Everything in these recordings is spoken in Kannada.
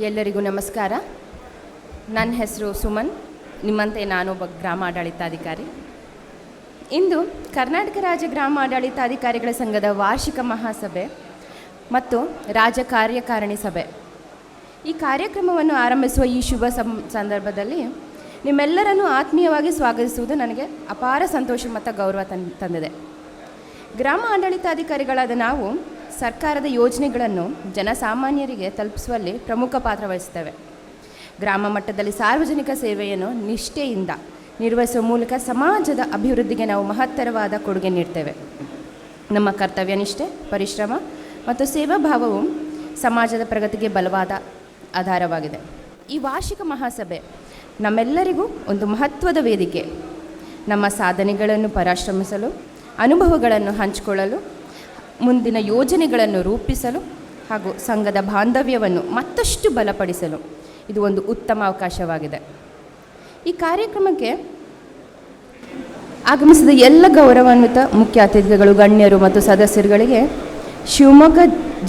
ಎಲ್ಲರಿಗೂ ನಮಸ್ಕಾರ. ನನ್ನ ಹೆಸರು ಸುಮನ್. ನಿಮ್ಮಂತೆ ನಾನೊಬ್ಬ ಗ್ರಾಮ ಆಡಳಿತಾಧಿಕಾರಿ. ಇಂದು ಕರ್ನಾಟಕ ರಾಜ್ಯ ಗ್ರಾಮ ಆಡಳಿತಾಧಿಕಾರಿಗಳ ಸಂಘದ ವಾರ್ಷಿಕ ಮಹಾಸಭೆ ಮತ್ತು ರಾಜ್ಯ ಕಾರ್ಯಕಾರಿಣಿ ಸಭೆ. ಈ ಕಾರ್ಯಕ್ರಮವನ್ನು ಆರಂಭಿಸುವ ಈ ಶುಭ ಸಂದರ್ಭದಲ್ಲಿ ನಿಮ್ಮೆಲ್ಲರನ್ನು ಆತ್ಮೀಯವಾಗಿ ಸ್ವಾಗತಿಸುವುದು ನನಗೆ ಅಪಾರ ಸಂತೋಷ ಮತ್ತು ಗೌರವ ತಂದಿದೆ. ಗ್ರಾಮ ಆಡಳಿತಾಧಿಕಾರಿಗಳಾದ ನಾವು ಸರ್ಕಾರದ ಯೋಜನೆಗಳನ್ನು ಜನಸಾಮಾನ್ಯರಿಗೆ ತಲುಪಿಸುವಲ್ಲಿ ಪ್ರಮುಖ ಪಾತ್ರ ವಹಿಸ್ತೇವೆ. ಗ್ರಾಮ ಮಟ್ಟದಲ್ಲಿ ಸಾರ್ವಜನಿಕ ಸೇವೆಯನ್ನು ನಿಷ್ಠೆಯಿಂದ ನಿರ್ವಹಿಸುವ ಮೂಲಕ ಸಮಾಜದ ಅಭಿವೃದ್ಧಿಗೆ ನಾವು ಮಹತ್ತರವಾದ ಕೊಡುಗೆ ನೀಡ್ತೇವೆ. ನಮ್ಮ ಕರ್ತವ್ಯ ನಿಷ್ಠೆ, ಪರಿಶ್ರಮ ಮತ್ತು ಸೇವಾ ಭಾವವು ಸಮಾಜದ ಪ್ರಗತಿಗೆ ಬಲವಾದ ಆಧಾರವಾಗಿದೆ. ಈ ವಾರ್ಷಿಕ ಮಹಾಸಭೆ ನಮ್ಮೆಲ್ಲರಿಗೂ ಒಂದು ಮಹತ್ವದ ವೇದಿಕೆ. ನಮ್ಮ ಸಾಧನೆಗಳನ್ನು ಪರಾಶ್ರಮಿಸಲು, ಅನುಭವಗಳನ್ನು ಹಂಚಿಕೊಳ್ಳಲು, ಮುಂದಿನ ಯೋಜನೆಗಳನ್ನು ರೂಪಿಸಲು ಹಾಗೂ ಸಂಘದ ಬಾಂಧವ್ಯವನ್ನು ಮತ್ತಷ್ಟು ಬಲಪಡಿಸಲು ಇದು ಒಂದು ಉತ್ತಮ ಅವಕಾಶವಾಗಿದೆ. ಈ ಕಾರ್ಯಕ್ರಮಕ್ಕೆ ಆಗಮಿಸಿದ ಎಲ್ಲ ಗೌರವಾನ್ವಿತ ಮುಖ್ಯ ಅತಿಥಿಗಳು, ಗಣ್ಯರು ಮತ್ತು ಸದಸ್ಯರುಗಳಿಗೆ ಶಿವಮೊಗ್ಗ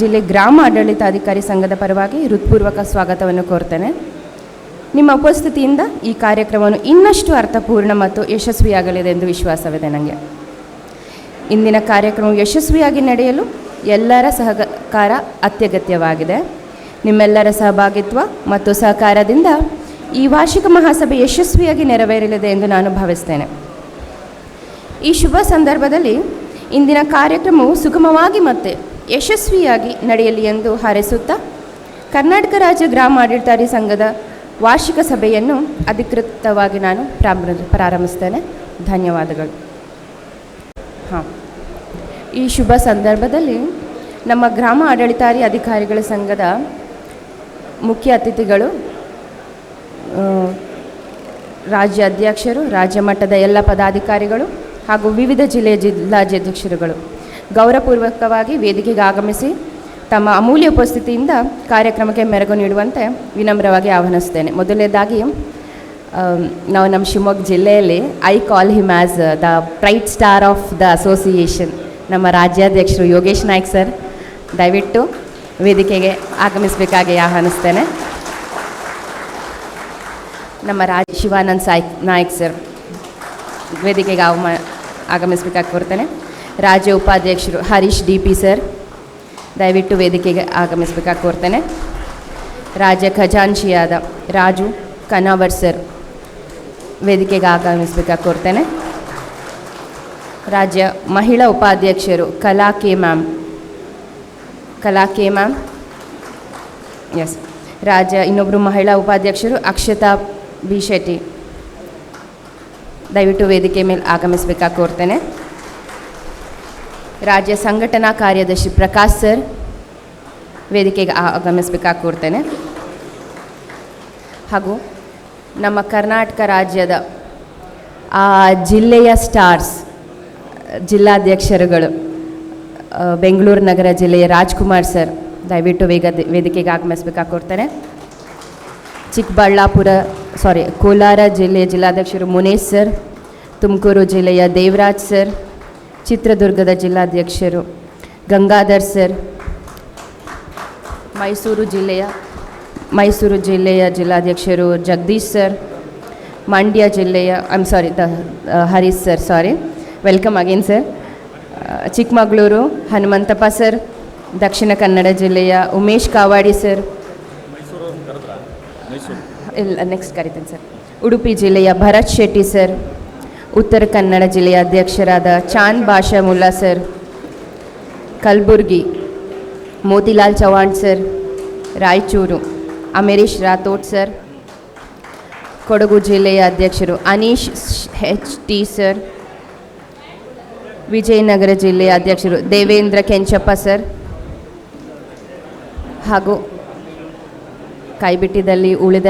ಜಿಲ್ಲೆ ಗ್ರಾಮ ಆಡಳಿತಾಧಿಕಾರಿ ಸಂಘದ ಪರವಾಗಿ ಹೃತ್ಪೂರ್ವಕ ಸ್ವಾಗತವನ್ನು ಕೋರ್ತೇನೆ. ನಿಮ್ಮ ಉಪಸ್ಥಿತಿಯಿಂದ ಈ ಕಾರ್ಯಕ್ರಮವನ್ನು ಇನ್ನಷ್ಟು ಅರ್ಥಪೂರ್ಣ ಮತ್ತು ಯಶಸ್ವಿಯಾಗಲಿದೆ ಎಂದು ವಿಶ್ವಾಸವಿದೆ ನನಗೆ. ಇಂದಿನ ಕಾರ್ಯಕ್ರಮವು ಯಶಸ್ವಿಯಾಗಿ ನಡೆಯಲು ಎಲ್ಲರ ಸಹಕಾರ ಅತ್ಯಗತ್ಯವಾಗಿದೆ. ನಿಮ್ಮೆಲ್ಲರ ಸಹಭಾಗಿತ್ವ ಮತ್ತು ಸಹಕಾರದಿಂದ ಈ ವಾರ್ಷಿಕ ಮಹಾಸಭೆ ಯಶಸ್ವಿಯಾಗಿ ನೆರವೇರಲಿದೆ ಎಂದು ನಾನು ಭಾವಿಸ್ತೇನೆ. ಈ ಶುಭ ಸಂದರ್ಭದಲ್ಲಿ ಇಂದಿನ ಕಾರ್ಯಕ್ರಮವು ಸುಗಮವಾಗಿ ಮತ್ತು ಯಶಸ್ವಿಯಾಗಿ ನಡೆಯಲಿ ಎಂದು ಹಾರೈಸುತ್ತಾ ಕರ್ನಾಟಕ ರಾಜ್ಯ ಗ್ರಾಮ ಆಡಳಿತಾಧಿಕಾರಿ ಸಂಘದ ವಾರ್ಷಿಕ ಸಭೆಯನ್ನು ಅಧಿಕೃತವಾಗಿ ನಾನು ಪ್ರಾರಂಭಿಸ್ತೇನೆ. ಧನ್ಯವಾದಗಳು. ಈ ಶುಭ ಸಂದರ್ಭದಲ್ಲಿ ನಮ್ಮ ಗ್ರಾಮ ಆಡಳಿತಾರಿ ಅಧಿಕಾರಿಗಳ ಸಂಘದ ಮುಖ್ಯ ಅತಿಥಿಗಳು, ರಾಜ್ಯ ಅಧ್ಯಕ್ಷರು, ರಾಜ್ಯ ಮಟ್ಟದ ಎಲ್ಲ ಪದಾಧಿಕಾರಿಗಳು ಹಾಗೂ ವಿವಿಧ ಜಿಲ್ಲಾಧ್ಯಕ್ಷರುಗಳು ಗೌರವಪೂರ್ವಕವಾಗಿ ವೇದಿಕೆಗೆ ಆಗಮಿಸಿ ತಮ್ಮ ಅಮೂಲ್ಯ ಉಪಸ್ಥಿತಿಯಿಂದ ಕಾರ್ಯಕ್ರಮಕ್ಕೆ ಮೆರುಗು ನೀಡುವಂತೆ ವಿನಮ್ರವಾಗಿ ಆಹ್ವಾನಿಸ್ತೇನೆ. ಮೊದಲನೇದಾಗಿ ನಾವು ನಮ್ಮ ಶಿವಮೊಗ್ಗ ಜಿಲ್ಲೆಯಲ್ಲಿ I call him as the pride star of the association ನಮ್ಮ ರಾಜ್ಯಾಧ್ಯಕ್ಷರು ಯೋಗೇಶ್ ನಾಯ್ಕ್ ಸರ್, ದಯವಿಟ್ಟು ವೇದಿಕೆಗೆ ಆಗಮಿಸಬೇಕಾಗಿ ಆಹ್ವಾನಿಸ್ತೇನೆ. ನಮ್ಮ ಶಿವಾನಂದ್ ನಾಯ್ಕ್ ಸರ್ ವೇದಿಕೆಗೆ ಆಗಮಿಸಬೇಕಾಗಿ ಕೋರ್ತೇನೆ. ರಾಜ್ಯ ಉಪಾಧ್ಯಕ್ಷರು ಹರೀಶ್ DP ಸರ್, ದಯವಿಟ್ಟು ವೇದಿಕೆಗೆ ಆಗಮಿಸಬೇಕಾಗಿ ಕೋರ್ತೇನೆ. ರಾಜ್ಯ ಖಜಾಂಚಿಯಾದ ರಾಜು ಕನಾವರ್ ಸರ್ ವೇದಿಕೆಗೆ ಆಗಮಿಸಬೇಕಾಗಿ ಕೋರ್ತೇನೆ. ರಾಜ್ಯ ಮಹಿಳಾ ಉಪಾಧ್ಯಕ್ಷರು ಕಲಾ ಕೆ ಮ್ಯಾಮ್, ಎಸ್. ರಾಜ್ಯ ಇನ್ನೊಬ್ಬರು ಮಹಿಳಾ ಉಪಾಧ್ಯಕ್ಷರು ಅಕ್ಷತಾ B ಶೆಟ್ಟಿ, ದಯವಿಟ್ಟು ವೇದಿಕೆ ಮೇಲೆ ಆಗಮಿಸಬೇಕಾಗಿ ಕೋರ್ತೇನೆ. ರಾಜ್ಯ ಸಂಘಟನಾ ಕಾರ್ಯದರ್ಶಿ ಪ್ರಕಾಶ್ ಸರ್ ವೇದಿಕೆಗೆ ಆಗಮಿಸಬೇಕಾಗಿ ಕೋರ್ತೇನೆ. ಹಾಗೂ ನಮ್ಮ ಕರ್ನಾಟಕ ರಾಜ್ಯದ ಜಿಲ್ಲೆಯ ಸ್ಟಾರ್ಸ್ ಜಿಲ್ಲಾಧ್ಯಕ್ಷರುಗಳು, ಬೆಂಗಳೂರು ನಗರ ಜಿಲ್ಲೆಯ ರಾಜ್ಕುಮಾರ್ ಸರ್, ದಯವಿಟ್ಟು ವೇದಿಕೆಗೆ ಆಗಮಿಸಬೇಕಾಗಿ ಕೋರ್ತೇನೆ. ಕೋಲಾರ ಜಿಲ್ಲೆಯ ಜಿಲ್ಲಾಧ್ಯಕ್ಷರು ಮುನೇಶ್ ಸರ್, ತುಮಕೂರು ಜಿಲ್ಲೆಯ ದೇವರಾಜ್ ಸರ್, ಚಿತ್ರದುರ್ಗದ ಜಿಲ್ಲಾಧ್ಯಕ್ಷರು ಗಂಗಾಧರ್ ಸರ್, ಮೈಸೂರು ಜಿಲ್ಲೆಯ ಜಿಲ್ಲಾಧ್ಯಕ್ಷರು ಜಗದೀಶ್ ಸರ್, ಮಂಡ್ಯ ಜಿಲ್ಲೆಯ Harish sir, welcome again sir. Chikkamagaluru Hanumanthappa sir, Dakshina Kannada ಜಿಲ್ಲೆಯ ಉಮೇಶ್ ಕಾವಾಡಿ ಸರ್, ನೆಕ್ಸ್ಟ್ ಕರಿತೇನೆ ಸರ್. ಉಡುಪಿ ಜಿಲ್ಲೆಯ ಭರತ್ ಶೆಟ್ಟಿ ಸರ್, ಉತ್ತರ ಕನ್ನಡ ಜಿಲ್ಲೆಯ ಅಧ್ಯಕ್ಷರಾದ Chand Basha Mulla sir, Kalaburagi Motilal Chavan sir, Raichur Amarish Rathod sir, Kodagu ಜಿಲ್ಲೆಯ ಅಧ್ಯಕ್ಷರು ಅನೀಶ್ HT ಸರ್, ವಿಜಯನಗರ ಜಿಲ್ಲೆಯ ಅಧ್ಯಕ್ಷರು ದೇವೇಂದ್ರ ಕೆಂಚಪ್ಪ ಸರ್, ಹಾಗೂ ಕೈಬಿಟ್ಟಿದಲ್ಲಿ ಉಳಿದ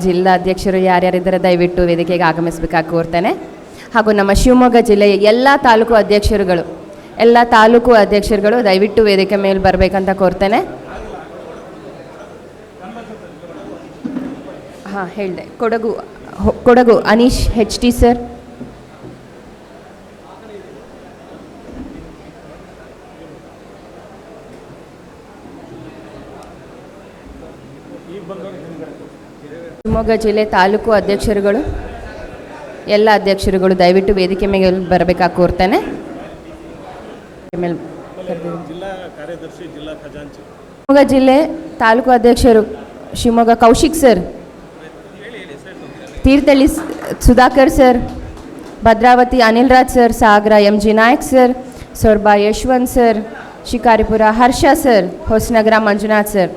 ಜಿಲ್ಲಾ ಅಧ್ಯಕ್ಷರು ಯಾರ್ಯಾರಿದ್ದಾರೆ ದಯವಿಟ್ಟು ವೇದಿಕೆಗೆ ಆಗಮಿಸಬೇಕಾಗಿ ಕೋರ್ತೇನೆ. ಹಾಗೂ ನಮ್ಮ ಶಿವಮೊಗ್ಗ ಜಿಲ್ಲೆಯ ಎಲ್ಲ ತಾಲೂಕು ಅಧ್ಯಕ್ಷರುಗಳು ದಯವಿಟ್ಟು ವೇದಿಕೆ ಮೇಲೆ ಬರಬೇಕಂತ ಕೋರ್ತೇನೆ. ಹೇಳಿದೆ. ಕೊಡಗು ಅನೀಶ್ HT ಸರ್, ಶಿವಮೊಗ್ಗ ಜಿಲ್ಲೆ ತಾಲೂಕು ಅಧ್ಯಕ್ಷರುಗಳು, ಎಲ್ಲ ಅಧ್ಯಕ್ಷರುಗಳು ದಯವಿಟ್ಟು ವೇದಿಕೆ ಮೇಲೆ ಬರಬೇಕಾಗಿ ಕೋರ್ತೇನೆ. ಶಿವಮೊಗ್ಗ ಜಿಲ್ಲೆ ತಾಲೂಕು ಅಧ್ಯಕ್ಷರು Shivamogga Kaushik sir, Thirthahalli Sudhakar sir, Bhadravati Anil Raj sir, Sagar MG Nayak sir, Soraba Yashwant sir, Shikaripura Harsha sir, Hosanagara Manjunath sir,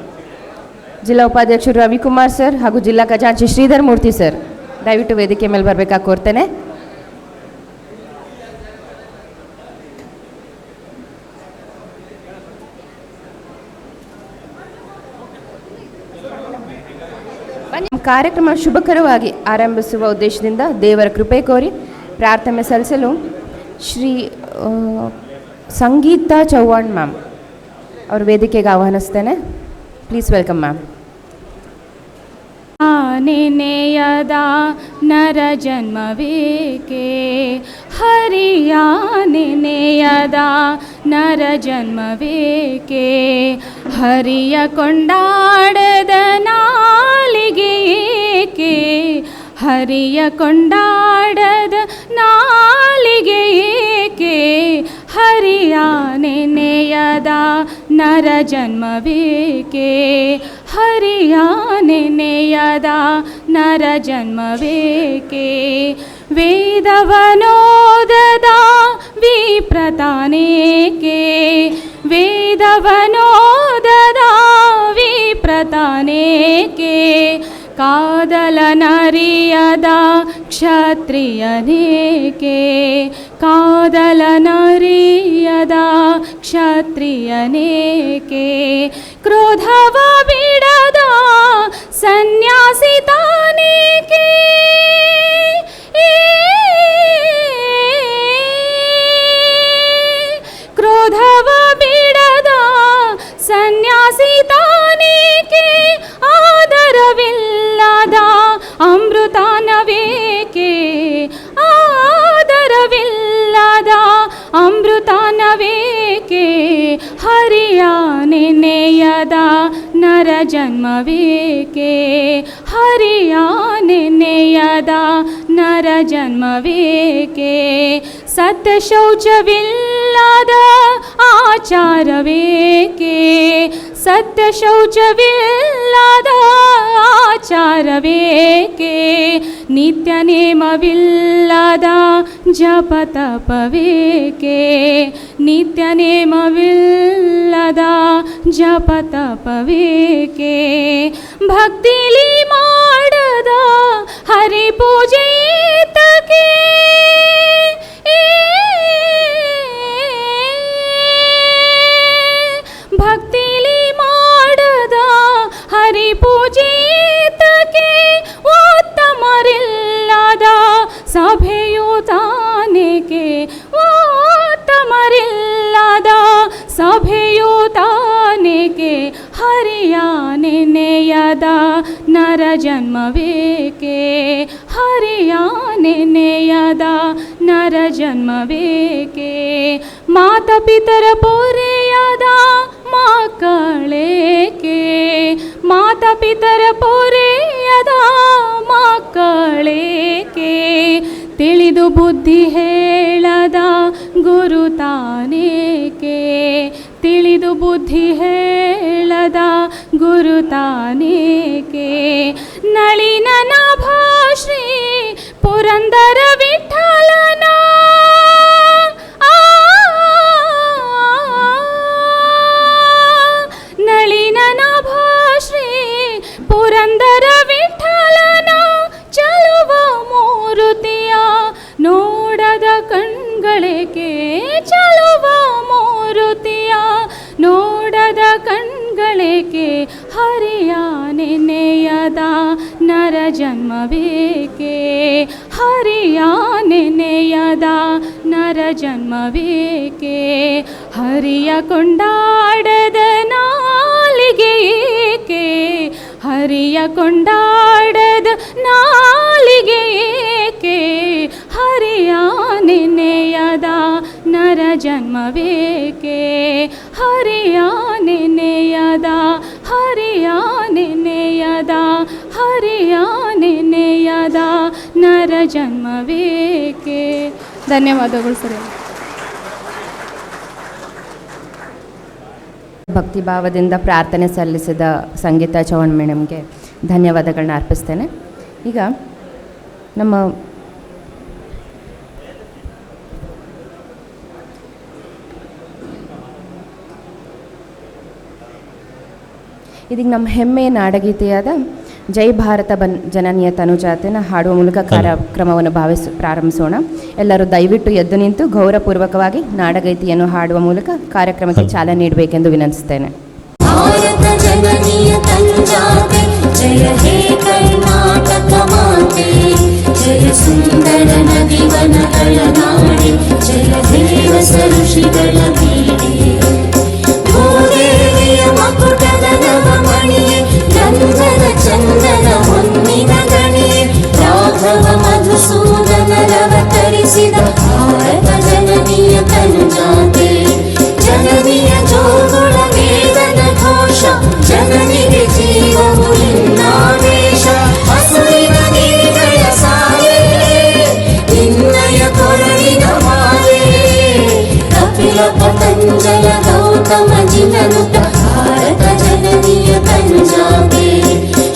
ಜಿಲ್ಲಾ ಉಪಾಧ್ಯಕ್ಷರು ರವಿಕುಮಾರ್ ಸರ್ ಹಾಗೂ ಜಿಲ್ಲಾ ಖಜಾಂಚಿ ಶ್ರೀಧರ್ ಮೂರ್ತಿ ಸರ್, ದಯವಿಟ್ಟು ವೇದಿಕೆ ಮೇಲೆ ಬರಬೇಕಾಗಿ ಕೋರ್ತೇನೆ. ಕಾರ್ಯಕ್ರಮ ಶುಭಕರವಾಗಿ ಆರಂಭಿಸುವ ಉದ್ದೇಶದಿಂದ ದೇವರ ಕೃಪೆ ಕೋರಿ ಪ್ರಾರ್ಥನೆ ಸಲ್ಲಿಸಲು ಶ್ರೀ ಸಂಗೀತಾ ಚೌಹಾಣ್ ಮ್ಯಾಮ್ ಅವ್ರ ವೇದಿಕೆಗೆ ಆಹ್ವಾನಿಸ್ತೇನೆ. Please welcome ma'am. ನೆನೆಯದ ನರ ಜನ್ಮವೇಕೆ ಹರಿಯ ನೆನೆಯದ ನರ ಜನ್ಮವೇಕೆ ಹರಿಯ ಕೊಂಡಾಡದ ನಾಲಿಗೆ ಏಕೆ ಹರಿಯ ಕೊಂಡಾಡದ ನಾಲಿಗೆ ಏಕೆ ಹರಿಯ ನೆನೆಯದ ನರ ಜನ್ಮವೇಕೆ ಹರಿಯ ನೆನೆಯದ ನರ ಜನ್ಮವೇಕೆ ವೇದವನೋದದ ವಿಪ್ರತಾನೇಕೆ ವೇದವನೋದದ ವಿಪ್ರತಾನೇಕೆ ಕಾದಲನರಿಯದ ಕ್ಷತ್ರಿಯನೇಕೆ ಕಾದಲನರಿಯದ ಕ್ಷತ್ರಿಯನೇಕೆ ಕ್ರೋಧವ ಬಿಡದ ಸನ್ಯಾಸಿ ತಾನೇಕೆ ಕ್ರೋಧವ ಬಿಡದ ಸನ್ಯಾಸಿ ತಾನೇಕೆ ಆದರವಿಲ್ಲದ ಅಮೃತಾನವೇಕೆ ಆದರವಿಲ್ಲದ ಅಮೃತಾನವೇಕೆ ಹರಿಯ ನೆನೆಯದ ನರ ಜನ್ಮವೇಕೆ ಹರಿಯ ನೆನೆಯದ ನರ ಜನ್ಮವೇಕೆ ಸತ್ಯ ಶೌಚವಿಲ್ಲದ ಆಚಾರವೇಕೆ ಸತ್ಯ ಶೌಚವಿಲ್ಲದ ಆಚಾರವೇಕೆ ನಿತ್ಯ ನೇಮವಿಲ್ಲದ ಜಪತಪವೇಕೆ ನಿತ್ಯ ನೇಮವಿಲ್ಲದ ಜಪತಪವೇಕೆ ಭಕ್ತಿಲಿ ಮಾಡದ ಹರಿ ಪೂಜೆ ತಕೆ ಭಕ್ತಿಲಿ ಮಾಡದ ಹರಿ ಪೂಜೆ ತಕೆ ಉತ್ತಮರಿಲ್ಲದ ಸಭೆಯು ತಾನೇಕೆ ಉತ್ತಮರಿಲ್ಲದ ಸಭೆಯು ತಾನೇಕೆ ಹರಿಯ ನೆನೆಯದ ನರ ಜನ್ಮವೇಕೆ ಹರಿಯ ನೆನೆಯದ ನರ ಜನ್ಮವೇಕೆ ಮಾತಪಿತರ ಪೊರೆಯದ ಮಕ್ಕಳೇಕೆ ಮಾತಪಿತರ ಪೊರೆಯದ ಮಕ್ಕಳೇಕೆ ತಿಳಿದು ಬುದ್ಧಿ ಹೇಳದ ಗುರು ತಾನೇಕೆ ತಿಳಿದು ಬುದ್ಧಿ ಹೇಳದ ಗುರು ತಾನೇಕೆ ನಳಿನ ನಾಭಾಶ್ರೀ ಪುರಂದರ ವಿಠಲನ ನಳಿನ ನಾಭಾಶ್ರೀ ಪುರಂದರ ವಿಠಲನ ಚಲುವ ಮೂರುತಿಯ ನೋಡದ ಕಣ್ಗಳೇಕೆ ಚಲುವ ಮೂರುತಿಯ ನೋಡದ ಕಣ್ಗಳೇಕೆ ಹರಿಯ ನೆನೆಯದ ನರ ಜನ್ಮವೇಕೆ ಹರಿಯ ನೆನೆಯದ ನರ ಜನ್ಮವೇಕೆ ಹರಿಯ ಕೊಂಡಾಡದ ನಾಲಿಗೆ ಏಕೆ ಹರಿಯ ಕೊಂಡಾಡದ ನಾಲಿಗೆ ಏಕೆ ಹರಿಯ ನೆನೆಯದ ನರ ಜನ್ಮವೇಕೆ ಹರಿಯ ನೆನೆಯದ ಹರಿಯ ನೆನೆಯ ಜನ್ಮವೇಕೆ. ಧನ್ಯವಾದಗಳು ಸರ್. ಭಕ್ತಿಭಾವದಿಂದ ಪ್ರಾರ್ಥನೆ ಸಲ್ಲಿಸಿದ ಸಂಗೀತಾ ಚೌಹಾಣ್ ಮೇಡಮ್ಗೆ ಧನ್ಯವಾದಗಳನ್ನ ಅರ್ಪಿಸ್ತೇನೆ. ಈಗ ನಮ್ಮ ಇದೀಗ ನಮ್ಮ ಹೆಮ್ಮೆಯ ನಾಡಗೀತೆಯಾದ ಜೈ ಭಾರತ ಜನನಿಯ ತನುಜಾತೆನ ಹಾಡುವ ಮೂಲಕ ಕಾರ್ಯಕ್ರಮವನ್ನು ಪ್ರಾರಂಭಿಸೋಣ. ಎಲ್ಲರೂ ದಯವಿಟ್ಟು ಎದ್ದು ನಿಂತು ಗೌರವಪೂರ್ವಕವಾಗಿ ನಾಡಗೀತೆಯನ್ನು ಹಾಡುವ ಮೂಲಕ ಕಾರ್ಯಕ್ರಮಕ್ಕೆ ಚಾಲನೆ ನೀಡಬೇಕೆಂದು ವಿನಂತಿಸ್ತೇನೆ. ಭಾರತ ಜನನಿಯ ತನುಜಾತೆ ಜಯ ಹೇ ಕರ್ನಾಟಕ ಮಾತೆ, ಜಯ ಸುಂದರ ನದಿವನಗಳ ನಾಡೆ, ಜಯ ದೇವಸ ಋಷಿಗಳ ಬೀಡೆ, ಭೂದೇವಿಯ ಮಕುಟದ ನವಮಣಿಯೇ, ಗಂಧದ ಚಂದನ ಹೊನ್ನಿನ ಗಣಿಯೇ, ರಾಘವ ಮಧುಸೂದನರವತರಿಸಿದ ಭಾರತ ಜನನಿಯ ತನುಜಾತೆ, ಜನನಿಯ ಜೋಗುಳ ವೇದನ ಘೋಷ, ಜನನಿಗೆ ಜೀವವು ಇನ್ನಾವೇಶ, ಹಸುವಿನ ಗಿರಿಗಳ ಸಾಲೆ, ನಿನ್ನಯ ಕೊರಳಿನ ಮಾಲೆ, ಕಪಿಲ ಪತಂಜಲ ಗೌತಮ ಜಿನನುತ ಭಾರತ ಜನನಿಯ ತನುಜಾತೆ,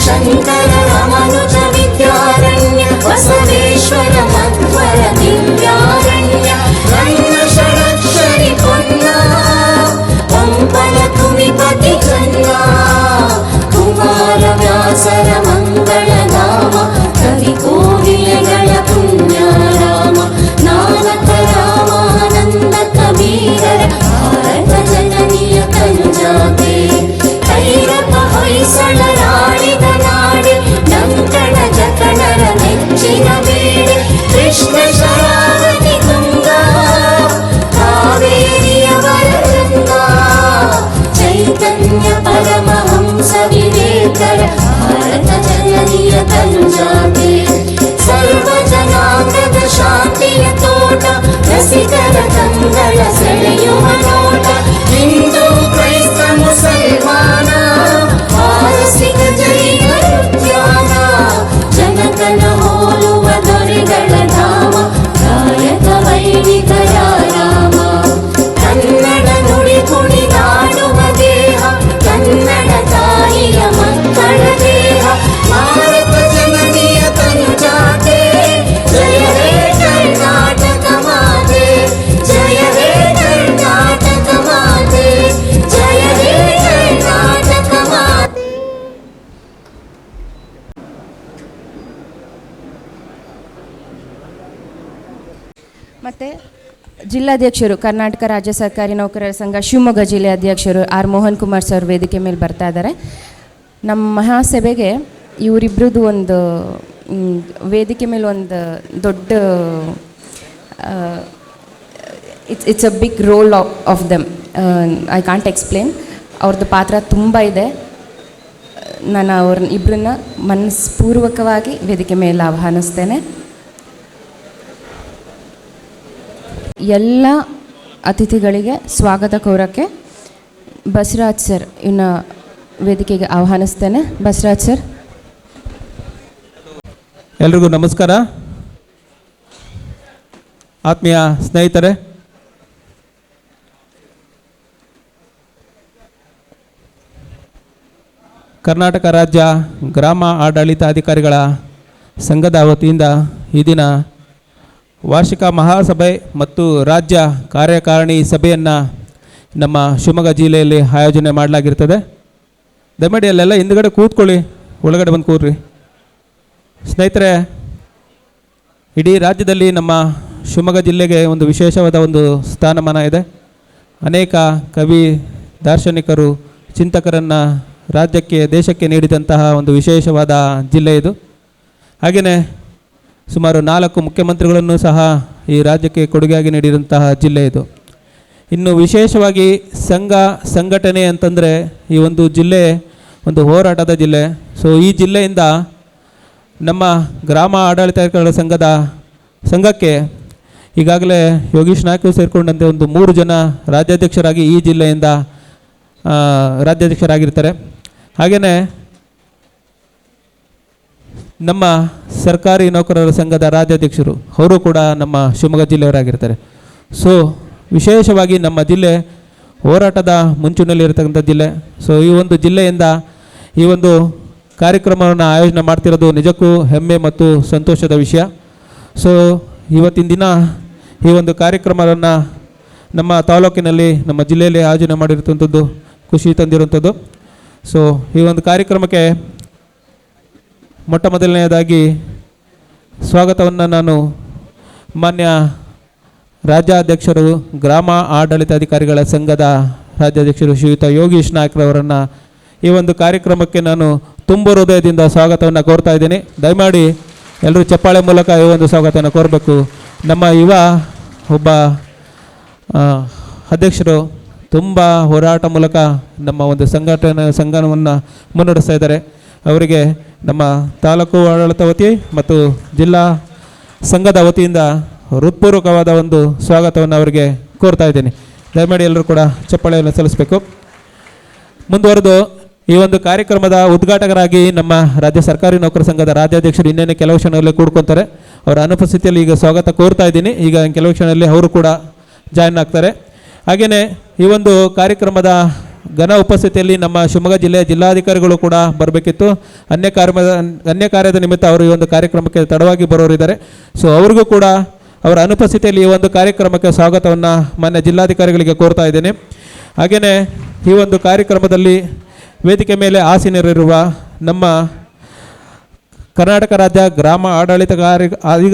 ಶಂಕರ ರಮನುಜ ವಿದ್ಯಾರಣ್ಯ, ಬಸವೇಶ್ವರ ಮಧ್ವರ ದಿವ್ಯಾರಣ್ಯ, ರನ್ನ ಷಡಕ್ಷರಿ ಪೊನ್ನ, ಪಂಪನ ತುಮಿಪತಿ ಚನ್ನ, ಕುಮಾರ ವ್ಯಾಸರ ಮಂಗಳ ನಾಮ, ಕವಿ ಕೋಗಿಲೆಗಳ ಪುಣ್ಯಾರಾಮ, ನಾನಕ ರಾಮಾನಂದ ಕಬೀರರ ಭಾರತ ಜನನಿಯ ತನುಜಾತೆ, ಭೈರಪ್ಪ ಹೊಯ್ಸಳರಾಳಿದ ನಾಡೆ, ಡಂಕಣ ಜಕಣರ ನೆಚ್ಚಿನ ಬೇಡೆ, ಕೃಷ್ಣ ಶರಾವತಿ ತುಂಗ, ಕಾವೇರಿಯ ವರರಂಗ, ಚೈತನ್ಯ ಪರಮಹಂಸ ವಿವೇಕರ ಭಾರತ ಜನನಿಯ ತನುಜಾತೆ, ಸರ್ವ ಜನಾಂಗದ ಶಾಂತಿಯ ತೋಟ, ರಸಿಕರ ಕಂಗಳ ಸೆಳೆಯುವ ನೋಟ, ಹಿಂದೂ ಕ್ರೈಸ್ತ ಮುಸಲ್ಮಾನ, ಪಾರಸಿಕ ಜೈನ ಉದ್ಯಾನ, ಜನಕನ ಹೋಲುವ ದೊರೆಗಳ ಧಾಮ, ಗಾಯಕ ವೈದಿಕರ ರಾಮ, ಕನ್ನಡ ನುಡಿ ಕುಣಿದಾಡುವ ದೇಹ, ಕನ್ನಡ ತಾಯಿಯ ಮಕ್ಕಳ ದೇಹ, ಭಾರತ ಜನನಿಯ ತನುಜಾತೆ, ಜಯ ಹೇ ಕರ್ನಾಟಕ ಮಾತೆ, ಜಯ ಹೇ ಕರ್ನಾಟಕ ಮಾತೆ, ಜಯ ಹೇ ಕರ್ನಾಟಕ ಮಾತೆ. ಮತ್ತು ಜಿಲ್ಲಾಧ್ಯಕ್ಷರು ಕರ್ನಾಟಕ ರಾಜ್ಯ ಸರ್ಕಾರಿ ನೌಕರರ ಸಂಘ ಶಿವಮೊಗ್ಗ ಜಿಲ್ಲೆ ಅಧ್ಯಕ್ಷರು ಆರ್ ಮೋಹನ್ ಕುಮಾರ್ ಸರ್ ವೇದಿಕೆ ಮೇಲೆ ಬರ್ತಾ ಇದ್ದಾರೆ. ನಮ್ಮ ಮಹಾಸಭೆಗೆ ಇವರಿಬ್ರದ್ದು ಒಂದು ವೇದಿಕೆ ಮೇಲೆ ಒಂದು ದೊಡ್ಡ it's a big role of them. I can't explain. ಅವ್ರದ್ದು ಪಾತ್ರ ತುಂಬ ಇದೆ. ನಾನು ಅವ್ರನ್ನ ಇಬ್ಬರನ್ನ ಮನಸ್ಪೂರ್ವಕವಾಗಿ ವೇದಿಕೆ ಮೇಲೆ ಆಹ್ವಾನಿಸ್ತೇನೆ. ಎಲ್ಲ ಅತಿಥಿಗಳಿಗೆ ಸ್ವಾಗತ ಕೋರಕ್ಕೆ ಬಸವರಾಜ್ ಸರ್ ಇನ್ನು ವೇದಿಕೆಗೆ ಆಹ್ವಾನಿಸ್ತೇನೆ. ಬಸವರಾಜ್ ಸರ್. ಎಲ್ರಿಗೂ ನಮಸ್ಕಾರ. ಆತ್ಮೀಯ ಸ್ನೇಹಿತರೆ, ಕರ್ನಾಟಕ ರಾಜ್ಯ ಗ್ರಾಮ ಆಡಳಿತಾಧಿಕಾರಿಗಳ ಸಂಘದ ವತಿಯಿಂದ ಈ ದಿನ ವಾರ್ಷಿಕ ಮಹಾಸಭೆ ಮತ್ತು ರಾಜ್ಯ ಕಾರ್ಯಕಾರಿಣಿ ಸಭೆಯನ್ನು ನಮ್ಮ ಶಿವಮೊಗ್ಗ ಜಿಲ್ಲೆಯಲ್ಲಿ ಆಯೋಜನೆ ಮಾಡಲಾಗಿರ್ತದೆ. ದಯಮಾಡಿ ಅಲ್ಲೆಲ್ಲ ಹಿಂದುಗಡೆ ಕೂತ್ಕೊಳ್ಳಿ, ಒಳಗಡೆ ಬಂದು ಕೂರ್ರಿ. ಸ್ನೇಹಿತರೆ, ಇಡೀ ರಾಜ್ಯದಲ್ಲಿ ನಮ್ಮ ಶಿವಮೊಗ್ಗ ಜಿಲ್ಲೆಗೆ ಒಂದು ವಿಶೇಷವಾದ ಒಂದು ಸ್ಥಾನಮಾನ ಇದೆ. ಅನೇಕ ಕವಿ, ದಾರ್ಶನಿಕರು, ಚಿಂತಕರನ್ನು ರಾಜ್ಯಕ್ಕೆ, ದೇಶಕ್ಕೆ ನೀಡಿದಂತಹ ಒಂದು ವಿಶೇಷವಾದ ಜಿಲ್ಲೆ ಇದು. ಹಾಗೆಯೇ ಸುಮಾರು 4 ಮುಖ್ಯಮಂತ್ರಿಗಳನ್ನು ಸಹ ಈ ರಾಜ್ಯಕ್ಕೆ ಕೊಡುಗೆಯಾಗಿ ನೀಡಿದಂತಹ ಜಿಲ್ಲೆ ಇದು. ಇನ್ನು ವಿಶೇಷವಾಗಿ ಸಂಘ ಸಂಘಟನೆ ಅಂತಂದರೆ ಈ ಒಂದು ಜಿಲ್ಲೆ ಒಂದು ಹೋರಾಟದ ಜಿಲ್ಲೆ. ಸೊ ಈ ಜಿಲ್ಲೆಯಿಂದ ನಮ್ಮ ಗ್ರಾಮ ಆಡಳಿತಾಧಿಕಾರಿಗಳ ಸಂಘಕ್ಕೆ ಈಗಾಗಲೇ ಯೋಗೀಶ್ ನಾಯ್ಕು ಸೇರಿಕೊಂಡಂತೆ ಒಂದು 3 ಜನ ರಾಜ್ಯಾಧ್ಯಕ್ಷರಾಗಿ ಈ ಜಿಲ್ಲೆಯಿಂದ ರಾಜ್ಯಾಧ್ಯಕ್ಷರಾಗಿರ್ತಾರೆ. ಹಾಗೆಯೇ ನಮ್ಮ ಸರ್ಕಾರಿ ನೌಕರರ ಸಂಘದ ರಾಜ್ಯಾಧ್ಯಕ್ಷರು, ಅವರು ಕೂಡ ನಮ್ಮ ಶಿವಮೊಗ್ಗ ಜಿಲ್ಲೆಯವರಾಗಿರ್ತಾರೆ. ಸೊ ವಿಶೇಷವಾಗಿ ನಮ್ಮ ಜಿಲ್ಲೆ ಹೋರಾಟದ ಮುಂಚೂಣಿಯಲ್ಲಿರತಕ್ಕಂಥ ಜಿಲ್ಲೆ. ಸೊ ಈ ಒಂದು ಜಿಲ್ಲೆಯಿಂದ ಈ ಒಂದು ಕಾರ್ಯಕ್ರಮವನ್ನು ಆಯೋಜನೆ ಮಾಡ್ತಿರೋದು ನಿಜಕ್ಕೂ ಹೆಮ್ಮೆ ಮತ್ತು ಸಂತೋಷದ ವಿಷಯ. ಸೊ ಇವತ್ತಿನ ದಿನ ಈ ಒಂದು ಕಾರ್ಯಕ್ರಮವನ್ನು ನಮ್ಮ ತಾಲೂಕಿನಲ್ಲಿ, ನಮ್ಮ ಜಿಲ್ಲೆಯಲ್ಲಿ ಆಯೋಜನೆ ಮಾಡಿರುವಂಥದ್ದು ಖುಷಿ ತಂದಿರುವಂಥದ್ದು. ಸೊ ಈ ಒಂದು ಕಾರ್ಯಕ್ರಮಕ್ಕೆ ಮೊಟ್ಟ ಮೊದಲನೆಯದಾಗಿ ಸ್ವಾಗತವನ್ನು ನಾನು ಮಾನ್ಯ ರಾಜ್ಯಾಧ್ಯಕ್ಷರು, ಗ್ರಾಮ ಆಡಳಿತಾಧಿಕಾರಿಗಳ ಸಂಘದ ರಾಜ್ಯಾಧ್ಯಕ್ಷರು ಶ್ರೀಯುತ ಯೋಗೀಶ್ ನಾಯ್ಕರವರನ್ನು ಈ ಒಂದು ಕಾರ್ಯಕ್ರಮಕ್ಕೆ ನಾನು ತುಂಬ ಹೃದಯದಿಂದ ಸ್ವಾಗತವನ್ನು ಕೋರ್ತಾ ಇದ್ದೀನಿ. ದಯಮಾಡಿ ಎಲ್ಲರೂ ಚಪ್ಪಾಳೆ ಮೂಲಕ ಈ ಒಂದು ಸ್ವಾಗತವನ್ನು ಕೋರಬೇಕು. ನಮ್ಮ ಯುವ ಒಬ್ಬ ಅಧ್ಯಕ್ಷರು ತುಂಬ ಹೋರಾಟ ಮೂಲಕ ನಮ್ಮ ಒಂದು ಸಂಘವನ್ನು ಮುನ್ನಡೆಸ್ತಾ ಇದ್ದಾರೆ. ಅವರಿಗೆ ನಮ್ಮ ತಾಲೂಕು ಆಡಳಿತ ವತಿ ಮತ್ತು ಜಿಲ್ಲಾ ಸಂಘದ ವತಿಯಿಂದ ಹೃತ್ಪೂರ್ವಕವಾದ ಒಂದು ಸ್ವಾಗತವನ್ನು ಅವರಿಗೆ ಕೋರ್ತಾ ಇದ್ದೀನಿ. ದಯಮಾಡಿ ಎಲ್ಲರೂ ಕೂಡ ಚಪ್ಪಾಳೆಯನ್ನು ಸಲ್ಲಿಸಬೇಕು. ಮುಂದುವರೆದು ಈ ಒಂದು ಕಾರ್ಯಕ್ರಮದ ಉದ್ಘಾಟಕರಾಗಿ ನಮ್ಮ ರಾಜ್ಯ ಸರ್ಕಾರಿ ನೌಕರ ಸಂಘದ ರಾಜ್ಯಾಧ್ಯಕ್ಷರು ಇನ್ನೇನು ಕೆಲವು ಕ್ಷಣದಲ್ಲಿ ಕೂಡ್ಕೊತಾರೆ. ಅವರ ಅನುಪಸ್ಥಿತಿಯಲ್ಲಿ ಈಗ ಸ್ವಾಗತ ಕೋರ್ತಾ ಇದ್ದೀನಿ. ಈಗ ಕೆಲವು ಕ್ಷಣದಲ್ಲಿ ಅವರು ಕೂಡ ಜಾಯಿನ್ ಆಗ್ತಾರೆ. ಹಾಗೆಯೇ ಈ ಒಂದು ಕಾರ್ಯಕ್ರಮದ ಘನ ಉಪಸ್ಥಿತಿಯಲ್ಲಿ ನಮ್ಮ ಶಿವಮೊಗ್ಗ ಜಿಲ್ಲೆಯ ಜಿಲ್ಲಾಧಿಕಾರಿಗಳು ಕೂಡ ಬರಬೇಕಿತ್ತು. ಅನ್ಯ ಕಾರ್ಯದ ನಿಮಿತ್ತ ಅವರು ಈ ಒಂದು ಕಾರ್ಯಕ್ರಮಕ್ಕೆ ತಡವಾಗಿ ಬರೋರಿದ್ದಾರೆ. ಸೊ ಅವ್ರಿಗೂ ಕೂಡ ಅವರ ಅನುಪಸ್ಥಿತಿಯಲ್ಲಿ ಈ ಒಂದು ಕಾರ್ಯಕ್ರಮಕ್ಕೆ ಸ್ವಾಗತವನ್ನು ಮಾನ್ಯ ಜಿಲ್ಲಾಧಿಕಾರಿಗಳಿಗೆ ಕೋರ್ತಾ ಇದ್ದೇನೆ. ಹಾಗೆಯೇ ಈ ಒಂದು ಕಾರ್ಯಕ್ರಮದಲ್ಲಿ ವೇದಿಕೆ ಮೇಲೆ ಆಸೀನರಿರುವ ನಮ್ಮ ಕರ್ನಾಟಕ ರಾಜ್ಯ ಗ್ರಾಮ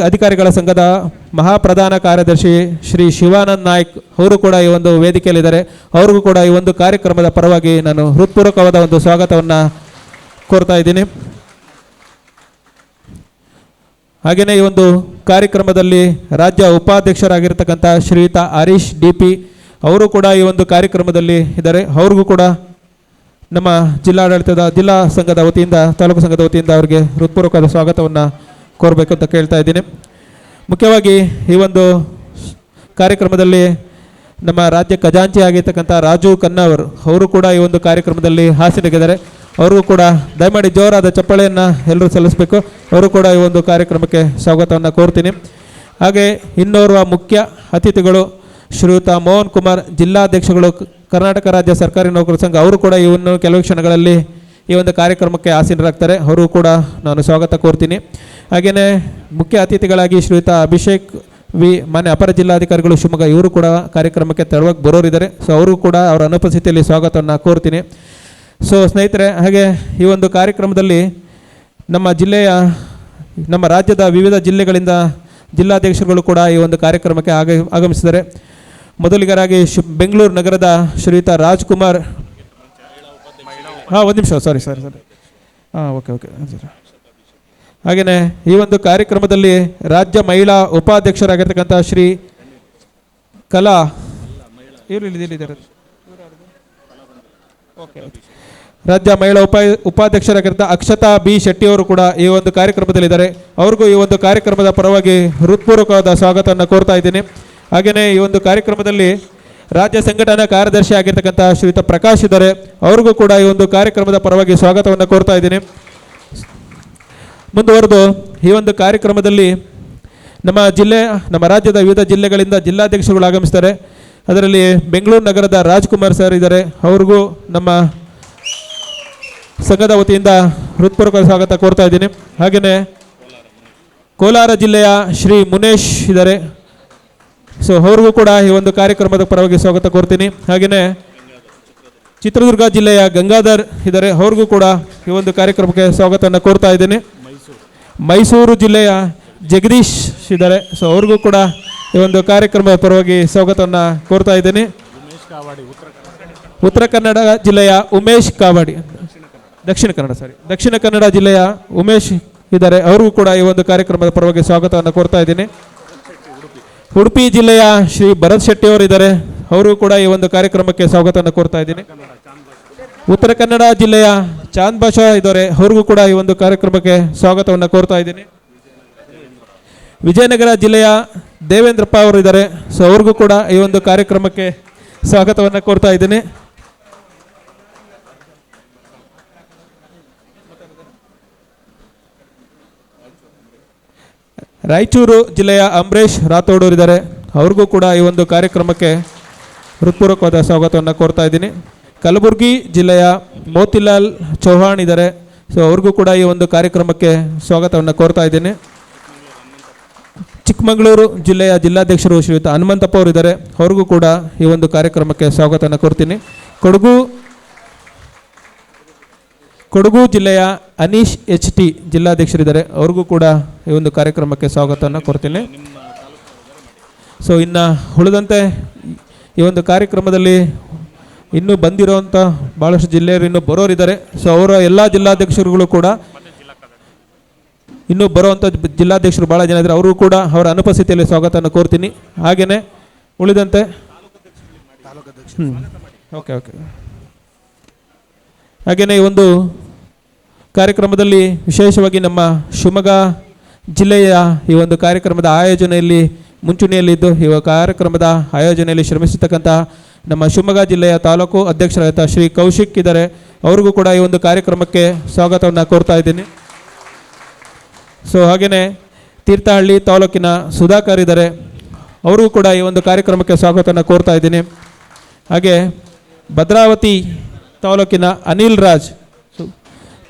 ಅಧಿಕಾರಿಗಳ ಸಂಘದ ಮಹಾಪ್ರಧಾನ ಕಾರ್ಯದರ್ಶಿ ಶ್ರೀ ಶಿವಾನಂದ್ ನಾಯ್ಕ್ ಅವರು ಕೂಡ ಈ ಒಂದು ವೇದಿಕೆಯಲ್ಲಿದ್ದಾರೆ. ಅವ್ರಿಗೂ ಕೂಡ ಈ ಒಂದು ಕಾರ್ಯಕ್ರಮದ ಪರವಾಗಿ ನಾನು ಹೃತ್ಪೂರ್ವಕವಾದ ಒಂದು ಸ್ವಾಗತವನ್ನು ಕೋರ್ತಾ ಇದ್ದೀನಿ. ಹಾಗೆಯೇ ಈ ಒಂದು ಕಾರ್ಯಕ್ರಮದಲ್ಲಿ ರಾಜ್ಯ ಉಪಾಧ್ಯಕ್ಷರಾಗಿರ್ತಕ್ಕಂಥ ಶ್ರೀಯುತ ಹರೀಶ್ DP ಅವರು ಕೂಡ ಈ ಒಂದು ಕಾರ್ಯಕ್ರಮದಲ್ಲಿ ಇದ್ದಾರೆ. ಅವ್ರಿಗೂ ಕೂಡ ನಮ್ಮ ಜಿಲ್ಲಾ ಸಂಘದ ವತಿಯಿಂದ, ತಾಲೂಕು ಸಂಘದ ವತಿಯಿಂದ ಅವರಿಗೆ ಹೃತ್ಪೂರ್ವಕವಾದ ಸ್ವಾಗತವನ್ನು ಕೋರಬೇಕು ಅಂತ ಕೇಳ್ತಾ ಇದ್ದೀನಿ. ಮುಖ್ಯವಾಗಿ ಈ ಒಂದು ಕಾರ್ಯಕ್ರಮದಲ್ಲಿ ನಮ್ಮ ರಾಜ್ಯ ಖಜಾಂಚಿ ಆಗಿರ್ತಕ್ಕಂಥ ರಾಜು ಕನ್ನವರ್ ಅವರು ಕೂಡ ಈ ಒಂದು ಕಾರ್ಯಕ್ರಮದಲ್ಲಿ ಹಾಸನಿಗಿದ್ದಾರೆ. ಅವ್ರಿಗೂ ಕೂಡ ದಯಮಾಡಿ ಜೋರಾದ ಚಪ್ಪಾಳೆಯನ್ನು ಎಲ್ಲರೂ ಸಲ್ಲಿಸಬೇಕು. ಅವರು ಕೂಡ ಈ ಒಂದು ಕಾರ್ಯಕ್ರಮಕ್ಕೆ ಸ್ವಾಗತವನ್ನು ಕೋರ್ತೀನಿ. ಹಾಗೆ ಇನ್ನೋರ್ವ ಮುಖ್ಯ ಅತಿಥಿಗಳು ಶ್ರೀಯುತ ಮೋಹನ್ ಕುಮಾರ್, ಜಿಲ್ಲಾಧ್ಯಕ್ಷಗಳು, ಕರ್ನಾಟಕ ರಾಜ್ಯ ಸರ್ಕಾರಿ ನೌಕರ ಸಂಘ, ಅವರು ಕೂಡ ಇವನ್ನು ಕೆಲವು ಕ್ಷಣಗಳಲ್ಲಿ ಈ ಒಂದು ಕಾರ್ಯಕ್ರಮಕ್ಕೆ ಆಸೀನರಾಗ್ತಾರೆ. ಅವರು ಕೂಡ ನಾನು ಸ್ವಾಗತ ಕೋರ್ತೀನಿ. ಹಾಗೆಯೇ ಮುಖ್ಯ ಅತಿಥಿಗಳಾಗಿ ಶ್ರೀಯುತ ಅಭಿಷೇಕ್ ವಿ, ಮಾನ್ಯ ಅಪರ ಜಿಲ್ಲಾಧಿಕಾರಿಗಳು ಶಿವಮೊಗ್ಗ, ಇವರು ಕೂಡ ಕಾರ್ಯಕ್ರಮಕ್ಕೆ ತಡವಾಗಿ ಬರೋರಿದ್ದಾರೆ. ಸೊ ಅವರು ಕೂಡ ಅವರ ಅನುಪಸ್ಥಿತಿಯಲ್ಲಿ ಸ್ವಾಗತವನ್ನು ಕೋರ್ತೀನಿ. ಸೊ ಸ್ನೇಹಿತರೆ, ಹಾಗೆ ಈ ಒಂದು ಕಾರ್ಯಕ್ರಮದಲ್ಲಿ ನಮ್ಮ ರಾಜ್ಯದ ವಿವಿಧ ಜಿಲ್ಲೆಗಳಿಂದ ಜಿಲ್ಲಾಧ್ಯಕ್ಷರುಗಳು ಕೂಡ ಈ ಒಂದು ಕಾರ್ಯಕ್ರಮಕ್ಕೆ ಆಗಮಿಸಿದ್ದಾರೆ. ಮೊದಲಿಗರಾಗಿ ಬೆಂಗಳೂರು ನಗರದ ಶ್ರೀಯುತ ರಾಜ್ಕುಮಾರ್, ಒಂದು ನಿಮಿಷ, ಸಾರಿ ಓಕೆ. ಹಾಗೆಯೇ ಈ ಒಂದು ಕಾರ್ಯಕ್ರಮದಲ್ಲಿ ರಾಜ್ಯ ಮಹಿಳಾ ಉಪಾಧ್ಯಕ್ಷರಾಗಿರ್ತಕ್ಕಂಥ ಶ್ರೀ ಕಲಾ, ಇವರು ಇಲ್ಲಿದ್ದಾರೆ. ರಾಜ್ಯ ಮಹಿಳಾ ಉಪಾಧ್ಯಕ್ಷರಾಗಿರ್ತ ಅಕ್ಷತಾ B ಶೆಟ್ಟಿ ಅವರು ಕೂಡ ಈ ಒಂದು ಕಾರ್ಯಕ್ರಮದಲ್ಲಿದ್ದಾರೆ. ಅವ್ರಿಗೂ ಈ ಒಂದು ಕಾರ್ಯಕ್ರಮದ ಪರವಾಗಿ ಹೃತ್ಪೂರ್ವಕವಾದ ಸ್ವಾಗತವನ್ನು ಕೋರ್ತಾ ಇದ್ದೀನಿ. ಹಾಗೆಯೇ ಈ ಒಂದು ಕಾರ್ಯಕ್ರಮದಲ್ಲಿ ರಾಜ್ಯ ಸಂಘಟನಾ ಕಾರ್ಯದರ್ಶಿ ಆಗಿರ್ತಕ್ಕಂಥ ಶ್ರೀಯುತ ಪ್ರಕಾಶ್ ಇದ್ದಾರೆ. ಅವ್ರಿಗೂ ಕೂಡ ಈ ಒಂದು ಕಾರ್ಯಕ್ರಮದ ಪರವಾಗಿ ಸ್ವಾಗತವನ್ನು ಕೋರ್ತಾ ಇದ್ದೀನಿ. ಮುಂದುವರೆದು ಈ ಒಂದು ಕಾರ್ಯಕ್ರಮದಲ್ಲಿ ನಮ್ಮ ರಾಜ್ಯದ ವಿವಿಧ ಜಿಲ್ಲೆಗಳಿಂದ ಜಿಲ್ಲಾಧ್ಯಕ್ಷರುಗಳು ಆಗಮಿಸ್ತಾರೆ. ಅದರಲ್ಲಿ ಬೆಂಗಳೂರು ನಗರದ ರಾಜ್ಕುಮಾರ್ ಸರ್ ಇದ್ದಾರೆ. ಅವ್ರಿಗೂ ನಮ್ಮ ಸಂಘದ ವತಿಯಿಂದ ಹೃತ್ಪೂರ್ವಕ ಸ್ವಾಗತ ಕೋರ್ತಾ ಇದ್ದೀನಿ. ಹಾಗೆಯೇ ಕೋಲಾರ ಜಿಲ್ಲೆಯ ಶ್ರೀ ಮುನೇಶ್ ಇದ್ದಾರೆ. ಸೊ ಅವ್ರಿಗೂ ಕೂಡ ಈ ಒಂದು ಕಾರ್ಯಕ್ರಮದ ಪರವಾಗಿ ಸ್ವಾಗತ ಕೋರ್ತೀನಿ. ಹಾಗೆಯೇ ಚಿತ್ರದುರ್ಗ ಜಿಲ್ಲೆಯ ಗಂಗಾಧರ್ ಇದ್ದಾರೆ. ಅವ್ರಿಗೂ ಕೂಡ ಈ ಒಂದು ಕಾರ್ಯಕ್ರಮಕ್ಕೆ ಸ್ವಾಗತವನ್ನು ಕೋರ್ತಾ ಇದ್ದೀನಿ. ಮೈಸೂರು ಜಿಲ್ಲೆಯ ಜಗದೀಶ್ ಇದ್ದಾರೆ. ಸೊ ಅವ್ರಿಗೂ ಕೂಡ ಈ ಒಂದು ಕಾರ್ಯಕ್ರಮದ ಪರವಾಗಿ ಸ್ವಾಗತವನ್ನು ಕೋರ್ತಾ ಇದ್ದೀನಿ. ಉತ್ತರ ಕನ್ನಡ ಜಿಲ್ಲೆಯ ಉಮೇಶ್ ಕಾವಾಡಿ, ದಕ್ಷಿಣ ಕನ್ನಡ ಜಿಲ್ಲೆಯ ಉಮೇಶ್ ಇದ್ದಾರೆ. ಅವ್ರಿಗೂ ಕೂಡ ಈ ಒಂದು ಕಾರ್ಯಕ್ರಮದ ಪರವಾಗಿ ಸ್ವಾಗತವನ್ನು ಕೋರ್ತಾ ಇದ್ದೀನಿ. ಉಡುಪಿ ಜಿಲ್ಲೆಯ ಶ್ರೀ ಭರತ್ ಶೆಟ್ಟಿ ಅವರು ಇದ್ದಾರೆ. ಅವ್ರಿಗೂ ಕೂಡ ಈ ಒಂದು ಕಾರ್ಯಕ್ರಮಕ್ಕೆ ಸ್ವಾಗತವನ್ನು ಕೋರ್ತಾ ಇದ್ದೀನಿ. ಉತ್ತರ ಕನ್ನಡ ಜಿಲ್ಲೆಯ ಚಾಂದ್ ಬಾಷಾ ಇದ್ದಾರೆ. ಅವ್ರಿಗೂ ಕೂಡ ಈ ಒಂದು ಕಾರ್ಯಕ್ರಮಕ್ಕೆ ಸ್ವಾಗತವನ್ನು ಕೋರ್ತಾ ಇದ್ದೀನಿ. ವಿಜಯನಗರ ಜಿಲ್ಲೆಯ ದೇವೇಂದ್ರಪ್ಪ ಅವರು ಇದ್ದಾರೆ. ಸೊ ಅವ್ರಿಗೂ ಕೂಡ ಈ ಒಂದು ಕಾರ್ಯಕ್ರಮಕ್ಕೆ ಸ್ವಾಗತವನ್ನು ಕೋರ್ತಾ ಇದ್ದೀನಿ. ರಾಯಚೂರು ಜಿಲ್ಲೆಯ ಅಂಬರೀಷ್ ರಾಥೋಡೂರಿದ್ದಾರೆ, ಅವ್ರಿಗೂ ಕೂಡ ಈ ಒಂದು ಕಾರ್ಯಕ್ರಮಕ್ಕೆ ಹೃತ್ಪೂರ್ವಕವಾದ ಸ್ವಾಗತವನ್ನು ಕೋರ್ತಾ ಇದ್ದೀನಿ. ಕಲಬುರಗಿ ಜಿಲ್ಲೆಯ ಮೋತಿಲಾಲ್ ಚೌಹಾಣ್ ಇದ್ದಾರೆ, ಸೊ ಅವ್ರಿಗೂ ಕೂಡ ಈ ಒಂದು ಕಾರ್ಯಕ್ರಮಕ್ಕೆ ಸ್ವಾಗತವನ್ನು ಕೋರ್ತಾ ಇದ್ದೀನಿ. ಚಿಕ್ಕಮಗಳೂರು ಜಿಲ್ಲೆಯ ಜಿಲ್ಲಾಧ್ಯಕ್ಷರು ಶ್ರೀಯುತ ಹನುಮಂತಪ್ಪ ಅವರು ಇದ್ದಾರೆ, ಅವ್ರಿಗೂ ಕೂಡ ಈ ಒಂದು ಕಾರ್ಯಕ್ರಮಕ್ಕೆ ಸ್ವಾಗತವನ್ನು ಕೋರ್ತೀನಿ. ಕೊಡಗು ಜಿಲ್ಲೆಯ ಅನೀಶ್ HT ಜಿಲ್ಲಾಧ್ಯಕ್ಷರಿದ್ದಾರೆ, ಅವ್ರಿಗೂ ಕೂಡ ಈ ಒಂದು ಕಾರ್ಯಕ್ರಮಕ್ಕೆ ಸ್ವಾಗತವನ್ನು ಕೋರ್ತೀನಿ. ಸೊ ಇನ್ನು ಉಳಿದಂತೆ ಈ ಒಂದು ಕಾರ್ಯಕ್ರಮದಲ್ಲಿ ಇನ್ನೂ ಬಂದಿರೋವಂಥ ಭಾಳಷ್ಟು ಜಿಲ್ಲೆಯರು ಇನ್ನೂ ಬರೋರಿದ್ದಾರೆ. ಸೊ ಅವರ ಎಲ್ಲ ಜಿಲ್ಲಾಧ್ಯಕ್ಷರುಗಳು ಕೂಡ ಇನ್ನೂ ಬರುವಂಥ ಜಿಲ್ಲಾಧ್ಯಕ್ಷರು ಭಾಳ ಜನ ಇದ್ದಾರೆ, ಅವರು ಕೂಡ ಅವರ ಅನುಪಸ್ಥಿತಿಯಲ್ಲಿ ಸ್ವಾಗತವನ್ನು ಕೋರ್ತೀನಿ. ಹಾಗೆಯೇ ಉಳಿದಂತೆ ಓಕೆ ಹಾಗೆಯೇ ಈ ಒಂದು ಕಾರ್ಯಕ್ರಮದಲ್ಲಿ ವಿಶೇಷವಾಗಿ ನಮ್ಮ ಶಿವಮೊಗ್ಗ ಜಿಲ್ಲೆಯ ಈ ಒಂದು ಕಾರ್ಯಕ್ರಮದ ಆಯೋಜನೆಯಲ್ಲಿ ಮುಂಚೂಣಿಯಲ್ಲಿದ್ದು ಈ ಕಾರ್ಯಕ್ರಮದ ಆಯೋಜನೆಯಲ್ಲಿ ಶ್ರಮಿಸಿರ್ತಕ್ಕಂಥ ನಮ್ಮ ಶಿವಮೊಗ್ಗ ಜಿಲ್ಲೆಯ ತಾಲೂಕು ಅಧ್ಯಕ್ಷರಾದ ಶ್ರೀ ಕೌಶಿಕ್ ಇದ್ದಾರೆ, ಅವ್ರಿಗೂ ಕೂಡ ಈ ಒಂದು ಕಾರ್ಯಕ್ರಮಕ್ಕೆ ಸ್ವಾಗತವನ್ನು ಕೋರ್ತಾ ಇದ್ದೀನಿ. ಸೊ ಹಾಗೆಯೇ ತೀರ್ಥಹಳ್ಳಿ ತಾಲೂಕಿನ ಸುಧಾಕರ್ ಇದ್ದಾರೆ, ಅವ್ರಿಗೂ ಕೂಡ ಈ ಒಂದು ಕಾರ್ಯಕ್ರಮಕ್ಕೆ ಸ್ವಾಗತವನ್ನು ಕೋರ್ತಾ ಇದ್ದೀನಿ. ಹಾಗೆ ಭದ್ರಾವತಿ ತಾಲೂಕಿನ ಅನಿಲ್ ರಾಜ್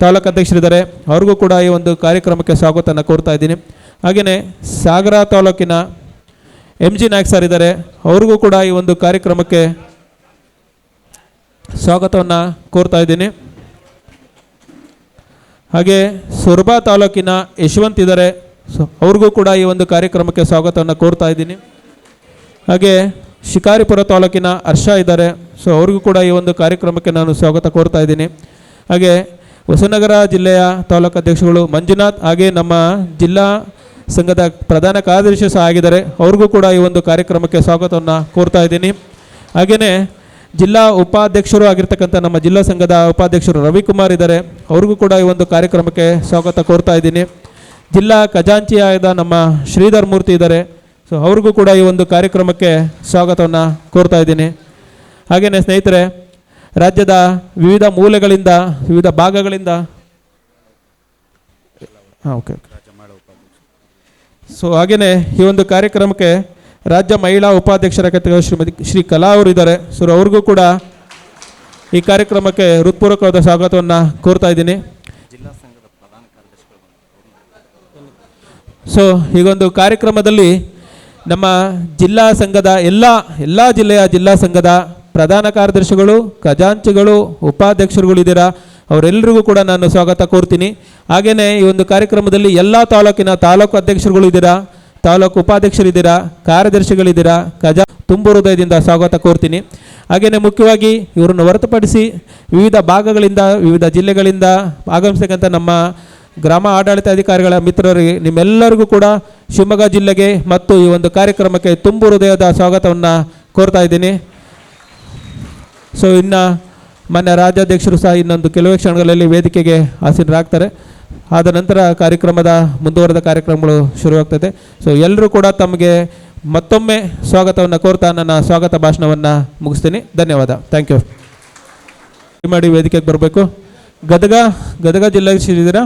ತಾಲೂಕು ಅಧ್ಯಕ್ಷರಿದ್ದಾರೆ, ಅವ್ರಿಗೂ ಕೂಡ ಈ ಒಂದು ಕಾರ್ಯಕ್ರಮಕ್ಕೆ ಸ್ವಾಗತವನ್ನು ಕೋರ್ತಾ ಇದ್ದೀನಿ. ಹಾಗೆಯೇ ಸಾಗರ ತಾಲೂಕಿನ MG ನಾಯ್ಕ್ ಸರ್ ಇದ್ದಾರೆ, ಅವ್ರಿಗೂ ಕೂಡ ಈ ಒಂದು ಕಾರ್ಯಕ್ರಮಕ್ಕೆ ಸ್ವಾಗತವನ್ನು ಕೋರ್ತಾ ಇದ್ದೀನಿ. ಹಾಗೆ ಸೊರಬ ತಾಲೂಕಿನ ಯಶವಂತ್ ಇದ್ದಾರೆ, ಸೊ ಅವ್ರಿಗೂ ಕೂಡ ಈ ಒಂದು ಕಾರ್ಯಕ್ರಮಕ್ಕೆ ಸ್ವಾಗತವನ್ನು ಕೋರ್ತಾ ಇದ್ದೀನಿ. ಹಾಗೆ ಶಿಕಾರಿಪುರ ತಾಲೂಕಿನ ಹರ್ಷ ಇದ್ದಾರೆ, ಸೊ ಅವ್ರಿಗೂ ಕೂಡ ಈ ಒಂದು ಕಾರ್ಯಕ್ರಮಕ್ಕೆ ನಾನು ಸ್ವಾಗತ ಕೋರ್ತಾ ಇದ್ದೀನಿ. ಹಾಗೆ ಹೊಸನಗರ ಜಿಲ್ಲೆಯ ತಾಲೂಕು ಅಧ್ಯಕ್ಷಗಳು ಮಂಜುನಾಥ್, ಹಾಗೆ ನಮ್ಮ ಜಿಲ್ಲಾ ಸಂಘದ ಪ್ರಧಾನ ಕಾರ್ಯದರ್ಶಿ ಸಹ ಆಗಿದ್ದಾರೆ, ಅವ್ರಿಗೂ ಕೂಡ ಈ ಒಂದು ಕಾರ್ಯಕ್ರಮಕ್ಕೆ ಸ್ವಾಗತವನ್ನು ಕೋರ್ತಾ ಇದ್ದೀನಿ. ಹಾಗೆಯೇ ಜಿಲ್ಲಾ ಉಪಾಧ್ಯಕ್ಷರು ಆಗಿರ್ತಕ್ಕಂಥ ನಮ್ಮ ಜಿಲ್ಲಾ ಸಂಘದ ಉಪಾಧ್ಯಕ್ಷರು ರವಿಕುಮಾರ್ ಇದ್ದಾರೆ, ಅವ್ರಿಗೂ ಕೂಡ ಈ ಒಂದು ಕಾರ್ಯಕ್ರಮಕ್ಕೆ ಸ್ವಾಗತ ಕೋರ್ತಾ ಇದ್ದೀನಿ. ಜಿಲ್ಲಾ ಖಜಾಂಚಿಯಾದ ನಮ್ಮ ಶ್ರೀಧರ್ ಮೂರ್ತಿ ಇದ್ದಾರೆ, ಸೊ ಅವ್ರಿಗೂ ಕೂಡ ಈ ಒಂದು ಕಾರ್ಯಕ್ರಮಕ್ಕೆ ಸ್ವಾಗತವನ್ನು ಕೋರ್ತಾ ಇದ್ದೀನಿ. ಹಾಗೆಯೇ ಸ್ನೇಹಿತರೆ, ರಾಜ್ಯದ ವಿವಿಧ ಮೂಲೆಗಳಿಂದ ವಿವಿಧ ಭಾಗಗಳಿಂದ ಸೊ ಹಾಗೆಯೇ ಈ ಒಂದು ಕಾರ್ಯಕ್ರಮಕ್ಕೆ ರಾಜ್ಯ ಮಹಿಳಾ ಉಪಾಧ್ಯಕ್ಷರಾಗಿದ್ದ ಶ್ರೀ ಕಲಾ ಅವರು ಇದ್ದಾರೆ, ಸೊ ಅವ್ರಿಗೂ ಕೂಡ ಈ ಕಾರ್ಯಕ್ರಮಕ್ಕೆ ಹೃತ್ಪೂರ್ವಕವಾದ ಸ್ವಾಗತವನ್ನು ಕೋರ್ತಾ ಇದ್ದೀನಿ. ಸೊ ಈಗೊಂದು ಕಾರ್ಯಕ್ರಮದಲ್ಲಿ ನಮ್ಮ ಜಿಲ್ಲಾ ಸಂಘದ ಎಲ್ಲ ಜಿಲ್ಲೆಯ ಜಿಲ್ಲಾ ಸಂಘದ ಪ್ರಧಾನ ಕಾರ್ಯದರ್ಶಿಗಳು, ಖಜಾಂಚಿಗಳು, ಉಪಾಧ್ಯಕ್ಷರುಗಳಿದ್ದೀರಾ, ಅವರೆಲ್ಲರಿಗೂ ಕೂಡ ನಾನು ಸ್ವಾಗತ ಕೋರ್ತೀನಿ. ಹಾಗೆಯೇ ಈ ಒಂದು ಕಾರ್ಯಕ್ರಮದಲ್ಲಿ ಎಲ್ಲ ತಾಲೂಕಿನ ತಾಲೂಕು ಅಧ್ಯಕ್ಷರುಗಳು ಇದ್ದೀರಾ, ತಾಲೂಕು ಉಪಾಧ್ಯಕ್ಷರಿದ್ದೀರಾ, ಕಾರ್ಯದರ್ಶಿಗಳಿದ್ದೀರಾ, ತುಂಬು ಹೃದಯದಿಂದ ಸ್ವಾಗತ ಕೋರ್ತೀನಿ. ಹಾಗೆಯೇ ಮುಖ್ಯವಾಗಿ ಇವರನ್ನು ಹೊರತುಪಡಿಸಿ ವಿವಿಧ ಭಾಗಗಳಿಂದ ವಿವಿಧ ಜಿಲ್ಲೆಗಳಿಂದ ಆಗಮಿಸ್ತಕ್ಕಂಥ ನಮ್ಮ ಗ್ರಾಮ ಆಡಳಿತಾಧಿಕಾರಿಗಳ ಮಿತ್ರರಿಗೆ ನಿಮ್ಮೆಲ್ಲರಿಗೂ ಕೂಡ ಶಿವಮೊಗ್ಗ ಜಿಲ್ಲೆಗೆ ಮತ್ತು ಈ ಒಂದು ಕಾರ್ಯಕ್ರಮಕ್ಕೆ ತುಂಬು ಹೃದಯದ ಸ್ವಾಗತವನ್ನು ಕೋರ್ತಾ ಇದ್ದೀನಿ. ಸೊ ಇನ್ನು ಮಾನ್ಯ ರಾಜ್ಯಾಧ್ಯಕ್ಷರು ಸಹ ಇನ್ನೊಂದು ಕೆಲವೇ ಕ್ಷಣಗಳಲ್ಲಿ ವೇದಿಕೆಗೆ ಆಸೀನರಾಗ್ತಾರೆ. ಆದ ನಂತರ ಕಾರ್ಯಕ್ರಮದ ಮುಂದುವರೆದ ಕಾರ್ಯಕ್ರಮಗಳು ಶುರುವಾಗ್ತದೆ. ಸೊ ಎಲ್ಲರೂ ಕೂಡ ತಮಗೆ ಮತ್ತೊಮ್ಮೆ ಸ್ವಾಗತವನ್ನು ಕೋರ್ತಾ ನನ್ನ ಸ್ವಾಗತ ಭಾಷಣವನ್ನು ಮುಗಿಸ್ತೀನಿ. ಧನ್ಯವಾದ. Thank you. ಮಾಡಿ ವೇದಿಕೆಗೆ ಬರಬೇಕು. ಗದಗ ಜಿಲ್ಲಾಧ್ಯಕ್ಷರಿದ್ದೀರಾ?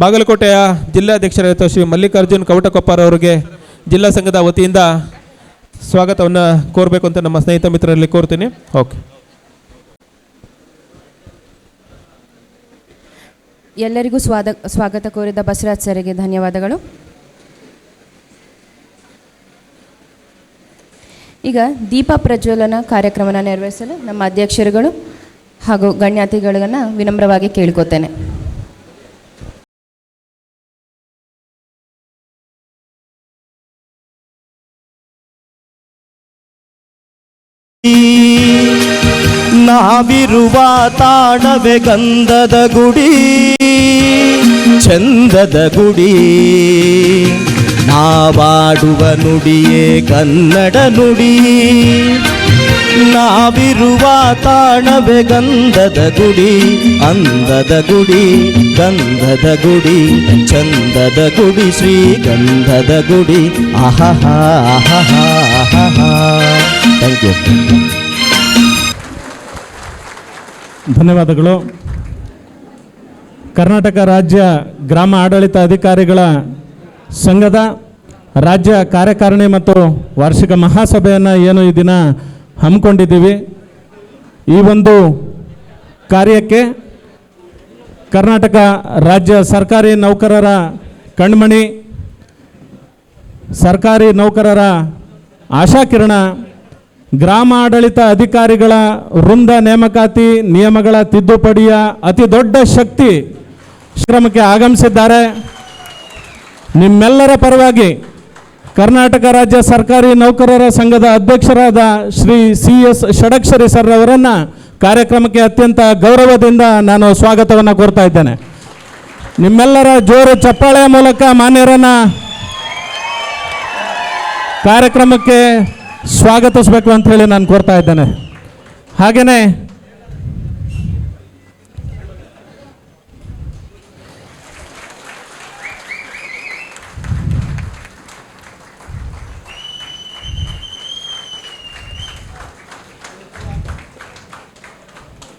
ಬಾಗಲಕೋಟೆಯ ಜಿಲ್ಲಾಧ್ಯಕ್ಷರಾದ ಶ್ರೀ ಮಲ್ಲಿಕಾರ್ಜುನ್ ಕವಟಕೊಪ್ಪಾರ್ ಅವರಿಗೆ ಜಿಲ್ಲಾ ಸಂಘದ ವತಿಯಿಂದ ಸ್ವಾಗತವನ್ನು ಕೋರಬೇಕು ಅಂತ ನಮ್ಮ ಸ್ನೇಹಿತ ಮಿತ್ರರಲ್ಲಿ ಕೋರ್ತೀನಿ. ಓಕೆ. ಎಲ್ಲರಿಗೂ ಸ್ವಾಗತ ಕೋರಿದ ಬಸವರಾಜ್ ಸರಿಗೆ ಧನ್ಯವಾದಗಳು. ಈಗ ದೀಪ ಪ್ರಜ್ವಲನ ಕಾರ್ಯಕ್ರಮನ ನೆರವೇರಿಸಲು ನಮ್ಮ ಅಧ್ಯಕ್ಷರುಗಳು ಹಾಗೂ ಗಣ್ಯಾತಿಗಳನ್ನು ವಿನಮ್ರವಾಗಿ ಕೇಳ್ಕೊತೇನೆ. ನಾವಿರುವ ತಾಣವೇ ಗಂಧದ ಗುಡಿ, ಚಂದದ ಗುಡಿ, ನಾವಾಡುವ ನುಡಿಯೇ ಕನ್ನಡ ನುಡಿ. ನಾವಿರುವ ತಾಣವೇ ಗಂಧದ ಗುಡಿ, ಅಂದದ ಗುಡಿ, ಗಂಧದ ಗುಡಿ, ಚಂದದ ಗುಡಿ, ಶ್ರೀಗಂಧದ ಗುಡಿ. ಆಹಾ ಆಹಾ ಆಹಾ. Thank you. ಧನ್ಯವಾದಗಳು. ಕರ್ನಾಟಕ ರಾಜ್ಯ ಗ್ರಾಮ ಆಡಳಿತ ಅಧಿಕಾರಿಗಳ ಸಂಘದ ರಾಜ್ಯ ಕಾರ್ಯಕಾರಿಣಿ ಮತ್ತು ವಾರ್ಷಿಕ ಮಹಾಸಭೆಯನ್ನು ಏನು ಈ ದಿನ ಹಮ್ಮಿಕೊಂಡಿದ್ದೀವಿ. ಈ ಒಂದು ಕಾರ್ಯಕ್ಕೆ ಕರ್ನಾಟಕ ರಾಜ್ಯ ಸರ್ಕಾರಿ ನೌಕರರ ಕಣ್ಮಣಿ, ಸರ್ಕಾರಿ ನೌಕರರ ಆಶಾಕಿರಣ, ಗ್ರಾಮ ಆಡಳಿತ ಅಧಿಕಾರಿಗಳ ವೃಂದ ನೇಮಕಾತಿ ನಿಯಮಗಳ ತಿದ್ದುಪಡಿಯ ಅತಿ ದೊಡ್ಡ ಶಕ್ತಿ ಶ್ರಮಕ್ಕೆ ಆಗಮಿಸಿದ್ದಾರೆ. ನಿಮ್ಮೆಲ್ಲರ ಪರವಾಗಿ ಕರ್ನಾಟಕ ರಾಜ್ಯ ಸರ್ಕಾರಿ ನೌಕರರ ಸಂಘದ ಅಧ್ಯಕ್ಷರಾದ ಶ್ರೀ CS ಷಡಕ್ಷರಿ ಸರ್ ಅವರನ್ನು ಕಾರ್ಯಕ್ರಮಕ್ಕೆ ಅತ್ಯಂತ ಗೌರವದಿಂದ ನಾನು ಸ್ವಾಗತವನ್ನು ಕೋರ್ತಾ ಇದ್ದೇನೆ. ನಿಮ್ಮೆಲ್ಲರ ಜೋರು ಚಪ್ಪಾಳೆಯ ಮೂಲಕ ಮಾನ್ಯರನ್ನು ಕಾರ್ಯಕ್ರಮಕ್ಕೆ ಸ್ವಾಗತಿಸಬೇಕು ಅಂತ ಹೇಳಿ ನಾನು ಕೋರ್ತಾ ಇದ್ದೇನೆ. ಹಾಗೆಯೇ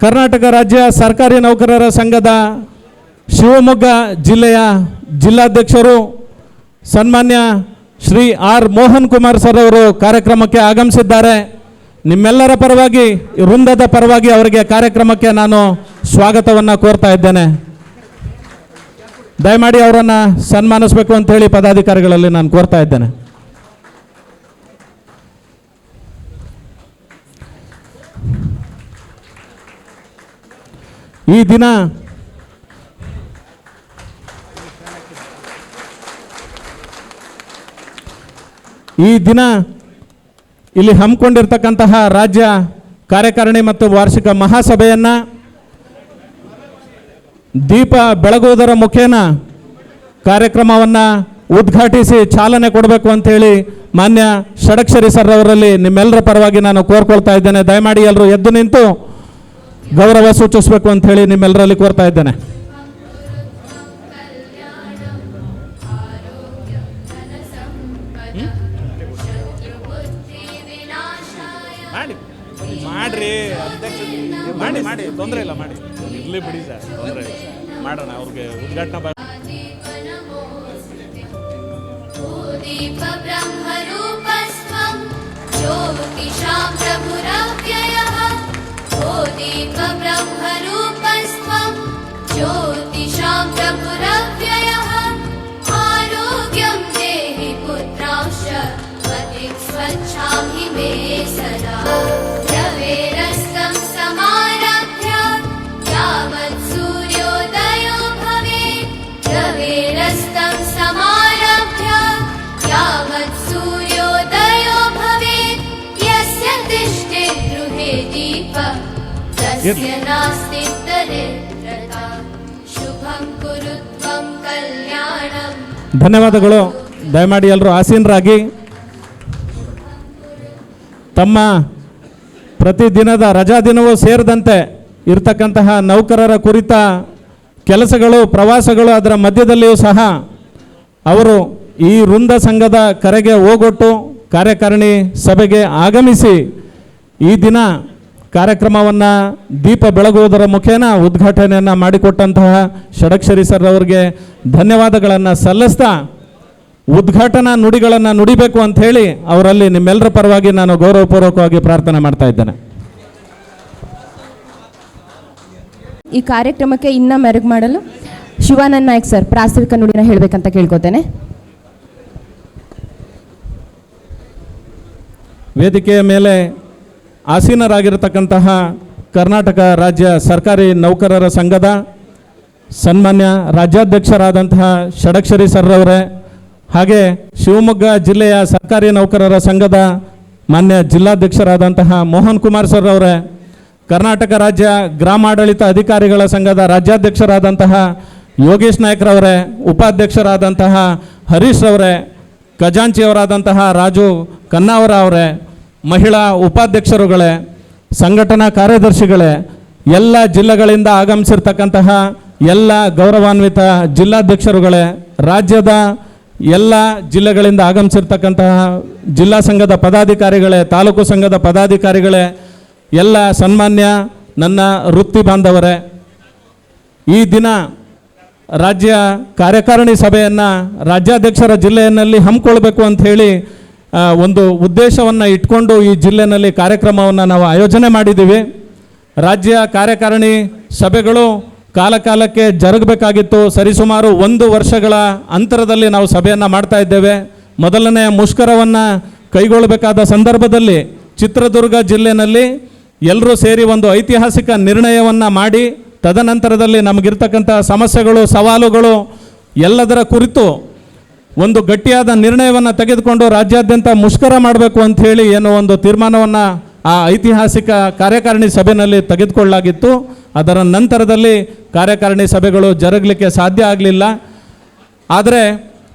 ಕರ್ನಾಟಕ ರಾಜ್ಯ ಸರ್ಕಾರಿ ನೌಕರರ ಸಂಘದ ಶಿವಮೊಗ್ಗ ಜಿಲ್ಲೆಯ ಜಿಲ್ಲಾಧ್ಯಕ್ಷರು ಸನ್ಮಾನ್ಯ ಶ್ರೀ R ಮೋಹನ್ ಕುಮಾರ್ ಸರ್ ಅವರು ಕಾರ್ಯಕ್ರಮಕ್ಕೆ ಆಗಮಿಸಿದ್ದಾರೆ. ನಿಮ್ಮೆಲ್ಲರ ಪರವಾಗಿ, ವೃಂದದ ಪರವಾಗಿ ಅವರಿಗೆ ಕಾರ್ಯಕ್ರಮಕ್ಕೆ ನಾನು ಸ್ವಾಗತವನ್ನು ಕೋರ್ತಾ ಇದ್ದೇನೆ. ದಯಮಾಡಿ ಅವರನ್ನು ಸನ್ಮಾನಿಸಬೇಕು ಅಂತ ಹೇಳಿ ಪದಾಧಿಕಾರಿಗಳಲ್ಲಿ ನಾನು ಕೋರ್ತಾ ಇದ್ದೇನೆ. ಈ ದಿನ ಇಲ್ಲಿ ಹಮ್ಮಿಕೊಂಡಿರ್ತಕ್ಕಂತಹ ರಾಜ್ಯ ಕಾರ್ಯಕಾರಿಣಿ ಮತ್ತು ವಾರ್ಷಿಕ ಮಹಾಸಭೆಯನ್ನು ದೀಪ ಬೆಳಗುವುದರ ಮುಖೇನ ಕಾರ್ಯಕ್ರಮವನ್ನು ಉದ್ಘಾಟಿಸಿ ಚಾಲನೆ ಕೊಡಬೇಕು ಅಂಥೇಳಿ ಮಾನ್ಯ ಷಡಕ್ಷರಿ ಸರ್ ಅವರಲ್ಲಿ ನಿಮ್ಮೆಲ್ಲರ ಪರವಾಗಿ ನಾನು ಕೋರ್ಕೊಳ್ತಾ ಇದ್ದೇನೆ. ದಯಮಾಡಿ ಎಲ್ಲರೂ ಎದ್ದು ನಿಂತು ಗೌರವ ಸೂಚಿಸಬೇಕು ಅಂತ ಹೇಳಿ ನಿಮ್ಮೆಲ್ಲರಲ್ಲಿ ಕೋರ್ತಾ ಇದ್ದೇನೆ. ಮಾಡ್ರಿ ಅಧ್ಯಕ್ಷ ಮಾಡಿ ತೊಂದರೆ ಇಲ್ಲ, ಮಾಡಿ ಇರ್ಲಿ ಬಿಡಿ ಸರ್, ತೊಂದರೆ ಇಲ್ಲ, ಮಾಡೋಣ. ಅವ್ರಿಗೆ ಉದ್ಘಾಟನಾ दीप ब्रह्मरूपस्त्वं ज्योतिषां प्रभुरव्ययः ओ दीप ब्रह्मरूपस्त्वं ज्योतिषां प्रभुरव्ययः आरोग्यं देहि पुत्रांश्च मतिं स्वच्छां हि मे सदा रवेरस्तं समारभ्य यावत् सूर्योदयो भवेत् रवेरस्तं समारभ्य यावत् सूर्योदयो भवेत् यस्य तिष्ठे गृहे दीपः तस्य नास्ति दरिद्रता शुभं कुरु त्वं कल्याणम्. ಧನ್ಯವಾದಗಳು. ದಯಮಾಡಿ ಎಲ್ಲರೂ ಆಸೀನರಾಗಿ ತಮ್ಮ ಪ್ರತಿದಿನದ ರಜಾ ದಿನವೂ ಸೇರಿದಂತೆ ಇರತಕ್ಕಂತಹ ನೌಕರರ ಕುರಿತ ಕೆಲಸಗಳು, ಪ್ರವಾಸಗಳು, ಅದರ ಮಧ್ಯದಲ್ಲಿಯೂ ಸಹ ಅವರು ಈ ವೃಂದ ಸಂಘದ ಕರೆಗೆ ಓಗೊಟ್ಟು ಕಾರ್ಯಕಾರಿಣಿ ಸಭೆಗೆ ಆಗಮಿಸಿ ಈ ದಿನ ಕಾರ್ಯಕ್ರಮವನ್ನು ದೀಪ ಬೆಳಗುವುದರ ಮುಖೇನ ಉದ್ಘಾಟನೆಯನ್ನು ಮಾಡಿಕೊಟ್ಟಂತಹ ಷಡಕ್ಷರಿ ಸರ್ ಅವರಿಗೆ ಧನ್ಯವಾದಗಳನ್ನು ಸಲ್ಲಿಸ್ತಾ ಉದ್ಘಾಟನಾ ನುಡಿಗಳನ್ನು ನುಡಿಬೇಕು ಅಂತ ಹೇಳಿ ಅವರಲ್ಲಿ ನಿಮ್ಮೆಲ್ಲರ ಪರವಾಗಿ ನಾನು ಗೌರವಪೂರ್ವಕವಾಗಿ ಪ್ರಾರ್ಥನೆ ಮಾಡ್ತಾ ಇದ್ದೇನೆ. ಈ ಕಾರ್ಯಕ್ರಮಕ್ಕೆ ಇನ್ನ ಮೆರುಗು ಮಾಡಲು ಶಿವಾನಂದ್ ನಾಯ್ಕ್ ಸರ್ ಪ್ರಾಸ್ತಾವಿಕ ನುಡಿನ ಹೇಳಬೇಕಂತ ಕೇಳ್ಕೊತೇನೆ. ವೇದಿಕೆಯ ಮೇಲೆ ಆಸೀನರಾಗಿರತಕ್ಕಂತಹ ಕರ್ನಾಟಕ ರಾಜ್ಯ ಸರ್ಕಾರಿ ನೌಕರರ ಸಂಘದ ಸನ್ಮಾನ್ಯ ರಾಜ್ಯಾಧ್ಯಕ್ಷರಾದಂತಹ ಷಡಕ್ಷರಿ ಸರ್ ಅವರೇ, ಹಾಗೆ ಶಿವಮೊಗ್ಗ ಜಿಲ್ಲೆಯ ಸರ್ಕಾರಿ ನೌಕರರ ಸಂಘದ ಮಾನ್ಯ ಜಿಲ್ಲಾಧ್ಯಕ್ಷರಾದಂತಹ ಮೋಹನ್ ಕುಮಾರ್ ಸರ್ ಅವರೇ, ಕರ್ನಾಟಕ ರಾಜ್ಯ ಗ್ರಾಮಾಡಳಿತ ಅಧಿಕಾರಿಗಳ ಸಂಘದ ರಾಜ್ಯಾಧ್ಯಕ್ಷರಾದಂತಹ ಯೋಗೇಶ್ ನಾಯ್ಕರವರೇ, ಉಪಾಧ್ಯಕ್ಷರಾದಂತಹ ಹರೀಶ್ ಅವರೇ, ಖಜಾಂಚಿಯವರಾದಂತಹ ರಾಜು ಕನ್ನಾವರ ಅವರೇ, ಮಹಿಳಾ ಉಪಾಧ್ಯಕ್ಷರುಗಳೇ, ಸಂಘಟನಾ ಕಾರ್ಯದರ್ಶಿಗಳೇ, ಎಲ್ಲ ಜಿಲ್ಲೆಗಳಿಂದ ಆಗಮಿಸಿರ್ತಕ್ಕಂತಹ ಎಲ್ಲ ಗೌರವಾನ್ವಿತ ಜಿಲ್ಲಾಧ್ಯಕ್ಷರುಗಳೇ, ರಾಜ್ಯದ ಎಲ್ಲ ಜಿಲ್ಲೆಗಳಿಂದ ಆಗಮಿಸಿರ್ತಕ್ಕಂತಹ ಜಿಲ್ಲಾ ಸಂಘದ ಪದಾಧಿಕಾರಿಗಳೇ, ತಾಲೂಕು ಸಂಘದ ಪದಾಧಿಕಾರಿಗಳೇ, ಎಲ್ಲ ಸನ್ಮಾನ್ಯ ನನ್ನ ವೃತ್ತಿ ಬಾಂಧವರೇ, ಈ ದಿನ ರಾಜ್ಯ ಕಾರ್ಯಕಾರಿಣಿ ಸಭೆಯನ್ನು ರಾಜ್ಯಾಧ್ಯಕ್ಷರ ಜಿಲ್ಲೆಯಲ್ಲಿ ಹಮ್ಮಿಕೊಳ್ಬೇಕು ಅಂತ ಹೇಳಿ ಒಂದು ಉದ್ದೇಶವನ್ನು ಇಟ್ಕೊಂಡು ಈ ಜಿಲ್ಲೆಯಲ್ಲಿ ಕಾರ್ಯಕ್ರಮವನ್ನು ನಾವು ಆಯೋಜನೆ ಮಾಡಿದ್ದೀವಿ. ರಾಜ್ಯ ಕಾರ್ಯಕಾರಿಣಿ ಸಭೆಗಳು ಕಾಲಕಾಲಕ್ಕೆ ಜರುಗಬೇಕಾಗಿತ್ತು. ಸರಿಸುಮಾರು 1 ವರ್ಷಗಳ ಅಂತರದಲ್ಲಿ ನಾವು ಸಭೆಯನ್ನು ಮಾಡ್ತಾ ಇದ್ದೇವೆ. ಮೊದಲನೇ ಮುಷ್ಕರವನ್ನು ಕೈಗೊಳ್ಳಬೇಕಾದ ಸಂದರ್ಭದಲ್ಲಿ ಚಿತ್ರದುರ್ಗ ಜಿಲ್ಲೆಯಲ್ಲಿ ಎಲ್ಲರೂ ಸೇರಿ ಒಂದು ಐತಿಹಾಸಿಕ ನಿರ್ಣಯವನ್ನು ಮಾಡಿ, ತದನಂತರದಲ್ಲಿ ನಮಗಿರ್ತಕ್ಕಂಥ ಸಮಸ್ಯೆಗಳು, ಸವಾಲುಗಳು ಎಲ್ಲದರ ಕುರಿತು ಒಂದು ಗಟ್ಟಿಯಾದ ನಿರ್ಣಯವನ್ನು ತೆಗೆದುಕೊಂಡು ರಾಜ್ಯಾದ್ಯಂತ ಮುಷ್ಕರ ಮಾಡಬೇಕು ಅಂಥೇಳಿ ಏನೋ ಒಂದು ತೀರ್ಮಾನವನ್ನು ಆ ಐತಿಹಾಸಿಕ ಕಾರ್ಯಕಾರಿಣಿ ಸಭೆಯಲ್ಲಿ ತೆಗೆದುಕೊಳ್ಳಲಾಗಿತ್ತು. ಅದರ ನಂತರದಲ್ಲಿ ಕಾರ್ಯಕಾರಿಣಿ ಸಭೆಗಳು ಜರುಗಲಿಕ್ಕೆ ಸಾಧ್ಯ ಆಗಲಿಲ್ಲ. ಆದರೆ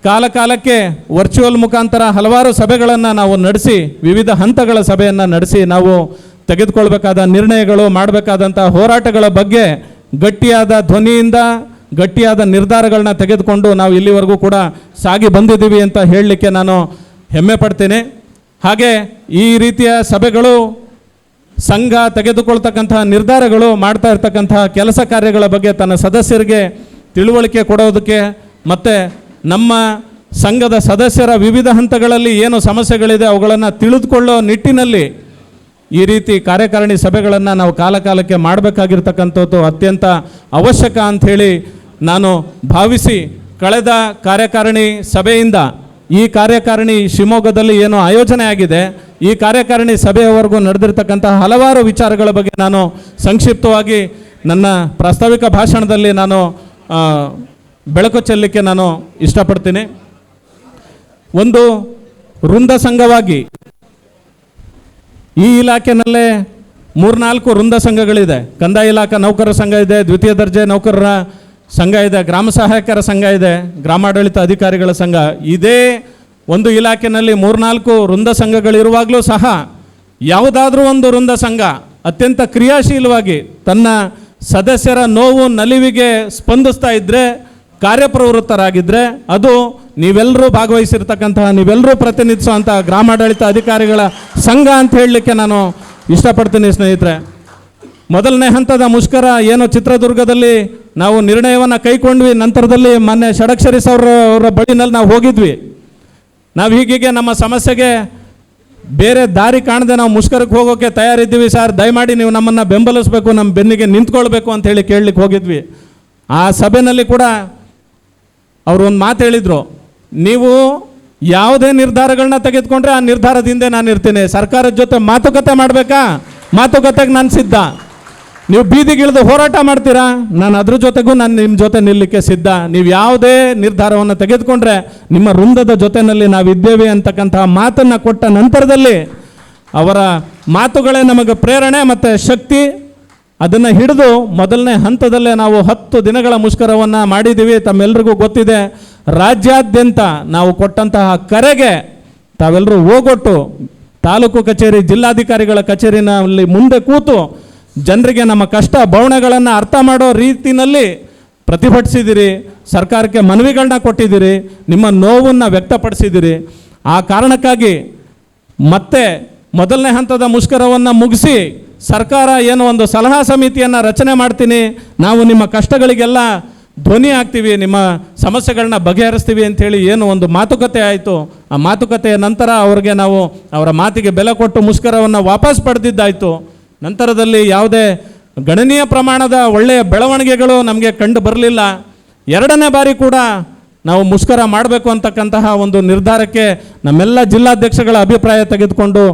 ಕಾಲಕಾಲಕ್ಕೆ ವರ್ಚುವಲ್ ಮುಖಾಂತರ ಹಲವಾರು ಸಭೆಗಳನ್ನು ನಾವು ನಡೆಸಿ, ವಿವಿಧ ಹಂತಗಳ ಸಭೆಯನ್ನು ನಡೆಸಿ ನಾವು ತೆಗೆದುಕೊಳ್ಬೇಕಾದ ನಿರ್ಣಯಗಳು, ಮಾಡಬೇಕಾದಂಥ ಹೋರಾಟಗಳ ಬಗ್ಗೆ ಗಟ್ಟಿಯಾದ ಧ್ವನಿಯಿಂದ ಗಟ್ಟಿಯಾದ ನಿರ್ಧಾರಗಳನ್ನ ತೆಗೆದುಕೊಂಡು ನಾವು ಇಲ್ಲಿವರೆಗೂ ಕೂಡ ಸಾಗಿ ಬಂದಿದ್ದೀವಿ ಅಂತ ಹೇಳಲಿಕ್ಕೆ ನಾನು ಹೆಮ್ಮೆ ಪಡ್ತೀನಿ. ಹಾಗೆ ಈ ರೀತಿಯ ಸಭೆಗಳು, ಸಂಘ ತೆಗೆದುಕೊಳ್ತಕ್ಕಂತಹ ನಿರ್ಧಾರಗಳು, ಮಾಡ್ತಾ ಇರ್ತಕ್ಕಂತಹ ಕೆಲಸ ಕಾರ್ಯಗಳ ಬಗ್ಗೆ ತನ್ನ ಸದಸ್ಯರಿಗೆ ತಿಳುವಳಿಕೆ ಕೊಡೋದಕ್ಕೆ ಮತ್ತು ನಮ್ಮ ಸಂಘದ ಸದಸ್ಯರ ವಿವಿಧ ಹಂತಗಳಲ್ಲಿ ಏನು ಸಮಸ್ಯೆಗಳಿದೆ ಅವುಗಳನ್ನು ತಿಳಿದುಕೊಳ್ಳೋ ನಿಟ್ಟಿನಲ್ಲಿ ಈ ರೀತಿ ಕಾರ್ಯಕಾರಿಣಿ ಸಭೆಗಳನ್ನು ನಾವು ಕಾಲಕಾಲಕ್ಕೆ ಮಾಡಬೇಕಾಗಿರ್ತಕ್ಕಂಥದ್ದು ಅತ್ಯಂತ ಅವಶ್ಯಕ ಅಂಥೇಳಿ ನಾನು ಭಾವಿಸಿ, ಕಳೆದ ಕಾರ್ಯಕಾರಿಣಿ ಸಭೆಯಿಂದ ಈ ಕಾರ್ಯಕಾರಿಣಿ ಶಿವಮೊಗ್ಗದಲ್ಲಿ ಏನು ಆಯೋಜನೆ ಆಗಿದೆ, ಈ ಕಾರ್ಯಕಾರಿಣಿ ಸಭೆಯವರೆಗೂ ನಡೆದಿರ್ತಕ್ಕಂತಹ ಹಲವಾರು ವಿಚಾರಗಳ ಬಗ್ಗೆ ನಾನು ಸಂಕ್ಷಿಪ್ತವಾಗಿ ನನ್ನ ಪ್ರಾಸ್ತಾವಿಕ ಭಾಷಣದಲ್ಲಿ ನಾನು ಬೆಳಕು ಚೆಲ್ಲಲಿಕ್ಕೆ ನಾನು ಇಷ್ಟಪಡ್ತೀನಿ. ಒಂದು ವೃಂದ ಸಂಘವಾಗಿ ಈ ಇಲಾಖೆನಲ್ಲೇ 3-4 ವೃಂದ ಸಂಘಗಳಿದೆ. ಕಂದಾಯ ಇಲಾಖಾ ನೌಕರರ ಸಂಘ ಇದೆ, ದ್ವಿತೀಯ ದರ್ಜೆ ನೌಕರರ ಸಂಘ ಇದೆ, ಗ್ರಾಮ ಸಹಾಯಕರ ಸಂಘ ಇದೆ, ಗ್ರಾಮಾಡಳಿತ ಅಧಿಕಾರಿಗಳ ಸಂಘ. ಇದೇ ಒಂದು ಇಲಾಖೆಯಲ್ಲಿ 3-4 ವೃಂದ ಸಂಘಗಳಿರುವಾಗಲೂ ಸಹ ಯಾವುದಾದ್ರೂ ಒಂದು ವೃಂದ ಸಂಘ ಅತ್ಯಂತ ಕ್ರಿಯಾಶೀಲವಾಗಿ ತನ್ನ ಸದಸ್ಯರ ನೋವು ನಲಿವಿಗೆ ಸ್ಪಂದಿಸ್ತಾ ಇದ್ದರೆ, ಕಾರ್ಯಪ್ರವೃತ್ತರಾಗಿದ್ದರೆ, ಅದು ನೀವೆಲ್ಲರೂ ಭಾಗವಹಿಸಿರ್ತಕ್ಕಂತಹ, ನೀವೆಲ್ಲರೂ ಪ್ರತಿನಿಧಿಸುವಂಥ ಗ್ರಾಮಾಡಳಿತ ಅಧಿಕಾರಿಗಳ ಸಂಘ ಅಂತ ಹೇಳಲಿಕ್ಕೆ ನಾನು ಇಷ್ಟಪಡ್ತೀನಿ. ಸ್ನೇಹಿತರೆ, ಮೊದಲನೇ ಹಂತದ ಮುಷ್ಕರ ಏನು ಚಿತ್ರದುರ್ಗದಲ್ಲಿ ನಾವು ನಿರ್ಣಯವನ್ನು ಕೈಗೊಂಡ್ವಿ, ನಂತರದಲ್ಲಿ ಮೊನ್ನೆ ಷಡಕ್ಷರಿ ಅವರ ಬಳಿನಲ್ಲಿ ನಾವು ಹೋಗಿದ್ವಿ. ನಾವು ಹೀಗೆ ನಮ್ಮ ಸಮಸ್ಯೆಗೆ ಬೇರೆ ದಾರಿ ಕಾಣದೆ ನಾವು ಮುಷ್ಕರಕ್ಕೆ ಹೋಗೋಕ್ಕೆ ತಯಾರಿದ್ದೀವಿ ಸರ್, ದಯಮಾಡಿ ನೀವು ನಮ್ಮನ್ನು ಬೆಂಬಲಿಸಬೇಕು, ನಮ್ಮ ಬೆನ್ನಿಗೆ ನಿಂತ್ಕೊಳ್ಬೇಕು ಅಂತ ಹೇಳಿ ಕೇಳಲಿಕ್ಕೆ ಹೋಗಿದ್ವಿ. ಆ ಸಭೆಯಲ್ಲಿ ಕೂಡ ಅವರು ಒಂದು ಮಾತು ಹೇಳಿದರು, ನೀವು ಯಾವುದೇ ನಿರ್ಧಾರಗಳನ್ನ ತೆಗೆದುಕೊಂಡ್ರೆ ಆ ನಿರ್ಧಾರದ ಹಿಂದೆ ನಾನು ಇರ್ತೀನಿ. ಸರ್ಕಾರದ ಜೊತೆ ಮಾತುಕತೆ ಮಾಡಬೇಕಾ, ಮಾತುಕತೆಗೆ ನಾನು ಸಿದ್ಧ. ನೀವು ಬೀದಿಗಿಳಿದು ಹೋರಾಟ ಮಾಡ್ತೀರಾ, ನಾನು ಅದ್ರ ಜೊತೆಗೂ ನಾನು ನಿಮ್ಮ ಜೊತೆ ನಿಲ್ಲಕ್ಕೆ ಸಿದ್ಧ. ನೀವು ಯಾವುದೇ ನಿರ್ಧಾರವನ್ನು ತೆಗೆದುಕೊಂಡ್ರೆ ನಿಮ್ಮ ವೃಂದದ ಜೊತೆಯಲ್ಲಿ ನಾವಿದ್ದೇವೆ ಅಂತಕ್ಕಂತಹ ಮಾತನ್ನು ಕೊಟ್ಟ ನಂತರದಲ್ಲಿ ಅವರ ಮಾತುಗಳೇ ನಮಗೆ ಪ್ರೇರಣೆ ಮತ್ತು ಶಕ್ತಿ. ಅದನ್ನು ಹಿಡಿದು ಮೊದಲನೇ ಹಂತದಲ್ಲೇ ನಾವು 10 ದಿನಗಳ ಮುಷ್ಕರವನ್ನು ಮಾಡಿದ್ದೀವಿ. ತಮ್ಮೆಲ್ಲರಿಗೂ ಗೊತ್ತಿದೆ, ರಾಜ್ಯಾದ್ಯಂತ ನಾವು ಕೊಟ್ಟಂತಹ ಕರೆಗೆ ತಾವೆಲ್ಲರೂ ಹೋಗೊಟ್ಟು ತಾಲೂಕು ಕಚೇರಿ, ಜಿಲ್ಲಾಧಿಕಾರಿಗಳ ಕಚೇರಿನಲ್ಲಿ ಮುಂದೆ ಕೂತು ಜನರಿಗೆ ನಮ್ಮ ಕಷ್ಟ ಬವಣೆಗಳನ್ನು ಅರ್ಥ ಮಾಡೋ ರೀತಿಯಲ್ಲಿ ಪ್ರತಿಭಟಿಸಿದಿರಿ, ಸರ್ಕಾರಕ್ಕೆ ಮನವಿಗಳನ್ನ ಕೊಟ್ಟಿದ್ದೀರಿ, ನಿಮ್ಮ ನೋವನ್ನು ವ್ಯಕ್ತಪಡಿಸಿದಿರಿ. ಆ ಕಾರಣಕ್ಕಾಗಿ ಮತ್ತೆ ಮೊದಲನೇ ಹಂತದ ಮುಷ್ಕರವನ್ನು ಮುಗಿಸಿ ಸರ್ಕಾರ ಏನು ಒಂದು ಸಲಹಾ ಸಮಿತಿಯನ್ನು ರಚನೆ ಮಾಡ್ತೀನಿ, ನಾವು ನಿಮ್ಮ ಕಷ್ಟಗಳಿಗೆಲ್ಲ ಧ್ವನಿ ಆಗ್ತೀವಿ, ನಿಮ್ಮ ಸಮಸ್ಯೆಗಳನ್ನ ಬಗೆಹರಿಸ್ತೀವಿ ಅಂಥೇಳಿ ಏನು ಒಂದು ಮಾತುಕತೆ ಆಯಿತು. ಆ ಮಾತುಕತೆಯ ನಂತರ ಅವರಿಗೆ ನಾವು ಅವರ ಮಾತಿಗೆ ಬೆಲೆ ಕೊಟ್ಟು ಮುಷ್ಕರವನ್ನು ವಾಪಸ್ ಪಡೆದಿದ್ದಾಯಿತು. ನಂತರದಲ್ಲಿ ಯಾವುದೇ ಗಣನೀಯ ಪ್ರಮಾಣದ ಒಳ್ಳೆಯ ಬೆಳವಣಿಗೆಗಳು ನಮಗೆ ಕಂಡು ಬರಲಿಲ್ಲ. 2ನೇ ಬಾರಿ ಕೂಡ ನಾವು ಮುಷ್ಕರ ಮಾಡಬೇಕು ಅಂತಕ್ಕಂತಹ ಒಂದು ನಿರ್ಧಾರಕ್ಕೆ ನಮ್ಮೆಲ್ಲ ಜಿಲ್ಲಾಧ್ಯಕ್ಷಗಳ ಅಭಿಪ್ರಾಯ ತೆಗೆದುಕೊಂಡು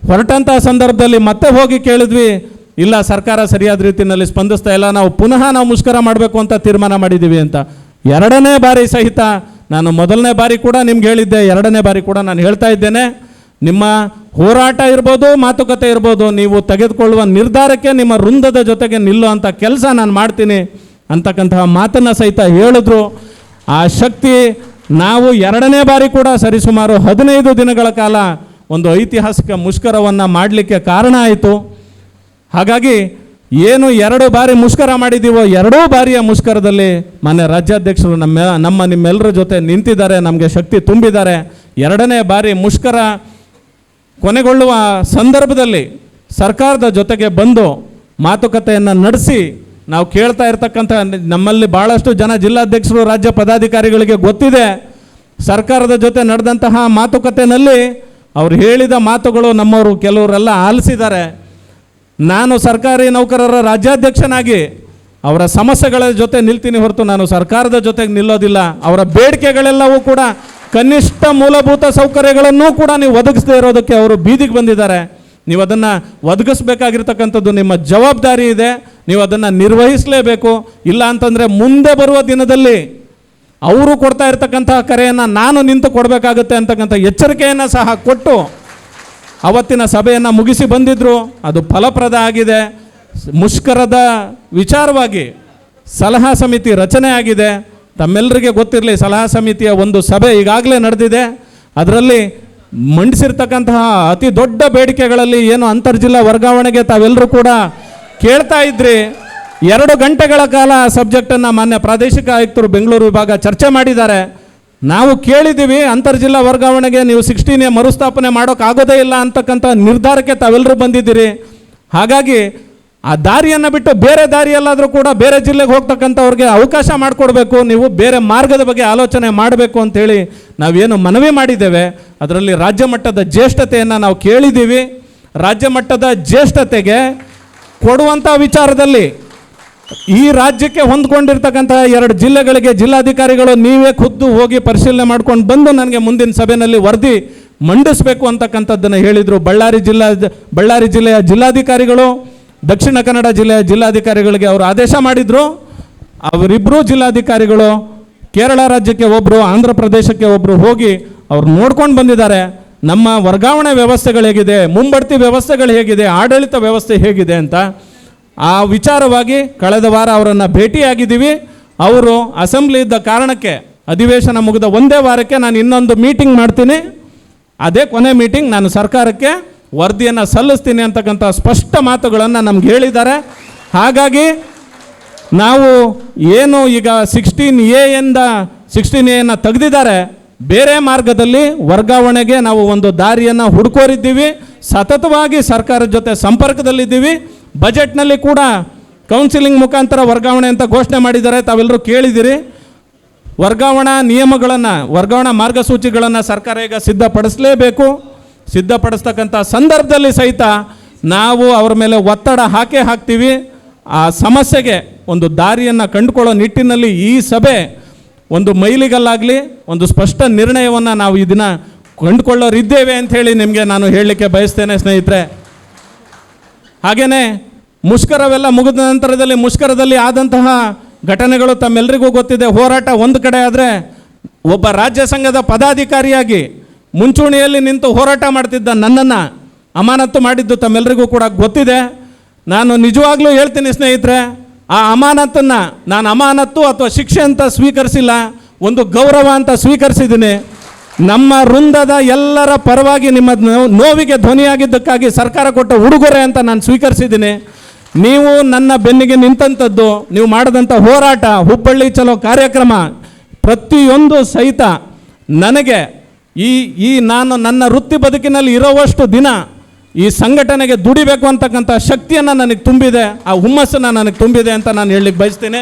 ಹೊರಟಂತಹ ಸಂದರ್ಭದಲ್ಲಿ ಮತ್ತೆ ಹೋಗಿ ಕೇಳಿದ್ವಿ, ಇಲ್ಲ ಸರ್ಕಾರ ಸರಿಯಾದ ರೀತಿಯಲ್ಲಿ ಸ್ಪಂದಿಸ್ತಾ ಇಲ್ಲ, ನಾವು ಪುನಃ ಮುಷ್ಕರ ಮಾಡಬೇಕು ಅಂತ ತೀರ್ಮಾನ ಮಾಡಿದ್ದೀವಿ ಅಂತ. 2ನೇ ಬಾರಿ ಸಹಿತ ನಾನು ಮೊದಲನೇ ಬಾರಿ ಕೂಡ ನಿಮ್ಗೆ ಹೇಳಿದ್ದೆ, 2ನೇ ಬಾರಿ ಕೂಡ ನಾನು ಹೇಳ್ತಾ ಇದ್ದೇನೆ, ನಿಮ್ಮ ಹೋರಾಟ ಇರ್ಬೋದು, ಮಾತುಕತೆ ಇರ್ಬೋದು, ನೀವು ತೆಗೆದುಕೊಳ್ಳುವ ನಿರ್ಧಾರಕ್ಕೆ ನಿಮ್ಮ ವೃಂದದ ಜೊತೆಗೆ ನಿಲ್ಲುವಂಥ ಕೆಲಸ ನಾನು ಮಾಡ್ತೀನಿ ಅಂತಕ್ಕಂತಹ ಮಾತನ್ನು ಸಹಿತ ಹೇಳಿದ್ರು. ಆ ಶಕ್ತಿ ನಾವು 2ನೇ ಬಾರಿ ಕೂಡ ಸರಿಸುಮಾರು 15 ದಿನಗಳ ಕಾಲ ಒಂದು ಐತಿಹಾಸಿಕ ಮುಷ್ಕರವನ್ನು ಮಾಡಲಿಕ್ಕೆ ಕಾರಣ ಆಯಿತು. ಹಾಗಾಗಿ ಏನು 2 ಬಾರಿ ಮುಷ್ಕರ ಮಾಡಿದ್ದೀವೋ 2 ಬಾರಿಯ ಮುಷ್ಕರದಲ್ಲಿ ಮಾನ್ಯ ರಾಜ್ಯಾಧ್ಯಕ್ಷರು ನಿಮ್ಮೆಲ್ಲರ ಜೊತೆ ನಿಂತಿದ್ದಾರೆ, ನಮಗೆ ಶಕ್ತಿ ತುಂಬಿದ್ದಾರೆ. 2ನೇ ಬಾರಿ ಮುಷ್ಕರ ಕೊನೆಗೊಳ್ಳುವ ಸಂದರ್ಭದಲ್ಲಿ ಸರ್ಕಾರದ ಜೊತೆಗೆ ಬಂದು ಮಾತುಕತೆಯನ್ನು ನಡೆಸಿ ನಾವು ಕೇಳ್ತಾ ಇರ್ತಕ್ಕಂಥ ನಮ್ಮಲ್ಲಿ ಭಾಳಷ್ಟು ಜನ ಜಿಲ್ಲಾಧ್ಯಕ್ಷರು ರಾಜ್ಯ ಪದಾಧಿಕಾರಿಗಳಿಗೆ ಗೊತ್ತಿದೆ, ಸರ್ಕಾರದ ಜೊತೆ ನಡೆದಂತಹ ಮಾತುಕತೆಯಲ್ಲಿ ಅವ್ರು ಹೇಳಿದ ಮಾತುಗಳು ನಮ್ಮವರು ಕೆಲವರೆಲ್ಲ ಆಲಿಸಿದ್ದಾರೆ. ನಾನು ಸರ್ಕಾರಿ ನೌಕರರ ರಾಜ್ಯಾಧ್ಯಕ್ಷನಾಗಿ ಅವರ ಸಮಸ್ಯೆಗಳ ಜೊತೆ ನಿಲ್ತೀನಿ ಹೊರತು ನಾನು ಸರ್ಕಾರದ ಜೊತೆಗೆ ನಿಲ್ಲೋದಿಲ್ಲ. ಅವರ ಬೇಡಿಕೆಗಳೆಲ್ಲವೂ ಕೂಡ ಕನಿಷ್ಠ ಮೂಲಭೂತ ಸೌಕರ್ಯಗಳನ್ನೂ ಕೂಡ ನೀವು ಒದಗಿಸದೇ ಇರೋದಕ್ಕೆ ಅವರು ಬೀದಿಗೆ ಬಂದಿದ್ದಾರೆ. ನೀವು ಅದನ್ನು ಒದಗಿಸ್ಬೇಕಾಗಿರ್ತಕ್ಕಂಥದ್ದು ನಿಮ್ಮ ಜವಾಬ್ದಾರಿ ಇದೆ, ನೀವು ಅದನ್ನು ನಿರ್ವಹಿಸಲೇಬೇಕು. ಇಲ್ಲ ಅಂತಂದರೆ ಮುಂದೆ ಬರುವ ದಿನದಲ್ಲಿ ಅವರು ಕೊಡ್ತಾ ಇರ್ತಕ್ಕಂತಹ ಕರೆಯನ್ನು ನಾನು ನಿಂತು ಕೊಡಬೇಕಾಗುತ್ತೆ ಅಂತಕ್ಕಂಥ ಎಚ್ಚರಿಕೆಯನ್ನು ಸಹ ಕೊಟ್ಟು ಅವತ್ತಿನ ಸಭೆಯನ್ನು ಮುಗಿಸಿ ಬಂದಿದ್ದರು. ಅದು ಫಲಪ್ರದ ಆಗಿದೆ. ಮುಷ್ಕರದ ವಿಚಾರವಾಗಿ ಸಲಹಾ ಸಮಿತಿ ರಚನೆ ಆಗಿದೆ. ತಮ್ಮೆಲ್ಲರಿಗೆ ಗೊತ್ತಿರಲಿ, ಸಲಹಾ ಸಮಿತಿಯ ಒಂದು ಸಭೆ ಈಗಾಗಲೇ ನಡೆದಿದೆ. ಅದರಲ್ಲಿ ಮಂಡಿಸಿರ್ತಕ್ಕಂತಹ ಅತಿ ದೊಡ್ಡ ಬೇಡಿಕೆಗಳಲ್ಲಿ ಏನು ಅಂತರ್ಜಿಲ್ಲಾ ವರ್ಗಾವಣೆಗೆ ತಾವೆಲ್ಲರೂ ಕೂಡ ಕೇಳ್ತಾ ಇದ್ರಿ. 2 ಗಂಟೆಗಳ ಕಾಲ ಆ ಸಬ್ಜೆಕ್ಟನ್ನು ಮಾನ್ಯ ಪ್ರಾದೇಶಿಕ ಆಯುಕ್ತರು ಬೆಂಗಳೂರು ವಿಭಾಗ ಚರ್ಚೆ ಮಾಡಿದ್ದಾರೆ. ನಾವು ಕೇಳಿದ್ದೀವಿ, ಅಂತರ್ಜಿಲ್ಲಾ ವರ್ಗಾವಣೆಗೆ ನೀವು 16A ಮರುಸ್ಥಾಪನೆ ಮಾಡೋಕ್ಕಾಗೋದೇ ಇಲ್ಲ ಅಂತಕ್ಕಂಥ ನಿರ್ಧಾರಕ್ಕೆ ತಾವೆಲ್ಲರೂ ಬಂದಿದ್ದೀರಿ. ಹಾಗಾಗಿ ಆ ದಾರಿಯನ್ನು ಬಿಟ್ಟು ಬೇರೆ ದಾರಿಯಲ್ಲಾದರೂ ಕೂಡ ಬೇರೆ ಜಿಲ್ಲೆಗೆ ಹೋಗ್ತಕ್ಕಂಥವ್ರಿಗೆ ಅವಕಾಶ ಮಾಡಿಕೊಡ್ಬೇಕು, ನೀವು ಬೇರೆ ಮಾರ್ಗದ ಬಗ್ಗೆ ಆಲೋಚನೆ ಮಾಡಬೇಕು ಅಂಥೇಳಿ ನಾವೇನು ಮನವಿ ಮಾಡಿದ್ದೇವೆ. ಅದರಲ್ಲಿ ರಾಜ್ಯ ಮಟ್ಟದ ಜ್ಯೇಷ್ಠತೆಯನ್ನು ನಾವು ಕೇಳಿದ್ದೀವಿ. ರಾಜ್ಯ ಮಟ್ಟದ ಜ್ಯೇಷ್ಠತೆಗೆ ಕೊಡುವಂಥ ವಿಚಾರದಲ್ಲಿ ಈ ರಾಜ್ಯಕ್ಕೆ ಹೊಂದ್ಕೊಂಡಿರ್ತಕ್ಕಂತಹ 2 ಜಿಲ್ಲೆಗಳಿಗೆ ಜಿಲ್ಲಾಧಿಕಾರಿಗಳು ನೀವೇ ಖುದ್ದು ಹೋಗಿ ಪರಿಶೀಲನೆ ಮಾಡ್ಕೊಂಡು ಬಂದು ನನಗೆ ಮುಂದಿನ ಸಭೆಯಲ್ಲಿ ವರದಿ ಮಂಡಿಸಬೇಕು ಅಂತಕ್ಕಂಥದ್ದನ್ನು ಹೇಳಿದರು. ಬಳ್ಳಾರಿ ಜಿಲ್ಲೆಯ ಜಿಲ್ಲಾಧಿಕಾರಿಗಳು, ದಕ್ಷಿಣ ಕನ್ನಡ ಜಿಲ್ಲೆಯ ಜಿಲ್ಲಾಧಿಕಾರಿಗಳಿಗೆ ಅವರು ಆದೇಶ ಮಾಡಿದರು. ಅವರಿಬ್ಬರೂ ಜಿಲ್ಲಾಧಿಕಾರಿಗಳು ಕೇರಳ ರಾಜ್ಯಕ್ಕೆ ಒಬ್ಬರು, ಆಂಧ್ರ ಪ್ರದೇಶಕ್ಕೆ ಒಬ್ಬರು ಹೋಗಿ ಅವ್ರು ನೋಡ್ಕೊಂಡು ಬಂದಿದ್ದಾರೆ. ನಮ್ಮ ವರ್ಗಾವಣೆ ವ್ಯವಸ್ಥೆಗಳು ಹೇಗಿದೆ, ಮುಂಬಡ್ತಿ ವ್ಯವಸ್ಥೆಗಳು ಹೇಗಿದೆ, ಆಡಳಿತ ವ್ಯವಸ್ಥೆ ಹೇಗಿದೆ ಅಂತ. ಆ ವಿಚಾರವಾಗಿ ಕಳೆದ ವಾರ ಅವರನ್ನು ಭೇಟಿಯಾಗಿದ್ದೀವಿ. ಅವರು ಅಸೆಂಬ್ಲಿ ಇದ್ದ ಕಾರಣಕ್ಕೆ ಅಧಿವೇಶನ ಮುಗಿದ 1 ವಾರಕ್ಕೆ ನಾನು ಇನ್ನೊಂದು ಮೀಟಿಂಗ್ ಮಾಡ್ತೀನಿ, ಅದೇ ಕೊನೆ ಮೀಟಿಂಗ್, ನಾನು ಸರ್ಕಾರಕ್ಕೆ ವರದಿಯನ್ನು ಸಲ್ಲಿಸ್ತೀನಿ ಅಂತಕ್ಕಂಥ ಸ್ಪಷ್ಟ ಮಾತುಗಳನ್ನು ನಮ್ಗೆ ಹೇಳಿದ್ದಾರೆ. ಹಾಗಾಗಿ ನಾವು ಏನು ಈಗ 16Aಯಿಂದ 16Aಯನ್ನು ತೆಗೆದಿದ್ದಾರೆ, ಬೇರೆ ಮಾರ್ಗದಲ್ಲಿ ವರ್ಗಾವಣೆಗೆ ನಾವು ಒಂದು ದಾರಿಯನ್ನು ಹುಡುಕೋರಿದ್ದೀವಿ. ಸತತವಾಗಿ ಸರ್ಕಾರದ ಜೊತೆ ಸಂಪರ್ಕದಲ್ಲಿದ್ದೀವಿ. ಬಜೆಟ್ನಲ್ಲಿ ಕೂಡ ಕೌನ್ಸಿಲಿಂಗ್ ಮುಖಾಂತರ ವರ್ಗಾವಣೆ ಅಂತ ಘೋಷಣೆ ಮಾಡಿದ್ದಾರೆ, ತಾವೆಲ್ಲರೂ ಕೇಳಿದ್ದೀರಿ. ವರ್ಗಾವಣಾ ನಿಯಮಗಳನ್ನು, ವರ್ಗಾವಣಾ ಮಾರ್ಗಸೂಚಿಗಳನ್ನು ಸರ್ಕಾರ ಈಗ ಸಿದ್ಧಪಡಿಸಲೇಬೇಕು. ಸಿದ್ಧಪಡಿಸ್ತಕ್ಕಂಥ ಸಂದರ್ಭದಲ್ಲಿ ಸಹಿತ ನಾವು ಅವ್ರ ಮೇಲೆ ಒತ್ತಡ ಹಾಕ್ತೀವಿ. ಆ ಸಮಸ್ಯೆಗೆ ಒಂದು ದಾರಿಯನ್ನು ಕಂಡುಕೊಳ್ಳೋ ನಿಟ್ಟಿನಲ್ಲಿ ಈ ಸಭೆ ಒಂದು ಮೈಲಿಗಲ್ಲಾಗಲಿ, ಒಂದು ಸ್ಪಷ್ಟ ನಿರ್ಣಯವನ್ನು ನಾವು ಈ ದಿನ ಕಂಡುಕೊಳ್ಳೋರಿದ್ದೇವೆ ಅಂಥೇಳಿ ನಿಮಗೆ ನಾನು ಹೇಳಲಿಕ್ಕೆ ಬಯಸ್ತೇನೆ ಸ್ನೇಹಿತರೆ. ಹಾಗೆಯೇ ಮುಷ್ಕರವೆಲ್ಲ ಮುಗಿದ ನಂತರದಲ್ಲಿ ಮುಷ್ಕರದಲ್ಲಿ ಆದಂತಹ ಘಟನೆಗಳು ತಮ್ಮೆಲ್ಲರಿಗೂ ಗೊತ್ತಿದೆ. ಹೋರಾಟ ಒಂದು ಕಡೆ ಆದರೆ ಒಬ್ಬ ರಾಜ್ಯ ಸಂಘದ ಪದಾಧಿಕಾರಿಯಾಗಿ ಮುಂಚೂಣಿಯಲ್ಲಿ ನಿಂತು ಹೋರಾಟ ಮಾಡ್ತಿದ್ದ ನನ್ನನ್ನು ಅಮಾನತು ಮಾಡಿದ್ದು ತಮ್ಮೆಲ್ಲರಿಗೂ ಕೂಡ ಗೊತ್ತಿದೆ. ನಾನು ನಿಜವಾಗ್ಲೂ ಹೇಳ್ತೀನಿ ಸ್ನೇಹಿತರೆ, ಆ ಅಮಾನತನ್ನು ನಾನು ಅಮಾನತ್ತು ಅಥವಾ ಶಿಕ್ಷೆ ಅಂತ ಸ್ವೀಕರಿಸಿಲ್ಲ, ಒಂದು ಗೌರವ ಅಂತ ಸ್ವೀಕರಿಸಿದ್ದೀನಿ. ನಮ್ಮ ವೃಂದದ ಎಲ್ಲರ ಪರವಾಗಿ ನಿಮ್ಮ ನೋವಿಗೆ ಧ್ವನಿಯಾಗಿದ್ದಕ್ಕಾಗಿ ಸರ್ಕಾರ ಕೊಟ್ಟ ಉಡುಗೊರೆ ಅಂತ ನಾನು ಸ್ವೀಕರಿಸಿದ್ದೀನಿ. ನೀವು ನನ್ನ ಬೆನ್ನಿಗೆ ನಿಂತಂಥದ್ದು, ನೀವು ಮಾಡಿದಂಥ ಹೋರಾಟ, ಹುಬ್ಬಳ್ಳಿ ಚಲೋ ಕಾರ್ಯಕ್ರಮ, ಪ್ರತಿಯೊಂದು ಸಹಿತ ನನಗೆ ನಾನು ನನ್ನ ವೃತ್ತಿ ಬದುಕಿನಲ್ಲಿ ಇರೋವಷ್ಟು ದಿನ ಈ ಸಂಘಟನೆಗೆ ದುಡಿಬೇಕು ಅಂತಕ್ಕಂಥ ಶಕ್ತಿಯನ್ನು ನನಗೆ ತುಂಬಿದೆ, ಆ ಹುಮ್ಮಸ್ಸನ್ನು ನನಗೆ ತುಂಬಿದೆ ಅಂತ ನಾನು ಹೇಳಲಿಕ್ಕೆ ಬಯಸ್ತೀನಿ.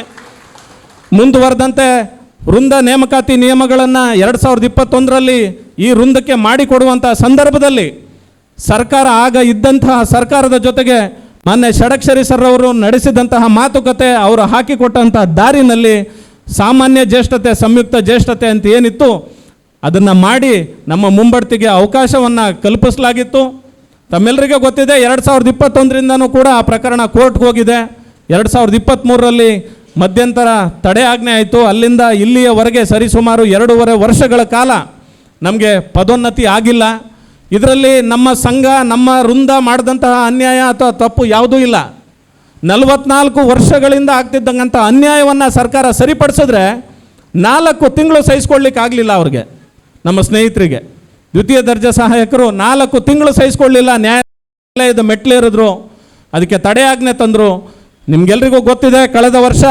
ಮುಂದುವರೆದಂತೆ ವೃಂದ ನೇಮಕಾತಿ ನಿಯಮಗಳನ್ನು 2021ರಲ್ಲಿ ಈ ವೃಂದಕ್ಕೆ ಮಾಡಿಕೊಡುವಂಥ ಸಂದರ್ಭದಲ್ಲಿ ಸರ್ಕಾರ ಆಗ ಇದ್ದಂತಹ ಸರ್ಕಾರದ ಜೊತೆಗೆ ಮಾನ್ಯ ಷಡಕ್ಷರಿ ಸರ್ ಅವರು ನಡೆಸಿದಂತಹ ಮಾತುಕತೆ, ಅವರು ಹಾಕಿಕೊಟ್ಟಂತಹ ದಾರಿನಲ್ಲಿ ಸಾಮಾನ್ಯ ಜ್ಯೇಷ್ಠತೆ, ಸಂಯುಕ್ತ ಜ್ಯೇಷ್ಠತೆ ಅಂತ ಏನಿತ್ತು ಅದನ್ನು ಮಾಡಿ ನಮ್ಮ ಮುಂಬಡ್ತಿಗೆ ಅವಕಾಶವನ್ನು ಕಲ್ಪಿಸಲಾಗಿತ್ತು. ತಮ್ಮೆಲ್ಲರಿಗೂ ಗೊತ್ತಿದೆ, 2021ರಿಂದನೂ ಕೂಡ ಆ ಪ್ರಕರಣ ಕೋರ್ಟ್ಗೆ ಹೋಗಿದೆ. 2023ರಲ್ಲಿ ಮಧ್ಯಂತರ ತಡೆ ಆಜ್ಞೆ ಆಯಿತು. ಅಲ್ಲಿಂದ ಇಲ್ಲಿಯವರೆಗೆ ಸರಿಸುಮಾರು 2.5 ವರ್ಷಗಳ ಕಾಲ ನಮಗೆ ಪದೋನ್ನತಿ ಆಗಿಲ್ಲ. ಇದರಲ್ಲಿ ನಮ್ಮ ಸಂಘ, ನಮ್ಮ ವೃಂದ ಮಾಡಿದಂತಹ ಅನ್ಯಾಯ ಅಥವಾ ತಪ್ಪು ಯಾವುದೂ ಇಲ್ಲ. 44 ವರ್ಷಗಳಿಂದ ಆಗ್ತಿದ್ದಂಥ ಅನ್ಯಾಯವನ್ನು ಸರ್ಕಾರ ಸರಿಪಡಿಸಿದ್ರೆ 4 ತಿಂಗಳು ಸಹಿಸ್ಕೊಳ್ಳಿಕ್ಕೆ ಆಗಲಿಲ್ಲ ಅವ್ರಿಗೆ, ನಮ್ಮ ಸ್ನೇಹಿತರಿಗೆ. ದ್ವಿತೀಯ ದರ್ಜೆ ಸಹಾಯಕರು 4 ತಿಂಗಳು ಸಹಿಸ್ಕೊಳ್ಳಿಲ್ಲ, ನ್ಯಾಯಾಲಯದ ಮೆಟ್ಲೇರಿದ್ರು, ಅದಕ್ಕೆ ತಡೆಯಾಜ್ಞೆ ತಂದರು. ನಿಮಗೆಲ್ರಿಗೂ ಗೊತ್ತಿದೆ, ಕಳೆದ ವರ್ಷ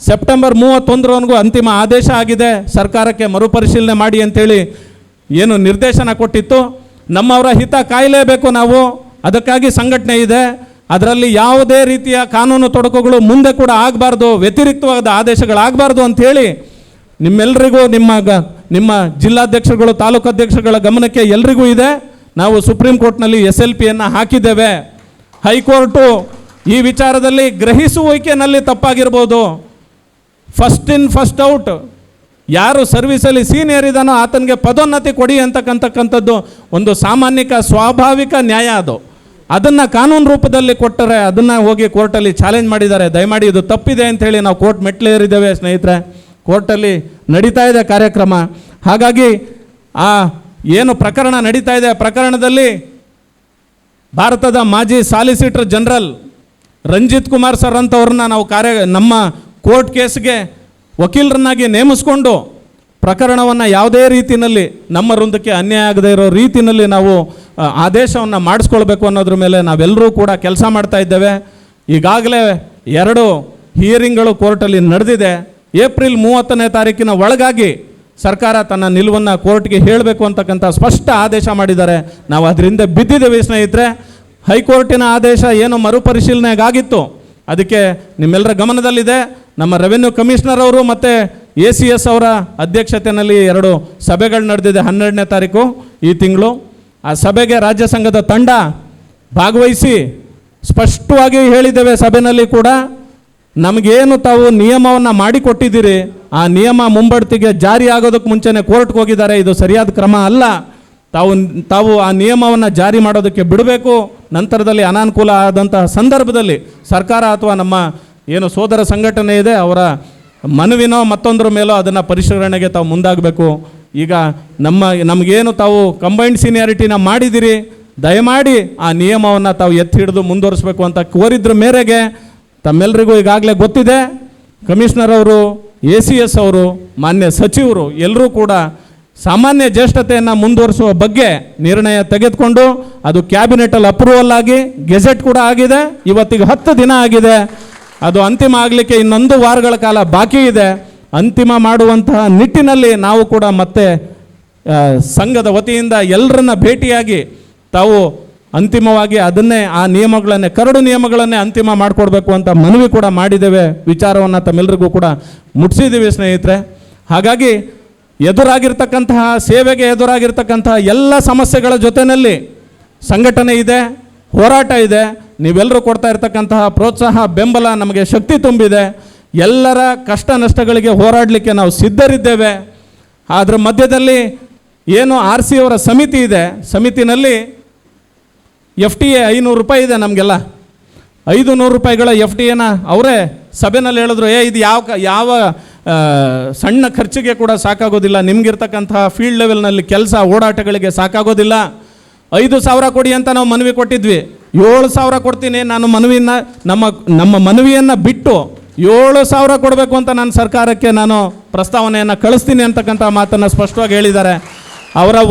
ಸೆಪ್ಟೆಂಬರ್ 31ರವರೆಗೂ ಅಂತಿಮ ಆದೇಶ ಆಗಿದೆ, ಸರ್ಕಾರಕ್ಕೆ ಮರುಪರಿಶೀಲನೆ ಮಾಡಿ ಅಂತೇಳಿ ಏನು ನಿರ್ದೇಶನ ಕೊಟ್ಟಿತ್ತು. ನಮ್ಮವರ ಹಿತ ಕಾಯಲೇಬೇಕು ನಾವು, ಅದಕ್ಕಾಗಿ ಸಂಘಟನೆ ಇದೆ. ಅದರಲ್ಲಿ ಯಾವುದೇ ರೀತಿಯ ಕಾನೂನು ತೊಡಕುಗಳು ಮುಂದೆ ಕೂಡ ಆಗಬಾರ್ದು, ವ್ಯತಿರಿಕ್ತವಾದ ಆದೇಶಗಳಾಗಬಾರ್ದು ಅಂಥೇಳಿ ನಿಮ್ಮೆಲ್ಲರಿಗೂ ನಿಮ್ಮ ಜಿಲ್ಲಾಧ್ಯಕ್ಷರುಗಳು, ತಾಲೂಕು ಅಧ್ಯಕ್ಷರುಗಳ ಗಮನಕ್ಕೆ ಎಲ್ರಿಗೂ ಇದೆ. ನಾವು ಸುಪ್ರೀಂ ಕೋರ್ಟ್ನಲ್ಲಿ SLPಯನ್ನು ಹಾಕಿದ್ದೇವೆ. ಹೈಕೋರ್ಟು ಈ ವಿಚಾರದಲ್ಲಿ ಗ್ರಹಿಸುವಿಕೆಯಲ್ಲಿ ತಪ್ಪಾಗಿರ್ಬೋದು. ಫಸ್ಟ್ ಇನ್ ಫಸ್ಟ್ ಔಟ್, ಯಾರು ಸರ್ವಿಸಲ್ಲಿ ಸೀನಿಯರ್ ಇದ್ದಾನೋ ಆತನಿಗೆ ಪದೋನ್ನತಿ ಕೊಡಿ ಅಂತಕ್ಕಂಥದ್ದು ಒಂದು ಸಾಮಾನ್ಯಿಕ ಸ್ವಾಭಾವಿಕ ನ್ಯಾಯ ಅದು. ಅದನ್ನು ಕಾನೂನು ರೂಪದಲ್ಲಿ ಕೊಟ್ಟರೆ ಅದನ್ನು ಹೋಗಿ ಕೋರ್ಟಲ್ಲಿ ಚಾಲೆಂಜ್ ಮಾಡಿದ್ದಾರೆ. ದಯಮಾಡಿ ಇದು ತಪ್ಪಿದೆ ಅಂಥೇಳಿ ನಾವು ಕೋರ್ಟ್ ಮೆಟ್ಲೇರಿದ್ದೇವೆ ಸ್ನೇಹಿತರೆ. ಕೋರ್ಟಲ್ಲಿ ನಡೀತಾ ಇದೆ ಕಾರ್ಯಕ್ರಮ. ಹಾಗಾಗಿ ಆ ಏನು ಪ್ರಕರಣ ನಡೀತಾ ಇದೆ, ಪ್ರಕರಣದಲ್ಲಿ ಭಾರತದ ಮಾಜಿ solicitor general Ranjit Kumar sir ಅಂತವ್ರನ್ನ ನಾವು ನಮ್ಮ ಕೋರ್ಟ್ ಕೇಸ್ಗೆ ವಕೀಲರನ್ನಾಗಿ ನೇಮಿಸ್ಕೊಂಡು ಪ್ರಕರಣವನ್ನು ಯಾವುದೇ ರೀತಿಯಲ್ಲಿ ನಮ್ಮ ವೃಂದಕ್ಕೆ ಅನ್ಯಾಯ ಆಗದೇ ಇರೋ ರೀತಿಯಲ್ಲಿ ನಾವು ಆದೇಶವನ್ನು ಮಾಡಿಸ್ಕೊಳ್ಬೇಕು ಅನ್ನೋದ್ರ ಮೇಲೆ ನಾವೆಲ್ಲರೂ ಕೂಡ ಕೆಲಸ ಮಾಡ್ತಾ ಇದ್ದೇವೆ. ಈಗಾಗಲೇ 2 ಹಿಯರಿಂಗ್ಗಳು ಕೋರ್ಟಲ್ಲಿ ನಡೆದಿದೆ. ಏಪ್ರಿಲ್ 30ನೇ ತಾರೀಕಿನ ಒಳಗಾಗಿ ಸರ್ಕಾರ ತನ್ನ ನಿಲುವನ್ನು ಕೋರ್ಟ್ಗೆ ಹೇಳಬೇಕು ಅಂತಕ್ಕಂಥ ಸ್ಪಷ್ಟ ಆದೇಶ ಮಾಡಿದ್ದಾರೆ. ನಾವು ಅದರಿಂದ ಬಿದ್ದಿದ್ದೇವೆ ಸ್ನೇಹಿತರೆ. ಹೈಕೋರ್ಟಿನ ಆದೇಶ ಏನು ಮರುಪರಿಶೀಲನೆಗಾಗಿತ್ತು, ಅದಕ್ಕೆ ನಿಮ್ಮೆಲ್ಲರ ಗಮನದಲ್ಲಿದೆ. ನಮ್ಮ ರೆವೆನ್ಯೂ ಕಮಿಷನರ್ ಅವರು ಮತ್ತು ACS ಅವರ ಅಧ್ಯಕ್ಷತೆಯಲ್ಲಿ 2 ಸಭೆಗಳು ನಡೆದಿದೆ 12ನೇ ತಾರೀಕು ಈ ತಿಂಗಳು. ಆ ಸಭೆಗೆ ರಾಜ್ಯ ಸಂಘದ ತಂಡ ಭಾಗವಹಿಸಿ ಸ್ಪಷ್ಟವಾಗಿ ಹೇಳಿದ್ದೇವೆ ಸಭೆಯಲ್ಲಿ ಕೂಡ, ನಮಗೇನು ತಾವು ನಿಯಮವನ್ನು ಮಾಡಿಕೊಟ್ಟಿದ್ದೀರಿ, ಆ ನಿಯಮ ಮುಂಬಡ್ತಿಗೆ ಜಾರಿ ಆಗೋದಕ್ಕೆ ಮುಂಚೆನೇ ಕೋರ್ಟ್ಗೆ ಹೋಗಿದ್ದಾರೆ. ಇದು ಸರಿಯಾದ ಕ್ರಮ ಅಲ್ಲ. ತಾವು ಆ ನಿಯಮವನ್ನು ಜಾರಿ ಮಾಡೋದಕ್ಕೆ ಬಿಡಬೇಕು. ನಂತರದಲ್ಲಿ ಅನಾನುಕೂಲ ಆದಂತಹ ಸಂದರ್ಭದಲ್ಲಿ ಸರ್ಕಾರ ಅಥವಾ ನಮ್ಮ ಏನು ಸೋದರ ಸಂಘಟನೆ ಇದೆ ಅವರ ಮನವಿನೋ ಮತ್ತೊಂದರ ಮೇಲೋ ಅದನ್ನು ಪರಿಶೀಲನೆಗೆ ತಾವು ಮುಂದಾಗಬೇಕು. ಈಗ ನಮಗೇನು ತಾವು ಕಂಬೈನ್ಡ್ ಸೀನಿಯಾರಿಟಿನ ಮಾಡಿದಿರಿ, ದಯಮಾಡಿ ಆ ನಿಯಮವನ್ನು ತಾವು ಎತ್ತಿ ಹಿಡಿದು ಮುಂದುವರಿಸಬೇಕು ಅಂತ ಕೋರಿದ್ರ ಮೇರೆಗೆ ತಮ್ಮೆಲ್ಲರಿಗೂ ಈಗಾಗಲೇ ಗೊತ್ತಿದೆ, ಕಮಿಷನರ್ ಅವರು, ACS ಅವರು, ಮಾನ್ಯ ಸಚಿವರು ಎಲ್ಲರೂ ಕೂಡ ಸಾಮಾನ್ಯ ಜ್ಯೇಷ್ಠತೆಯನ್ನು ಮುಂದುವರಿಸುವ ಬಗ್ಗೆ ನಿರ್ಣಯ ತೆಗೆದುಕೊಂಡು ಅದು ಕ್ಯಾಬಿನೆಟಲ್ಲಿ ಅಪ್ರೂವಲ್ ಆಗಿ ಗೆಜೆಟ್ ಕೂಡ ಆಗಿದೆ. ಇವತ್ತಿಗೆ 10 ದಿನ ಆಗಿದೆ. ಅದು ಅಂತಿಮ ಆಗಲಿಕ್ಕೆ ಇನ್ನೊಂದು ವಾರಗಳ ಕಾಲ ಬಾಕಿ ಇದೆ. ಅಂತಿಮ ಮಾಡುವಂತಹ ನಿಟ್ಟಿನಲ್ಲಿ ನಾವು ಕೂಡ ಮತ್ತೆ ಸಂಘದ ವತಿಯಿಂದ ಎಲ್ಲರನ್ನ ಭೇಟಿಯಾಗಿ ತಾವು ಅಂತಿಮವಾಗಿ ಅದನ್ನೇ ಆ ನಿಯಮಗಳನ್ನೇ ಕರಡು ನಿಯಮಗಳನ್ನೇ ಅಂತಿಮ ಮಾಡಿಕೊಡ್ಬೇಕು ಅಂತ ಮನವಿ ಕೂಡ ಮಾಡಿದ್ದೇವೆ. ವಿಚಾರವನ್ನು ತಮ್ಮೆಲ್ಲರಿಗೂ ಕೂಡ ಮುಟ್ಟಿಸಿದ್ದೀವಿ ಸ್ನೇಹಿತರೆ. ಹಾಗಾಗಿ ಎದುರಾಗಿರ್ತಕ್ಕಂತಹ ಸೇವೆಗೆ ಎದುರಾಗಿರ್ತಕ್ಕಂತಹ ಎಲ್ಲ ಸಮಸ್ಯೆಗಳ ಜೊತೆಯಲ್ಲಿ ಸಂಘಟನೆ ಇದೆ, ಹೋರಾಟ ಇದೆ. ನೀವೆಲ್ಲರೂ ಕೊಡ್ತಾ ಇರ್ತಕ್ಕಂತಹ ಪ್ರೋತ್ಸಾಹ, ಬೆಂಬಲ ನಮಗೆ ಶಕ್ತಿ ತುಂಬಿದೆ. ಎಲ್ಲರ ಕಷ್ಟ ನಷ್ಟಗಳಿಗೆ ಹೋರಾಡಲಿಕ್ಕೆ ನಾವು ಸಿದ್ಧರಿದ್ದೇವೆ. ಅದರ ಮಧ್ಯದಲ್ಲಿ ಏನು RC ಅವರ ಸಮಿತಿ ಇದೆ, ಸಮಿತಿನಲ್ಲಿ FTA 500 ರೂಪಾಯಿ ಇದೆ. ನಮಗೆಲ್ಲ 500 ರೂಪಾಯಿಗಳ FTAನ ಅವರೇ ಸಭೆಯಲ್ಲಿ ಹೇಳಿದ್ರು, ಇದು ಯಾವ ಸಣ್ಣ ಖರ್ಚಿಗೆ ಕೂಡ ಸಾಕಾಗೋದಿಲ್ಲ, ನಿಮಗಿರ್ತಕ್ಕಂತಹ ಫೀಲ್ಡ್ ಲೆವೆಲ್ನಲ್ಲಿ ಕೆಲಸ ಓಡಾಟಗಳಿಗೆ ಸಾಕಾಗೋದಿಲ್ಲ, 5,000 ಕೊಡಿ ಅಂತ ನಾವು ಮನವಿ ಕೊಟ್ಟಿದ್ವಿ. 7,000 ಕೊಡ್ತೀನಿ, ನಾನು ನಮ್ಮ ಮನವಿಯನ್ನು ಬಿಟ್ಟು 7,000 ಕೊಡಬೇಕು ಅಂತ ನಾನು ಸರ್ಕಾರಕ್ಕೆ ನಾನು ಪ್ರಸ್ತಾವನೆಯನ್ನು ಕಳಿಸ್ತೀನಿ ಅಂತಕ್ಕಂಥ ಮಾತನ್ನು ಸ್ಪಷ್ಟವಾಗಿ ಹೇಳಿದ್ದಾರೆ.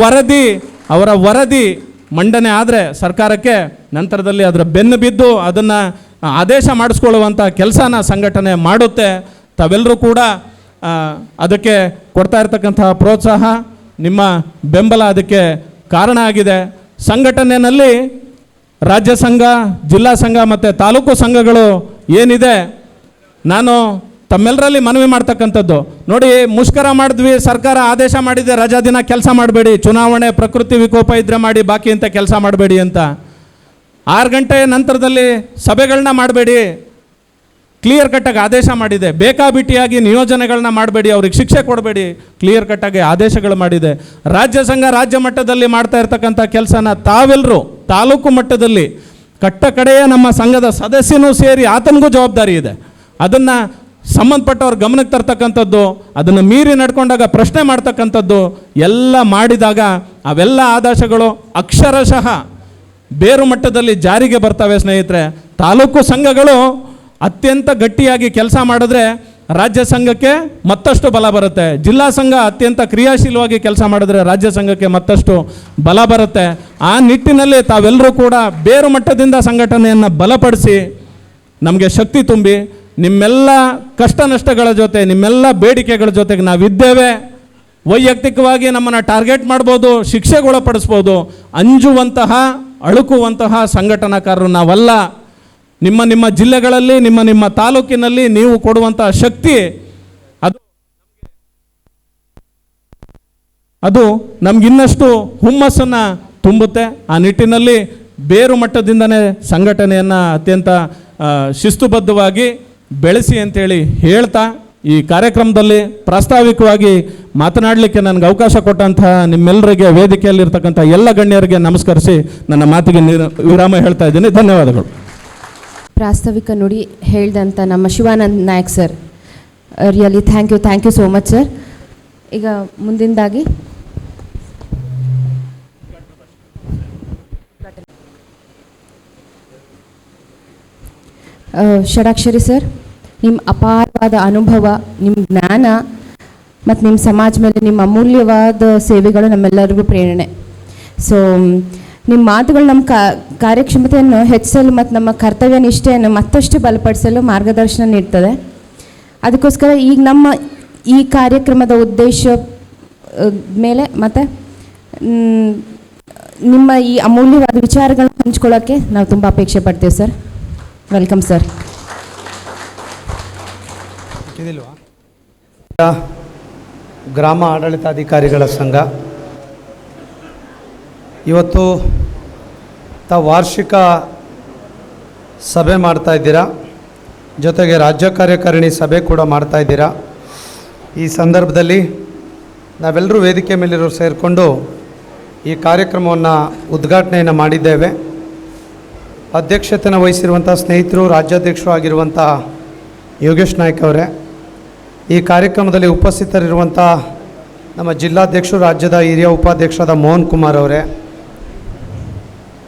ಅವರ ವರದಿ ಮಂಡನೆ ಆದರೆ ಸರ್ಕಾರಕ್ಕೆ ನಂತರದಲ್ಲಿ ಅದರ ಬೆನ್ನು ಬಿದ್ದು ಅದನ್ನು ಆದೇಶ ಮಾಡಿಸ್ಕೊಳ್ಳುವಂಥ ಕೆಲಸನ ಸಂಘಟನೆ ಮಾಡುತ್ತೆ. ತಾವೆಲ್ಲರೂ ಕೂಡ ಅದಕ್ಕೆ ಕೊಡ್ತಾ ಇರ್ತಕ್ಕಂತಹ ಪ್ರೋತ್ಸಾಹ, ನಿಮ್ಮ ಬೆಂಬಲ ಅದಕ್ಕೆ ಕಾರಣ ಆಗಿದೆ. ಸಂಘಟನೆಯಲ್ಲಿ ರಾಜ್ಯ ಸಂಘ, ಜಿಲ್ಲಾ ಸಂಘ ಮತ್ತು ತಾಲೂಕು ಸಂಘಗಳು ಏನಿದೆ, ನಾನು ತಮ್ಮೆಲ್ಲರಲ್ಲಿ ಮನವಿ ಮಾಡ್ತಕ್ಕಂಥದ್ದು ನೋಡಿ, ಮುಷ್ಕರ ಮಾಡಿದ್ವಿ, ಸರ್ಕಾರ ಆದೇಶ ಮಾಡಿದೆ ರಜಾ ದಿನ ಕೆಲಸ ಮಾಡಬೇಡಿ, ಚುನಾವಣೆ ಪ್ರಕೃತಿ ವಿಕೋಪ ಇದ್ರೆ ಮಾಡಿ, ಬಾಕಿ ಅಂತ ಕೆಲಸ ಮಾಡಬೇಡಿ ಅಂತ. 6 ಗಂಟೆ ನಂತರದಲ್ಲಿ ಸಭೆಗಳನ್ನ ಮಾಡಬೇಡಿ, ಕ್ಲಿಯರ್ ಕಟ್ಟಾಗಿ ಆದೇಶ ಮಾಡಿದೆ. ಬೇಕಾಬಿಟ್ಟಿಯಾಗಿ ನಿಯೋಜನೆಗಳನ್ನ ಮಾಡಬೇಡಿ, ಅವ್ರಿಗೆ ಶಿಕ್ಷೆ ಕೊಡಬೇಡಿ, ಕ್ಲಿಯರ್ ಕಟ್ಟಾಗಿ ಆದೇಶಗಳು ಮಾಡಿದೆ. ರಾಜ್ಯ ಸಂಘ ರಾಜ್ಯ ಮಟ್ಟದಲ್ಲಿ ಮಾಡ್ತಾ ಇರ್ತಕ್ಕಂಥ ಕೆಲಸನ ತಾವೆಲ್ಲರೂ ತಾಲೂಕು ಮಟ್ಟದಲ್ಲಿ ಕಟ್ಟ ಕಡೆಯ ನಮ್ಮ ಸಂಘದ ಸದಸ್ಯನೂ ಸೇರಿ ಆತನಿಗೂ ಜವಾಬ್ದಾರಿ ಇದೆ. ಅದನ್ನು ಸಂಬಂಧಪಟ್ಟವ್ರ ಗಮನಕ್ಕೆ ತರ್ತಕ್ಕಂಥದ್ದು, ಅದನ್ನು ಮೀರಿ ನಡ್ಕೊಂಡಾಗ ಪ್ರಶ್ನೆ ಮಾಡ್ತಕ್ಕಂಥದ್ದು ಎಲ್ಲ ಮಾಡಿದಾಗ ಅವೆಲ್ಲ ಆದೇಶಗಳು ಅಕ್ಷರಶಃ ಬೇರು ಮಟ್ಟದಲ್ಲಿ ಜಾರಿಗೆ ಬರ್ತವೆ ಸ್ನೇಹಿತರೆ. ತಾಲೂಕು ಸಂಘಗಳು ಅತ್ಯಂತ ಗಟ್ಟಿಯಾಗಿ ಕೆಲಸ ಮಾಡಿದ್ರೆ ರಾಜ್ಯ ಸಂಘಕ್ಕೆ ಮತ್ತಷ್ಟು ಬಲ ಬರುತ್ತೆ. ಜಿಲ್ಲಾ ಸಂಘ ಅತ್ಯಂತ ಕ್ರಿಯಾಶೀಲವಾಗಿ ಕೆಲಸ ಮಾಡಿದ್ರೆ ರಾಜ್ಯ ಸಂಘಕ್ಕೆ ಮತ್ತಷ್ಟು ಬಲ ಬರುತ್ತೆ. ಆ ನಿಟ್ಟಿನಲ್ಲಿ ತಾವೆಲ್ಲರೂ ಕೂಡ ಬೇರು ಮಟ್ಟದಿಂದ ಸಂಘಟನೆಯನ್ನು ಬಲಪಡಿಸಿ ನಮಗೆ ಶಕ್ತಿ ತುಂಬಿ ನಿಮ್ಮೆಲ್ಲ ಕಷ್ಟ ನಷ್ಟಗಳ ಜೊತೆ ನಿಮ್ಮೆಲ್ಲ ಬೇಡಿಕೆಗಳ ಜೊತೆಗೆ ನಾವಿದ್ದೇವೆ. ವೈಯಕ್ತಿಕವಾಗಿ ನಮ್ಮನ್ನು ಟಾರ್ಗೆಟ್ ಮಾಡ್ಬೋದು, ಶಿಕ್ಷೆಗೊಳಪಡಿಸ್ಬೋದು. ಅಂಜುವಂತಹ ಅಳುಕುವಂತಹ ಸಂಘಟನಾಕಾರರು ನಾವಲ್ಲ. ನಿಮ್ಮ ಜಿಲ್ಲೆಗಳಲ್ಲಿ ನಿಮ್ಮ ತಾಲೂಕಿನಲ್ಲಿ ನೀವು ಕೊಡುವಂತಹ ಶಕ್ತಿ ಅದು ನಮಗಿನ್ನಷ್ಟು ಹುಮ್ಮಸ್ಸನ್ನು ತುಂಬುತ್ತೆ. ಆ ನಿಟ್ಟಿನಲ್ಲಿ ಬೇರು ಮಟ್ಟದಿಂದನೇ ಸಂಘಟನೆಯನ್ನು ಅತ್ಯಂತ ಶಿಸ್ತುಬದ್ಧವಾಗಿ ಬೆಳೆಸಿ ಅಂತೇಳಿ ಹೇಳ್ತಾ ಈ ಕಾರ್ಯಕ್ರಮದಲ್ಲಿ ಪ್ರಾಸ್ತಾವಿಕವಾಗಿ ಮಾತನಾಡಲಿಕ್ಕೆ ನನಗೆ ಅವಕಾಶ ಕೊಟ್ಟಂತಹ ನಿಮ್ಮೆಲ್ಲರಿಗೆ, ವೇದಿಕೆಯಲ್ಲಿರ್ತಕ್ಕಂಥ ಎಲ್ಲ ಗಣ್ಯರಿಗೆ ನಮಸ್ಕರಿಸಿ ನನ್ನ ಮಾತಿಗೆ ವಿರಾಮ ಹೇಳ್ತಾ ಇದ್ದೀನಿ. ಧನ್ಯವಾದಗಳು. ಪ್ರಾಸ್ತಾವಿಕ ನುಡಿ ಹೇಳಿದಂಥ ನಮ್ಮ Shivanand Nayak sir, really thank you so much sir. ಈಗ ಮುಂದಿಂದಾಗಿ ಷಡಾಕ್ಷರಿ ಸರ್, ನಿಮ್ಮ ಅಪಾರವಾದ ಅನುಭವ, ನಿಮ್ಮ ಜ್ಞಾನ ಮತ್ತು ನಿಮ್ಮ ಸಮಾಜ ಮೇಲೆ ನಿಮ್ಮ ಅಮೂಲ್ಯವಾದ ಸೇವೆಗಳು ನಮ್ಮೆಲ್ಲರಿಗೂ ಪ್ರೇರಣೆ. ಸೊ ನಿಮ್ಮ ಮಾತುಗಳು ನಮ್ಮ ಕಾರ್ಯಕ್ಷಮತೆಯನ್ನು ಹೆಚ್ಚಿಸಲು ಮತ್ತು ನಮ್ಮ ಕರ್ತವ್ಯ ನಿಷ್ಠೆಯನ್ನು ಮತ್ತಷ್ಟು ಬಲಪಡಿಸಲು ಮಾರ್ಗದರ್ಶನ ನೀಡ್ತದೆ. ಅದಕ್ಕೋಸ್ಕರ ಈಗ ನಮ್ಮ ಈ ಕಾರ್ಯಕ್ರಮದ ಉದ್ದೇಶ ಮೇಲೆ ಮತ್ತು ನಿಮ್ಮ ಈ ಅಮೂಲ್ಯವಾದ ವಿಚಾರಗಳನ್ನು ಹಂಚ್ಕೊಳ್ಳೋಕ್ಕೆ ನಾವು ತುಂಬ ಅಪೇಕ್ಷೆ ಪಡ್ತೀವಿ ಸರ್. Welcome sir. ಗ್ರಾಮ ಆಡಳಿತಾಧಿಕಾರಿಗಳ ಸಂಘ ಇವತ್ತು ವಾರ್ಷಿಕ ಸಭೆ ಮಾಡ್ತಾ ಇದ್ದೀರಾ, ಜೊತೆಗೆ ರಾಜ್ಯ ಕಾರ್ಯಕಾರಿಣಿ ಸಭೆ ಕೂಡ ಮಾಡ್ತಾ ಇದ್ದೀರಾ. ಈ ಸಂದರ್ಭದಲ್ಲಿ ನಾವೆಲ್ಲರೂ ವೇದಿಕೆ ಮೇಲಿರೋರು ಸೇರಿಕೊಂಡು ಈ ಕಾರ್ಯಕ್ರಮವನ್ನು ಉದ್ಘಾಟನೆಯನ್ನು ಮಾಡಿದ್ದೇವೆ. ಅಧ್ಯಕ್ಷತೆಯನ್ನು ವಹಿಸಿರುವಂಥ ಸ್ನೇಹಿತರು, ರಾಜ್ಯಾಧ್ಯಕ್ಷರು ಆಗಿರುವಂಥ ಯೋಗೇಶ್ ನಾಯ್ಕ್ ಅವರೇ, ಈ ಕಾರ್ಯಕ್ರಮದಲ್ಲಿ ಉಪಸ್ಥಿತರಿರುವಂಥ ನಮ್ಮ ಜಿಲ್ಲಾಧ್ಯಕ್ಷರು, ರಾಜ್ಯದ ಹಿರಿಯ ಉಪಾಧ್ಯಕ್ಷರಾದ ಮೋಹನ್ ಕುಮಾರ್ ಅವರೇ,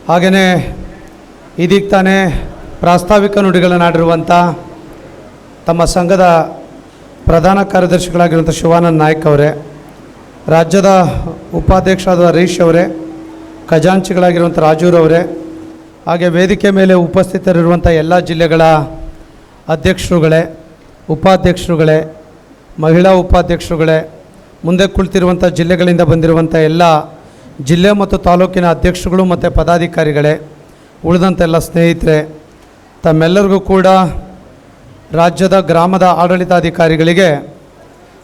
ಹಾಗೆಯೇ ಇದೀಗ ತಾನೇ ಪ್ರಾಸ್ತಾವಿಕ ನುಡಿಗಳನ್ನಾಡಿರುವಂಥ ತಮ್ಮ ಸಂಘದ ಪ್ರಧಾನ ಕಾರ್ಯದರ್ಶಿಗಳಾಗಿರುವಂಥ ಶಿವಾನಂದ್ ನಾಯ್ಕ್ ಅವರೇ, ರಾಜ್ಯದ ಉಪಾಧ್ಯಕ್ಷರಾದ ಹರೀಶ್ ಅವರೇ, ಖಜಾಂಚಿಗಳಾಗಿರುವಂಥ ರಾಜೂರವರೇ, ಹಾಗೆ ವೇದಿಕೆ ಮೇಲೆ ಉಪಸ್ಥಿತರಿರುವಂಥ ಎಲ್ಲ ಜಿಲ್ಲೆಗಳ ಅಧ್ಯಕ್ಷರುಗಳೇ, ಉಪಾಧ್ಯಕ್ಷರುಗಳೇ, ಮಹಿಳಾ ಉಪಾಧ್ಯಕ್ಷರುಗಳೇ, ಮುಂದೆ ಕುಳಿತಿರುವಂಥ ಜಿಲ್ಲೆಗಳಿಂದ ಬಂದಿರುವಂಥ ಎಲ್ಲ ಜಿಲ್ಲೆ ಮತ್ತು ತಾಲೂಕಿನ ಅಧ್ಯಕ್ಷರುಗಳು ಮತ್ತು ಪದಾಧಿಕಾರಿಗಳೇ, ಉಳಿದಂತೆಲ್ಲ ಸ್ನೇಹಿತರೆ, ತಮ್ಮೆಲ್ಲರಿಗೂ ಕೂಡ ರಾಜ್ಯದ ಗ್ರಾಮದ ಆಡಳಿತಾಧಿಕಾರಿಗಳಿಗೆ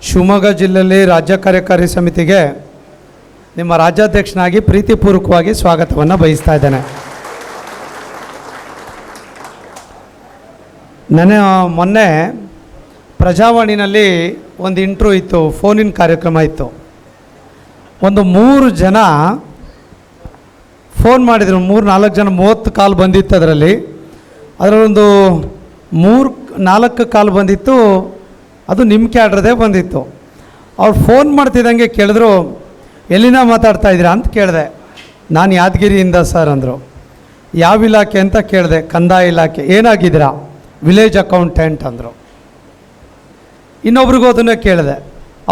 ಶಿವಮೊಗ್ಗ ಜಿಲ್ಲೆಯಲ್ಲಿ ರಾಜ್ಯ ಕಾರ್ಯಕಾರಿ ಸಮಿತಿಗೆ ನಿಮ್ಮ ರಾಜ್ಯಾಧ್ಯಕ್ಷನಾಗಿ ಪ್ರೀತಿಪೂರ್ವಕವಾಗಿ ಸ್ವಾಗತವನ್ನು ಬಯಸ್ತಾ ಇದ್ದೇನೆ. ಮೊನ್ನೆ ಪ್ರಜಾವಾಣಿನಲ್ಲಿ ಒಂದು ಇಂಟ್ರ್ಯೂ ಇತ್ತು, ಫೋನಿನ ಕಾರ್ಯಕ್ರಮ ಇತ್ತು. ಒಂದು 3 ಜನ ಫೋನ್ ಮಾಡಿದರು, 3-4 ಜನ, 30 ಕಾಲ್ ಬಂದಿತ್ತು. ಅದರಲ್ಲೊಂದು 3-4 ಕಾಲ್ ಬಂದಿತ್ತು, ಅದು ನಿಮ್ಮ ಕ್ಯಾಡ್ರದೇ ಬಂದಿತ್ತು. ಅವ್ರು ಫೋನ್ ಮಾಡ್ತಿದ್ದಂಗೆ ಕೇಳಿದ್ರು, ಎಲ್ಲಿನ ಮಾತಾಡ್ತಾ ಇದ್ದೀರಾ ಅಂತ ಕೇಳಿದೆ. ನಾನು ಯಾದಗಿರಿಯಿಂದ ಸರ್ ಅಂದರು. ಯಾವ ಇಲಾಖೆ ಅಂತ ಕೇಳಿದೆ. ಕಂದಾಯ ಇಲಾಖೆ. ಏನಾಗಿದ್ದೀರಾ? ವಿಲೇಜ್ ಅಕೌಂಟೆಂಟ್ ಅಂದರು. ಇನ್ನೊಬ್ರಿಗೂ ಅದನ್ನೇ ಕೇಳಿದೆ,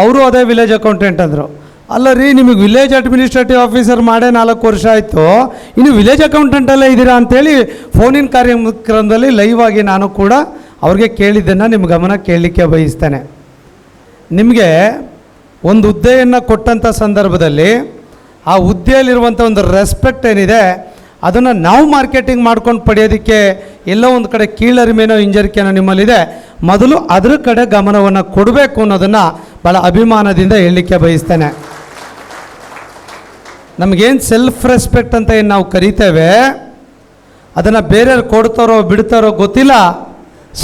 ಅವರು ಅದೇ ವಿಲೇಜ್ ಅಕೌಂಟೆಂಟ್ ಅಂದರು. ಅಲ್ಲ ರೀ, ನಿಮಗೆ ವಿಲೇಜ್ ಅಡ್ಮಿನಿಸ್ಟ್ರೇಟಿವ್ ಆಫೀಸರ್ ಮಾಡೇ 4 ವರ್ಷ ಆಯಿತು, ಇನ್ನು ವಿಲೇಜ್ ಅಕೌಂಟೆಂಟಲ್ಲೇ ಇದ್ದೀರಾ ಅಂಥೇಳಿ ಫೋನಿನ ಕಾರ್ಯಕ್ರಮದಲ್ಲಿ ಲೈವ್ ಆಗಿ ನಾನು ಕೂಡ ಅವ್ರಿಗೆ ಕೇಳಿದ್ದನ್ನು ನಿಮ್ಮ ಗಮನ ಕೇಳಲಿಕ್ಕೆ ಬಯಸ್ತೇನೆ. ನಿಮಗೆ ಒಂದು ಹುದ್ದೆಯನ್ನು ಕೊಟ್ಟಂಥ ಸಂದರ್ಭದಲ್ಲಿ ಆ ಹುದ್ದೆಯಲ್ಲಿರುವಂಥ ಒಂದು ರೆಸ್ಪೆಕ್ಟ್ ಏನಿದೆ, ಅದನ್ನು ನಾವು ಮಾರ್ಕೆಟಿಂಗ್ ಮಾಡ್ಕೊಂಡು ಪಡೆಯೋದಕ್ಕೆ ಎಲ್ಲೋ ಒಂದು ಕಡೆ ಕೀಳರಿಮೆನೋ ಹಿಂಜರಿಕೆನೋ ನಿಮ್ಮಲ್ಲಿದೆ. ಮೊದಲು ಅದರ ಕಡೆ ಗಮನವನ್ನು ಕೊಡಬೇಕು ಅನ್ನೋದನ್ನು ಭಾಳ ಅಭಿಮಾನದಿಂದ ಹೇಳಲಿಕ್ಕೆ ಬಯಸ್ತೇನೆ. ನಮಗೇನು ಸೆಲ್ಫ್ ರೆಸ್ಪೆಕ್ಟ್ ಅಂತ ಏನು ನಾವು ಕರಿತೇವೆ, ಅದನ್ನು ಬೇರೆಯವ್ರು ಕೊಡ್ತಾರೋ ಬಿಡ್ತಾರೋ ಗೊತ್ತಿಲ್ಲ.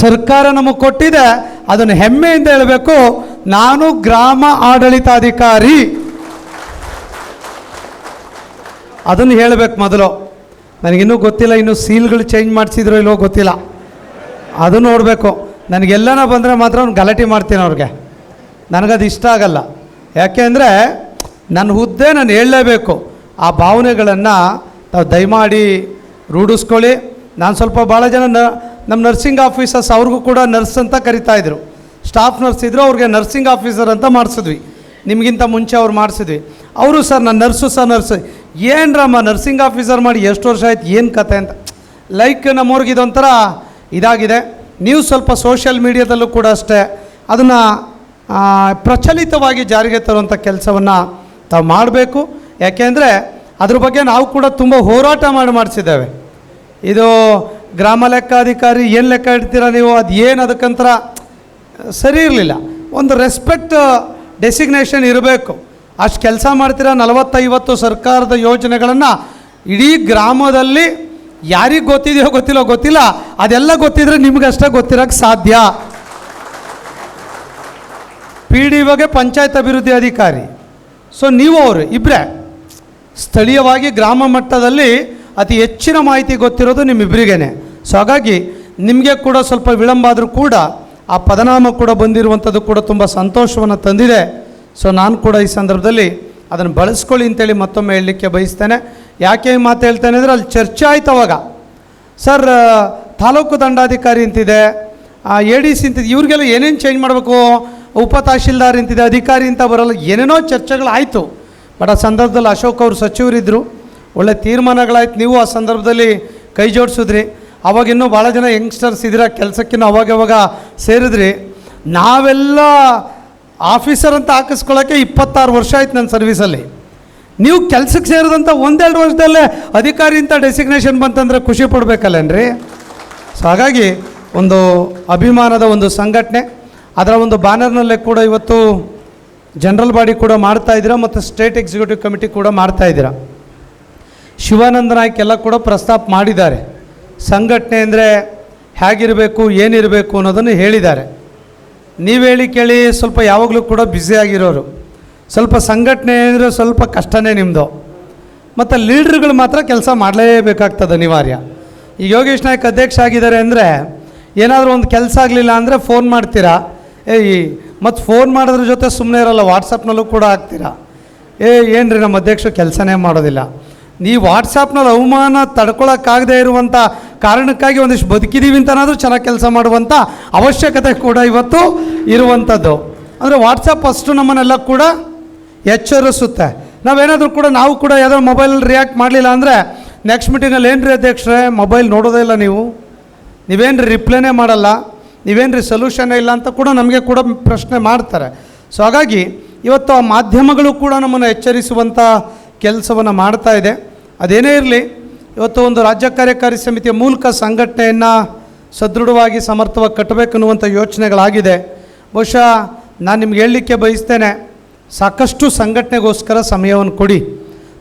ಸರ್ಕಾರ ನಮಗೆ ಕೊಟ್ಟಿದೆ, ಅದನ್ನು ಹೆಮ್ಮೆಯಿಂದ ಹೇಳಬೇಕು, ನಾನು ಗ್ರಾಮ ಆಡಳಿತಾಧಿಕಾರಿ ಅದನ್ನು ಹೇಳಬೇಕು ಮೊದಲು. ನನಗಿನ್ನೂ ಗೊತ್ತಿಲ್ಲ, ಇನ್ನೂ ಸೀಲ್ಗಳು ಚೇಂಜ್ ಮಾಡಿಸಿದ್ರು ಇಲ್ಲೋ ಗೊತ್ತಿಲ್ಲ, ಅದು ನೋಡಬೇಕು. ನನಗೆಲ್ಲನ ಬಂದರೆ ಮಾತ್ರ ಅವ್ನು ಗಲಾಟೆ ಮಾಡ್ತೀನಿ ಅವ್ರಿಗೆ. ನನಗದು ಇಷ್ಟ ಆಗಲ್ಲ. ಯಾಕೆ ಅಂದರೆ ನನ್ನ ಹುದ್ದೆ ನಾನು ಹೇಳಲೇಬೇಕು. ಆ ಭಾವನೆಗಳನ್ನು ನಾವು ದಯಮಾಡಿ ರೂಢಿಸ್ಕೊಳ್ಳಿ. ನಾನು ಸ್ವಲ್ಪ ಭಾಳ ಜನ ನಮ್ಮ ನರ್ಸಿಂಗ್ ಆಫೀಸರ್ಸ್ ಅವ್ರಿಗೂ ಕೂಡ ನರ್ಸ್ ಅಂತ ಕರಿತಾಯಿದ್ರು. ಸ್ಟಾಫ್ ನರ್ಸ್ ಇದ್ದರು, ಅವ್ರಿಗೆ ನರ್ಸಿಂಗ್ ಆಫೀಸರ್ ಅಂತ ಮಾಡಿಸಿದ್ವಿ. ನಿಮಗಿಂತ ಮುಂಚೆ ಅವ್ರು ಮಾಡಿಸಿದ್ವಿ. ಅವರು ಸರ್ ನಾನು ನರ್ಸು ಏನರಮ್ಮ ನರ್ಸಿಂಗ್ ಆಫೀಸರ್ ಮಾಡಿ ಎಷ್ಟು ವರ್ಷ ಆಯ್ತು, ಏನು ಕತೆ ಅಂತ. ಲೈಕ್ ನಮ್ಮವ್ರಿಗೆ ಇದೊಂಥರ ಇದಾಗಿದೆ. ನೀವು ಸ್ವಲ್ಪ ಸೋಷಿಯಲ್ ಮೀಡಿಯಾದಲ್ಲೂ ಕೂಡ ಅಷ್ಟೇ ಅದನ್ನು ಪ್ರಚಲಿತವಾಗಿ ಜಾರಿಗೆ ತರುವಂಥ ಕೆಲಸವನ್ನು ತಾವು ಮಾಡಬೇಕು. ಯಾಕೆಂದರೆ ಅದ್ರ ಬಗ್ಗೆ ನಾವು ಕೂಡ ತುಂಬ ಹೋರಾಟ ಮಾಡಿಸಿದ್ದೇವೆ. ಇದು ಗ್ರಾಮ ಲೆಕ್ಕಾಧಿಕಾರಿ ಏನು ಲೆಕ್ಕ ಇಡ್ತೀರಾ ನೀವು, ಅದು ಏನು ಅದಕ್ಕಂತರ ಸರಿ ಇರಲಿಲ್ಲ. ಒಂದು ರೆಸ್ಪೆಕ್ಟ್ ಡೆಸಿಗ್ನೇಷನ್ ಇರಬೇಕು. ಅಷ್ಟು ಕೆಲಸ ಮಾಡ್ತೀರಾ. 40-50 ಸರ್ಕಾರದ ಯೋಜನೆಗಳನ್ನು ಇಡೀ ಗ್ರಾಮದಲ್ಲಿ ಯಾರಿಗೆ ಗೊತ್ತಿದೆಯೋ ಗೊತ್ತಿಲ್ಲ, ಅದೆಲ್ಲ ಗೊತ್ತಿದ್ರೆ ನಿಮಗಷ್ಟೇ ಗೊತ್ತಿರೋಕ್ಕೆ ಸಾಧ್ಯ. PDOಗೆ ಪಂಚಾಯತ್ ಅಭಿವೃದ್ಧಿ ಅಧಿಕಾರಿ, ಸೊ ನೀವು ಅವರು ಇಬ್ಬರೇ ಸ್ಥಳೀಯವಾಗಿ ಗ್ರಾಮ ಮಟ್ಟದಲ್ಲಿ ಅತಿ ಹೆಚ್ಚಿನ ಮಾಹಿತಿ ಗೊತ್ತಿರೋದು ನಿಮ್ಮಿಬ್ಬರಿಗೇ. ಸೊ ಹಾಗಾಗಿ ನಿಮಗೆ ಕೂಡ ಸ್ವಲ್ಪ ವಿಳಂಬ ಆದರೂ ಕೂಡ ಆ ಪದನಾಮ ಕೂಡ ಬಂದಿರುವಂಥದ್ದು ಕೂಡ ತುಂಬ ಸಂತೋಷವನ್ನು ತಂದಿದೆ. ಸೊ ನಾನು ಕೂಡ ಈ ಸಂದರ್ಭದಲ್ಲಿ ಅದನ್ನು ಬಳಸ್ಕೊಳ್ಳಿ ಅಂತೇಳಿ ಮತ್ತೊಮ್ಮೆ ಹೇಳಲಿಕ್ಕೆ ಬಯಸ್ತೇನೆ. ಯಾಕೆ ಈ ಮಾತು ಹೇಳ್ತೇನೆ ಅಂದರೆ ಅಲ್ಲಿ ಚರ್ಚೆ ಆಯ್ತು ಅವಾಗ. ಸರ್ ತಾಲೂಕು ದಂಡಾಧಿಕಾರಿ ಅಂತಿದೆ, ADC ಅಂತಿದೆ, ಇವ್ರಿಗೆಲ್ಲ ಏನೇನು ಚೇಂಜ್ ಮಾಡಬೇಕು, ಉಪ ತಹಶೀಲ್ದಾರ್ ಅಂತಿದೆ, ಅಧಿಕಾರಿ ಅಂತ ಬರೋಲ್ಲ, ಏನೇನೋ ಚರ್ಚೆಗಳಾಯಿತು. ಬಟ್ ಆ ಸಂದರ್ಭದಲ್ಲಿ ಅಶೋಕ್ ಅವರು ಸಚಿವರಿದ್ದರು, ಒಳ್ಳೆ ತೀರ್ಮಾನಗಳಾಯ್ತು. ನೀವು ಆ ಸಂದರ್ಭದಲ್ಲಿ ಕೈ ಜೋಡಿಸಿದ್ರಿ. ಅವಾಗಿನ್ನೂ ಭಾಳ ಜನ ಯಂಗ್ಸ್ಟರ್ಸ್ ಇದ್ದೀರ, ಕೆಲಸಕ್ಕಿನ್ನೂ ಅವಾಗವಾಗ ಸೇರಿದ್ರಿ. ನಾವೆಲ್ಲ ಆಫೀಸರ್ ಅಂತ ಹಾಕಿಸ್ಕೊಳ್ಳೋಕ್ಕೆ 26 ವರ್ಷ ಆಯ್ತು ನನ್ನ ಸರ್ವೀಸಲ್ಲಿ. ನೀವು ಕೆಲಸಕ್ಕೆ ಸೇರಿದಂಥ 1-2 ವರ್ಷದಲ್ಲೇ ಅಧಿಕಾರಿ ಅಂತ ಡೆಸಿಗ್ನೇಷನ್ ಬಂತಂದರೆ ಖುಷಿ ಪಡಬೇಕಲ್ಲೇನ್ರಿ. ಸೊ ಹಾಗಾಗಿ ಒಂದು ಅಭಿಮಾನದ ಒಂದು ಸಂಘಟನೆ, ಅದರ ಒಂದು ಬ್ಯಾನರ್ನಲ್ಲೇ ಕೂಡ ಇವತ್ತು ಜನರಲ್ ಬಾಡಿ ಕೂಡ ಮಾಡ್ತಾಯಿದ್ದೀರಾ ಮತ್ತು ಸ್ಟೇಟ್ ಎಕ್ಸಿಕ್ಯೂಟಿವ್ ಕಮಿಟಿ ಕೂಡ ಮಾಡ್ತಾಯಿದ್ದೀರಾ. ಶಿವಾನಂದ ನಾಯ್ಕ ಎಲ್ಲ ಕೂಡ ಪ್ರಸ್ತಾಪ ಮಾಡಿದ್ದಾರೆ. ಸಂಘಟನೆ ಅಂದರೆ ಹೇಗಿರಬೇಕು, ಏನಿರಬೇಕು ಅನ್ನೋದನ್ನು ಹೇಳಿದ್ದಾರೆ. ನೀವು ಹೇಳಿ ಕೇಳಿ ಸ್ವಲ್ಪ ಯಾವಾಗಲೂ ಕೂಡ ಬ್ಯುಸಿಯಾಗಿರೋರು. ಸ್ವಲ್ಪ ಸಂಘಟನೆ ಅಂದರೆ ಸ್ವಲ್ಪ ಕಷ್ಟನೇ ನಿಮ್ಮದು. ಮತ್ತು ಲೀಡ್ರ್ಗಳು ಮಾತ್ರ ಕೆಲಸ ಮಾಡಲೇಬೇಕಾಗ್ತದೆ ಅನಿವಾರ್ಯ. ಈಗ ಯೋಗೇಶ್ ನಾಯ್ಕ ಅಧ್ಯಕ್ಷ ಆಗಿದ್ದಾರೆ ಅಂದರೆ ಏನಾದರೂ ಒಂದು ಕೆಲಸ ಆಗಲಿಲ್ಲ ಅಂದರೆ ಫೋನ್ ಮಾಡ್ತೀರಾ, ಮತ್ತು ಫೋನ್ ಮಾಡೋದ್ರ ಜೊತೆ ಸುಮ್ಮನೆ ಇರೋಲ್ಲ, ವಾಟ್ಸಪ್ನಲ್ಲೂ ಕೂಡ ಹಾಕ್ತೀರಾ. ಏನ್ರಿ ನಮ್ಮ ಅಧ್ಯಕ್ಷರು ಕೆಲಸನೇ ಮಾಡೋದಿಲ್ಲ. ನೀವು ವಾಟ್ಸಪ್ನಲ್ಲಿ ಅವಮಾನ ತಡ್ಕೊಳಕ್ಕಾಗದೇ ಇರುವಂಥ ಕಾರಣಕ್ಕಾಗಿ ಒಂದಿಷ್ಟು ಬದುಕಿದ್ದೀವಿ ಅಂತನಾದರೂ ಚೆನ್ನಾಗಿ ಕೆಲಸ ಮಾಡುವಂಥ ಅವಶ್ಯಕತೆ ಕೂಡ ಇವತ್ತು ಇರುವಂಥದ್ದು. ಅಂದರೆ ವಾಟ್ಸಪ್ ಅಷ್ಟು ನಮ್ಮನ್ನೆಲ್ಲ ಕೂಡ ಎಚ್ಚರಿಸುತ್ತೆ. ನಾವೇನಾದರೂ ಕೂಡ ನಾವು ಕೂಡ ಯಾವುದೋ ಮೊಬೈಲಲ್ಲಿ ರಿಯಾಕ್ಟ್ ಮಾಡಲಿಲ್ಲ ಅಂದರೆ ನೆಕ್ಸ್ಟ್ ಮೀಟಿಂಗಲ್ಲಿ ಏನ್ರಿ ಅಧ್ಯಕ್ಷರೇ ಮೊಬೈಲ್ ನೋಡೋದೇ ಇಲ್ಲ, ನೀವೇನು ರಿಪ್ಲೈನೇ ಮಾಡಲ್ಲ, ನೀವೇನು ಸೊಲ್ಯೂಷನ್ನೇ ಇಲ್ಲ ಅಂತ ಕೂಡ ನಮಗೆ ಕೂಡ ಪ್ರಶ್ನೆ ಮಾಡ್ತಾರೆ. ಸೊ ಹಾಗಾಗಿ ಇವತ್ತು ಆ ಮಾಧ್ಯಮಗಳು ಕೂಡ ನಮ್ಮನ್ನು ಎಚ್ಚರಿಸುವಂಥ ಕೆಲಸವನ್ನು ಮಾಡ್ತಾ ಇದೆ. ಅದೇನೇ ಇರಲಿ, ಇವತ್ತು ಒಂದು ರಾಜ್ಯ ಕಾರ್ಯಕಾರಿ ಸಮಿತಿಯ ಮೂಲಕ ಸಂಘಟನೆಯನ್ನು ಸದೃಢವಾಗಿ ಸಮರ್ಥವಾಗಿ ಕಟ್ಟಬೇಕನ್ನುವಂಥ ಯೋಚನೆಗಳಾಗಿದೆ. ಬಹುಶಃ ನಾನು ನಿಮ್ಗೆ ಹೇಳಲಿಕ್ಕೆ ಬಯಸ್ತೇನೆ, ಸಾಕಷ್ಟು ಸಂಘಟನೆಗೋಸ್ಕರ ಸಮಯವನ್ನು ಕೊಡಿ.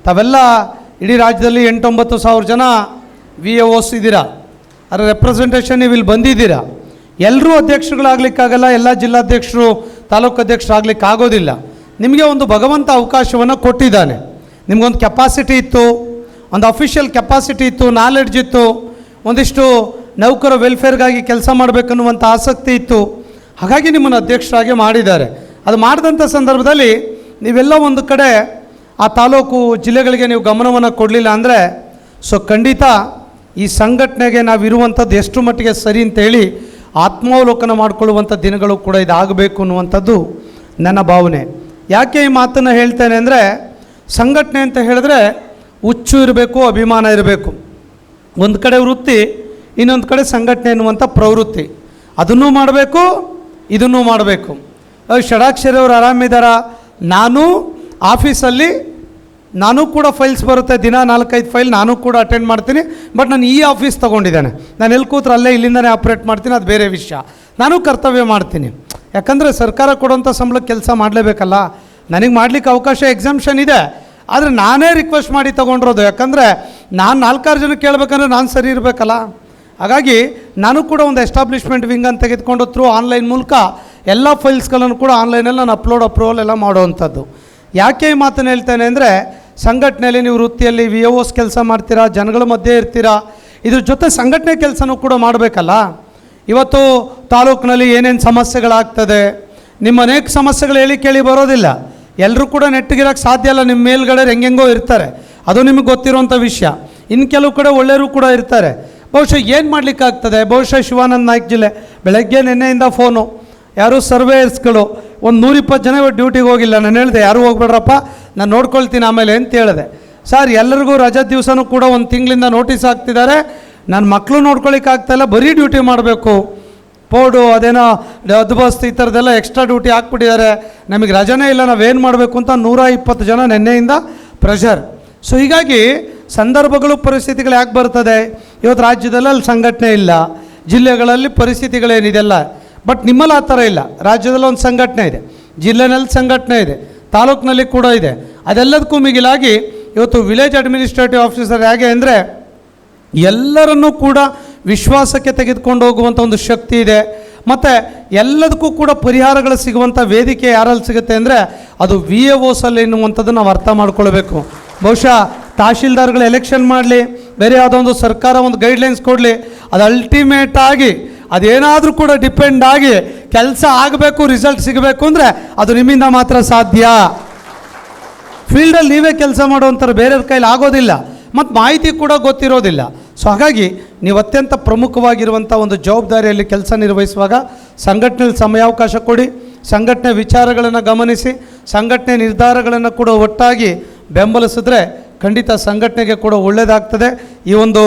ತಾವೆಲ್ಲ ಇಡೀ ರಾಜ್ಯದಲ್ಲಿ 8-9 ಸಾವಿರ ಜನ VAOs ಇದ್ದೀರಾ, ಅದರ ರೆಪ್ರೆಸೆಂಟೇಷನ್ ನೀವು ಇಲ್ಲಿ ಬಂದಿದ್ದೀರಾ. ಎಲ್ಲರೂ ಅಧ್ಯಕ್ಷರುಗಳಾಗಲಿಕ್ಕಾಗಲ್ಲ, ಎಲ್ಲ ಜಿಲ್ಲಾಧ್ಯಕ್ಷರು ತಾಲೂಕು ಅಧ್ಯಕ್ಷರಾಗಲಿಕ್ಕೆ ಆಗೋದಿಲ್ಲ. ನಿಮಗೆ ಒಂದು ಭಗವಂತ ಅವಕಾಶವನ್ನು ಕೊಟ್ಟಿದ್ದಾನೆ. ನಿಮಗೊಂದು ಕೆಪಾಸಿಟಿ ಇತ್ತು, ಒಂದು ಅಫಿಷಿಯಲ್ ಕೆಪಾಸಿಟಿ ಇತ್ತು, ನಾಲೆಡ್ಜ್ ಇತ್ತು, ಒಂದಿಷ್ಟು ನೌಕರ ವೆಲ್ಫೇರ್ಗಾಗಿ ಕೆಲಸ ಮಾಡಬೇಕನ್ನುವಂಥ ಆಸಕ್ತಿ ಇತ್ತು. ಹಾಗಾಗಿ ನಿಮ್ಮನ್ನು ಅಧ್ಯಕ್ಷರಾಗಿ ಮಾಡಿದ್ದಾರೆ. ಅದು ಮಾಡಿದಂಥ ಸಂದರ್ಭದಲ್ಲಿ ನೀವೆಲ್ಲ ಒಂದು ಕಡೆ ಆ ತಾಲೂಕು ಜಿಲ್ಲೆಗಳಿಗೆ ನೀವು ಗಮನವನ್ನು ಕೊಡಲಿಲ್ಲ ಅಂದರೆ ಸೊ ಖಂಡಿತ ಈ ಸಂಘಟನೆಗೆ ನಾವಿರುವಂಥದ್ದು ಎಷ್ಟು ಮಟ್ಟಿಗೆ ಸರಿ ಅಂತೇಳಿ ಆತ್ಮಾವಲೋಕನ ಮಾಡಿಕೊಳ್ಳುವಂಥ ದಿನಗಳು ಕೂಡ ಇದಾಗಬೇಕು ಅನ್ನುವಂಥದ್ದು ನನ್ನ ಭಾವನೆ. ಯಾಕೆ ಈ ಮಾತನ್ನು ಹೇಳ್ತೇನೆ ಅಂದರೆ, ಸಂಘಟನೆ ಅಂತ ಹೇಳಿದ್ರೆ ಹುಚ್ಚು ಇರಬೇಕು, ಅಭಿಮಾನ ಇರಬೇಕು. ಒಂದು ಕಡೆ ವೃತ್ತಿ, ಇನ್ನೊಂದು ಕಡೆ ಸಂಘಟನೆ ಎನ್ನುವಂಥ ಪ್ರವೃತ್ತಿ. ಅದನ್ನೂ ಮಾಡಬೇಕು, ಇದನ್ನೂ ಮಾಡಬೇಕು. ಷಡಾಕ್ಷರಿ ಅವರು ಆರಾಮಿದ್ದಾರ, ನಾನು ಆಫೀಸಲ್ಲಿ ನಾನು ಕೂಡ ಫೈಲ್ಸ್ ಬರುತ್ತೆ, ದಿನ 4-5 ಫೈಲ್ ನಾನು ಕೂಡ ಅಟೆಂಡ್ ಮಾಡ್ತೀನಿ. ಬಟ್ ನಾನು ಈ ಆಫೀಸ್ ತೊಗೊಂಡಿದ್ದೇನೆ, ನಾನು ಎಲ್ಲಿ ಕೂತ್ರೆ ಅಲ್ಲೇ ಇಲ್ಲಿಂದನೇ ಆಪ್ರೇಟ್ ಮಾಡ್ತೀನಿ, ಅದು ಬೇರೆ ವಿಷಯ. ನಾನು ಕರ್ತವ್ಯ ಮಾಡ್ತೀನಿ. ಯಾಕಂದರೆ ಸರ್ಕಾರ ಕೊಡುವಂಥ ಸಂಬಳಕ್ಕೆ ಕೆಲಸ ಮಾಡಲೇಬೇಕಲ್ಲ. ನನಗೆ ಮಾಡಲಿಕ್ಕೆ ಅವಕಾಶ ಎಕ್ಸಾಮ್ಷನ್ ಇದೆ, ಆದರೆ ನಾನೇ ರಿಕ್ವೆಸ್ಟ್ ಮಾಡಿ ತೊಗೊಂಡಿರೋದು. ಯಾಕಂದರೆ ನಾನು 4-6 ಜನ ಕೇಳಬೇಕಂದ್ರೆ ನಾನು ಸರಿ ಇರಬೇಕಲ್ಲ. ಹಾಗಾಗಿ ನಾನು ಕೂಡ ಒಂದು ಎಸ್ಟಾಬ್ಲಿಷ್ಮೆಂಟ್ ವಿಂಗ್ ಅಂತ ತೆಗೆದುಕೊಂಡು ಥ್ರೂ ಆನ್ಲೈನ್ ಮೂಲಕ ಎಲ್ಲ ಫೈಲ್ಸ್ಗಳನ್ನು ಕೂಡ ಆನ್ಲೈನಲ್ಲಿ ನಾನು ಅಪ್ರೋವಲ್ ಎಲ್ಲ ಮಾಡುವಂಥದ್ದು. ಯಾಕೆ ಈ ಮಾತನ್ನು ಹೇಳ್ತೇನೆ ಅಂದರೆ, ಸಂಘಟನೆಯಲ್ಲಿ ನೀವು ವೃತ್ತಿಯಲ್ಲಿ VAOs ಕೆಲಸ ಮಾಡ್ತೀರಾ, ಜನಗಳ ಮಧ್ಯೆ ಇರ್ತೀರಾ, ಇದ್ರ ಜೊತೆ ಸಂಘಟನೆ ಕೆಲಸನೂ ಕೂಡ ಮಾಡಬೇಕಲ್ಲ. ಇವತ್ತು ತಾಲೂಕಿನಲ್ಲಿ ಏನೇನು ಸಮಸ್ಯೆಗಳಾಗ್ತದೆ, ನಿಮ್ಮ ಅನೇಕ ಸಮಸ್ಯೆಗಳು ಹೇಳಿ ಕೇಳಿ ಬರೋದಿಲ್ಲ. ಎಲ್ಲರೂ ಕೂಡ ನೆಟ್ಟಿಗಿರೋಕ್ಕೆ ಸಾಧ್ಯ ಇಲ್ಲ. ನಿಮ್ಮ ಮೇಲ್ಗಡೆ ಹೆಂಗೆಂಗೋ ಇರ್ತಾರೆ, ಅದು ನಿಮಗೆ ಗೊತ್ತಿರುವಂಥ ವಿಷಯ. ಇನ್ನು ಕೆಲವು ಕಡೆ ಒಳ್ಳೆಯರು ಕೂಡ ಇರ್ತಾರೆ. ಬಹುಶಃ ಏನು ಮಾಡಲಿಕ್ಕಾಗ್ತದೆ. ಬಹುಶಃ ಶಿವಾನಂದ ನಾಯ್ಕ ಜಿಲ್ಲೆ ಬೆಳಗ್ಗೆ ನಿನ್ನೆಯಿಂದ ಫೋನು, ಯಾರು ಸರ್ವೇಯರ್ಸ್ಗಳು ಒಂದು 120 ಜನ ಇವತ್ತು ಡ್ಯೂಟಿಗೆ ಹೋಗಿಲ್ಲ. ನಾನು ಹೇಳಿದೆ ಯಾರು ಹೋಗ್ಬೇಡ್ರಪ್ಪ, ನಾನು ನೋಡ್ಕೊಳ್ತೀನಿ ಆಮೇಲೆ ಅಂತ ಹೇಳಿದೆ. ಸರ್ ಎಲ್ಲರಿಗೂ ರಜಾ ದಿವಸನೂ ಕೂಡ 1 ತಿಂಗಳಿಂದ ನೋಟಿಸ್ ಹಾಕ್ತಿದ್ದಾರೆ, ನನ್ನ ಮಕ್ಕಳು ನೋಡ್ಕೊಳ್ಳಿಕ್ಕೆ ಆಗ್ತಾಯಿಲ್ಲ, ಬರೀ ಡ್ಯೂಟಿ ಮಾಡಬೇಕು, ಪೋಡು ಅದೇನೋ ಅದ್ಬಸ್ತ್ ಈ ಥರದ್ದೆಲ್ಲ ಎಕ್ಸ್ಟ್ರಾ ಡ್ಯೂಟಿ ಹಾಕ್ಬಿಟ್ಟಿದ್ದಾರೆ, ನಮಗೆ ರಜನೇ ಇಲ್ಲ, ನಾವೇನು ಮಾಡಬೇಕು ಅಂತ 120 ಜನ ನಿನ್ನೆಯಿಂದ ಪ್ರೆಷರ್. ಸೊ ಹೀಗಾಗಿ ಸಂದರ್ಭಗಳು ಪರಿಸ್ಥಿತಿಗಳು ಯಾಕೆ ಬರ್ತದೆ, ಇವತ್ತು ರಾಜ್ಯದಲ್ಲಿ ಅಲ್ಲಿ ಸಂಘಟನೆ ಇಲ್ಲ, ಜಿಲ್ಲೆಗಳಲ್ಲಿ ಪರಿಸ್ಥಿತಿಗಳೇನಿದೆಲ್ಲ. ಬಟ್ ನಿಮ್ಮಲ್ಲಿ ಆ ಥರ ಇಲ್ಲ. ರಾಜ್ಯದಲ್ಲಿ ಒಂದು ಸಂಘಟನೆ ಇದೆ, ಜಿಲ್ಲೆನಲ್ಲಿ ಸಂಘಟನೆ ಇದೆ, ತಾಲೂಕಿನಲ್ಲಿ ಕೂಡ ಇದೆ. ಅದೆಲ್ಲದಕ್ಕೂ ಮಿಗಿಲಾಗಿ ಇವತ್ತು ವಿಲೇಜ್ ಅಡ್ಮಿನಿಸ್ಟ್ರೇಟಿವ್ ಆಫೀಸರ್ ಹೇಗೆ ಅಂದರೆ ಎಲ್ಲರನ್ನೂ ಕೂಡ ವಿಶ್ವಾಸಕ್ಕೆ ತೆಗೆದುಕೊಂಡು ಹೋಗುವಂಥ ಒಂದು ಶಕ್ತಿ ಇದೆ. ಮತ್ತು ಎಲ್ಲದಕ್ಕೂ ಕೂಡ ಪರಿಹಾರಗಳು ಸಿಗುವಂಥ ವೇದಿಕೆ ಯಾರಲ್ಲಿ ಸಿಗುತ್ತೆ ಅಂದರೆ ಅದು VAOs ಅಲ್ಲಿ ಎನ್ನುವಂಥದ್ದು ನಾವು ಅರ್ಥ ಮಾಡ್ಕೊಳ್ಬೇಕು. ಬಹುಶಃ ತಹಶೀಲ್ದಾರ್ಗಳು ಎಲೆಕ್ಷನ್ ಮಾಡಲಿ, ಬೇರೆ ಯಾವುದೋ ಒಂದು ಸರ್ಕಾರ ಒಂದು ಗೈಡ್ಲೈನ್ಸ್ ಕೊಡಲಿ, ಅದು ಅಲ್ಟಿಮೇಟ್ ಆಗಿ ಅದೇನಾದರೂ ಕೂಡ ಡಿಪೆಂಡ್ ಆಗಿ ಕೆಲಸ ಆಗಬೇಕು, ರಿಸಲ್ಟ್ ಸಿಗಬೇಕು ಅಂದರೆ ಅದು ನಿಮ್ಮಿಂದ ಮಾತ್ರ ಸಾಧ್ಯ. ಫೀಲ್ಡಲ್ಲಿ ನೀವೇ ಕೆಲಸ ಮಾಡುವಂಥವ್ರು ಬೇರೆಯವ್ರ ಕೈಲಿ ಆಗೋದಿಲ್ಲ, ಮತ್ತು ಮಾಹಿತಿ ಕೂಡ ಗೊತ್ತಿರೋದಿಲ್ಲ. ಸೊ ಹಾಗಾಗಿ ನೀವು ಅತ್ಯಂತ ಪ್ರಮುಖವಾಗಿರುವಂಥ ಒಂದು ಜವಾಬ್ದಾರಿಯಲ್ಲಿ ಕೆಲಸ ನಿರ್ವಹಿಸುವಾಗ ಸಂಘಟನೆಯಲ್ಲಿ ಸಮಯಾವಕಾಶ ಕೊಡಿ, ಸಂಘಟನೆ ವಿಚಾರಗಳನ್ನು ಗಮನಿಸಿ, ಸಂಘಟನೆ ನಿರ್ಧಾರಗಳನ್ನು ಕೂಡ ಒಟ್ಟಾಗಿ ಬೆಂಬಲಿಸಿದ್ರೆ ಖಂಡಿತ ಸಂಘಟನೆಗೆ ಕೂಡ ಒಳ್ಳೆಯದಾಗ್ತದೆ. ಈ ಒಂದು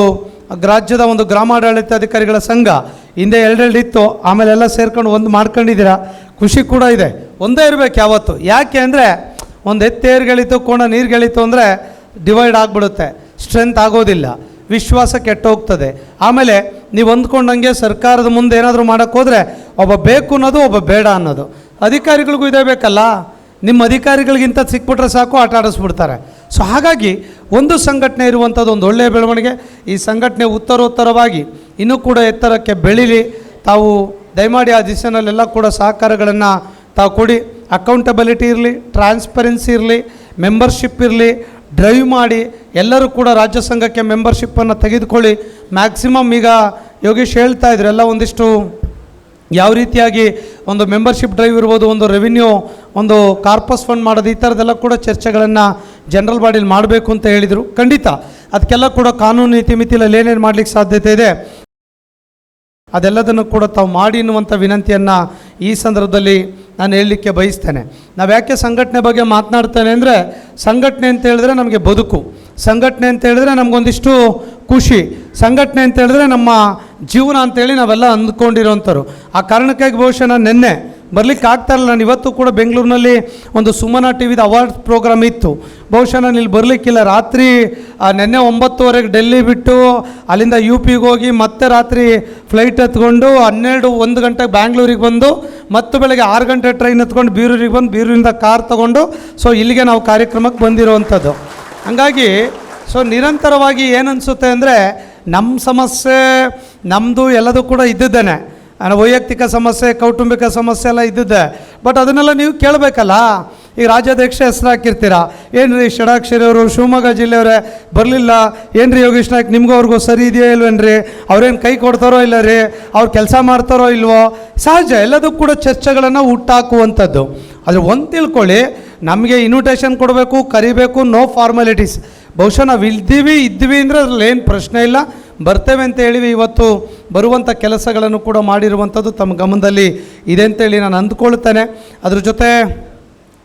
ರಾಜ್ಯದ ಒಂದು ಗ್ರಾಮಾಡಳಿತಾಧಿಕಾರಿಗಳ ಸಂಘ ಹಿಂದೆ 2 ಇತ್ತು, ಆಮೇಲೆ ಎಲ್ಲ ಸೇರ್ಕೊಂಡು ಒಂದು ಮಾಡ್ಕೊಂಡಿದ್ದೀರಾ, ಖುಷಿ ಕೂಡ ಇದೆ. ಒಂದೇ ಇರಬೇಕು ಯಾವತ್ತು. ಯಾಕೆ ಅಂದರೆ ಒಂದು ಎತ್ತೇರ್ಗಳಿತು ಕೋಣ ನೀರುಗಳಿತು ಅಂದರೆ ಡಿವೈಡ್ ಆಗಿಬಿಡುತ್ತೆ, ಸ್ಟ್ರೆಂತ್ ಆಗೋದಿಲ್ಲ, ವಿಶ್ವಾಸ ಕೆಟ್ಟೋಗ್ತದೆ. ಆಮೇಲೆ ನೀವು ಅಂದ್ಕೊಂಡಂಗೆ ಸರ್ಕಾರದ ಮುಂದೆ ಏನಾದರೂ ಮಾಡೋಕ್ಕೆ ಹೋದರೆ ಒಬ್ಬ ಬೇಕು ಅನ್ನೋದು, ಒಬ್ಬ ಬೇಡ ಅನ್ನೋದು. ಅಧಿಕಾರಿಗಳಿಗೂ ಇದೇ ಬೇಕಲ್ಲ, ನಿಮ್ಮ ಅಧಿಕಾರಿಗಳಿಗಿಂತ ಸಿಕ್ಬಿಟ್ರೆ ಸಾಕು ಆಟ ಆಡಿಸ್ಬಿಡ್ತಾರೆ. ಸೊ ಹಾಗಾಗಿ ಒಂದು ಸಂಘಟನೆ ಇರುವಂಥದ್ದು ಒಂದು ಒಳ್ಳೆಯ ಬೆಳವಣಿಗೆ. ಈ ಸಂಘಟನೆ ಉತ್ತರೋತ್ತರವಾಗಿ ಇನ್ನೂ ಕೂಡ ಎತ್ತರಕ್ಕೆ ಬೆಳೀಲಿ. ತಾವು ದಯಮಾಡಿ ಆ ದಿಶೆನಲ್ಲೆಲ್ಲ ಕೂಡ ಸಹಕಾರಗಳನ್ನು ತಾವು ಕೊಡಿ. ಅಕೌಂಟಬಿಲಿಟಿ ಇರಲಿ, ಟ್ರಾನ್ಸ್ಪರೆನ್ಸಿ ಇರಲಿ, ಮೆಂಬರ್ಶಿಪ್ ಇರಲಿ, ಡ್ರೈವ್ ಮಾಡಿ ಎಲ್ಲರೂ ಕೂಡ ರಾಜ್ಯ ಸಂಘಕ್ಕೆ ಮೆಂಬರ್ಶಿಪ್ಪನ್ನು ತೆಗೆದುಕೊಳ್ಳಿ. ಮ್ಯಾಕ್ಸಿಮಮ್ ಈಗ ಯೋಗೇಶ್ ಹೇಳ್ತಾ ಇದ್ರು ಎಲ್ಲ ಒಂದಿಷ್ಟು ಯಾವ ರೀತಿಯಾಗಿ ಒಂದು ಮೆಂಬರ್ಶಿಪ್ ಡ್ರೈವ್ ಇರ್ಬೋದು, ಒಂದು ರೆವಿನ್ಯೂ, ಒಂದು ಕಾರ್ಪಸ್ ಫಂಡ್ ಮಾಡೋದು, ಈ ಥರದ್ದೆಲ್ಲ ಕೂಡ ಚರ್ಚೆಗಳನ್ನು ಜನರಲ್ ಬಾಡಿಲಿ ಮಾಡಬೇಕು ಅಂತ ಹೇಳಿದರು. ಖಂಡಿತ ಅದಕ್ಕೆಲ್ಲ ಕೂಡ ಕಾನೂನು ಇತಿಮಿತಿಯಲ್ಲಿ ಏನೇನು ಮಾಡಲಿಕ್ಕೆ ಸಾಧ್ಯತೆ ಇದೆ ಅದೆಲ್ಲದನ್ನು ಕೂಡ ತಾವು ಮಾಡಿ ಎನ್ನುವಂಥ ವಿನಂತಿಯನ್ನು ಈ ಸಂದರ್ಭದಲ್ಲಿ ನಾನು ಹೇಳಲಿಕ್ಕೆ ಬಯಸ್ತೇನೆ. ನಾವು ಯಾಕೆ ಸಂಘಟನೆ ಬಗ್ಗೆ ಮಾತನಾಡ್ತೇನೆ ಅಂದರೆ ಸಂಘಟನೆ ಅಂತ ಹೇಳಿದ್ರೆ ನಮಗೆ ಬದುಕು, ಸಂಘಟನೆ ಅಂತ ಹೇಳಿದ್ರೆ ನಮಗೊಂದಿಷ್ಟು ಖುಷಿ, ಸಂಘಟನೆ ಅಂತ ಹೇಳಿದ್ರೆ ನಮ್ಮ ಜೀವನ ಅಂತೇಳಿ ನಾವೆಲ್ಲ ಅಂದ್ಕೊಂಡಿರೋಂಥವ್ರು. ಆ ಕಾರಣಕ್ಕಾಗಿ ಬಹುಶಃ ನಾನು ನಿನ್ನೆ ಬರಲಿಕ್ಕೆ ಆಗ್ತಾ ಇರಲಿಲ್ಲ. ನಾನು ಇವತ್ತು ಕೂಡ ಬೆಂಗಳೂರಿನಲ್ಲಿ ಒಂದು ಸುಮನ ಟಿವಿದ ಅವಾರ್ಡ್ಸ್ ಪ್ರೋಗ್ರಾಮ್ ಇತ್ತು, ಬಹುಶಃ ನಾನು ಇಲ್ಲಿ ಬರಲಿಕ್ಕಿಲ್ಲ. ರಾತ್ರಿ ನಿನ್ನೆ 9:30ಗೆ ಡೆಲ್ಲಿ ಬಿಟ್ಟು ಅಲ್ಲಿಂದ UPಗೆ ಹೋಗಿ ಮತ್ತೆ ರಾತ್ರಿ ಫ್ಲೈಟ್ ಹತ್ಕೊಂಡು 1 ಗಂಟೆಗೆ ಬ್ಯಾಂಗ್ಳೂರಿಗೆ ಬಂದು ಮತ್ತು ಬೆಳಗ್ಗೆ 6 ಗಂಟೆ ಟ್ರೈನ್ ಹತ್ಕೊಂಡು ಬೀರೂರಿಗೆ ಬಂದು ಬೀರೂರಿಂದ ಕಾರ್ ತೊಗೊಂಡು ಸೊ ಇಲ್ಲಿಗೆ ನಾವು ಕಾರ್ಯಕ್ರಮಕ್ಕೆ ಬಂದಿರೋವಂಥದ್ದು. ಹಾಗಾಗಿ ಸೊ ನಿರಂತರವಾಗಿ ಏನನ್ಸುತ್ತೆ ಅಂದರೆ ನಮ್ಮ ಸಮಸ್ಯೆ ನಮ್ಮದು ಎಲ್ಲದೂ ಕೂಡ ಇದ್ದಿದ್ದೇನೆ, ವೈಯಕ್ತಿಕ ಸಮಸ್ಯೆ, ಕೌಟುಂಬಿಕ ಸಮಸ್ಯೆ ಎಲ್ಲ ಇದ್ದಿದ್ದೆ. ಬಟ್ ಅದನ್ನೆಲ್ಲ ನೀವು ಕೇಳಬೇಕಲ್ಲ. ಈಗ ರಾಜ್ಯಾಧ್ಯಕ್ಷ ಹೆಸರು ಹಾಕಿರ್ತೀರಾ, ಏನು ರೀ ಷಡಾಕ್ಷರಿ ಅವರು ಶಿವಮೊಗ್ಗ ಜಿಲ್ಲೆಯವರೇ ಬರಲಿಲ್ಲ, ಏನು ರೀ ಯೋಗೇಶ್ ನಾಯ್ಕ್ ನಿಮಗೂ ಅವ್ರಿಗೂ ಸರಿ ಇದೆಯೋ ಇಲ್ವೇನ್ರಿ, ಅವ್ರೇನು ಕೈ ಕೊಡ್ತಾರೋ ಇಲ್ಲ ರೀ, ಅವ್ರು ಕೆಲಸ ಮಾಡ್ತಾರೋ ಇಲ್ವೋ, ಸಹಜ ಎಲ್ಲದಕ್ಕೂ ಕೂಡ ಚರ್ಚೆಗಳನ್ನು ಹುಟ್ಟಾಕುವಂಥದ್ದು. ಆದರೆ ಒಂದು ತಿಳ್ಕೊಳ್ಳಿ, ನಮಗೆ ಇನ್ವಿಟೇಷನ್ ಕೊಡಬೇಕು, ಕರಿಬೇಕು, ನೋ ಫಾರ್ಮಾಲಿಟೀಸ್. ಬಹುಶಃ ನಾವು ಇದ್ವಿ ಅಂದರೆ ಅದ್ರಲ್ಲಿ ಏನು ಪ್ರಶ್ನೆ ಇಲ್ಲ, ಬರ್ತೇವೆ ಅಂತ ಹೇಳಿವಿ. ಇವತ್ತು ಬರುವಂಥ ಕೆಲಸಗಳನ್ನು ಕೂಡ ಮಾಡಿರುವಂಥದ್ದು ತಮ್ಮ ಗಮನದಲ್ಲಿ ಇದೆ ಅಂತೇಳಿ ನಾನು ಅಂದ್ಕೊಳ್ತೇನೆ. ಅದ್ರ ಜೊತೆ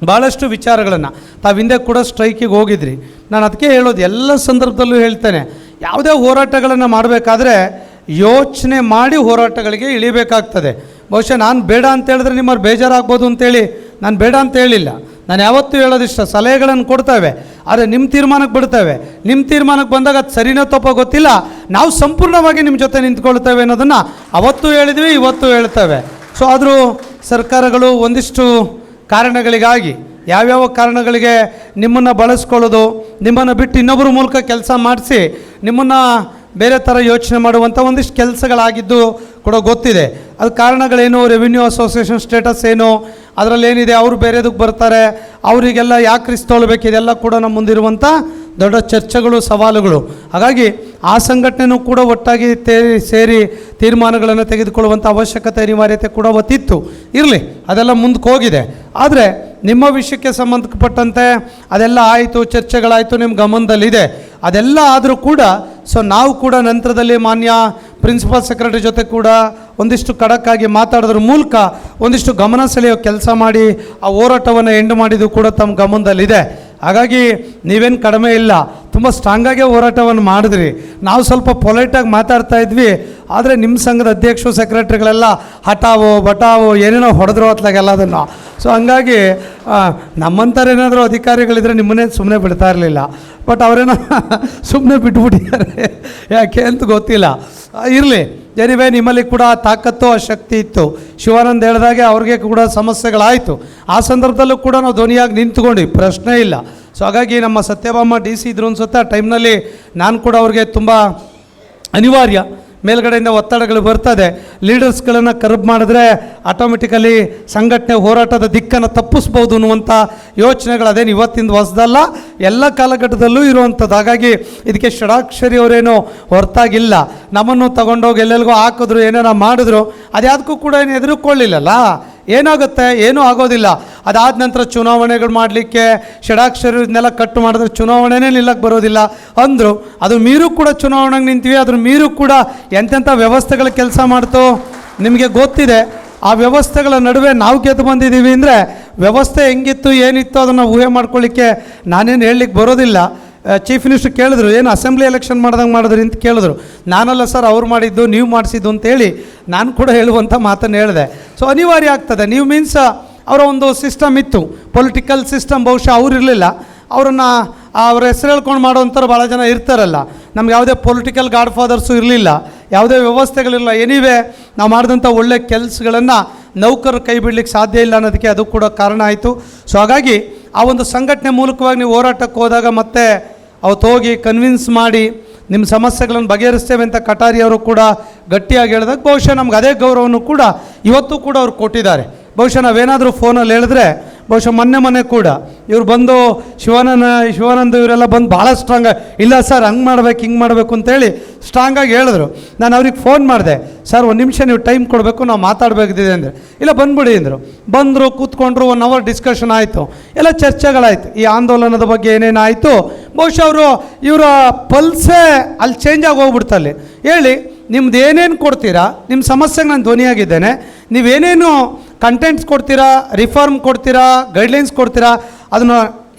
ಭಾಳಷ್ಟು ವಿಚಾರಗಳನ್ನು ತಾವು ಹಿಂದೆ ಕೂಡ ಸ್ಟ್ರೈಕಿಗೆ ಹೋಗಿದ್ರಿ. ನಾನು ಅದಕ್ಕೆ ಹೇಳೋದು, ಎಲ್ಲ ಸಂದರ್ಭದಲ್ಲೂ ಹೇಳ್ತೇನೆ, ಯಾವುದೇ ಹೋರಾಟಗಳನ್ನು ಮಾಡಬೇಕಾದ್ರೆ ಯೋಚನೆ ಮಾಡಿ ಹೋರಾಟಗಳಿಗೆ ಇಳಿಬೇಕಾಗ್ತದೆ. ಬಹುಶಃ ನಾನು ಬೇಡ ಅಂತ ಹೇಳಿದ್ರೆ ನಿಮ್ಮವ್ರು ಬೇಜಾರಾಗ್ಬೋದು ಅಂತೇಳಿ ನಾನು ಬೇಡ ಅಂತ ಹೇಳಿಲ್ಲ. ನಾನು ಯಾವತ್ತೂ ಹೇಳೋದಿಷ್ಟ, ಸಲಹೆಗಳನ್ನು ಕೊಡ್ತೇವೆ, ಆದರೆ ನಿಮ್ಮ ತೀರ್ಮಾನಕ್ಕೆ ಬಿಡ್ತೇವೆ. ನಿಮ್ಮ ತೀರ್ಮಾನಕ್ಕೆ ಬಂದಾಗ ಅದು ಸರಿನೋ ತಪ್ಪೋ ಗೊತ್ತಿಲ್ಲ, ನಾವು ಸಂಪೂರ್ಣವಾಗಿ ನಿಮ್ಮ ಜೊತೆ ನಿಂತ್ಕೊಳ್ತೇವೆ ಅನ್ನೋದನ್ನು ಅವತ್ತೂ ಹೇಳಿದ್ವಿ, ಇವತ್ತು ಹೇಳ್ತೇವೆ. ಸೊ ಆದರೂ ಸರ್ಕಾರಗಳು ಒಂದಿಷ್ಟು ಕಾರಣಗಳಿಗಾಗಿ, ಯಾವ್ಯಾವ ಕಾರಣಗಳಿಗೆ ನಿಮ್ಮನ್ನು ಬಳಸ್ಕೊಳ್ಳೋದು, ನಿಮ್ಮನ್ನು ಬಿಟ್ಟು ಇನ್ನೊಬ್ಬರ ಮೂಲಕ ಕೆಲಸ ಮಾಡಿಸಿ ನಿಮ್ಮನ್ನು ಬೇರೆ ಥರ ಯೋಚನೆ ಮಾಡುವಂಥ ಒಂದಿಷ್ಟು ಕೆಲಸಗಳಾಗಿದ್ದು ಕೂಡ ಗೊತ್ತಿದೆ. ಅದು ಕಾರಣಗಳೇನು, ರೆವಿನ್ಯೂ ಅಸೋಸಿಯೇಷನ್ ಸ್ಟೇಟಸ್ ಏನು, ಅದರಲ್ಲಿ ಏನಿದೆ, ಅವರು ಬೇರೆದಕ್ಕೆ ಬರ್ತಾರೆ, ಅವರಿಗೆಲ್ಲ ಯಾಕೆ ರಿಸ್ಕ್ ತೊಗೊಳ್ಬೇಕು, ಇದೆಲ್ಲ ಕೂಡ ನಮ್ಮ ಮುಂದಿರುವಂಥ ದೊಡ್ಡ ಚರ್ಚೆಗಳು, ಸವಾಲುಗಳು. ಹಾಗಾಗಿ ಆ ಸಂಘಟನೆಯೂ ಕೂಡ ಒಟ್ಟಾಗಿ ಸೇರಿ ತೀರ್ಮಾನಗಳನ್ನು ತೆಗೆದುಕೊಳ್ಳುವಂಥ ಅವಶ್ಯಕತೆ, ಅನಿವಾರ್ಯತೆ ಕೂಡ ಒತ್ತಿತ್ತು. ಇರಲಿ, ಅದೆಲ್ಲ ಮುಂದಕ್ಕೆ ಹೋಗಿದೆ. ಆದರೆ ನಿಮ್ಮ ವಿಷಯಕ್ಕೆ ಸಂಬಂಧಪಟ್ಟಂತೆ ಅದೆಲ್ಲ ಆಯಿತು, ಚರ್ಚೆಗಳಾಯಿತು, ನಿಮ್ಮ ಗಮನದಲ್ಲಿದೆ. ಅದೆಲ್ಲ ಆದರೂ ಕೂಡ ಸೊ ನಾವು ಕೂಡ ನಂತರದಲ್ಲಿ ಮಾನ್ಯ ಪ್ರಿನ್ಸಿಪಲ್ ಸೆಕ್ರೆಟರಿ ಜೊತೆ ಕೂಡ ಒಂದಿಷ್ಟು ಖಡಕ್ಕಾಗಿ ಮಾತಾಡೋದ್ರ ಮೂಲಕ ಒಂದಿಷ್ಟು ಗಮನ ಸೆಳೆಯೋ ಕೆಲಸ ಮಾಡಿ ಆ ಹೋರಾಟವನ್ನು ಎಂಡ್ ಮಾಡಿದ್ದು ಕೂಡ ತಮ್ಮ ಗಮನದಲ್ಲಿದೆ. ಹಾಗಾಗಿ ನೀವೇನು ಕಡಿಮೆ ಇಲ್ಲ, ತುಂಬ ಸ್ಟ್ರಾಂಗಾಗೇ ಹೋರಾಟವನ್ನು ಮಾಡಿದ್ರಿ. ನಾವು ಸ್ವಲ್ಪ ಪೊಲೈಟಾಗಿ ಮಾತಾಡ್ತಾ ಇದ್ವಿ, ಆದರೆ ನಿಮ್ಮ ಸಂಘದ ಅಧ್ಯಕ್ಷರು ಸೆಕ್ರೆಟ್ರಿಗಳೆಲ್ಲ ಹಠಾವೋ ಬಟಾವೋ ಏನೇನೋ ಹೊಡೆದ್ರು ಅತ್ಲಾಗೆಲ್ಲ ಅದನ್ನು. ಸೊ ಹಂಗಾಗಿ ನಮ್ಮಂಥವ್ರು ಏನಾದರೂ ಅಧಿಕಾರಿಗಳಿದ್ರೆ ನಿಮ್ಮನ್ನೇ ಸುಮ್ಮನೆ ಬಿಡ್ತಾ ಇರಲಿಲ್ಲ. ಬಟ್ ಅವರೇನೋ ಸುಮ್ಮನೆ ಬಿಟ್ಬಿಟ್ಟಿದ್ದಾರೆ, ಯಾಕೆ ಅಂತ ಗೊತ್ತಿಲ್ಲ. ಇರಲಿ, ಎನಿವೆ ನಿಮ್ಮಲ್ಲಿ ಕೂಡ ತಾಕತ್ತು ಆ ಶಕ್ತಿ ಇತ್ತು. ಶಿವಾನಂದ್ ಹೇಳಿದಾಗೆ ಅವ್ರಿಗೆ ಕೂಡ ಸಮಸ್ಯೆಗಳಾಯಿತು. ಆ ಸಂದರ್ಭದಲ್ಲೂ ಕೂಡ ನಾವು ಧ್ವನಿಯಾಗಿ ನಿಂತ್ಕೊಂಡ್ವಿ, ಪ್ರಶ್ನೆ ಇಲ್ಲ. ಸೊ ಹಾಗಾಗಿ ನಮ್ಮ ಸತ್ಯಭಾಮ ಡಿ ಸಿ ಇದ್ರು ಅನ್ಸುತ್ತೆ. ಆ ಟೈಮ್ನಲ್ಲಿ ನಾನು ಕೂಡ ಅವ್ರಿಗೆ ತುಂಬ ಅನಿವಾರ್ಯ, ಮೇಲ್ಗಡೆಯಿಂದ ಒತ್ತಡಗಳು ಬರ್ತದೆ. ಲೀಡರ್ಸ್ಗಳನ್ನು ಕರ್ಬ್ ಮಾಡಿದ್ರೆ ಆಟೋಮೆಟಿಕಲಿ ಸಂಘಟನೆ ಹೋರಾಟದ ದಿಕ್ಕನ್ನು ತಪ್ಪಿಸ್ಬೋದು ಅನ್ನುವಂಥ ಯೋಚನೆಗಳು ಅದೇನು ಇವತ್ತಿಂದ ಹೊಸದಲ್ಲ, ಎಲ್ಲ ಕಾಲಘಟ್ಟದಲ್ಲೂ ಇರುವಂಥದ್ದು. ಹಾಗಾಗಿ ಇದಕ್ಕೆ ಷಡಾಕ್ಷರಿ ಅವರೇನು ಹೊರತಾಗಿಲ್ಲ. ನಮ್ಮನ್ನು ತಗೊಂಡೋಗಿ ಎಲ್ಲೆಲ್ಗೋ ಹಾಕಿದ್ರು, ಏನೇನೋ ಮಾಡಿದ್ರು, ಅದ್ಯಾವುದಕ್ಕೂ ಕೂಡ ಏನು ಎದುರುಕೊಳ್ಳಿಲ್ಲಲ್ಲ. ಏನಾಗುತ್ತೆ, ಏನೂ ಆಗೋದಿಲ್ಲ. ಅದಾದ ನಂತರ ಚುನಾವಣೆಗಳು ಮಾಡಲಿಕ್ಕೆ ಷಡಾಕ್ಷರಿ ಇದನ್ನೆಲ್ಲ ಕಟ್ಟು ಮಾಡಿದ್ರೆ ಚುನಾವಣೆನೇ ನಿಲ್ಲಕ್ಕೆ ಬರೋದಿಲ್ಲ ಅಂದರು. ಅದು ಮೀರು ಕೂಡ ಚುನಾವಣೆಗೆ ನಿಂತೀವಿ. ಅದ್ರ ಮೀರು ಕೂಡ ಎಂತೆಂಥ ವ್ಯವಸ್ಥೆಗಳ ಕೆಲಸ ಮಾಡ್ತು ನಿಮಗೆ ಗೊತ್ತಿದೆ. ಆ ವ್ಯವಸ್ಥೆಗಳ ನಡುವೆ ನಾವು ಗೆದ್ದು ಬಂದಿದ್ದೀವಿ ಅಂದರೆ ವ್ಯವಸ್ಥೆ ಹೆಂಗಿತ್ತು ಏನಿತ್ತು ಅದನ್ನು ಊಹೆ ಮಾಡ್ಕೊಳ್ಳಿಕ್ಕೆ ನಾನೇನು ಹೇಳಲಿಕ್ಕೆ ಬರೋದಿಲ್ಲ. ಚೀಫ್ ಮಿನಿಸ್ಟರ್ ಕೇಳಿದ್ರು, ಏನು ಅಸೆಂಬ್ಲಿ ಎಲೆಕ್ಷನ್ ಮಾಡ್ದಂಗೆ ಮಾಡಿದ್ರಿ ಅಂತ ಕೇಳಿದ್ರು. ನಾನಲ್ಲ ಸರ್, ಅವ್ರು ಮಾಡಿದ್ದು, ನೀವು ಮಾಡಿಸಿದ್ದು ಅಂತೇಳಿ ನಾನು ಕೂಡ ಹೇಳುವಂಥ ಮಾತನ್ನು ಹೇಳಿದೆ. ಸೊ ಅನಿವಾರ್ಯ ಆಗ್ತದೆ. ನೀವು ಮೀನ್ಸ್ ಅವರ ಒಂದು ಸಿಸ್ಟಮ್ ಇತ್ತು, ಪೊಲಿಟಿಕಲ್ ಸಿಸ್ಟಮ್. ಬಹುಶಃ ಅವ್ರು ಇರಲಿಲ್ಲ, ಅವರನ್ನು ಅವ್ರ ಹೆಸರು ಹೇಳ್ಕೊಂಡು ಮಾಡೋವಂಥವ್ರು ಭಾಳ ಜನ ಇರ್ತಾರಲ್ಲ. ನಮ್ಗೆ ಯಾವುದೇ ಪೊಲಿಟಿಕಲ್ ಗಾಡ್ ಫಾದರ್ಸು ಇರಲಿಲ್ಲ, ಯಾವುದೇ ವ್ಯವಸ್ಥೆಗಳಿಲ್ಲ. ಎನಿವೆ ನಾವು ಮಾಡಿದಂಥ ಒಳ್ಳೆ ಕೆಲಸಗಳನ್ನು ನೌಕರರು ಕೈ ಬಿಡಲಿಕ್ಕೆ ಸಾಧ್ಯ ಇಲ್ಲ ಅನ್ನೋದಕ್ಕೆ ಅದು ಕೂಡ ಕಾರಣ ಆಯಿತು. ಸೊ ಹಾಗಾಗಿ ಆ ಒಂದು ಸಂಘಟನೆ ಮೂಲಕವಾಗಿ ನೀವು ಹೋರಾಟಕ್ಕೆ ಹೋದಾಗ ಮತ್ತೆ ಅವತ್ತು ಹೋಗಿ ಕನ್ವಿನ್ಸ್ ಮಾಡಿ ನಿಮ್ಮ ಸಮಸ್ಯೆಗಳನ್ನು ಬಗೆಹರಿಸ್ತೇವೆ ಅಂತ ಕಟಾರಿ ಅವರು ಕೂಡ ಗಟ್ಟಿಯಾಗಿ ಹೇಳಿದಾಗ ಬಹುಶಃ ನಮ್ಗೆ ಅದೇ ಗೌರವವನ್ನು ಕೂಡ ಇವತ್ತು ಕೂಡ ಅವ್ರು ಕೊಟ್ಟಿದ್ದಾರೆ. ಬಹುಶಃ ನಾವೇನಾದರೂ ಫೋನಲ್ಲಿ ಹೇಳಿದ್ರೆ, ಬಹುಶಃ ಮೊನ್ನೆ ಕೂಡ ಇವ್ರು ಬಂದು ಶಿವಾನಂದ ಇವರೆಲ್ಲ ಬಂದು ಭಾಳ ಸ್ಟ್ರಾಂಗ್, ಇಲ್ಲ ಸರ್ ಹಂಗೆ ಮಾಡ್ಬೇಕು ಹಿಂಗೆ ಮಾಡಬೇಕು ಅಂತೇಳಿ ಸ್ಟ್ರಾಂಗಾಗಿ ಹೇಳಿದ್ರು. ನಾನು ಅವ್ರಿಗೆ ಫೋನ್ ಮಾಡಿದೆ, ಸರ್ ಒಂದು ನಿಮಿಷ ನೀವು ಟೈಮ್ ಕೊಡಬೇಕು, ನಾವು ಮಾತಾಡಬೇಕಿದೆ ಅಂದರೆ. ಇಲ್ಲ ಬಂದ್ಬಿಡಿ ಅಂದರು. ಬಂದರು, ಕೂತ್ಕೊಂಡ್ರು, 1 ಅವರ್ ಡಿಸ್ಕಷನ್ ಆಯಿತು, ಎಲ್ಲ ಚರ್ಚೆಗಳಾಯಿತು. ಈ ಆಂದೋಲನದ ಬಗ್ಗೆ ಏನೇನಾಯಿತು, ಬಹುಶಃ ಇವರ ಪಲ್ಸೇ ಅಲ್ಲಿ ಚೇಂಜ್ ಆಗಿ ಹೋಗ್ಬಿಡ್ತಲ್ಲಿ. ಹೇಳಿ, ನಿಮ್ದು ಏನೇನು ಕೊಡ್ತೀರಾ, ನಿಮ್ಮ ಸಮಸ್ಯೆಗೆ ನಾನು ಧ್ವನಿಯಾಗಿದ್ದೇನೆ, ನೀವೇನೇನು ಕಂಟೆಂಟ್ಸ್ ಕೊಡ್ತೀರಾ, ರಿಫಾರ್ಮ್ ಕೊಡ್ತೀರಾ, ಗೈಡ್ಲೈನ್ಸ್ ಕೊಡ್ತೀರಾ, ಅದನ್ನು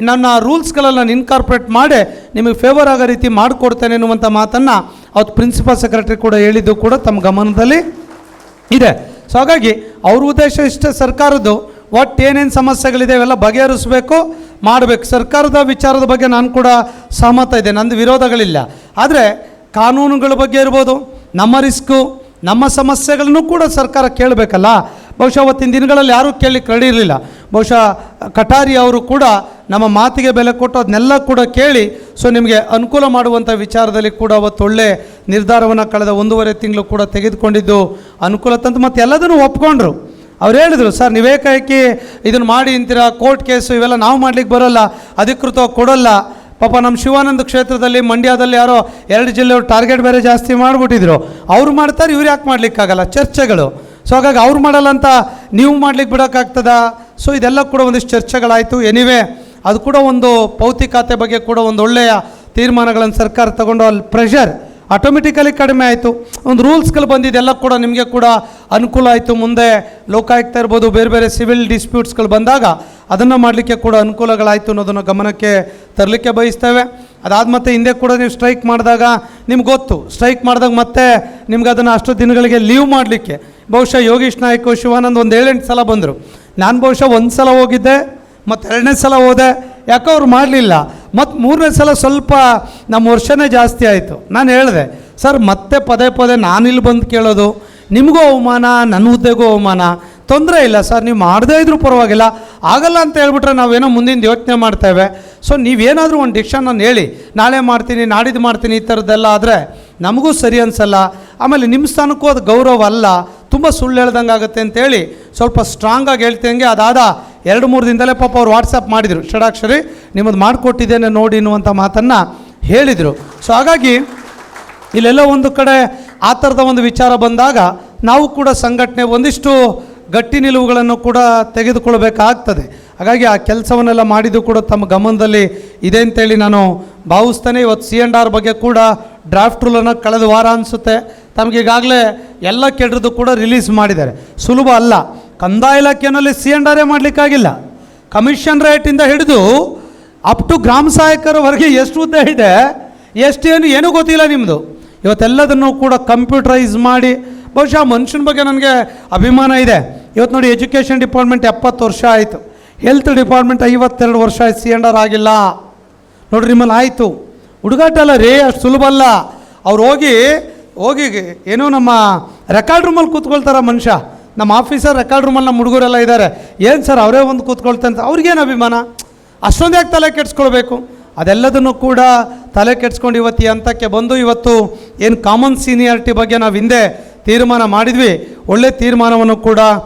ನನ್ನ ರೂಲ್ಸ್ಗಳೆಲ್ಲ ನಾನು ಇನ್ಕಾರ್ಪೊರೇಟ್ ಮಾಡಿ ನಿಮಗೆ ಫೇವರ್ ಆಗೋ ರೀತಿ ಮಾಡಿಕೊಡ್ತೇನೆ ಅನ್ನುವಂಥ ಮಾತನ್ನು ಅವತ್ತು ಪ್ರಿನ್ಸಿಪಲ್ ಸೆಕ್ರೆಟರಿ ಕೂಡ ಹೇಳಿದ್ದು ಕೂಡ ತಮ್ಮ ಗಮನದಲ್ಲಿ ಇದೆ. ಸೊ ಹಾಗಾಗಿ ಅವ್ರ ಉದ್ದೇಶ ಇಷ್ಟೇ, ಸರ್ಕಾರದ್ದು ಒಟ್ಟು ಏನೇನು ಸಮಸ್ಯೆಗಳಿದೆ ಅವೆಲ್ಲ ಬಗೆಹರಿಸಬೇಕು, ಮಾಡಬೇಕು. ಸರ್ಕಾರದ ವಿಚಾರದ ಬಗ್ಗೆ ನಾನು ಕೂಡ ಸಹಮತ ಇದೆ, ನಂದು ವಿರೋಧಗಳಿಲ್ಲ. ಆದರೆ ಕಾನೂನುಗಳ ಬಗ್ಗೆ ಇರ್ಬೋದು, ನಮ್ಮ ರಿಸ್ಕು, ನಮ್ಮ ಸಮಸ್ಯೆಗಳನ್ನು ಕೂಡ ಸರ್ಕಾರ ಕೇಳಬೇಕಲ್ಲ. ಬಹುಶಃ ಅವತ್ತಿನ ದಿನಗಳಲ್ಲಿ ಯಾರೂ ಕೇಳಲಿಕ್ಕೆ ರೆಡಿ ಇರಲಿಲ್ಲ. ಬಹುಶಃ ಕಟಾರಿ ಅವರು ಕೂಡ ನಮ್ಮ ಮಾತಿಗೆ ಬೆಲೆ ಕೊಟ್ಟು ಅದನ್ನೆಲ್ಲ ಕೂಡ ಕೇಳಿ ಸೊ ನಿಮಗೆ ಅನುಕೂಲ ಮಾಡುವಂಥ ವಿಚಾರದಲ್ಲಿ ಕೂಡ ಅವತ್ತು ಒಳ್ಳೆ ನಿರ್ಧಾರವನ್ನು ಕಳೆದ 1.5 ತಿಂಗಳು ಕೂಡ ತೆಗೆದುಕೊಂಡಿದ್ದು ಅನುಕೂಲ ತಂತು. ಮತ್ತು ಎಲ್ಲದನ್ನು ಒಪ್ಕೊಂಡ್ರು. ಅವ್ರು ಹೇಳಿದರು, ಸರ್ ನೀವೇಕಾಏಕಿ ಇದನ್ನು ಮಾಡಿ ಅಂತೀರಾ, ಕೋರ್ಟ್ ಕೇಸು ಇವೆಲ್ಲ ನಾವು ಮಾಡಲಿಕ್ಕೆ ಬರೋಲ್ಲ, ಅಧಿಕೃತವಾಗಿ ಕೊಡೋಲ್ಲ. ಪಾಪ ನಮ್ಮ ಶಿವಾನಂದ ಕ್ಷೇತ್ರದಲ್ಲಿ ಮಂಡ್ಯದಲ್ಲಿ ಯಾರೋ 2 ಜಿಲ್ಲೆಯವರು ಟಾರ್ಗೆಟ್ ಬೇರೆ ಜಾಸ್ತಿ ಮಾಡಿಬಿಟ್ಟಿದ್ರು. ಅವ್ರು ಮಾಡ್ತಾರೆ, ಇವ್ರು ಯಾಕೆ ಮಾಡಲಿಕ್ಕಾಗಲ್ಲ, ಚರ್ಚೆಗಳು. ಸೊ ಹಾಗಾಗಿ ಅವ್ರು ಮಾಡಲ್ಲ ಅಂತ ನೀವು ಮಾಡ್ಲಿಕ್ಕೆ ಬಿಡೋಕ್ಕಾಗ್ತದ? ಸೊ ಇದೆಲ್ಲ ಕೂಡ ಒಂದಿಷ್ಟು ಚರ್ಚೆಗಳಾಯಿತು. ಎನಿವೆ ಅದು ಕೂಡ ಒಂದು ಭೌತಿಕತೆ ಬಗ್ಗೆ ಕೂಡ ಒಂದು ಒಳ್ಳೆಯ ತೀರ್ಮಾನಗಳನ್ನು ಸರ್ಕಾರ ತಗೊಂಡು ಅಲ್ಲಿ ಪ್ರೆಷರ್ ಆಟೋಮೆಟಿಕಲಿ ಕಡಿಮೆ ಆಯಿತು. ಒಂದು ರೂಲ್ಸ್ಗಳು ಬಂದಿದ್ದೆಲ್ಲ ಕೂಡ ನಿಮಗೆ ಕೂಡ ಅನುಕೂಲ ಆಯಿತು. ಮುಂದೆ ಲೋಕಾಯುಕ್ತ ಇರ್ಬೋದು, ಬೇರೆ ಬೇರೆ ಸಿವಿಲ್ ಡಿಸ್ಪ್ಯೂಟ್ಸ್ಗಳು ಬಂದಾಗ ಅದನ್ನು ಮಾಡಲಿಕ್ಕೆ ಕೂಡ ಅನುಕೂಲಗಳಾಯಿತು ಅನ್ನೋದನ್ನು ಗಮನಕ್ಕೆ ತರಲಿಕ್ಕೆ ಬಯಸ್ತೇವೆ. ಅದಾದ ಮತ್ತೆ ಹಿಂದೆ ಕೂಡ ನೀವು ಸ್ಟ್ರೈಕ್ ಮಾಡಿದಾಗ ನಿಮ್ಗೆ ಗೊತ್ತು, ಸ್ಟ್ರೈಕ್ ಮಾಡಿದಾಗ ಮತ್ತೆ ನಿಮ್ಗೆ ಅದನ್ನು ಅಷ್ಟು ದಿನಗಳಿಗೆ ಲೀವ್ ಮಾಡಲಿಕ್ಕೆ ಬಹುಶಃ ಯೋಗೀಶ್ ನಾಯ್ಕ, ಶಿವಾನಂದ್ ಒಂದು 7-8 ಸಲ ಬಂದರು. ನಾನು ಬಹುಶಃ 1 ಸಲ ಹೋಗಿದ್ದೆ, ಮತ್ತು 2ನೇ ಸಲ ಹೋದೆ, ಯಾಕೋ ಅವ್ರು ಮಾಡಲಿಲ್ಲ. ಮತ್ತು 3ನೇ ಸಲ ಸ್ವಲ್ಪ ನಮ್ಮ ವರ್ಷನೇ ಜಾಸ್ತಿ ಆಯಿತು. ನಾನು ಹೇಳಿದೆ, ಸರ್ ಮತ್ತೆ ಪದೇ ನಾನಿಲ್ಲಿ ಬಂದು ಕೇಳೋದು ನಿಮಗೂ ಅವಮಾನ, ನನ್ನ ಹುದ್ದೆಗೂ ಅವಮಾನ, ತೊಂದರೆ ಇಲ್ಲ ಸರ್, ನೀವು ಮಾಡದೇ ಇದ್ರೂ ಪರವಾಗಿಲ್ಲ, ಆಗಲ್ಲ ಅಂತ ಹೇಳ್ಬಿಟ್ರೆ ನಾವೇನೋ ಮುಂದಿನ ಯೋಚನೆ ಮಾಡ್ತೇವೆ. ಸೊ ನೀವೇನಾದರೂ ಒಂದು ಡಿಸಿಷನ್ ನಾನು ಹೇಳಿ, ನಾಳೆ ಮಾಡ್ತೀನಿ, ನಾಡಿದ್ದು ಮಾಡ್ತೀನಿ, ಈ ಥರದ್ದೆಲ್ಲ ಆದರೆ ನಮಗೂ ಸರಿ ಅನಿಸಲ್ಲ. ಆಮೇಲೆ ನಿಮ್ಮ ಸ್ಥಾನಕ್ಕೂ ಅದು ಗೌರವ ಅಲ್ಲ, ತುಂಬ ಸುಳ್ಳು ಹೇಳ್ದಂಗೆ ಆಗುತ್ತೆ ಅಂತೇಳಿ ಸ್ವಲ್ಪ ಸ್ಟ್ರಾಂಗಾಗಿ ಹೇಳ್ತಂಗೆ. ಅದಾದ 2-3 ದಿನದಲ್ಲೇ ಪಾಪ ಅವ್ರು ವಾಟ್ಸಪ್ ಮಾಡಿದರು, ಷಡಾಕ್ಷರಿ ನಿಮ್ಮದು ಮಾಡಿಕೊಟ್ಟಿದ್ದೇನೆ ನೋಡಿ ಅನ್ನುವಂಥ ಮಾತನ್ನು ಹೇಳಿದರು. ಸೊ ಹಾಗಾಗಿ ಇಲ್ಲೆಲ್ಲ ಒಂದು ಕಡೆ ಆ ಥರದ ಒಂದು ವಿಚಾರ ಬಂದಾಗ ನಾವು ಕೂಡ ಸಂಘಟನೆ ಒಂದಿಷ್ಟು ಗಟ್ಟಿ ನಿಲುವುಗಳನ್ನು ಕೂಡ ತೆಗೆದುಕೊಳ್ಬೇಕಾಗ್ತದೆ. ಹಾಗಾಗಿ ಆ ಕೆಲಸವನ್ನೆಲ್ಲ ಮಾಡಿದ್ದು ಕೂಡ ತಮ್ಮ ಗಮನದಲ್ಲಿ ಇದೆ ಅಂತೇಳಿ ನಾನು ಭಾವಿಸ್ತೇನೆ. ಇವತ್ತು C&R ಬಗ್ಗೆ ಕೂಡ ಡ್ರಾಫ್ಟ್ ರೂಲನ್ನು ಕಳೆದ ವಾರ ಅನಿಸುತ್ತೆ ತಮಗೀಗಾಗಲೇ ಎಲ್ಲ ಕೆಡ್ರದ್ದು ಕೂಡ ರಿಲೀಸ್ ಮಾಡಿದ್ದಾರೆ. ಸುಲಭ ಅಲ್ಲ. ಕಂದಾಯ ಇಲಾಖೆಯಲ್ಲಿ C&R ಮಾಡಲಿಕ್ಕಾಗಿಲ್ಲ. ಕಮಿಷನ್ ರೇಟಿಂದ ಹಿಡಿದು ಅಪ್ ಟು ಗ್ರಾಮ ಸಹಾಯಕರವರೆಗೆ ಎಷ್ಟು ಹುದ್ದೆ ಇದೆ, ಎಷ್ಟೇನು ಏನೂ ಗೊತ್ತಿಲ್ಲ ನಿಮ್ಮದು. ಇವತ್ತೆಲ್ಲದನ್ನು ಕೂಡ ಕಂಪ್ಯೂಟರೈಸ್ ಮಾಡಿ, ಬಹುಶಃ ಮನುಷ್ಯನ ಬಗ್ಗೆ ನನಗೆ ಅಭಿಮಾನ ಇದೆ. ಇವತ್ತು ನೋಡಿ, ಎಜುಕೇಷನ್ ಡಿಪಾರ್ಟ್ಮೆಂಟ್ 70 ವರ್ಷ ಆಯಿತು, ಹೆಲ್ತ್ ಡಿಪಾರ್ಟ್ಮೆಂಟ್ 52 ವರ್ಷ ಆಯ್ತು, C&R ಆಗಿಲ್ಲ. ನೋಡ್ರಿ, ನಿಮ್ಮಲ್ಲಿ ಆಯಿತು. ಹುಡುಗಾಟ ಅಲ್ಲ ರೀ, ಅಷ್ಟು ಸುಲಭ ಅಲ್ಲ. ಅವ್ರು ಹೋಗಿ ಏನೋ ನಮ್ಮ ರೆಕಾರ್ಡ್ ರೂಮಲ್ಲಿ ಕೂತ್ಕೊಳ್ತಾರ ಮನುಷ್ಯ. ನಮ್ಮ ಆಫೀಸರ್ ರೆಕಾರ್ಡ್ ರೂಮಲ್ಲಿ ನಮ್ಮ ಹುಡುಗರೆಲ್ಲ ಇದ್ದಾರೆ. ಏನು ಸರ್ ಅವರೇ ಒಂದು ಕೂತ್ಕೊಳ್ತಾರೆ ಅಂತ ಅವ್ರಿಗೇನು ಅಭಿಮಾನ? ಅಷ್ಟೊಂದು ಯಾಕೆ ತಲೆ ಕೆಡಿಸ್ಕೊಳ್ಬೇಕು? ಅದೆಲ್ಲದನ್ನು ಕೂಡ ತಲೆ ಕೆಡಿಸ್ಕೊಂಡು ಇವತ್ತು ಈ ಹಂತಕ್ಕೆ ಬಂದು, ಇವತ್ತು ಏನು ಕಾಮನ್ ಸೀನಿಯಾರಿಟಿ ಬಗ್ಗೆ ನಾವು ಹಿಂದೆ ತೀರ್ಮಾನ ಮಾಡಿದ್ವಿ, ಒಳ್ಳೆ ತೀರ್ಮಾನವನ್ನು ಕೂಡ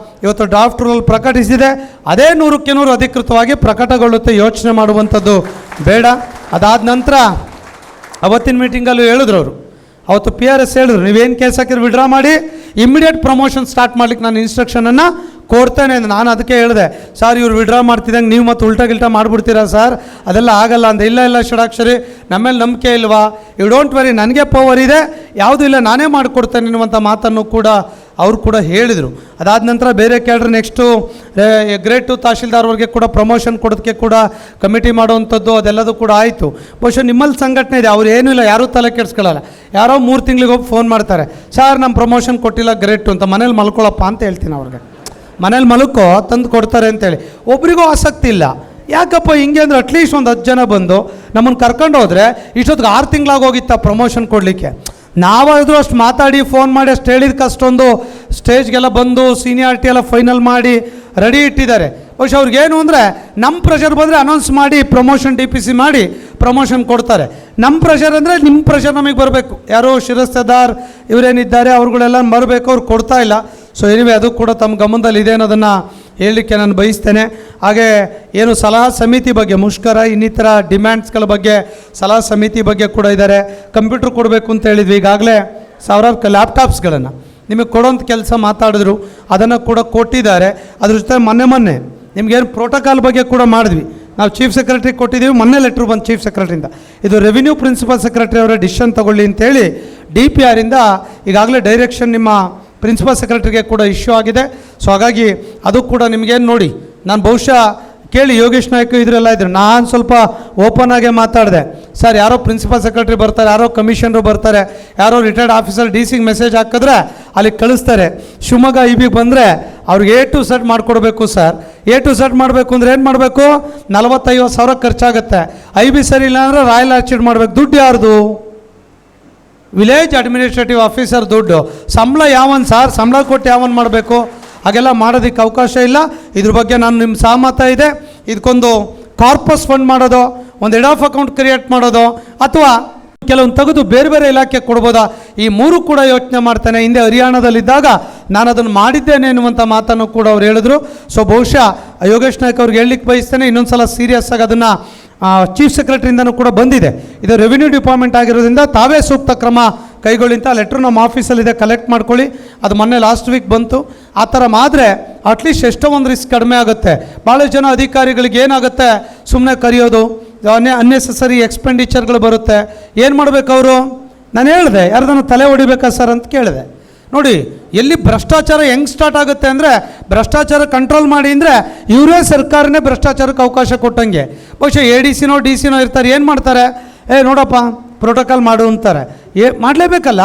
ಇವತ್ತು ಡ್ರಾಫ್ಟ್ ರೂಲ್ ಪ್ರಕಟಿಸಿದೆ. ಅದೇ 100ಕ್ಕೆ 100 ಅಧಿಕೃತವಾಗಿ ಪ್ರಕಟಗೊಳ್ಳುತ್ತೆ, ಯೋಚನೆ ಮಾಡುವಂಥದ್ದು ಬೇಡ. ಅದಾದ ನಂತರ ಅವತ್ತಿನ ಮೀಟಿಂಗಲ್ಲೂ ಹೇಳಿದ್ರು ಅವರು, ಅವತ್ತು PRS ಹೇಳಿದ್ರು, ನೀವೇನು ಕೇಸ್ ಹಾಕಿದ್ರು ವಿಡ್ರಾ ಮಾಡಿ, ಇಮ್ಮಿಡಿಯೇಟ್ ಪ್ರಮೋಷನ್ ಸ್ಟಾರ್ಟ್ ಮಾಡ್ಲಿಕ್ಕೆ ನಾನು ಇನ್ಸ್ಟ್ರಕ್ಷನನ್ನು ಕೊಡ್ತೇನೆ ಅಂತ. ನಾನು ಅದಕ್ಕೆ ಹೇಳಿದೆ, ಸರ್ ಇವ್ರು ವಿಡ್ರಾ ಮಾಡ್ತಿದ್ದಂಗೆ ನೀವು ಮತ್ತು ಉಲ್ಟಾ ಮಾಡಿಬಿಡ್ತೀರಾ ಸರ್, ಅದೆಲ್ಲ ಆಗಲ್ಲ ಅಂತ. ಇಲ್ಲ ಷಡಾಕ್ಷರಿ, ನಮ್ಮೇಲೆ ನಂಬಿಕೆ ಇಲ್ವಾ? ಯು ಡೋಂಟ್ ವರಿ, ನನಗೆ ಪವರ್ ಇದೆ, ಯಾವುದೂ ಇಲ್ಲ, ನಾನೇ ಮಾಡಿಕೊಡ್ತೇನೆ ಎನ್ನುವಂಥ ಮಾತನ್ನು ಕೂಡ ಅವರು ಕೂಡ ಹೇಳಿದರು. ಅದಾದ ನಂತರ ಬೇರೆ ಕ್ಯಾಡ್ರ್ ನೆಕ್ಸ್ಟು ಗ್ರೇಡ್ 2 ತಹಶೀಲ್ದಾರ್ವರೆಗೆ ಕೂಡ ಪ್ರಮೋಷನ್ ಕೊಡೋದಕ್ಕೆ ಕೂಡ ಕಮಿಟಿ ಮಾಡುವಂಥದ್ದು ಅದೆಲ್ಲದೂ ಕೂಡ ಆಯಿತು. ಬಹುಶಃ ನಿಮ್ಮಲ್ಲಿ ಸಂಘಟನೆ ಇದೆ, ಅವ್ರು ಏನೂ ಇಲ್ಲ, ಯಾರೂ ತಲೆ ಕೆಡಿಸ್ಕೊಳ್ಳಲ್ಲ. ಯಾರೋ 3 ತಿಂಗಳಿಗೆ ಹೋಗಿ ಫೋನ್ ಮಾಡ್ತಾರೆ, ಸರ್ ನಮ್ಮ ಪ್ರಮೋಷನ್ ಕೊಟ್ಟಿಲ್ಲ ಗ್ರೇಡ್ 2 ಅಂತ. ಮನೇಲಿ ಮಲ್ಕೊಳ್ಳಪ್ಪ ಅಂತ ಹೇಳ್ತೀನಿ ಅವ್ರಿಗೆ, ಮನೇಲಿ ಮಲ್ಕೋ, ತಂದು ಕೊಡ್ತಾರೆ ಅಂತೇಳಿ. ಒಬ್ರಿಗೂ ಆಸಕ್ತಿ ಇಲ್ಲ. ಯಾಕಪ್ಪ ಹಿಂಗೆ ಅಂದರೆ, ಅಟ್ಲೀಸ್ಟ್ ಒಂದು 10 ಜನ ಬಂದು ನಮ್ಮನ್ನು ಕರ್ಕೊಂಡು ಹೋದರೆ ಇಷ್ಟೊತ್ತಿಗೆ 6 ತಿಂಗಳಾಗೋಗಿತ್ತ ಪ್ರಮೋಷನ್ ಕೊಡಲಿಕ್ಕೆ. ನಾವಾದರೂ ಅಷ್ಟು ಮಾತಾಡಿ ಫೋನ್ ಮಾಡಿ ಅಷ್ಟು ಹೇಳಿದಕ್ಕೆ ಅಷ್ಟೊಂದು ಸ್ಟೇಜ್ಗೆಲ್ಲ ಬಂದು ಸೀನಿಯಾರಿಟಿ ಎಲ್ಲ ಫೈನಲ್ ಮಾಡಿ ರೆಡಿ ಇಟ್ಟಿದ್ದಾರೆ. ಬಹುಶಃ ಅವ್ರಿಗೇನು ಅಂದರೆ, ನಮ್ಮ ಪ್ರೆಷರ್ ಬಂದರೆ ಅನೌನ್ಸ್ ಮಾಡಿ ಪ್ರಮೋಷನ್ DPC ಮಾಡಿ ಪ್ರಮೋಷನ್ ಕೊಡ್ತಾರೆ. ನಮ್ಮ ಪ್ರೆಷರ್ ಅಂದರೆ ನಿಮ್ಮ ಪ್ರೆಷರ್ ನಮಗೆ ಬರಬೇಕು. ಯಾರೋ ಶಿರಸ್ತೇದಾರ್ ಇವರೇನಿದ್ದಾರೆ ಅವ್ರುಗಳೆಲ್ಲ ಬರಬೇಕು, ಅವ್ರು ಕೊಡ್ತಾ ಇಲ್ಲ. ಸೊ ಎನಿವೆ, ಅದು ಕೂಡ ತಮ್ಮ ಗಮನದಲ್ಲಿ ಇದೆ ಅನ್ನೋದನ್ನು ಹೇಳಲಿಕ್ಕೆ ನಾನು ಬಯಸ್ತೇನೆ. ಹಾಗೆ ಏನು ಸಲಹಾ ಸಮಿತಿ ಬಗ್ಗೆ, ಮುಷ್ಕರ ಇನ್ನಿತರ ಡಿಮ್ಯಾಂಡ್ಸ್ಗಳ ಬಗ್ಗೆ ಸಲಹಾ ಸಮಿತಿ ಬಗ್ಗೆ ಕೂಡ ಇದ್ದಾರೆ. ಕಂಪ್ಯೂಟರ್ ಕೊಡಬೇಕು ಅಂತ ಹೇಳಿದ್ವಿ, ಈಗಾಗಲೇ ಸಾವಿರಾರು ಲ್ಯಾಪ್ಟಾಪ್ಸ್ಗಳನ್ನು ನಿಮಗೆ ಕೊಡೋಂಥ ಕೆಲಸ ಮಾತಾಡಿದ್ರು, ಅದನ್ನು ಕೂಡ ಕೊಟ್ಟಿದ್ದಾರೆ. ಅದ್ರ ಜೊತೆ ಮೊನ್ನೆ ನಿಮಗೇನು ಪ್ರೋಟೋಕಾಲ್ ಬಗ್ಗೆ ಕೂಡ ಮಾಡಿದ್ವಿ. ನಾವು ಚೀಫ್ ಸೆಕ್ರೆಟರಿ ಕೊಟ್ಟಿದ್ದೀವಿ, ಮೊನ್ನೆ ಲೆಟ್ರ್ ಬಂದು ಚೀಫ್ ಸೆಕ್ರೆಟರಿಯಿಂದ, ಇದು ರೆವಿನ್ಯೂ ಪ್ರಿನ್ಸಿಪಲ್ ಸೆಕ್ರೆಟರಿ ಅವರ ಡಿಸಿಷನ್ ತಗೊಳ್ಳಿ ಅಂತೇಳಿ DPR ಇಂದ ಈಗಾಗಲೇ ಡೈರೆಕ್ಷನ್ ನಿಮ್ಮ ಪ್ರಿನ್ಸಿಪಲ್ ಸೆಕ್ರೆಟರಿಗೆ ಕೂಡ ಇಶ್ಯೂ ಆಗಿದೆ. ಸೊ ಹಾಗಾಗಿ ಅದು ಕೂಡ ನಿಮಗೇನು ನೋಡಿ, ನಾನು ಬಹುಶಃ ಕೇಳಿ ಯೋಗೇಶ್ ನಾಯ್ಕ ಇದರೆಲ್ಲ ಇದ್ರು, ನಾನು ಸ್ವಲ್ಪ ಓಪನ್ ಆಗೇ ಮಾತಾಡಿದೆ. ಸರ್ ಯಾರೋ ಪ್ರಿನ್ಸಿಪಲ್ ಸೆಕ್ರೆಟರಿ ಬರ್ತಾರೆ, ಯಾರೋ ಕಮಿಷನರು ಬರ್ತಾರೆ, ಯಾರೋ ರಿಟೈರ್ಡ್ ಆಫೀಸರ್ DC ಮೆಸೇಜ್ ಹಾಕಿದ್ರೆ ಅಲ್ಲಿಗೆ ಕಳಿಸ್ತಾರೆ. ಶಿವಮೊಗ್ಗ IBಗೆ ಬಂದರೆ ಅವ್ರಿಗೆ A to Z ಮಾಡಿಕೊಡ್ಬೇಕು ಸರ್. A to Z ಮಾಡಬೇಕು ಅಂದರೆ ಏನು ಮಾಡಬೇಕು? 40-50 ಸಾವಿರ ಖರ್ಚಾಗುತ್ತೆ. IB ಸರಿ ಇಲ್ಲ ಅಂದರೆ ರಾಯಲ್ ಆರ್ಚಿಡ್ ಮಾಡಬೇಕು. ದುಡ್ಡು ಯಾರ್ದು? ವಿಲೇಜ್ ಅಡ್ಮಿನಿಸ್ಟ್ರೇಟಿವ್ ಆಫೀಸರ್ ದುಡ್ಡು. ಸಂಬಳ ಯಾವನ್ ಸರ್? ಸಂಬಳ ಕೊಟ್ಟು ಯಾವನ್ ಮಾಡಬೇಕು? ಹಾಗೆಲ್ಲ ಮಾಡೋದಕ್ಕೆ ಅವಕಾಶ ಇಲ್ಲ. ಇದ್ರ ಬಗ್ಗೆ ನಾನು ನಿಮ್ಮ ಸಹಮತ ಇದೆ. ಇದಕ್ಕೊಂದು ಕಾರ್ಪಸ್ ಫಂಡ್ ಮಾಡೋದು, ಒಂದು ಹೆಡ್ ಆಫ್ ಅಕೌಂಟ್ ಕ್ರಿಯೇಟ್ ಮಾಡೋದು, ಅಥವಾ ಕೆಲವೊಂದು ತೆಗೆದು ಬೇರೆ ಬೇರೆ ಇಲಾಖೆ ಕೊಡ್ಬೋದಾ, ಈ 3 ಕೂಡ ಯೋಚನೆ ಮಾಡ್ತಾನೆ. ಹಿಂದೆ ಹರಿಯಾಣದಲ್ಲಿದ್ದಾಗ ನಾನು ಅದನ್ನು ಮಾಡಿದ್ದೇನೆ ಎನ್ನುವಂಥ ಮಾತನ್ನು ಕೂಡ ಅವ್ರು ಹೇಳಿದ್ರು. ಸೊ ಬಹುಶಃ ಯೋಗೇಶ್ ನಾಯ್ಕ ಅವ್ರಿಗೆ ಹೇಳಲಿಕ್ಕೆ ಬಯಸ್ತೇನೆ, ಇನ್ನೊಂದು ಸಲ ಸೀರಿಯಸ್ ಆಗಿ ಅದನ್ನು ಚೀಫ್ ಸೆಕ್ರೆಟರಿಯಿಂದನೂ ಕೂಡ ಬಂದಿದೆ. ಇದು ರೆವಿನ್ಯೂ ಡಿಪಾರ್ಟ್ಮೆಂಟ್ ಆಗಿರೋದ್ರಿಂದ ತಾವೇ ಸೂಕ್ತ ಕ್ರಮ ಕೈಗೊಳ್ಳಿ ಅಂತ ಲೆಟ್ರ್ ನಮ್ಮ ಆಫೀಸಲ್ಲಿದೆ, ಕಲೆಕ್ಟ್ ಮಾಡ್ಕೊಳ್ಳಿ. ಅದು ಮೊನ್ನೆ ಲಾಸ್ಟ್ ವೀಕ್ ಬಂತು. ಆ ಥರ ಮಾಡಿದ್ರೆ ಅಟ್ಲೀಸ್ಟ್ ಎಷ್ಟೋ ಒಂದು ರಿಸ್ಕ್ ಕಡಿಮೆ ಆಗುತ್ತೆ. ಭಾಳ ಜನ ಅಧಿಕಾರಿಗಳಿಗೆ ಏನಾಗುತ್ತೆ, ಸುಮ್ಮನೆ ಕರೆಯೋದು, ಅನ್ನೆಸೆಸರಿ ಎಕ್ಸ್ಪೆಂಡಿಚರ್ಗಳು ಬರುತ್ತೆ. ಏನು ಮಾಡಬೇಕು ಅವರು? ನಾನು ಹೇಳಿದೆ, ಯಾರ್ದನ್ನು ತಲೆ ಹೊಡಿಬೇಕಾ ಸರ್ ಅಂತ ಕೇಳಿದೆ. ನೋಡಿ, ಎಲ್ಲಿ ಭ್ರಷ್ಟಾಚಾರ ಹೆಂಗೆ ಸ್ಟಾರ್ಟ್ ಆಗುತ್ತೆ ಅಂದರೆ, ಭ್ರಷ್ಟಾಚಾರ ಕಂಟ್ರೋಲ್ ಮಾಡಿ ಅಂದರೆ ಇವರೇ ಸರ್ಕಾರನೇ ಭ್ರಷ್ಟಾಚಾರಕ್ಕೆ ಅವಕಾಶ ಕೊಟ್ಟಂಗೆ. ಬಹುಶಃ ADCನೋ DCನೋ ಇರ್ತಾರೆ, ಏನು ಮಾಡ್ತಾರೆ? ನೋಡಪ್ಪ ಪ್ರೋಟೋಕಾಲ್ ಮಾಡು ಅಂತಾರೆ. ಮಾಡಲೇಬೇಕಲ್ಲ,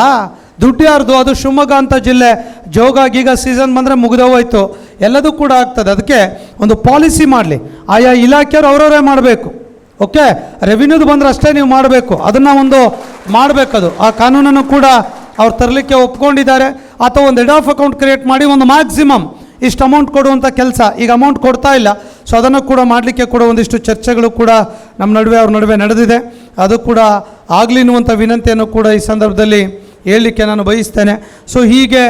ದುಡ್ಡು ಯಾರ್ದು? ಅದು ಶಿವಮೊಗ್ಗ ಅಂತ ಜಿಲ್ಲೆ, ಜೋಗ ಗೀಗ ಸೀಸನ್ ಬಂದರೆ ಮುಗಿದೋಯ್ತು, ಎಲ್ಲದೂ ಕೂಡ ಆಗ್ತದೆ. ಅದಕ್ಕೆ ಒಂದು ಪಾಲಿಸಿ ಮಾಡಲಿ, ಆಯಾ ಇಲಾಖೆಯವರು ಅವರವರೇ ಮಾಡಬೇಕು. ಓಕೆ, ರೆವಿನ್ಯೂದು ಬಂದರೆ ಅಷ್ಟೇ ನೀವು ಮಾಡಬೇಕು, ಅದನ್ನು ಒಂದು ಮಾಡಬೇಕದು. ಆ ಕಾನೂನನ್ನು ಕೂಡ ಅವ್ರು ತರಲಿಕ್ಕೆ ಒಪ್ಕೊಂಡಿದ್ದಾರೆ. ಅಥವಾ ಒಂದು ಹೆಡ್ ಆಫ್ ಅಕೌಂಟ್ ಕ್ರಿಯೇಟ್ ಮಾಡಿ ಒಂದು ಮ್ಯಾಕ್ಸಿಮಮ್ ಇಷ್ಟು ಅಮೌಂಟ್ ಕೊಡುವಂಥ ಕೆಲಸ, ಈಗ ಅಮೌಂಟ್ ಕೊಡ್ತಾ ಇಲ್ಲ. ಸೊ ಅದನ್ನು ಕೂಡ ಮಾಡಲಿಕ್ಕೆ ಕೂಡ ಒಂದಿಷ್ಟು ಚರ್ಚೆಗಳು ಕೂಡ ನಮ್ಮ ನಡುವೆ ಅವ್ರ ನಡುವೆ ನಡೆದಿದೆ. ಅದು ಕೂಡ ಆಗಲಿ ಅನ್ನುವಂಥ ವಿನಂತಿಯನ್ನು ಕೂಡ ಈ ಸಂದರ್ಭದಲ್ಲಿ ಹೇಳಲಿಕ್ಕೆ ನಾನು ಬಯಸ್ತೇನೆ. ಸೊ ಹೀಗೆ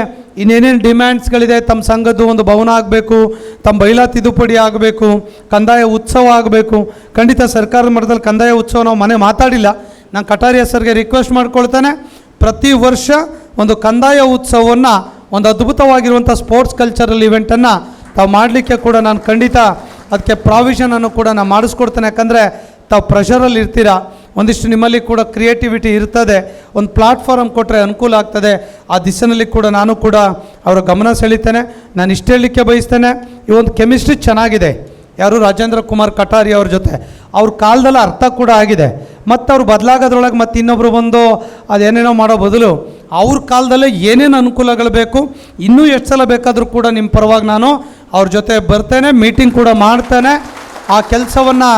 ಇನ್ನೇನೇನು ಡಿಮ್ಯಾಂಡ್ಸ್ಗಳಿದೆ, ತಮ್ಮ ಸಂಘದ್ದು ಒಂದು ಭವನ ಆಗಬೇಕು, ತಮ್ಮ ಬೈಲಾ ತಿದ್ದುಪಡಿ ಆಗಬೇಕು, ಕಂದಾಯ ಉತ್ಸವ ಆಗಬೇಕು. ಖಂಡಿತ ಸರ್ಕಾರದ ಮಟ್ಟದಲ್ಲಿ ಕಂದಾಯ ಉತ್ಸವ ನಾವು ಮನೆ ಮಾತಾಡಿಲ್ಲ. ನಾನು ಕಟಾರಿಯಾ ಸರ್ಗೆ ರಿಕ್ವೆಸ್ಟ್ ಮಾಡ್ಕೊಳ್ತೇನೆ, ಪ್ರತಿ ವರ್ಷ ಒಂದು ಕಂದಾಯ ಉತ್ಸವವನ್ನು, ಒಂದು ಅದ್ಭುತವಾಗಿರುವಂಥ ಸ್ಪೋರ್ಟ್ಸ್ ಕಲ್ಚರಲ್ ಇವೆಂಟನ್ನು ತಾವು ಮಾಡಲಿಕ್ಕೆ ಕೂಡ ನಾನು ಖಂಡಿತ ಅದಕ್ಕೆ ಪ್ರಾವಿಷನನ್ನು ಕೂಡ ನಾನು ಮಾಡಿಸ್ಕೊಡ್ತೇನೆ. ಯಾಕಂದರೆ ತಾವು ಪ್ರೆಷರಲ್ಲಿ ಇರ್ತೀರಾ, ಒಂದಿಷ್ಟು ನಿಮ್ಮಲ್ಲಿ ಕೂಡ ಕ್ರಿಯೇಟಿವಿಟಿ ಇರ್ತದೆ, ಒಂದು ಪ್ಲಾಟ್ಫಾರ್ಮ್ ಕೊಟ್ಟರೆ ಅನುಕೂಲ ಆಗ್ತದೆ. ಆ ದಿಶೆಯಲ್ಲಿ ಕೂಡ ನಾನು ಕೂಡ ಅವರ ಗಮನ ಸೆಳೀತೇನೆ. ನಾನು ಇಷ್ಟು ಹೇಳಲಿಕ್ಕೆ ಬಯಸ್ತೇನೆ, ಈ ಒಂದು ಕೆಮಿಸ್ಟ್ರಿ ಚೆನ್ನಾಗಿದೆ. ಯಾರು ರಾಜೇಂದ್ರ ಕುಮಾರ್ ಕಟಾರಿ ಅವ್ರ ಜೊತೆ ಅವ್ರ ಕಾಲದಲ್ಲಿ ಅರ್ಥ ಕೂಡ ಆಗಿದೆ. ಮತ್ತು ಅವ್ರು ಬದಲಾಗೋದ್ರೊಳಗೆ ಮತ್ತು ಇನ್ನೊಬ್ಬರು ಬಂದು ಅದೇನೇನೋ ಮಾಡೋ ಬದಲು ಅವ್ರ ಕಾಲದಲ್ಲೇ ಏನೇನು ಅನುಕೂಲಗಳು ಬೇಕು, ಇನ್ನೂ ಎಷ್ಟು ಸಲ ಬೇಕಾದರೂ ಕೂಡ ನಿಮ್ಮ ಪರವಾಗಿ ನಾನು ಅವ್ರ ಜೊತೆ ಬರ್ತೇನೆ, ಮೀಟಿಂಗ್ ಕೂಡ ಮಾಡ್ತೇನೆ. ಆ ಕೆಲಸವನ್ನು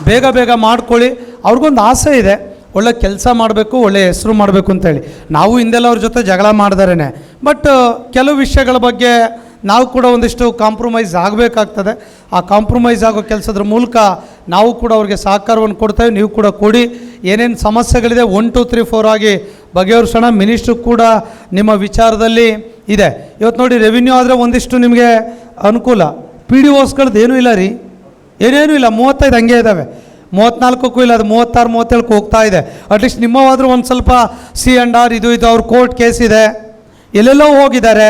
ಬೇಗ ಬೇಗ ಮಾಡ್ಕೊಳ್ಳಿ. ಅವ್ರಿಗೊಂದು ಆಸೆ ಇದೆ, ಒಳ್ಳೆ ಕೆಲಸ ಮಾಡಬೇಕು, ಒಳ್ಳೆ ಹೆಸರು ಮಾಡಬೇಕು ಅಂತೇಳಿ. ನಾವು ಹಿಂದೆಲ್ಲ ಅವ್ರ ಜೊತೆ ಜಗಳ ಮಾಡಿದಾರೇನೆ, ಬಟ್ ಕೆಲವು ವಿಷಯಗಳ ಬಗ್ಗೆ ನಾವು ಕೂಡ ಒಂದಿಷ್ಟು ಕಾಂಪ್ರಮೈಸ್ ಆಗಬೇಕಾಗ್ತದೆ. ಆ ಕಾಂಪ್ರಮೈಸ್ ಆಗೋ ಕೆಲಸದ ಮೂಲಕ ನಾವು ಕೂಡ ಅವ್ರಿಗೆ ಸಹಕಾರವನ್ನು ಕೊಡ್ತೇವೆ. ನೀವು ಕೂಡ ಕೊಡಿ. ಏನೇನು ಸಮಸ್ಯೆಗಳಿದೆ 1 2 3 4 ಆಗಿ ಬಗೆಹರಿಸೋಣ. ಮಿನಿಸ್ಟ್ರು ಕೂಡ ನಿಮ್ಮ ವಿಚಾರದಲ್ಲಿ ಇದೆ. ಇವತ್ತು ನೋಡಿ, ರೆವಿನ್ಯೂ ಆದರೆ ಒಂದಿಷ್ಟು ನಿಮಗೆ ಅನುಕೂಲ. ಪಿ ಡಿ ಓಸ್ಗಳದ್ದು ಏನೂ ಇಲ್ಲ ರೀ, ಏನೇನೂ ಇಲ್ಲ. 35 ಹಂಗೆ ಇದ್ದಾವೆ, 34ಕ್ಕೂ ಇಲ್ಲ, ಅದು 36 37ಕ್ಕೆ ಹೋಗ್ತಾ ಇದೆ. ಅಟ್ಲೀಸ್ಟ್ ನಿಮ್ಮವಾದರೂ ಒಂದು ಸ್ವಲ್ಪ C&R ಇದು ಅವ್ರ ಕೋರ್ಟ್ ಕೇಸ್ ಇದೆ, ಎಲ್ಲೆಲ್ಲೋ ಹೋಗಿದ್ದಾರೆ,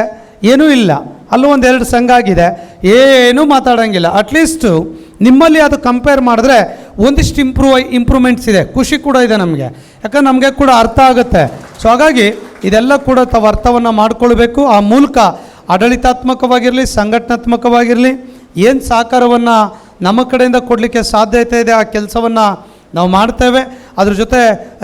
ಏನೂ ಇಲ್ಲ. ಅಲ್ಲೂ 1-2 ಸಂಘ ಆಗಿದೆ, ಏನೂ ಮಾತಾಡೋಂಗಿಲ್ಲ. ಅಟ್ಲೀಸ್ಟು ನಿಮ್ಮಲ್ಲಿ ಅದು ಕಂಪೇರ್ ಮಾಡಿದ್ರೆ ಒಂದಿಷ್ಟು ಇಂಪ್ರೂವ್ಮೆಂಟ್ಸ್ ಇದೆ. ಖುಷಿ ಕೂಡ ಇದೆ ನಮಗೆ, ಯಾಕಂದ್ರೆ ನಮಗೆ ಕೂಡ ಅರ್ಥ ಆಗುತ್ತೆ. ಸೊ ಹಾಗಾಗಿ ಇದೆಲ್ಲ ಕೂಡ ತಾವು ಅರ್ಥವನ್ನು ಮಾಡಿಕೊಳ್ಬೇಕು. ಆ ಮೂಲಕ ಆಡಳಿತಾತ್ಮಕವಾಗಿರಲಿ, ಸಂಘಟನಾತ್ಮಕವಾಗಿರಲಿ, ಏನು ಸಹಕಾರವನ್ನು ನಮ್ಮ ಕಡೆಯಿಂದ ಕೊಡಲಿಕ್ಕೆ ಸಾಧ್ಯತೆ ಇದೆ ಆ ಕೆಲಸವನ್ನು ನಾವು ಮಾಡ್ತೇವೆ. ಅದ್ರ ಜೊತೆ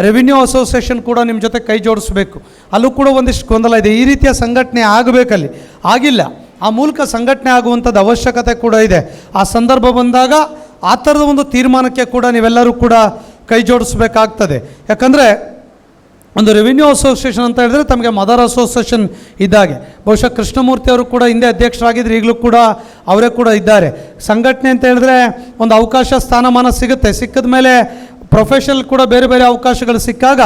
ರೆವಿನ್ಯೂ ಅಸೋಸಿಯೇಷನ್ ಕೂಡ ನಿಮ್ಮ ಜೊತೆ ಕೈ ಜೋಡಿಸ್ಬೇಕು. ಅಲ್ಲೂ ಕೂಡ ಒಂದಿಷ್ಟು ಗೊಂದಲ ಇದೆ. ಈ ರೀತಿಯ ಸಂಘಟನೆ ಆಗಬೇಕಲ್ಲಿ, ಆಗಿಲ್ಲ. ಆ ಮೂಲಕ ಸಂಘಟನೆ ಆಗುವಂಥದ್ದು ಅವಶ್ಯಕತೆ ಕೂಡ ಇದೆ. ಆ ಸಂದರ್ಭ ಬಂದಾಗ ಆ ಥರದ ಒಂದು ತೀರ್ಮಾನಕ್ಕೆ ಕೂಡ ನೀವೆಲ್ಲರೂ ಕೂಡ ಕೈ ಜೋಡಿಸ್ಬೇಕಾಗ್ತದೆ. ಯಾಕಂದರೆ ಒಂದು ರೆವಿನ್ಯೂ ಅಸೋಸಿಯೇಷನ್ ಅಂತ ಹೇಳಿದ್ರೆ ತಮಗೆ ಮದರ್ ಅಸೋಸಿಯೇಷನ್ ಇದ್ದಾಗೆ. ಬಹುಶಃ ಕೃಷ್ಣಮೂರ್ತಿ ಅವರು ಕೂಡ ಹಿಂದೆ ಅಧ್ಯಕ್ಷರಾಗಿದ್ದರು, ಈಗಲೂ ಕೂಡ ಅವರೇ ಕೂಡ ಇದ್ದಾರೆ. ಸಂಘಟನೆ ಅಂತ ಹೇಳಿದ್ರೆ ಒಂದು ಅವಕಾಶ, ಸ್ಥಾನಮಾನ ಸಿಗುತ್ತೆ. ಸಿಕ್ಕಿದ ಮೇಲೆ ಪ್ರೊಫೆಷನಲ್ ಕೂಡ ಬೇರೆ ಬೇರೆ ಅವಕಾಶಗಳು ಸಿಕ್ಕಾಗ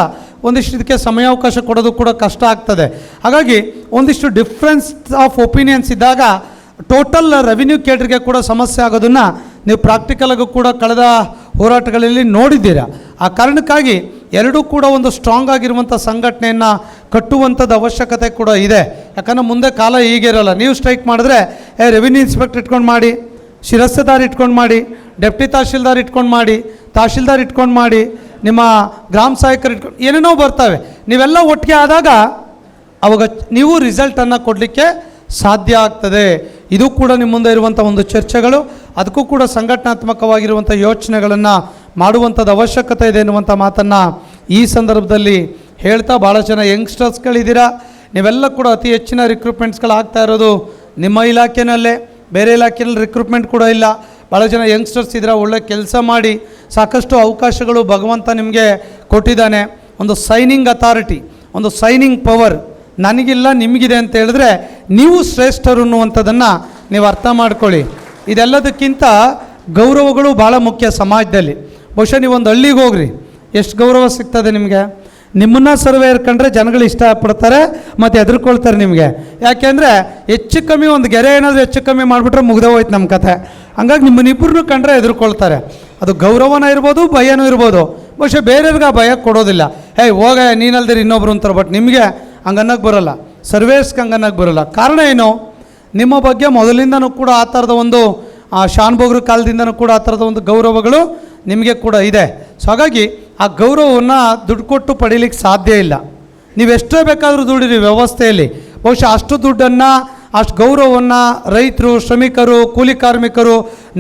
ಒಂದಿಷ್ಟು ಇದಕ್ಕೆ ಸಮಯಾವಕಾಶ ಕೊಡೋದು ಕೂಡ ಕಷ್ಟ ಆಗ್ತದೆ. ಹಾಗಾಗಿ ಒಂದಿಷ್ಟು ಡಿಫ್ರೆನ್ಸ್ ಆಫ್ ಒಪಿನಿಯನ್ಸ್ ಇದ್ದಾಗ ಟೋಟಲ್ ರೆವಿನ್ಯೂ ಕೇಡ್ರಿಗೆ ಕೂಡ ಸಮಸ್ಯೆ ಆಗೋದನ್ನು ನೀವು ಪ್ರಾಕ್ಟಿಕಲಾಗೂ ಕೂಡ ಕಳೆದ ಹೋರಾಟಗಳಲ್ಲಿ ನೋಡಿದ್ದೀರಾ. ಆ ಕಾರಣಕ್ಕಾಗಿ ಎರಡೂ ಕೂಡ ಒಂದು ಸ್ಟ್ರಾಂಗ್ ಆಗಿರುವಂಥ ಸಂಘಟನೆಯನ್ನು ಕಟ್ಟುವಂಥದ್ದು ಅವಶ್ಯಕತೆ ಕೂಡ ಇದೆ. ಯಾಕಂದರೆ ಮುಂದೆ ಕಾಲ ಹೀಗಿರಲ್ಲ. ನೀವು ಸ್ಟ್ರೈಕ್ ಮಾಡಿದ್ರೆ ರೆವಿನ್ಯೂ ಇನ್ಸ್ಪೆಕ್ಟರ್ ಇಟ್ಕೊಂಡು ಮಾಡಿ, ಶಿರಸ್ತೆದಾರ್ ಇಟ್ಕೊಂಡು ಮಾಡಿ, ಡೆಪ್ಟಿ ತಹಶೀಲ್ದಾರ್ ಇಟ್ಕೊಂಡು ಮಾಡಿ, ತಹಶೀಲ್ದಾರ್ ಇಟ್ಕೊಂಡು ಮಾಡಿ, ನಿಮ್ಮ ಗ್ರಾಮ ಸಹಾಯಕರು ಇಟ್ಕೊಂಡು ಏನೇನೋ ಬರ್ತವೆ. ನೀವೆಲ್ಲ ಒಟ್ಟಿಗೆ ಆದಾಗ ಅವಾಗ ನೀವು ರಿಸಲ್ಟನ್ನು ಕೊಡಲಿಕ್ಕೆ ಸಾಧ್ಯ ಆಗ್ತದೆ. ಇದು ಕೂಡ ನಿಮ್ಮ ಮುಂದೆ ಇರುವಂಥ ಒಂದು ಚರ್ಚೆಗಳು. ಅದಕ್ಕೂ ಕೂಡ ಸಂಘಟನಾತ್ಮಕವಾಗಿರುವಂಥ ಯೋಚನೆಗಳನ್ನು ಮಾಡುವಂಥದ್ದು ಅವಶ್ಯಕತೆ ಇದೆ ಎನ್ನುವಂಥ ಮಾತನ್ನು ಈ ಸಂದರ್ಭದಲ್ಲಿ ಹೇಳ್ತಾ, ಭಾಳ ಜನ ಯಂಗ್ಸ್ಟರ್ಸ್ಗಳಿದ್ದೀರಾ, ನೀವೆಲ್ಲ ಕೂಡ ಅತಿ ಹೆಚ್ಚಿನ ರಿಕ್ರೂಟ್ಮೆಂಟ್ಸ್ಗಳಾಗ್ತಾ ಇರೋದು ನಿಮ್ಮ ಇಲಾಖೆನಲ್ಲೇ. ಬೇರೆ ಇಲಾಖೆಯಲ್ಲಿ ರಿಕ್ರೂಟ್ಮೆಂಟ್ ಕೂಡ ಇಲ್ಲ. ಭಾಳ ಜನ ಯಂಗ್ಸ್ಟರ್ಸ್ ಇದ್ದೀರಾ, ಒಳ್ಳೆ ಕೆಲಸ ಮಾಡಿ. ಸಾಕಷ್ಟು ಅವಕಾಶಗಳು ಭಗವಂತ ನಿಮಗೆ ಕೊಟ್ಟಿದ್ದಾನೆ. ಒಂದು ಸೈನಿಂಗ್ ಅಥಾರಿಟಿ, ಒಂದು ಸೈನಿಂಗ್ ಪವರ್ ನನಗಿಲ್ಲ ನಿಮಗಿದೆ ಅಂತ ಹೇಳಿದ್ರೆ ನೀವು ಶ್ರೇಷ್ಠರು ಅನ್ನುವಂಥದ್ದನ್ನು ನೀವು ಅರ್ಥ ಮಾಡ್ಕೊಳ್ಳಿ. ಇದೆಲ್ಲದಕ್ಕಿಂತ ಗೌರವಗಳು ಭಾಳ ಮುಖ್ಯ ಸಮಾಜದಲ್ಲಿ. ಬಹುಶಃ ನೀವೊಂದು ಹಳ್ಳಿಗೆ ಹೋಗ್ರಿ, ಎಷ್ಟು ಗೌರವ ಸಿಗ್ತದೆ ನಿಮಗೆ. ನಿಮ್ಮನ್ನು ಸರ್ವೇಯರ್ ಕಂಡ್ರೆ ಜನಗಳು ಇಷ್ಟಪಡ್ತಾರೆ ಮತ್ತು ಹೆದರ್ಕೊಳ್ತಾರೆ ನಿಮಗೆ. ಯಾಕೆಂದರೆ ಹೆಚ್ಚು ಕಮ್ಮಿ ಒಂದು ಗೆರೆ ಏನಾದರೂ ಹೆಚ್ಚು ಕಮ್ಮಿ ಮಾಡಿಬಿಟ್ರೆ ಮುಗ್ದೇ ಹೋಯ್ತು ನಮ್ಮ ಕಥೆ. ಹಂಗಾಗಿ ನಿಮ್ಮನ್ನಿಬ್ಬರನ್ನೂ ಕಂಡ್ರೆ ಹೆದರ್ಕೊಳ್ತಾರೆ. ಅದು ಗೌರವನ ಇರ್ಬೋದು, ಭಯನೂ ಇರ್ಬೋದು. ಬಹುಶಃ ಬೇರೆಯವ್ರಿಗೆ ಆ ಭಯ ಕೊಡೋದಿಲ್ಲ. ಹೋಗ ನೀನಲ್ದಿರಿ ಇನ್ನೊಬ್ರು ಅಂತಾರೆ. ಬಟ್ ನಿಮಗೆ ಹಂಗನ್ನಕ್ಕೆ ಬರೋಲ್ಲ, ಸರ್ವೇಯರ್ಸ್ಗೆ ಹಂಗನ್ನಕ್ಕೆ ಬರೋಲ್ಲ. ಕಾರಣ ಏನು? ನಿಮ್ಮ ಬಗ್ಗೆ ಮೊದಲಿಂದನೂ ಕೂಡ ಆ ಥರದ ಒಂದು ಶಾನ್ಭೋಗ್ರ ಕಾಲದಿಂದನೂ ಕೂಡ ಆ ಥರದ ಒಂದು ಗೌರವಗಳು ನಿಮಗೆ ಕೂಡ ಇದೆ. ಸೊ ಹಾಗಾಗಿ ಆ ಗೌರವವನ್ನು ದುಡ್ಡು ಕೊಟ್ಟು ಪಡೀಲಿಕ್ಕೆ ಸಾಧ್ಯ ಇಲ್ಲ. ನೀವೆಷ್ಟೇ ಬೇಕಾದರೂ ದುಡಿರಿ ವ್ಯವಸ್ಥೆಯಲ್ಲಿ, ಬಹುಶಃ ಅಷ್ಟು ದುಡ್ಡನ್ನು, ಅಷ್ಟು ಗೌರವವನ್ನು ರೈತರು, ಶ್ರಮಿಕರು, ಕೂಲಿ ಕಾರ್ಮಿಕರು,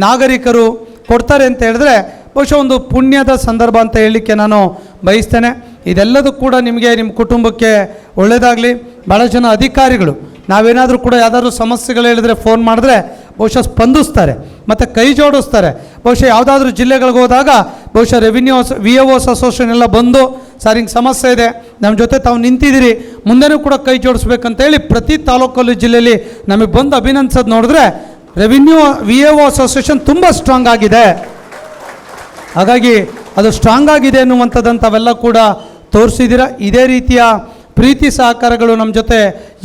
ನಾಗರಿಕರು ಕೊಡ್ತಾರೆ ಅಂತ ಹೇಳಿದ್ರೆ ಬಹುಶಃ ಒಂದು ಪುಣ್ಯದ ಸಂದರ್ಭ ಅಂತ ಹೇಳಲಿಕ್ಕೆ ನಾನು ಬಯಸ್ತೇನೆ. ಇದೆಲ್ಲದೂ ಕೂಡ ನಿಮಗೆ, ನಿಮ್ಮ ಕುಟುಂಬಕ್ಕೆ ಒಳ್ಳೆಯದಾಗಲಿ. ಭಾಳ ಜನ ಅಧಿಕಾರಿಗಳು ನಾವೇನಾದರೂ ಕೂಡ ಯಾವುದಾದ್ರೂ ಸಮಸ್ಯೆಗಳು ಹೇಳಿದ್ರೆ ಫೋನ್ ಮಾಡಿದ್ರೆ ಬಹುಶಃ ಸ್ಪಂದಿಸ್ತಾರೆ ಮತ್ತು ಕೈ ಜೋಡಿಸ್ತಾರೆ. ಬಹುಶಃ ಯಾವುದಾದ್ರೂ ಜಿಲ್ಲೆಗಳಿಗೆ ಹೋದಾಗ ಬಹುಶಃ ರೆವಿನ್ಯೂ VAOs ಅಸೋಸಿಯೇಷನ್ ಎಲ್ಲ ಬಂದು, ಸರ್ ಹಿಂಗೆ ಸಮಸ್ಯೆ ಇದೆ, ನಮ್ಮ ಜೊತೆ ತಾವು ನಿಂತಿದ್ದೀರಿ, ಮುಂದೆನೂ ಕೂಡ ಕೈ ಜೋಡಿಸ್ಬೇಕಂತೇಳಿ ಪ್ರತಿ ತಾಲೂಕಲ್ಲಿ ಜಿಲ್ಲೆಯಲ್ಲಿ ನಮಗೆ ಬಂದು ಅಭಿನಂದಿಸೋದು ನೋಡಿದ್ರೆ ರೆವಿನ್ಯೂ VAO ಅಸೋಸಿಯೇಷನ್ ತುಂಬ ಸ್ಟ್ರಾಂಗ್ ಆಗಿದೆ. ಹಾಗಾಗಿ ಅದು ಸ್ಟ್ರಾಂಗ್ ಆಗಿದೆ ಅನ್ನುವಂಥದ್ದಂತ ಅವೆಲ್ಲ ಕೂಡ ತೋರಿಸಿದ್ದೀರಾ. ಇದೇ ರೀತಿಯ ಪ್ರೀತಿ ಸಹಕಾರಗಳು ನಮ್ಮ ಜೊತೆ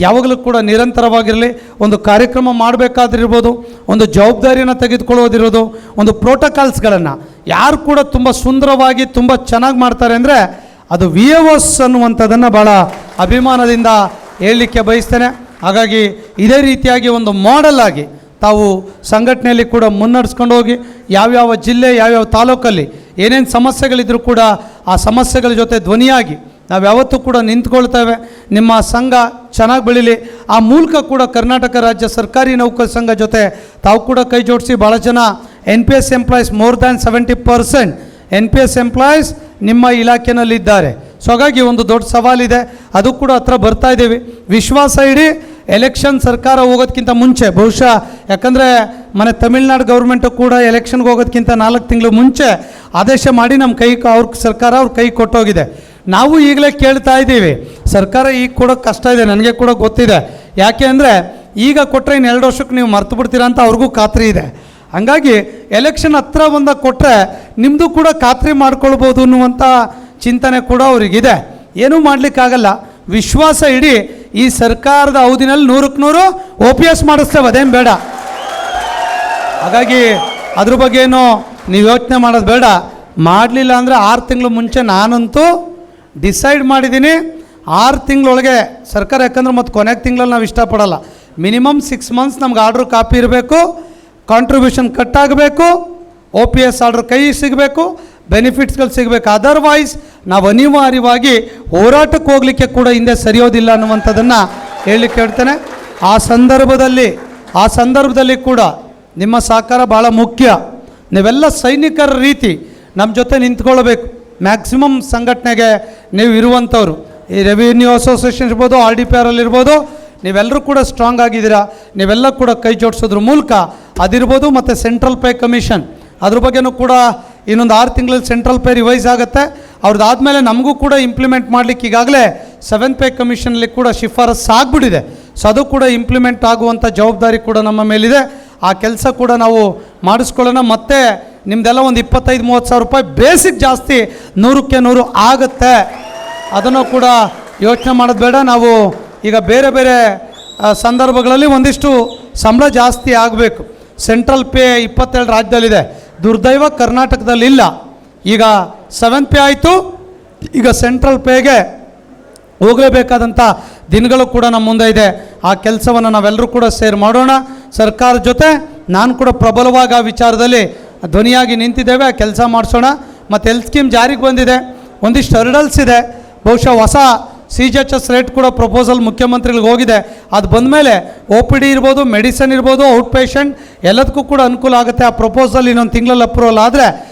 ಯಾವಾಗಲೂ ಕೂಡ ನಿರಂತರವಾಗಿರಲಿ. ಒಂದು ಕಾರ್ಯಕ್ರಮ ಮಾಡಬೇಕಾದಿರ್ಬೋದು, ಒಂದು ಜವಾಬ್ದಾರಿಯನ್ನು ತೆಗೆದುಕೊಳ್ಳೋದಿರೋದು, ಒಂದು ಪ್ರೋಟೋಕಾಲ್ಸ್ಗಳನ್ನು ಯಾರು ಕೂಡ ತುಂಬ ಸುಂದರವಾಗಿ ತುಂಬ ಚೆನ್ನಾಗಿ ಮಾಡ್ತಾರೆ ಅಂದರೆ ಅದು VAOs ಅನ್ನುವಂಥದ್ದನ್ನು ಭಾಳ ಅಭಿಮಾನದಿಂದ ಹೇಳಲಿಕ್ಕೆ ಬಯಸ್ತೇನೆ. ಹಾಗಾಗಿ ಇದೇ ರೀತಿಯಾಗಿ ಒಂದು ಮಾಡೆಲ್ ಆಗಿ ತಾವು ಸಂಘಟನೆಯಲ್ಲಿ ಕೂಡ ಮುನ್ನಡೆಸ್ಕೊಂಡು ಹೋಗಿ, ಯಾವ್ಯಾವ ಜಿಲ್ಲೆ, ಯಾವ್ಯಾವ ತಾಲೂಕಲ್ಲಿ ಏನೇನು ಸಮಸ್ಯೆಗಳಿದ್ರೂ ಕೂಡ ಆ ಸಮಸ್ಯೆಗಳ ಜೊತೆ ಧ್ವನಿಯಾಗಿ ನಾವು ಯಾವತ್ತೂ ಕೂಡ ನಿಂತ್ಕೊಳ್ತೇವೆ. ನಿಮ್ಮ ಸಂಘ ಚೆನ್ನಾಗಿ ಬೆಳೀಲಿ. ಆ ಮೂಲಕ ಕೂಡ ಕರ್ನಾಟಕ ರಾಜ್ಯ ಸರ್ಕಾರಿ ನೌಕರ ಸಂಘ ಜೊತೆ ತಾವು ಕೂಡ ಕೈ ಜೋಡಿಸಿ. ಭಾಳ ಜನ NPS employees more than 70% NPS employees ನಿಮ್ಮ ಇಲಾಖೆನಲ್ಲಿದ್ದಾರೆ. ಸೊ ಹಾಗಾಗಿ ಒಂದು ದೊಡ್ಡ ಸವಾಲಿದೆ, ಅದು ಕೂಡ ಹತ್ರ ಬರ್ತಾ ಇದ್ದೀವಿ. ವಿಶ್ವಾಸ ಇಡಿ, ಎಲೆಕ್ಷನ್ ಸರ್ಕಾರ ಹೋಗೋದಕ್ಕಿಂತ ಮುಂಚೆ ಬಹುಶಃ, ಯಾಕಂದರೆ ಮನೆ ತಮಿಳ್ನಾಡು ಗೌರ್ಮೆಂಟು ಕೂಡ ಎಲೆಕ್ಷನ್ಗೆ ಹೋಗೋದಕ್ಕಿಂತ 4 ತಿಂಗಳು ಮುಂಚೆ ಆದೇಶ ಮಾಡಿ ನಮ್ಮ ಸರ್ಕಾರ ಅವ್ರ ಕೈ ಕೊಟ್ಟೋಗಿದೆ. ನಾವು ಈಗಲೇ ಕೇಳ್ತಾ ಇದ್ದೀವಿ, ಸರ್ಕಾರ ಈಗ ಕೊಡೋಕ್ಕೆ ಕಷ್ಟ ಇದೆ, ನನಗೆ ಕೂಡ ಗೊತ್ತಿದೆ. ಯಾಕೆ ಅಂದರೆ ಈಗ ಕೊಟ್ಟರೆ ಇನ್ನು 2 ವರ್ಷಕ್ಕೆ ನೀವು ಮರ್ತು ಬಿಡ್ತೀರಾ ಅಂತ ಅವ್ರಿಗೂ ಖಾತ್ರಿ ಇದೆ. ಹಾಗಾಗಿ ಎಲೆಕ್ಷನ್ ಹತ್ರ ಬಂದಾಗ ಕೊಟ್ಟರೆ ನಿಮ್ಮದು ಕೂಡ ಖಾತ್ರಿ ಮಾಡ್ಕೊಳ್ಬೋದು ಅನ್ನುವಂಥ ಚಿಂತನೆ ಕೂಡ ಅವರಿಗಿದೆ. ಏನೂ ಮಾಡಲಿಕ್ಕಾಗಲ್ಲ, ವಿಶ್ವಾಸ ಇಡಿ. ಈ ಸರ್ಕಾರದ ಅವಧಿನಲ್ಲಿ 100ಕ್ಕೆ 100 OPS ಮಾಡಿಸ್ತೇವೆ, ಅದೇನು ಬೇಡ. ಹಾಗಾಗಿ ಅದ್ರ ಬಗ್ಗೆ ಏನು ನೀವು ಯೋಚನೆ ಮಾಡೋದು ಬೇಡ. ಮಾಡಲಿಲ್ಲ ಅಂದರೆ 6 ತಿಂಗಳು ಮುಂಚೆ ನಾನಂತೂ ಡಿಸೈಡ್ ಮಾಡಿದ್ದೀನಿ, 6 ತಿಂಗಳೊಳಗೆ ಸರ್ಕಾರ, ಯಾಕಂದ್ರೆ ಮತ್ತು ಕೊನೆಗೆ ತಿಂಗಳಲ್ಲಿ ನಾವು ಇಷ್ಟಪಡಲ್ಲ, ಮಿನಿಮಮ್ 6 ಮಂತ್ಸ್ ನಮ್ಗೆ ಆರ್ಡ್ರ್ ಕಾಪಿ ಇರಬೇಕು, ಕಾಂಟ್ರಿಬ್ಯೂಷನ್ ಕಟ್ ಆಗಬೇಕು, OPS ಆರ್ಡ್ರ್ ಕೈ ಸಿಗಬೇಕು, ಬೆನಿಫಿಟ್ಸ್ಗಳು ಸಿಗಬೇಕು. ಅದರ್ವೈಸ್ ನಾವು ಅನಿವಾರ್ಯವಾಗಿ ಹೋರಾಟಕ್ಕೆ ಹೋಗಲಿಕ್ಕೆ ಕೂಡ ಹಿಂದೆ ಸರಿಯೋದಿಲ್ಲ ಅನ್ನುವಂಥದ್ದನ್ನು ಹೇಳಲಿಕ್ಕೆ ಹೇಳ್ತೇನೆ. ಆ ಸಂದರ್ಭದಲ್ಲಿ ಕೂಡ ನಿಮ್ಮ ಸಹಕಾರ ಭಾಳ ಮುಖ್ಯ. ನೀವೆಲ್ಲ ಸೈನಿಕರ ರೀತಿ ನಮ್ಮ ಜೊತೆ ನಿಂತ್ಕೊಳ್ಬೇಕು. ಮ್ಯಾಕ್ಸಿಮಮ್ ಸಂಘಟನೆಗೆ ನೀವು ಇರುವಂಥವ್ರು, ಈ ರೆವಿನ್ಯೂ ಅಸೋಸಿಯೇಷನ್ ಇರ್ಬೋದು, RDPR ಇರ್ಬೋದು, ನೀವೆಲ್ಲರೂ ಕೂಡ ಸ್ಟ್ರಾಂಗ್ ಆಗಿದ್ದೀರಾ. ನೀವೆಲ್ಲ ಕೂಡ ಕೈ ಜೋಡಿಸೋದ್ರ ಮೂಲಕ ಅದಿರ್ಬೋದು. ಮತ್ತು ಸೆಂಟ್ರಲ್ ಪೇ ಕಮಿಷನ್, ಅದ್ರ ಬಗ್ಗೆನೂ ಕೂಡ ಇನ್ನೊಂದು 6 ತಿಂಗಳಲ್ಲಿ ಸೆಂಟ್ರಲ್ ಪೇ ರಿವೈಸ್ ಆಗುತ್ತೆ. ಅವ್ರದ್ದಾದಮೇಲೆ ನಮಗೂ ಕೂಡ ಇಂಪ್ಲಿಮೆಂಟ್ ಮಾಡಲಿಕ್ಕೆ ಈಗಾಗಲೇ 7th ಪೇ ಕಮಿಷನಲ್ಲಿ ಕೂಡ ಶಿಫಾರಸ್ಸು ಆಗಿಬಿಟ್ಟಿದೆ. ಸೊ ಅದು ಕೂಡ ಇಂಪ್ಲಿಮೆಂಟ್ ಆಗುವಂಥ ಜವಾಬ್ದಾರಿ ಕೂಡ ನಮ್ಮ ಮೇಲಿದೆ. ಆ ಕೆಲಸ ಕೂಡ ನಾವು ಮಾಡಿಸ್ಕೊಳ್ಳೋಣ. ಮತ್ತು ನಿಮ್ಮದೆಲ್ಲ ಒಂದು 25-30 ಸಾವಿರ ರೂಪಾಯಿ ಬೇಸಿಕ್ ಜಾಸ್ತಿ 100ಕ್ಕೆ 100 ಆಗುತ್ತೆ. ಅದನ್ನು ಕೂಡ ಯೋಚನೆ ಮಾಡೋದು ಬೇಡ. ನಾವು ಈಗ ಬೇರೆ ಬೇರೆ ಸಂದರ್ಭಗಳಲ್ಲಿ ಒಂದಿಷ್ಟು ಸಂಬಳ ಜಾಸ್ತಿ ಆಗಬೇಕು. ಸೆಂಟ್ರಲ್ ಪೇ 27 ರಾಜ್ಯದಲ್ಲಿದೆ, ದುರ್ದೈವ ಕರ್ನಾಟಕದಲ್ಲಿ ಇಲ್ಲ. ಈಗ 7th ಪೇ ಆಯಿತು, ಈಗ ಸೆಂಟ್ರಲ್ ಪೇಗೆ ಹೋಗಲೇಬೇಕಾದಂಥ ದಿನಗಳು ಕೂಡ ನಮ್ಮ ಮುಂದೆ ಇದೆ. ಆ ಕೆಲಸವನ್ನು ನಾವೆಲ್ಲರೂ ಕೂಡ ಸೇರಿ ಮಾಡೋಣ. ಸರ್ಕಾರದ ಜೊತೆ ನಾನು ಕೂಡ ಪ್ರಬಲವಾಗಿ ಆ ವಿಚಾರದಲ್ಲಿ ಧ್ವನಿಯಾಗಿ ನಿಂತಿದ್ದೇವೆ. ಆ ಕೆಲಸ ಮಾಡಿಸೋಣ. ಮತ್ತು ಹೆಲ್ತ್ ಸ್ಕೀಮ್ ಜಾರಿಗೆ ಬಂದಿದೆ, ಒಂದಿಷ್ಟು ಹರ್ಡಲ್ಸ್ ಇದೆ. ಬಹುಶಃ ಹೊಸ CGHS ರೇಟ್ ಕೂಡ ಪ್ರಪೋಸಲ್ ಮುಖ್ಯಮಂತ್ರಿಗಳಿಗೆ ಹೋಗಿದೆ. ಅದು ಬಂದ ಮೇಲೆ OPD ಇರ್ಬೋದು, ಮೆಡಿಸಿನ್ ಇರ್ಬೋದು, ಔಟ್ ಪೇಷಂಟ್ ಎಲ್ಲದಕ್ಕೂ ಕೂಡ ಅನುಕೂಲ ಆಗುತ್ತೆ. ಆ ಪ್ರಪೋಸಲ್ ಇನ್ನೊಂದು ತಿಂಗಳಲ್ಲಿ ಅಪ್ರೂವಲ್ ಆದರೆ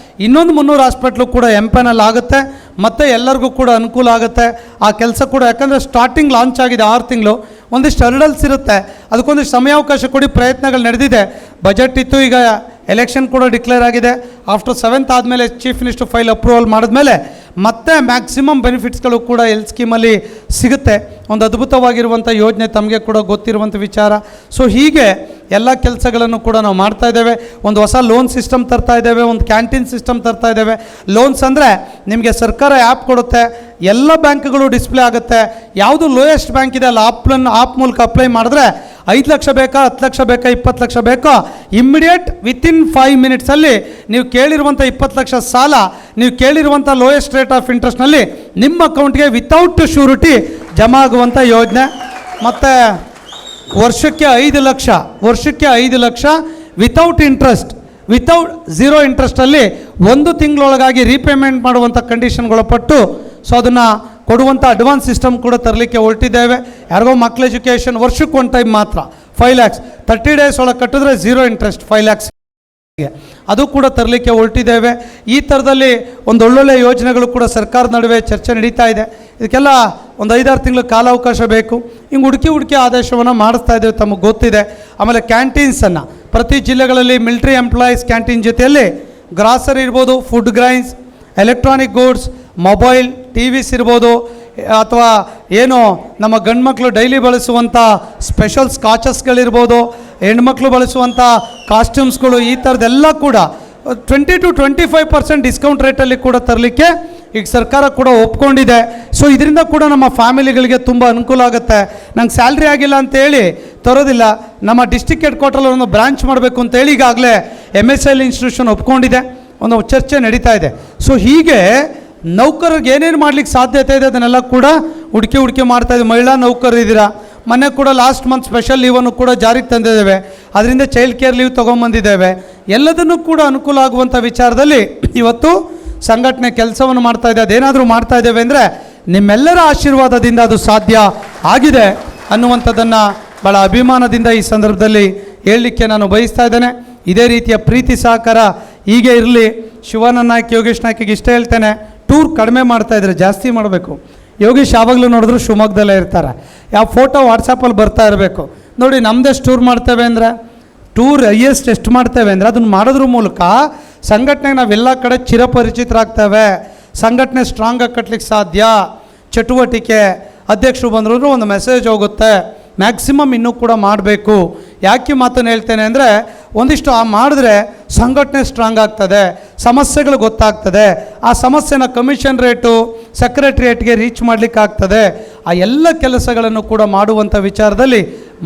ಇನ್ನೊಂದು 300 ಹಾಸ್ಪಿಟ್ಲು ಕೂಡ MPNL ಆಗುತ್ತೆ. ಮತ್ತು ಎಲ್ಲರಿಗೂ ಕೂಡ ಅನುಕೂಲ ಆಗುತ್ತೆ ಆ ಕೆಲಸ ಕೂಡ. ಯಾಕಂದರೆ ಸ್ಟಾರ್ಟಿಂಗ್ ಲಾಂಚ್ ಆಗಿದೆ 6 ತಿಂಗಳು, ಒಂದಿಷ್ಟು ಹರ್ಡಲ್ಸ್ ಇರುತ್ತೆ, ಅದಕ್ಕೊಂದಿಷ್ಟು ಸಮಯಾವಕಾಶ ಕೊಡಿ. ಪ್ರಯತ್ನಗಳು ನಡೆದಿದೆ, ಬಜೆಟ್ ಇತ್ತು, ಈಗ ಎಲೆಕ್ಷನ್ ಕೂಡ ಡಿಕ್ಲೇರ್ ಆಗಿದೆ. ಆಫ್ಟರ್ 7th ಆದಮೇಲೆ ಚೀಫ್ ಮಿನಿಸ್ಟರ್ ಫೈಲ್ ಅಪ್ರೂವಲ್ ಮಾಡಿದ್ಮೇಲೆ ಮತ್ತೆ ಮ್ಯಾಕ್ಸಿಮಮ್ ಬೆನಿಫಿಟ್ಸ್ಗಳು ಕೂಡ ಹೆಲ್ತ್ ಸ್ಕೀಮಲ್ಲಿ ಸಿಗುತ್ತೆ. ಒಂದು ಅದ್ಭುತವಾಗಿರುವಂಥ ಯೋಜನೆ, ತಮಗೆ ಕೂಡ ಗೊತ್ತಿರುವಂಥ ವಿಚಾರ. ಸೊ ಹೀಗೆ ಎಲ್ಲ ಕೆಲಸಗಳನ್ನು ಕೂಡ ನಾವು ಮಾಡ್ತಾ ಇದ್ದೇವೆ. ಒಂದು ಹೊಸ ಲೋನ್ ಸಿಸ್ಟಮ್ ತರ್ತಾ ಇದ್ದೇವೆ, ಒಂದು ಕ್ಯಾಂಟೀನ್ ಸಿಸ್ಟಮ್ ತರ್ತಾ ಇದ್ದೇವೆ. ಲೋನ್ಸ್ ಅಂದರೆ ನಿಮಗೆ ಸರ್ಕಾರ ಆ್ಯಪ್ ಕೊಡುತ್ತೆ, ಎಲ್ಲ ಬ್ಯಾಂಕ್ಗಳು ಡಿಸ್ಪ್ಲೇ ಆಗುತ್ತೆ. ಯಾವುದು ಲೋಯೆಸ್ಟ್ ಬ್ಯಾಂಕ್ ಇದೆ ಅಲ್ಲ, ಆಪ್ ಮೂಲಕ ಅಪ್ಲೈ ಮಾಡಿದ್ರೆ 5 ಲಕ್ಷ ಬೇಕಾ, 10 ಲಕ್ಷ ಬೇಕಾ, 20 ಲಕ್ಷ ಬೇಕಾ, ಇಮ್ಮಿಡಿಯೇಟ್ ವಿತಿನ್ 5 ಮಿನಿಟ್ಸಲ್ಲಿ ನೀವು ಕೇಳಿರುವಂಥ 20 ಲಕ್ಷ ಸಾಲ, ನೀವು ಕೇಳಿರುವಂಥ ಲೋಯೆಸ್ಟ್ ರೇಟ್ ಆಫ್ ಇಂಟ್ರೆಸ್ಟ್ನಲ್ಲಿ ನಿಮ್ಮ ಅಕೌಂಟ್ಗೆ ವಿತೌಟ್ ಶ್ಯೂರಿಟಿ ಜಮಾ ಆಗುವಂಥ ಯೋಜನೆ. ಮತ್ತು ವರ್ಷಕ್ಕೆ 5 ಲಕ್ಷ ವಿತೌಟ್ ಇಂಟ್ರೆಸ್ಟ್, ವಿತೌಟ್ 0 ಇಂಟ್ರೆಸ್ಟಲ್ಲಿ 1 ತಿಂಗಳೊಳಗಾಗಿ ರೀಪೇಮೆಂಟ್ ಮಾಡುವಂಥ ಕಂಡೀಷನ್ಗೊಳಪಟ್ಟು ಸೊ ಅದನ್ನು ಕೊಡುವಂಥ ಅಡ್ವಾನ್ಸ್ ಸಿಸ್ಟಮ್ ಕೂಡ ತರಲಿಕ್ಕೆ ಹೊರಟಿದ್ದೇವೆ. ಯಾರಿಗೋ ಮಕ್ಕಳ ಎಜುಕೇಷನ್ ವರ್ಷಕ್ಕೆ 1 ಟೈಮ್ ಮಾತ್ರ 5 lakhs, 30 days ಒಳಗೆ ಕಟ್ಟಿದ್ರೆ 0 ಇಂಟ್ರೆಸ್ಟ್ 5 lakhs, ಅದು ಕೂಡ ತರಲಿಕ್ಕೆ ಹೊರಟಿದ್ದೇವೆ. ಈ ಥರದಲ್ಲಿ ಒಂದು ಒಳ್ಳೊಳ್ಳೆ ಯೋಜನೆಗಳು ಕೂಡ ಸರ್ಕಾರದ ನಡುವೆ ಚರ್ಚೆ ನಡೀತಾ ಇದೆ. ಇದಕ್ಕೆಲ್ಲ ಒಂದು 5-6 ತಿಂಗಳ ಕಾಲಾವಕಾಶ ಬೇಕು. ಹಿಂಗೆ ಹುಡುಕಿ ಆದೇಶವನ್ನು ಮಾಡಿಸ್ತಾ ಇದ್ದೇವೆ, ತಮಗೆ ಗೊತ್ತಿದೆ. ಆಮೇಲೆ ಕ್ಯಾಂಟೀನ್ಸನ್ನು ಪ್ರತಿ ಜಿಲ್ಲೆಗಳಲ್ಲಿ ಮಿಲಿಟರಿ ಎಂಪ್ಲಾಯೀಸ್ ಕ್ಯಾಂಟೀನ್ ಜೊತೆಯಲ್ಲಿ ಗ್ರಾಸರಿ ಇರ್ಬೋದು, food grains, electronic goods, mobile, TVs ಇರ್ಬೋದು, ಅಥವಾ ಏನು ನಮ್ಮ ಗಂಡು ಮಕ್ಕಳು ಡೈಲಿ ಬಳಸುವಂಥ ಸ್ಪೆಷಲ್ ಸ್ಕಾಚಸ್ಗಳಿರ್ಬೋದು, ಹೆಣ್ಮಕ್ಳು ಬಳಸುವಂಥ ಕಾಸ್ಟ್ಯೂಮ್ಸ್ಗಳು, ಈ ಥರದ್ದೆಲ್ಲ ಕೂಡ 20 to 25% ಡಿಸ್ಕೌಂಟ್ ರೇಟಲ್ಲಿ ಕೂಡ ತರಲಿಕ್ಕೆ ಈಗ ಸರ್ಕಾರ ಕೂಡ ಒಪ್ಕೊಂಡಿದೆ. ಸೊ ಇದರಿಂದ ಕೂಡ ನಮ್ಮ ಫ್ಯಾಮಿಲಿಗಳಿಗೆ ತುಂಬ ಅನುಕೂಲ ಆಗುತ್ತೆ. ನಂಗೆ ಸ್ಯಾಲ್ರಿ ಆಗಿಲ್ಲ ಅಂತೇಳಿ ತರೋದಿಲ್ಲ, ನಮ್ಮ ಡಿಸ್ಟ್ರಿಕ್ಟ್ ಹೆಡ್ ಕ್ವಾರ್ಟರಲ್ಲಿ ಒಂದು ಬ್ರಾಂಚ್ ಮಾಡಬೇಕು ಅಂತೇಳಿ ಈಗಾಗಲೇ MSIL ಇನ್ಸ್ಟಿಟ್ಯೂಷನ್ ಒಪ್ಕೊಂಡಿದೆ, ಒಂದು ಚರ್ಚೆ ನಡೀತಾ ಇದೆ. ಸೊ ಹೀಗೆ ನೌಕರರಿಗೆ ಏನೇನು ಮಾಡ್ಲಿಕ್ಕೆ ಸಾಧ್ಯತೆ ಇದೆ ಅದನ್ನೆಲ್ಲ ಕೂಡ ಹುಡುಕಿ ಮಾಡ್ತಾಯಿದ್ದೀವಿ. ಮಹಿಳಾ ನೌಕರರು ಇದ್ದೀರಾ, ಮೊನ್ನೆ ಕೂಡ ಲಾಸ್ಟ್ ಮಂತ್ ಸ್ಪೆಷಲ್ ಲೀವನ್ನು ಕೂಡ ಜಾರಿಗೆ ತಂದಿದ್ದೇವೆ, ಅದರಿಂದ ಚೈಲ್ಡ್ ಕೇರ್ ಲೀವ್ ತೊಗೊಂಬಂದಿದ್ದೇವೆ. ಎಲ್ಲದನ್ನೂ ಕೂಡ ಅನುಕೂಲ ಆಗುವಂಥ ವಿಚಾರದಲ್ಲಿ ಇವತ್ತು ಸಂಘಟನೆ ಕೆಲಸವನ್ನು ಮಾಡ್ತಾ ಇದೆ, ಅದೇನಾದರೂ ಮಾಡ್ತಾ ಇದ್ದೇವೆ ಅಂದರೆ ನಿಮ್ಮೆಲ್ಲರ ಆಶೀರ್ವಾದದಿಂದ ಅದು ಸಾಧ್ಯ ಆಗಿದೆ ಅನ್ನುವಂಥದ್ದನ್ನು ಭಾಳ ಅಭಿಮಾನದಿಂದ ಈ ಸಂದರ್ಭದಲ್ಲಿ ಹೇಳಲಿಕ್ಕೆ ನಾನು ಬಯಸ್ತಾ ಇದ್ದೇನೆ. ಇದೇ ರೀತಿಯ ಪ್ರೀತಿ ಸಹಕಾರ ಹೀಗೆ ಇರಲಿ. ಶಿವಾನಂದ ನಾಯ್ಕ, ಯೋಗೇಶ್ ನಾಯ್ಕಿಗೆ ಇಷ್ಟ ಹೇಳ್ತೇನೆ, ಟೂರ್ ಕಡಿಮೆ ಮಾಡ್ತಾ ಇದ್ದಾರೆ, ಜಾಸ್ತಿ ಮಾಡಬೇಕು. ಯೋಗೇಶ್ ಯಾವಾಗಲೂ ನೋಡಿದ್ರು ಶಿವಮೊಗ್ಗದಲ್ಲೇ ಇರ್ತಾರೆ, ಯಾವ ಫೋಟೋ ವಾಟ್ಸಪ್ಪಲ್ಲಿ ಬರ್ತಾ ಇರಬೇಕು. ನೋಡಿ ನಮ್ಮದೆಷ್ಟು ಟೂರ್ ಮಾಡ್ತೇವೆ ಅಂದರೆ, ಟೂರ್ ಹೈಯೆಸ್ಟ್ ಎಷ್ಟು ಮಾಡ್ತೇವೆ ಅಂದರೆ ಅದನ್ನು ಮಾಡೋದ್ರ ಮೂಲಕ ಸಂಘಟನೆಗೆ ನಾವೆಲ್ಲ ಕಡೆ ಚಿರಪರಿಚಿತರಾಗ್ತೇವೆ. ಸಂಘಟನೆ ಸ್ಟ್ರಾಂಗಾಗಿ ಕಟ್ಟಲಿಕ್ಕೆ ಸಾಧ್ಯ. ಚಟುವಟಿಕೆ ಅಧ್ಯಕ್ಷರು ಬಂದರೂ ಒಂದು ಮೆಸೇಜ್ ಹೋಗುತ್ತೆ, ಮ್ಯಾಕ್ಸಿಮಮ್ ಇನ್ನೂ ಕೂಡ ಮಾಡಬೇಕು. ಯಾಕೆ ಮಾತನ್ನು ಹೇಳ್ತೇನೆ ಅಂದರೆ, ಒಂದಿಷ್ಟು ಮಾಡಿದ್ರೆ ಸಂಘಟನೆ ಸ್ಟ್ರಾಂಗ್ ಆಗ್ತದೆ, ಸಮಸ್ಯೆಗಳು ಗೊತ್ತಾಗ್ತದೆ, ಆ ಸಮಸ್ಯೆನ ಕಮಿಷನ್ ರೇಟು ಸೆಕ್ರೆಟ್ರಿಯೇಟ್ಗೆ ರೀಚ್ ಮಾಡಲಿಕ್ಕೆ ಆಗ್ತದೆ. ಆ ಎಲ್ಲ ಕೆಲಸಗಳನ್ನು ಕೂಡ ಮಾಡುವಂಥ ವಿಚಾರದಲ್ಲಿ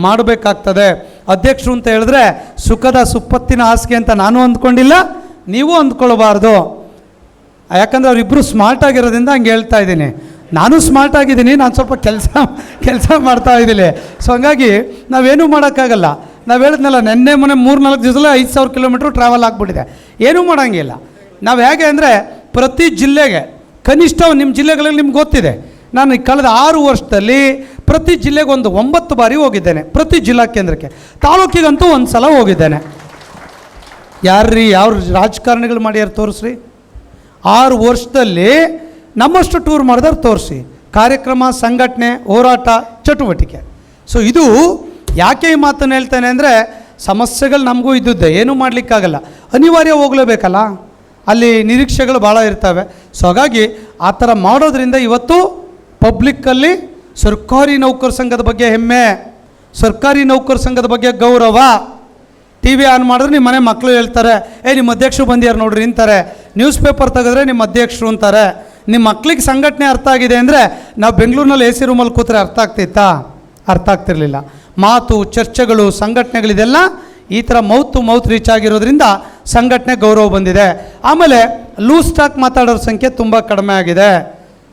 ಮಾಡಬೇಕಾಗ್ತದೆ. ಅಧ್ಯಕ್ಷರು ಅಂತ ಹೇಳಿದ್ರೆ ಸುಖದ ಸುಪ್ಪತ್ತಿನ ಹಾಸಿಗೆ ಅಂತ ನಾನು ಅಂದ್ಕೊಂಡಿಲ್ಲ, ನೀವು ಅಂದ್ಕೊಳ್ಬಾರ್ದು. ಯಾಕಂದರೆ ಅವರಿಬ್ಬರು ಸ್ಮಾರ್ಟ್ ಆಗಿರೋದ್ರಿಂದ ಹಂಗೆ ಹೇಳ್ತಾ ಇದ್ದೀನಿ. ನಾನು ಸ್ಮಾರ್ಟ್ ಆಗಿದ್ದೀನಿ, ನಾನು ಸ್ವಲ್ಪ ಕೆಲಸ ಮಾಡ್ತಾ ಇದ್ದೀನಿ. ಸೊ ಹಂಗಾಗಿ ನಾವೇನೂ ಮಾಡೋಕ್ಕಾಗಲ್ಲ. ನಾವು ಹೇಳಿದ್ನಲ್ಲ, ನೆನ್ನೆ ಮೊನ್ನೆ 3-4 ದಿವಸದಲ್ಲೇ 5,000 ಕಿಲೋಮೀಟ್ರ್ ಟ್ರಾವೆಲ್ ಆಗಿಬಿಟ್ಟಿದೆ. ಏನೂ ಮಾಡೋಂಗಿಲ್ಲ. ನಾವು ಹೇಗೆ ಅಂದರೆ ಪ್ರತಿ ಜಿಲ್ಲೆಗೆ ಕನಿಷ್ಠ ನಿಮ್ಮ ಜಿಲ್ಲೆಗಳಲ್ಲಿ ನಿಮ್ಗೆ ಗೊತ್ತಿದೆ, ನಾನು ಕಳೆದ 6 ವರ್ಷದಲ್ಲಿ ಪ್ರತಿ ಜಿಲ್ಲೆಗೆ ಒಂದು 9 ಬಾರಿ ಹೋಗಿದ್ದೇನೆ. ಪ್ರತಿ ಜಿಲ್ಲಾ ಕೇಂದ್ರಕ್ಕೆ, ತಾಲೂಕಿಗಂತೂ ಒಂದು ಸಲ ಹೋಗಿದ್ದೇನೆ. ಯಾರ್ರೀ ಯಾವ ರಾಜಕಾರಣಿಗಳು ಮಾಡ್ಯಾರು ತೋರಿಸ್ರಿ. 6 ವರ್ಷದಲ್ಲಿ ನಮ್ಮಷ್ಟು ಟೂರ್ ಮಾಡಿದಾರೆ ತೋರಿಸಿ. ಕಾರ್ಯಕ್ರಮ, ಸಂಘಟನೆ, ಹೋರಾಟ, ಚಟುವಟಿಕೆ. ಸೊ ಇದು ಯಾಕೆ ಈ ಮಾತನ್ನು ಹೇಳ್ತೇನೆ ಅಂದರೆ, ಸಮಸ್ಯೆಗಳು ನಮಗೂ ಇದ್ದಿದ್ದೆ, ಏನೂ ಮಾಡಲಿಕ್ಕಾಗಲ್ಲ, ಅನಿವಾರ್ಯ ಹೋಗಲೇಬೇಕಲ್ಲ, ಅಲ್ಲಿ ನಿರೀಕ್ಷೆಗಳು ಭಾಳ ಇರ್ತವೆ. ಸೊ ಹಾಗಾಗಿ ಆ ಥರ ಮಾಡೋದ್ರಿಂದ ಇವತ್ತು ಪಬ್ಲಿಕ್ಕಲ್ಲಿ ಸರ್ಕಾರಿ ನೌಕರ ಸಂಘದ ಬಗ್ಗೆ ಹೆಮ್ಮೆ, ಸರ್ಕಾರಿ ನೌಕರ ಸಂಘದ ಬಗ್ಗೆ ಗೌರವ. ಟಿ ವಿ ಆನ್ ಮಾಡಿದ್ರೆ ನಿಮ್ಮ ಮನೆ ಮಕ್ಕಳು ಹೇಳ್ತಾರೆ, ನಿಮ್ಮ ಅಧ್ಯಕ್ಷರು ಬಂದಿಯಾರು ನೋಡ್ರಿ ಅಂತಾರೆ. ನ್ಯೂಸ್ ಪೇಪರ್ ತೆಗೆದ್ರೆ ನಿಮ್ಮ ಅಧ್ಯಕ್ಷರು ಅಂತಾರೆ. ನಿಮ್ಮ ಮಕ್ಳಿಗೆ ಸಂಘಟನೆ ಅರ್ಥ ಆಗಿದೆ ಅಂದರೆ, ನಾವು ಬೆಂಗಳೂರಿನಲ್ಲಿ AC ರೂಮಲ್ಲಿ ಕೂತ್ರೆ ಅರ್ಥ ಆಗ್ತಿತ್ತಾ? ಅರ್ಥ ಆಗ್ತಿರಲಿಲ್ಲ. ಮಾತು, ಚರ್ಚೆಗಳು, ಸಂಘಟನೆಗಳಿದೆಲ್ಲ ಈ ಥರ ಮೌತ್ ಟು ಮೌತ್ ರೀಚ್ ಆಗಿರೋದ್ರಿಂದ ಸಂಘಟನೆ ಗೌರವ ಬಂದಿದೆ. ಆಮೇಲೆ ಲೂಸ್ ಟಾಕ್ ಮಾತಾಡೋರ ಸಂಖ್ಯೆ ತುಂಬ ಕಡಿಮೆ ಆಗಿದೆ.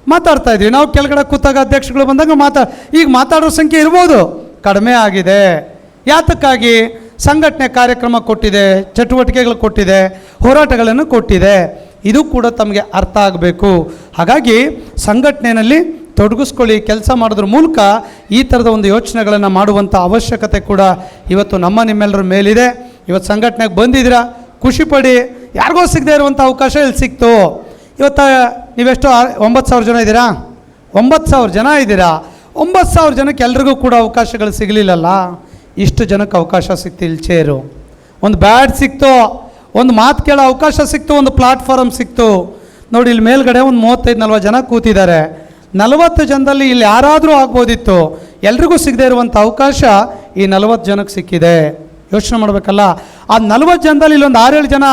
ಮಾತಾಡ್ತಾ ಇದ್ವಿ ನಾವು ಕೆಳಗಡೆ ಕೂತಾಗ, ಅಧ್ಯಕ್ಷಗಳು ಬಂದಾಗ ಈಗ ಮಾತಾಡೋ ಸಂಖ್ಯೆ ಇರ್ಬೋದು, ಕಡಿಮೆ ಆಗಿದೆ. ಯಾತಕ್ಕಾಗಿ? ಸಂಘಟನೆ ಕಾರ್ಯಕ್ರಮ ಕೊಟ್ಟಿದೆ, ಚಟುವಟಿಕೆಗಳು ಕೊಟ್ಟಿದೆ, ಹೋರಾಟಗಳನ್ನು ಕೊಟ್ಟಿದೆ. ಇದು ಕೂಡ ತಮಗೆ ಅರ್ಥ ಆಗಬೇಕು. ಹಾಗಾಗಿ ಸಂಘಟನೆಯಲ್ಲಿ ತೊಡಗಿಸ್ಕೊಳ್ಳಿ, ಕೆಲಸ ಮಾಡೋದ್ರ ಮೂಲಕ ಈ ಥರದ ಒಂದು ಯೋಚನೆಗಳನ್ನು ಮಾಡುವಂಥ ಅವಶ್ಯಕತೆ ಕೂಡ ಇವತ್ತು ನಿಮ್ಮೆಲ್ಲರ ಮೇಲಿದೆ. ಇವತ್ತು ಸಂಘಟನೆಗೆ ಬಂದಿದ್ದೀರಾ, ಖುಷಿಪಡಿ. ಯಾರಿಗೋ ಸಿಗದೆ ಇರುವಂಥ ಅವಕಾಶ ಇಲ್ಲಿ ಸಿಕ್ತು. ಇವತ್ತು ನೀವೆಷ್ಟು 9,000 ಜನ ಇದ್ದೀರಾ? 9,000 ಜನ ಇದ್ದೀರಾ. 9,000 ಜನಕ್ಕೆ ಎಲ್ರಿಗೂ ಕೂಡ ಅವಕಾಶಗಳು ಸಿಗಲಿಲ್ಲಲ್ಲ. ಇಷ್ಟು ಜನಕ್ಕೆ ಅವಕಾಶ ಸಿಕ್ತು. ಇಲ್ಲಿ ಚೇರು, ಒಂದು ಬ್ಯಾಡ್ ಸಿಕ್ತು, ಒಂದು ಮಾತು ಕೇಳೋ ಅವಕಾಶ ಸಿಕ್ತು, ಒಂದು ಪ್ಲಾಟ್ಫಾರಮ್ ಸಿಕ್ತು. ನೋಡಿ ಇಲ್ಲಿ ಮೇಲ್ಗಡೆ ಒಂದು 35-40 ಜನ ಕೂತಿದ್ದಾರೆ. 40 ಜನದಲ್ಲಿ ಇಲ್ಲಿ ಯಾರಾದರೂ ಆಗ್ಬೋದಿತ್ತು. ಎಲ್ರಿಗೂ ಸಿಗದೆ ಇರುವಂಥ ಅವಕಾಶ ಈ 40 ಜನಕ್ಕೆ ಸಿಕ್ಕಿದೆ. ಯೋಚನೆ ಮಾಡಬೇಕಲ್ಲ. ಆ 40 ಜನದಲ್ಲಿ ಇಲ್ಲೊಂದು 6-7 ಜನ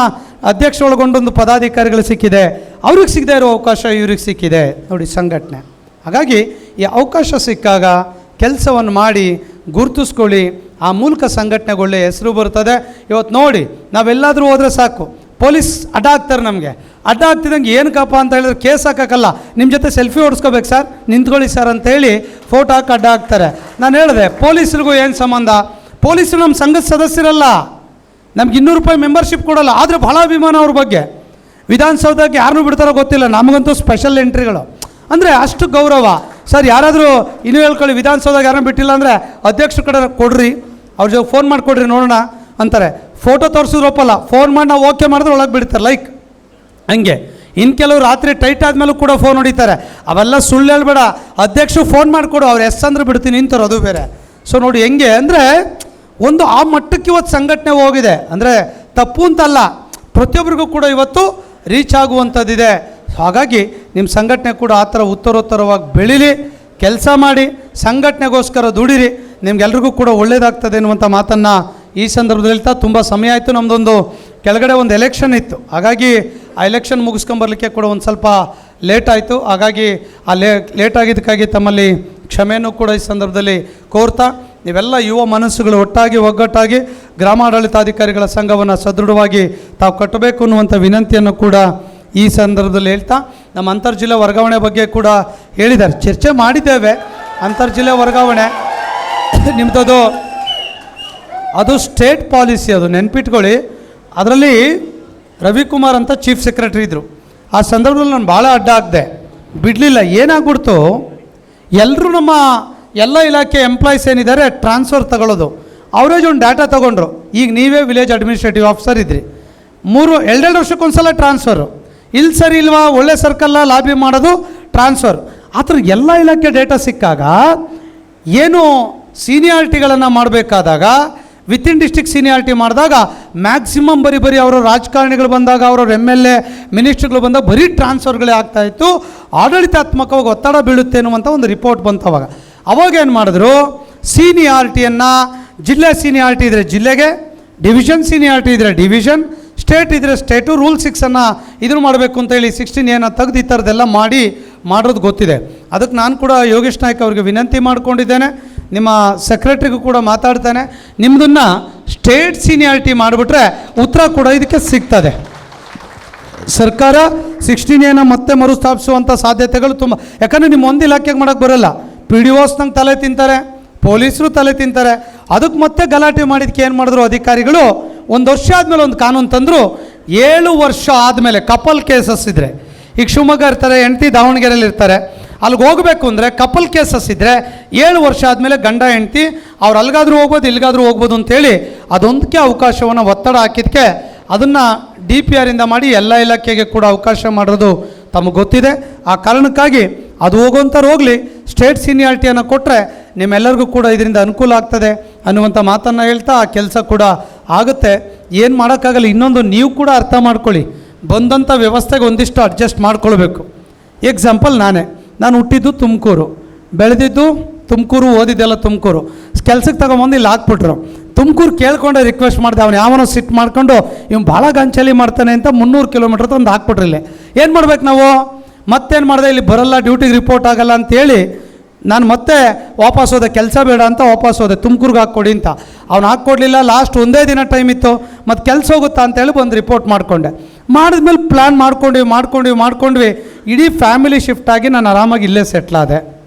ಅಧ್ಯಕ್ಷ ಒಳಗೊಂಡೊಂದು ಪದಾಧಿಕಾರಿಗಳು ಸಿಕ್ಕಿದೆ. ಅವ್ರಿಗೆ ಸಿಗದೆ ಇರೋ ಅವಕಾಶ ಇವ್ರಿಗೆ ಸಿಕ್ಕಿದೆ. ನೋಡಿ ಸಂಘಟನೆ. ಹಾಗಾಗಿ ಈ ಅವಕಾಶ ಸಿಕ್ಕಾಗ ಕೆಲಸವನ್ನು ಮಾಡಿ ಗುರುತಿಸ್ಕೊಳ್ಳಿ. ಆ ಮೂಲಕ ಸಂಘಟನೆಗೆ ಒಳ್ಳೆಯ ಹೆಸರು ಬರ್ತದೆ. ಇವತ್ತು ನೋಡಿ ನಾವೆಲ್ಲಾದರೂ ಹೋದರೆ ಸಾಕು, ಪೊಲೀಸ್ ಅಡ್ಡ ಆಗ್ತಾರೆ. ನಮಗೆ ಅಡ್ಡ ಆಗ್ತಿದ್ದಂಗೆ ಏನಕ್ಕಪ್ಪ ಅಂತ ಹೇಳಿದ್ರೆ ಕೇಸ್ ಹಾಕೋಕ್ಕಲ್ಲ, ನಿಮ್ಮ ಜೊತೆ ಸೆಲ್ಫಿ ಹೊಡ್ಸ್ಕೋಬೇಕು ಸರ್, ನಿಂತ್ಕೊಳ್ಳಿ ಸರ್ ಅಂತೇಳಿ ಫೋಟೋ ಹಾಕಿ ಅಡ್ಡ ಆಗ್ತಾರೆ. ನಾನು ಹೇಳಿದೆ, ಪೊಲೀಸರಿಗೂ ಏನು ಸಂಬಂಧ? ಪೊಲೀಸರು ನಮ್ಮ ಸಂಘದ ಸದಸ್ಯರಲ್ಲ, ನಮ್ಗೆ 200 ರೂಪಾಯಿ ಮೆಂಬರ್ಶಿಪ್ ಕೊಡೋಲ್ಲ. ಆದರೆ ಭಾಳ ಅಭಿಮಾನ ಅವ್ರ ಬಗ್ಗೆ. ವಿಧಾನಸೌಧಕ್ಕೆ ಯಾರನ್ನೂ ಬಿಡ್ತಾರೋ ಗೊತ್ತಿಲ್ಲ, ನಮಗಂತೂ ಸ್ಪೆಷಲ್ ಎಂಟ್ರಿಗಳು. ಅಂದರೆ ಅಷ್ಟು ಗೌರವ. ಸರ್ ಯಾರಾದರೂ ಇನ್ನೂ ಹೇಳ್ಕೊಳ್ಳಿ, ವಿಧಾನಸೌಧಕ್ಕೆ ಯಾರನ್ನೂ ಬಿಟ್ಟಿಲ್ಲ ಅಂದರೆ ಅಧ್ಯಕ್ಷರ ಕಡೆ ಕೊಡ್ರಿ, ಅವ್ರ ಜೊತೆ ಫೋನ್ ಮಾಡಿಕೊಡ್ರಿ ನೋಡೋಣ ಅಂತಾರೆ. ಫೋಟೋ ತೋರಿಸಿದ್ರು ಒಪ್ಪಲ್ಲ, ಫೋನ್ ಮಾಡಿ ನಾವು ಓಕೆ ಮಾಡಿದ್ರೆ ಒಳಗೆ ಬಿಡ್ತಾರೆ. ಲೈಕ್ ಹಂಗೆ ಇನ್ನು ಕೆಲವರು ರಾತ್ರಿ ಟೈಟ್ ಆದಮೇಲೂ ಕೂಡ ಫೋನ್ ಹೊಡಿತಾರೆ. ಅವೆಲ್ಲ ಸುಳ್ಳು ಹೇಳ್ಬೇಡ, ಅಧ್ಯಕ್ಷರು ಫೋನ್ ಮಾಡಿಕೊಡು, ಅವ್ರು ಎಸ್ ಅಂದ್ರೆ ಬಿಡ್ತೀನಿ ನಿಂತಾರೆ, ಅದು ಬೇರೆ. ಸೊ ನೋಡಿ ಹೆಂಗೆ ಅಂದರೆ ಒಂದು ಆ ಮಟ್ಟಕ್ಕೆ ಇವತ್ತು ಸಂಘಟನೆ ಹೋಗಿದೆ. ಅಂದರೆ ತಪ್ಪು ಅಂತಲ್ಲ, ಪ್ರತಿಯೊಬ್ಬರಿಗೂ ಕೂಡ ಇವತ್ತು ರೀಚ್ ಆಗುವಂಥದ್ದಿದೆ. ಹಾಗಾಗಿ ನಿಮ್ಮ ಸಂಘಟನೆ ಕೂಡ ಆ ಥರ ಉತ್ತರೋತ್ತರವಾಗಿ ಬೆಳೀಲಿ, ಕೆಲಸ ಮಾಡಿ, ಸಂಘಟನೆಗೋಸ್ಕರ ದುಡಿರಿ, ನಿಮ್ಗೆಲ್ರಿಗೂ ಕೂಡ ಒಳ್ಳೆಯದಾಗ್ತದೆ ಎನ್ನುವಂಥ ಮಾತನ್ನು ಈ ಸಂದರ್ಭದಲ್ಲಿ ಹೇಳ್ತಾ, ತುಂಬ ಸಮಯ ಆಯಿತು. ನಮ್ಮದೊಂದು ಕೆಳಗಡೆ ಒಂದು ಎಲೆಕ್ಷನ್ ಇತ್ತು, ಹಾಗಾಗಿ ಆ ಎಲೆಕ್ಷನ್ ಮುಗಿಸ್ಕೊಂಬರ್ಲಿಕ್ಕೆ ಕೂಡ ಒಂದು ಸ್ವಲ್ಪ ಲೇಟ್ ಆಯಿತು. ಹಾಗಾಗಿ ಆ ಲೇಟ್ ಆಗಿದ್ದಕ್ಕಾಗಿ ತಮ್ಮಲ್ಲಿ ಕ್ಷಮೆಯನ್ನು ಕೂಡ ಈ ಸಂದರ್ಭದಲ್ಲಿ ಕೋರ್ತಾ, ನೀವೆಲ್ಲ ಯುವ ಮನಸ್ಸುಗಳು ಒಟ್ಟಾಗಿ ಒಗ್ಗಟ್ಟಾಗಿ ಗ್ರಾಮಾಡಳಿತಾಧಿಕಾರಿಗಳ ಸಂಘವನ್ನು ಸದೃಢವಾಗಿ ತಾವು ಕಟ್ಟಬೇಕು ಅನ್ನುವಂಥ ವಿನಂತಿಯನ್ನು ಕೂಡ ಈ ಸಂದರ್ಭದಲ್ಲಿ ಹೇಳ್ತಾ, ನಮ್ಮ ಅಂತರ್ಜಿಲ್ಲಾ ವರ್ಗಾವಣೆ ಬಗ್ಗೆ ಕೂಡ ಹೇಳಿದ್ದಾರೆ, ಚರ್ಚೆ ಮಾಡಿದ್ದೇವೆ. ಅಂತರ್ಜಿಲ್ಲಾ ವರ್ಗಾವಣೆ ನಿಮ್ಮದು ಅದು ಸ್ಟೇಟ್ ಪಾಲಿಸಿ, ಅದು ನೆನ್ಪಿಟ್ಕೊಳ್ಳಿ. ಅದರಲ್ಲಿ ರವಿಕುಮಾರ್ ಅಂತ ಚೀಫ್ ಸೆಕ್ರೆಟರಿ ಇದ್ದರು. ಆ ಸಂದರ್ಭದಲ್ಲಿ ನಾನು ಭಾಳ ಅಡ್ಡ ಹಾಕಿದೆ, ಬಿಡಲಿಲ್ಲ. ಏನಾಗ್ಬಿಡ್ತು, ಎಲ್ಲರೂ ನಮ್ಮ ಎಲ್ಲ ಇಲಾಖೆ ಎಂಪ್ಲಾಯೀಸ್ ಏನಿದ್ದಾರೆ ಟ್ರಾನ್ಸ್ಫರ್ ತಗೊಳ್ಳೋದು. ಅವರೇಜ್ ಒಂದು ಡಾಟಾ ತೊಗೊಂಡ್ರು. ಈಗ ನೀವೇ ವಿಲೇಜ್ ಅಡ್ಮಿನಿಸ್ಟ್ರೇಟಿವ್ ಆಫೀಸರ್ ಇದ್ರಿ, 2 ವರ್ಷಕ್ಕೊಂದ್ಸಲ ಟ್ರಾನ್ಸ್ಫರು. ಇಲ್ಲಿ ಸರಿ ಇಲ್ವಾ, ಒಳ್ಳೆ ಸರ್ಕಲ್ಲ, ಲಾಬಿ ಮಾಡೋದು, ಟ್ರಾನ್ಸ್ಫರ್. ಆ ಥರ ಎಲ್ಲ ಇಲಾಖೆ ಡೇಟಾ ಸಿಕ್ಕಾಗ ಏನು ಸೀನಿಯಾರಿಟಿಗಳನ್ನು ಮಾಡಬೇಕಾದಾಗ ವಿತಿನ್ ಡಿಸ್ಟ್ರಿಕ್ಟ್ ಸೀನಿಯಾರಿಟಿ ಮಾಡಿದಾಗ ಮ್ಯಾಕ್ಸಿಮಮ್ ಬರೀ ಅವರ ರಾಜಕಾರಣಿಗಳು ಬಂದಾಗ, ಅವ್ರವ್ರ MLA ಮಿನಿಸ್ಟ್ರುಗಳು ಬಂದಾಗ ಬರೀ ಟ್ರಾನ್ಸ್ಫರ್ಗಳೇ ಆಗ್ತಾಯಿತ್ತು. ಆಡಳಿತಾತ್ಮಕವಾಗಿ ಒತ್ತಡ ಬೀಳುತ್ತೆ ಅನ್ನುವಂಥ ಒಂದು ರಿಪೋರ್ಟ್ ಬಂತು. ಅವಾಗ ಏನು ಮಾಡಿದ್ರು, ಸೀನಿಯಾರಿಟಿಯನ್ನು ಜಿಲ್ಲೆ ಸೀನಿಯಾರಿಟಿ ಇದ್ದರೆ ಜಿಲ್ಲೆಗೆ, ಡಿವಿಷನ್ ಸೀನಿಯಾರಿಟಿ ಇದ್ದರೆ ಡಿವಿಷನ್, ಸ್ಟೇಟ್ ಇದ್ದರೆ ಸ್ಟೇಟು, ರೂಲ್ 6 ಇದನ್ನು ಮಾಡಬೇಕು ಅಂತೇಳಿ 16 ತೆಗೆದು ಈ ಥರದ್ದೆಲ್ಲ ಮಾಡೋದು ಗೊತ್ತಿದೆ. ಅದಕ್ಕೆ ನಾನು ಕೂಡ ಯೋಗೇಶ್ ನಾಯ್ಕ ಅವ್ರಿಗೆ ವಿನಂತಿ ಮಾಡ್ಕೊಂಡಿದ್ದೇನೆ, ನಿಮ್ಮ ಸೆಕ್ರೆಟ್ರಿಗೂ ಕೂಡ ಮಾತಾಡ್ತೇನೆ, ನಿಮ್ಮದನ್ನು ಸ್ಟೇಟ್ ಸೀನಿಯಾರಿಟಿ ಮಾಡಿಬಿಟ್ರೆ ಉತ್ತರ ಕೂಡ ಇದಕ್ಕೆ ಸಿಗ್ತದೆ. ಸರ್ಕಾರ 16 ಮತ್ತೆ ಮರುಸ್ಥಾಪಿಸುವಂಥ ಸಾಧ್ಯತೆಗಳು ತುಂಬ. ಯಾಕಂದರೆ ನಿಮ್ಮ ಒಂದು ಇಲಾಖೆಗೆ ಮಾಡೋಕ್ಕೆ ಬರೋಲ್ಲ, PDOs ನಂಗೆ ತಲೆ ತಿಂತಾರೆ, ಪೊಲೀಸರು ತಲೆ ತಿಂತಾರೆ. ಅದಕ್ಕೆ ಮತ್ತೆ ಗಲಾಟೆ ಮಾಡಿದ್ದಕ್ಕೆ ಏನು ಮಾಡಿದ್ರು ಅಧಿಕಾರಿಗಳು, 1 ವರ್ಷ ಆದಮೇಲೆ ಒಂದು ಕಾನೂನು ತಂದರು. 7 ವರ್ಷ ಆದಮೇಲೆ ಕಪಲ್ ಕೇಸಸ್ ಇದ್ದರೆ, ಈಗ ಶಿವಮೊಗ್ಗ ಇರ್ತಾರೆ, ಹೆಂಡತಿ ದಾವಣಗೆರೆಯಲ್ಲಿ ಇರ್ತಾರೆ, ಅಲ್ಲಿಗೆ ಹೋಗಬೇಕು ಅಂದರೆ ಕಪಲ್ ಕೇಸಸ್ ಇದ್ದರೆ 7 ವರ್ಷ ಆದಮೇಲೆ ಗಂಡ ಹೆಂಡತಿ ಅವ್ರು ಅಲ್ಲಿಗಾದ್ರೂ ಹೋಗ್ಬೋದು, ಇಲ್ಲಿಗಾದ್ರೂ ಹೋಗ್ಬೋದು ಅಂತೇಳಿ ಅದೊಂದಕ್ಕೆ ಅವಕಾಶವನ್ನು ಒತ್ತಡ ಹಾಕಿದ್ದಕ್ಕೆ ಅದನ್ನು DPR ಇಂದ ಮಾಡಿ ಎಲ್ಲ ಇಲಾಖೆಗೆ ಕೂಡ ಅವಕಾಶ ಮಾಡೋದು ತಮಗೆ ಗೊತ್ತಿದೆ. ಆ ಕಾರಣಕ್ಕಾಗಿ ಅದು ಹೋಗುವಂಥವ್ರು ಹೋಗಲಿ, ಸ್ಟೇಟ್ ಸೀನಿಯಾರಿಟಿಯನ್ನು ಕೊಟ್ಟರೆ ನಿಮ್ಮೆಲ್ಲರಿಗೂ ಕೂಡ ಇದರಿಂದ ಅನುಕೂಲ ಆಗ್ತದೆ ಅನ್ನುವಂಥ ಮಾತನ್ನು ಹೇಳ್ತಾ ಆ ಕೆಲಸ ಕೂಡ ಆಗುತ್ತೆ. ಏನು ಮಾಡೋಕ್ಕಾಗಲ್ಲ. ಇನ್ನೊಂದು ನೀವು ಕೂಡ ಅರ್ಥ ಮಾಡ್ಕೊಳ್ಳಿ, ಬಂದಂಥ ವ್ಯವಸ್ಥೆಗೆ ಒಂದಿಷ್ಟು ಅಡ್ಜಸ್ಟ್ ಮಾಡ್ಕೊಳ್ಬೇಕು. ಎಕ್ಸಾಂಪಲ್ ನಾನು ಹುಟ್ಟಿದ್ದು ತುಮಕೂರು, ಬೆಳೆದಿದ್ದು ತುಮಕೂರು, ಓದಿದ್ದೆಲ್ಲ ತುಮಕೂರು. ಕೆಲ್ಸಕ್ಕೆ ತಗೊಂಬಂದು ಇಲ್ಲಿ ಹಾಕ್ಬಿಟ್ರು. ತುಮಕೂರು ಕೇಳ್ಕೊಂಡೆ ರಿಕ್ವೆಸ್ಟ್ ಮಾಡಿದೆ, ಅವನು ಯಾವನೋ ಸಿಟ್ ಮಾಡ್ಕೊಂಡು ಇವ್ನು ಭಾಳ ಗಂಚಲಿ ಮಾಡ್ತಾನೆ ಅಂತ 300 ಕಿಲೋಮೀಟ್ರ್ ಒಂದು ಹಾಕ್ಬಿಟ್ರಿ. ಇಲ್ಲಿ ಏನು ಮಾಡ್ಬೇಕು ನಾವು? ಮತ್ತೇನು ಮಾಡಿದೆ, ಇಲ್ಲಿ ಬರಲ್ಲ, ಡ್ಯೂಟಿಗೆ ರಿಪೋರ್ಟ್ ಆಗಲ್ಲ ಅಂತೇಳಿ ನಾನು ಮತ್ತೆ ವಾಪಸ್ ಹೋದೆ. ಕೆಲಸ ಬೇಡ ಅಂತ ವಾಪಸ್ ಹೋದೆ, ತುಮಕೂರ್ಗೆ ಹಾಕ್ಕೊಡಿ ಅಂತ. ಅವ್ನು ಹಾಕ್ಕೊಡ್ಲಿಲ್ಲ. ಲಾಸ್ಟ್ ಒಂದೇ ದಿನ ಟೈಮ್ ಇತ್ತು, ಮತ್ತು ಕೆಲಸ ಹೋಗುತ್ತಾ ಅಂತೇಳಿ ಬಂದು ರಿಪೋರ್ಟ್ ಮಾಡಿಕೊಂಡೆ. ಮಾಡಿದ್ಮೇಲೆ ಪ್ಲ್ಯಾನ್ ಮಾಡ್ಕೊಂಡ್ವಿ. ಇಡೀ ಫ್ಯಾಮಿಲಿ ಶಿಫ್ಟ್ ಆಗಿ ನಾನು ಆರಾಮಾಗಿ ಇಲ್ಲೇ ಸೆಟ್ಲಾದೆ.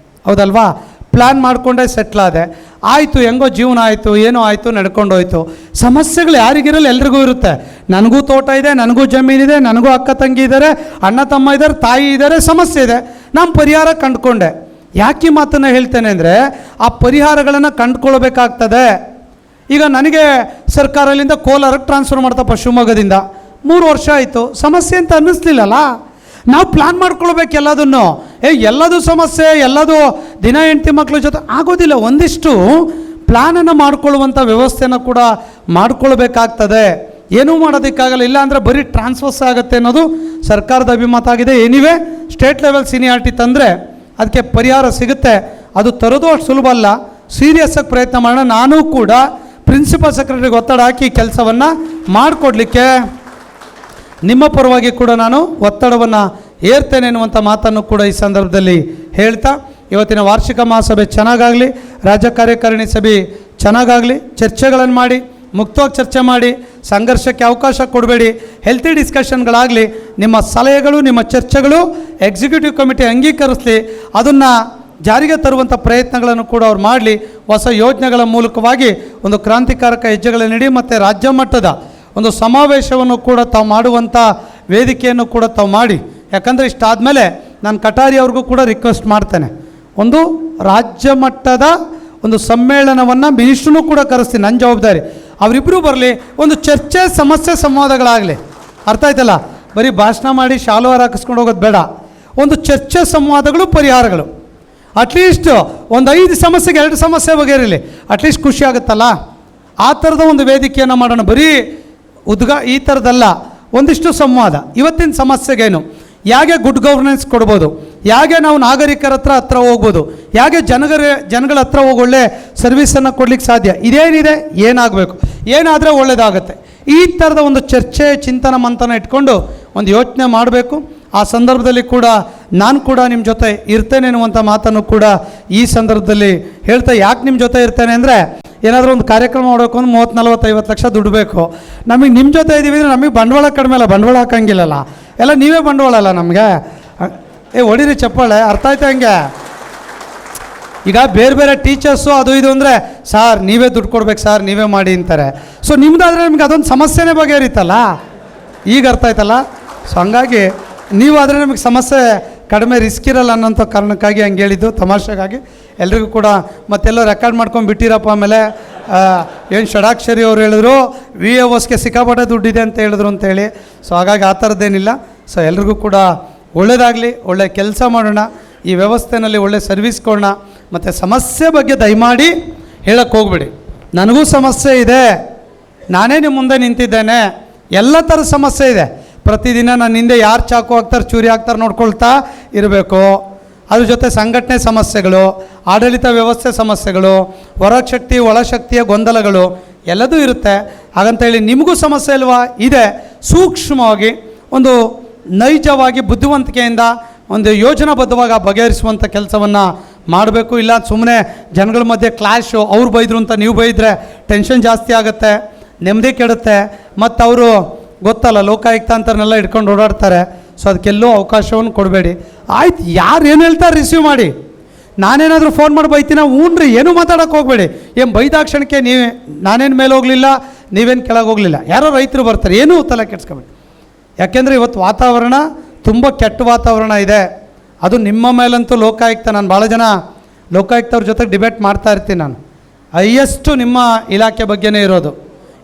ಹೌದಲ್ವಾ? ಪ್ಲ್ಯಾನ್ ಮಾಡಿಕೊಂಡೆ ಸೆಟ್ಲಾದೆ. ಆಯಿತು, ಹೆಂಗೋ ಜೀವನ ಆಯಿತು, ಏನೋ ಆಯಿತು, ನಡ್ಕೊಂಡೋಯ್ತು. ಸಮಸ್ಯೆಗಳು ಯಾರಿಗಿರಲ್ಲ, ಎಲ್ರಿಗೂ ಇರುತ್ತೆ. ನನಗೂ ತೋಟ ಇದೆ, ನನಗೂ ಜಮೀನಿದೆ, ನನಗೂ ಅಕ್ಕ ತಂಗಿ ಇದ್ದಾರೆ, ಅಣ್ಣ ತಮ್ಮ ಇದ್ದಾರೆ, ತಾಯಿ ಇದ್ದಾರೆ, ಸಮಸ್ಯೆ ಇದೆ. ನಾನು ಪರಿಹಾರ ಕಂಡುಕೊಂಡೆ. ಯಾಕೆ ಮಾತನ್ನು ಹೇಳ್ತೇನೆ ಅಂದರೆ, ಆ ಪರಿಹಾರಗಳನ್ನು ಕಂಡುಕೊಳ್ಬೇಕಾಗ್ತದೆ. ಈಗ ನನಗೆ ಸರ್ಕಾರದಿಂದ ಕೋಲಾರಕ್ಕೆ ಟ್ರಾನ್ಸ್ಫರ್ ಮಾಡ್ತಪ್ಪ, ಶಿವಮೊಗ್ಗದಿಂದ 3 ವರ್ಷ ಆಯಿತು, ಸಮಸ್ಯೆ ಅಂತ ಅನ್ನಿಸ್ಲಿಲ್ಲಲ್ಲ. ನಾವು ಪ್ಲ್ಯಾನ್ ಮಾಡ್ಕೊಳ್ಬೇಕು ಎಲ್ಲದನ್ನು. ಎಲ್ಲದೂ ಸಮಸ್ಯೆ, ಎಲ್ಲದೂ ದಿನ ಹೆಂಡತಿ ಮಕ್ಕಳ ಜೊತೆ ಆಗೋದಿಲ್ಲ. ಒಂದಿಷ್ಟು ಪ್ಲ್ಯಾನನ್ನು ಮಾಡ್ಕೊಳ್ಳುವಂಥ ವ್ಯವಸ್ಥೆನ ಕೂಡ ಮಾಡ್ಕೊಳ್ಬೇಕಾಗ್ತದೆ. ಏನೂ ಮಾಡೋದಕ್ಕಾಗಲ್ಲ. ಇಲ್ಲ ಅಂದರೆ ಬರೀ ಟ್ರಾನ್ಸ್ಫರ್ಸ್ ಆಗುತ್ತೆ ಅನ್ನೋದು ಸರ್ಕಾರದ ಅಭಿಮತ ಆಗಿದೆ. ಏನಿವೆ ಸ್ಟೇಟ್ ಲೆವೆಲ್ ಸೀನಿಯಾರಿಟಿ ತಂದರೆ ಅದಕ್ಕೆ ಪರಿಹಾರ ಸಿಗುತ್ತೆ. ಅದು ತರೋದು ಅಷ್ಟು ಸುಲಭ ಅಲ್ಲ, ಸೀರಿಯಸ್ಸಾಗಿ ಪ್ರಯತ್ನ ಮಾಡೋಣ. ನಾನು ಕೂಡ ಪ್ರಿನ್ಸಿಪಲ್ ಸೆಕ್ರೆಟರಿಗೆ ಒತ್ತಡ ಹಾಕಿ ಕೆಲಸವನ್ನು ಮಾಡಿಕೊಡ್ಲಿಕ್ಕೆ ನಿಮ್ಮ ಪರವಾಗಿ ಕೂಡ ನಾನು ಒತ್ತಡವನ್ನು ಏರ್ತೇನೆ ಎನ್ನುವಂಥ ಮಾತನ್ನು ಕೂಡ ಈ ಸಂದರ್ಭದಲ್ಲಿ ಹೇಳ್ತಾ, ಇವತ್ತಿನ ವಾರ್ಷಿಕ ಮಹಾಸಭೆ ಚೆನ್ನಾಗಾಗಲಿ, ರಾಜ್ಯ ಕಾರ್ಯಕಾರಿಣಿ ಸಭೆ ಚೆನ್ನಾಗಾಗಲಿ. ಚರ್ಚೆಗಳನ್ನು ಮಾಡಿ, ಮುಕ್ತವಾಗಿ ಚರ್ಚೆ ಮಾಡಿ, ಸಂಘರ್ಷಕ್ಕೆ ಅವಕಾಶ ಕೊಡಬೇಡಿ. ಹೆಲ್ತಿ ಡಿಸ್ಕಷನ್ಗಳಾಗಲಿ. ನಿಮ್ಮ ಸಲಹೆಗಳು, ನಿಮ್ಮ ಚರ್ಚೆಗಳು ಎಕ್ಸಿಕ್ಯೂಟಿವ್ ಕಮಿಟಿ ಅಂಗೀಕರಿಸಲಿ. ಅದನ್ನು ಜಾರಿಗೆ ತರುವಂಥ ಪ್ರಯತ್ನಗಳನ್ನು ಕೂಡ ಅವ್ರು ಮಾಡಲಿ. ಹೊಸ ಯೋಜನೆಗಳ ಮೂಲಕವಾಗಿ ಒಂದು ಕ್ರಾಂತಿಕಾರಕ ಹೆಜ್ಜೆಗಳನ್ನು ನೀಡಿ, ಮತ್ತು ರಾಜ್ಯ ಮಟ್ಟದ ಒಂದು ಸಮಾವೇಶವನ್ನು ಕೂಡ ತಾವು ಮಾಡುವಂಥ ವೇದಿಕೆಯನ್ನು ಕೂಡ ತಾವು ಮಾಡಿ. ಯಾಕಂದರೆ ಇಷ್ಟಾದಮೇಲೆ ನಾನು ಕಟಾರಿ ಅವ್ರಿಗೂ ಕೂಡ ರಿಕ್ವೆಸ್ಟ್ ಮಾಡ್ತೇನೆ, ಒಂದು ರಾಜ್ಯ ಮಟ್ಟದ ಒಂದು ಸಮ್ಮೇಳನವನ್ನು ಮಿನಿಸ್ಟ್ರೂ ಕೂಡ ಕರೆಸ್ತೀನಿ, ನನ್ನ ಜವಾಬ್ದಾರಿ. ಅವರಿಬ್ಬರೂ ಬರಲಿ, ಒಂದು ಚರ್ಚೆ, ಸಮಸ್ಯೆ, ಸಂವಾದಗಳಾಗಲಿ. ಅರ್ಥ ಆಯ್ತಲ್ಲ? ಬರೀ ಭಾಷಣ ಮಾಡಿ ಶಾಲುವಾರ ಹಾಕಿಸ್ಕೊಂಡು ಹೋಗೋದು ಬೇಡ. ಒಂದು ಚರ್ಚೆ, ಸಂವಾದಗಳು, ಪರಿಹಾರಗಳು. ಅಟ್ಲೀಸ್ಟ್ ಒಂದು 5 ಸಮಸ್ಯೆಗೆ 2 ಸಮಸ್ಯೆ ಬಗೆಹರಿಲಿ, ಅಟ್ಲೀಸ್ಟ್ ಖುಷಿ ಆಗುತ್ತಲ್ಲ. ಆ ಥರದ ಒಂದು ವೇದಿಕೆಯನ್ನು ಮಾಡೋಣ. ಬರೀ ಈ ಥರದ್ದಲ್ಲ, ಒಂದಿಷ್ಟು ಸಂವಾದ. ಇವತ್ತಿನ ಸಮಸ್ಯೆಗೇನು, ಹೇಗೆ ಗುಡ್ ಗವರ್ನೆನ್ಸ್ ಕೊಡ್ಬೋದು, ಹೇಗೆ ನಾವು ನಾಗರಿಕರ ಹತ್ರ ಹೋಗ್ಬೋದು, ಹೇಗೆ ಜನಗಳ ಹತ್ರ ಹೋಗಿ ಒಳ್ಳೆ ಸರ್ವಿಸನ್ನು ಕೊಡ್ಲಿಕ್ಕೆ ಸಾಧ್ಯ, ಇದೇನಿದೆ, ಏನಾಗಬೇಕು, ಏನಾದರೆ ಒಳ್ಳೆಯದಾಗುತ್ತೆ. ಈ ಥರದ ಒಂದು ಚರ್ಚೆ, ಚಿಂತನ ಮಂಥನ ಇಟ್ಕೊಂಡು ಒಂದು ಯೋಚನೆ ಮಾಡಬೇಕು. ಆ ಸಂದರ್ಭದಲ್ಲಿ ಕೂಡ ನಾನು ಕೂಡ ನಿಮ್ಮ ಜೊತೆ ಇರ್ತೇನೆ ಎನ್ನುವಂಥ ಮಾತನ್ನು ಕೂಡ ಈ ಸಂದರ್ಭದಲ್ಲಿ ಹೇಳ್ತಾ, ಯಾಕೆ ನಿಮ್ಮ ಜೊತೆ ಇರ್ತೇನೆ ಅಂದರೆ, ಏನಾದರೂ ಒಂದು ಕಾರ್ಯಕ್ರಮ ಮಾಡಬೇಕು ಅಂದ್ರೆ 30, 40, 50 ಲಕ್ಷ ದುಡ್ಡು ಬೇಕು. ನಮಗೆ ನಿಮ್ಮ ಜೊತೆ ಇದ್ದೀವಿ ಅಂದರೆ ನಮಗೆ ಬಂಡವಾಳ ಕಡಿಮೆ ಅಲ್ಲ, ಬಂಡವಾಳ ಹಾಕಂಗಿಲ್ಲಲ್ಲ, ಎಲ್ಲ ನೀವೇ ಬಂಡವಾಳ ಅಲ್ಲ ನಮಗೆ. ಹೊಡೀರಿ ಚಪ್ಪಾಳೆ, ಅರ್ಥ ಆಯ್ತು ಹಂಗೆ? ಈಗ ಬೇರೆ ಟೀಚರ್ಸು ಅದು ಇದು ಅಂದರೆ, ಸಾರ್ ನೀವೇ ದುಡ್ಡು ಕೊಡ್ಬೇಕು ಸಾರ್, ನೀವೇ ಮಾಡಿ ಅಂತಾರೆ. ಸೊ ನಿಮ್ಮದಾದರೆ ನಿಮ್ಗೆ ಅದೊಂದು ಸಮಸ್ಯೆನೇ ಬಗೆಹರಿತಲ್ಲ. ಈಗ ಅರ್ಥ ಆಯ್ತಲ್ಲ? ಸೊ ಹಂಗಾಗಿ ನೀವಾದರೆ ನಮಗೆ ಸಮಸ್ಯೆ ಕಡಿಮೆ ರಿಸ್ಕ್ ಇರಲ್ಲ ಅನ್ನೋಂಥ ಕಾರಣಕ್ಕಾಗಿ ಹಂಗೆ ಹೇಳಿದ್ದು, ತಮಾಷೆಗಾಗಿ. ಎಲ್ರಿಗೂ ಕೂಡ ಮತ್ತೆಲ್ಲೋ ರೆಕಾರ್ಡ್ ಮಾಡ್ಕೊಂಡು ಬಿಟ್ಟಿರಪ್ಪ. ಆಮೇಲೆ ಏನು ಷಡಾಕ್ಷರಿ ಅವ್ರು ಹೇಳಿದ್ರು VAOಸ್ಗೆ ಸಿಕ್ಕಾಪಟ್ಟೆ ದುಡ್ಡಿದೆ ಅಂತ ಹೇಳಿದ್ರು ಅಂತೇಳಿ. ಸೊ ಹಾಗಾಗಿ ಆ ಥರದ್ದೇನಿಲ್ಲ. ಸೊ ಎಲ್ರಿಗೂ ಕೂಡ ಒಳ್ಳೆಯದಾಗಲಿ, ಒಳ್ಳೆ ಕೆಲಸ ಮಾಡೋಣ, ಈ ವ್ಯವಸ್ಥೆಯಲ್ಲಿ ಒಳ್ಳೆ ಸರ್ವಿಸ್ ಕೊಡೋಣ. ಮತ್ತು ಸಮಸ್ಯೆ ಬಗ್ಗೆ ದಯಮಾಡಿ ಹೇಳಕ್ಕೆ ಹೋಗ್ಬೇಡಿ. ನನಗೂ ಸಮಸ್ಯೆ ಇದೆ, ನಾನೇ ನಿಮ್ಮ ಮುಂದೆ ನಿಂತಿದ್ದೇನೆ, ಎಲ್ಲ ಥರದ ಸಮಸ್ಯೆ ಇದೆ. ಪ್ರತಿದಿನ ನನ್ನ ಹಿಂದೆ ಯಾರು ಚಾಕು ಹಾಕ್ತಾರೆ, ಚೂರಿ ಹಾಕ್ತಾರೆ ನೋಡ್ಕೊಳ್ತಾ ಇರಬೇಕು. ಅದ್ರ ಜೊತೆ ಸಂಘಟನೆ ಸಮಸ್ಯೆಗಳು, ಆಡಳಿತ ವ್ಯವಸ್ಥೆ ಸಮಸ್ಯೆಗಳು, ಹೊರಶಕ್ತಿ ಒಳಶಕ್ತಿಯ ಗೊಂದಲಗಳು ಎಲ್ಲದೂ ಇರುತ್ತೆ. ಹಾಗಂತೇಳಿ ನಿಮಗೂ ಸಮಸ್ಯೆ ಇಲ್ವಾ? ಇದೆ. ಸೂಕ್ಷ್ಮವಾಗಿ ಒಂದು ನೈಜವಾಗಿ ಬುದ್ಧಿವಂತಿಕೆಯಿಂದ ಒಂದು ಯೋಜನಾಬದ್ಧವಾಗಿ ಬಗೆಹರಿಸುವಂಥ ಕೆಲಸವನ್ನು ಮಾಡಬೇಕು. ಇಲ್ಲ ಸುಮ್ಮನೆ ಜನಗಳ ಮಧ್ಯೆ ಕ್ಲಾಶು, ಅವ್ರು ಬೈದರು ಅಂತ ನೀವು ಬೈದರೆ ಟೆನ್ಷನ್ ಜಾಸ್ತಿ ಆಗುತ್ತೆ, ನೆಮ್ಮದಿ ಕೆಡುತ್ತೆ. ಮತ್ತು ಅವರು ಗೊತ್ತಲ್ಲ ಲೋಕಾಯುಕ್ತ ಅಂತಾರನ್ನೆಲ್ಲ ಇಟ್ಕೊಂಡು ಓಡಾಡ್ತಾರೆ. ಸೊ ಅದಕ್ಕೆಲ್ಲೂ ಅವಕಾಶವನ್ನು ಕೊಡಬೇಡಿ. ಆಯ್ತು, ಯಾರು ಏನು ಹೇಳ್ತಾರೆ ರಿಸೀವ್ ಮಾಡಿ. ನಾನೇನಾದರೂ ಫೋನ್ ಮಾಡಿ ಬೈತೀನ? ಹ್ಞೂನ್ರಿ, ಏನೂ ಮಾತಾಡೋಕ್ಕೆ ಹೋಗಬೇಡಿ. ಏನು ಬೈದಾಕ್ಷಣಕ್ಕೆ ನಾನೇನು ಮೇಲೆ ಹೋಗಲಿಲ್ಲ, ನೀವೇನು ಕೆಳಗೆ ಹೋಗಲಿಲ್ಲ. ಯಾರೋ ರೈತರು ಬರ್ತಾರೆ, ಏನೂ ತಲೆ ಕೆಡ್ಸ್ಕೊಬೇಡಿ. ಯಾಕೆಂದರೆ ಇವತ್ತು ವಾತಾವರಣ ತುಂಬ ಕೆಟ್ಟ ವಾತಾವರಣ ಇದೆ. ಅದು ನಿಮ್ಮ ಮೇಲಂತೂ ಲೋಕಾಯುಕ್ತ, ನಾನು ಭಾಳ ಜನ ಲೋಕಾಯುಕ್ತವ್ರ ಜೊತೆಗೆ ಡಿಬೇಟ್ ಮಾಡ್ತಾ ಇರ್ತೀನಿ. ನಾನು ಹೈಯೆಸ್ಟು ನಿಮ್ಮ ಇಲಾಖೆ ಬಗ್ಗೆನೇ ಇರೋದು.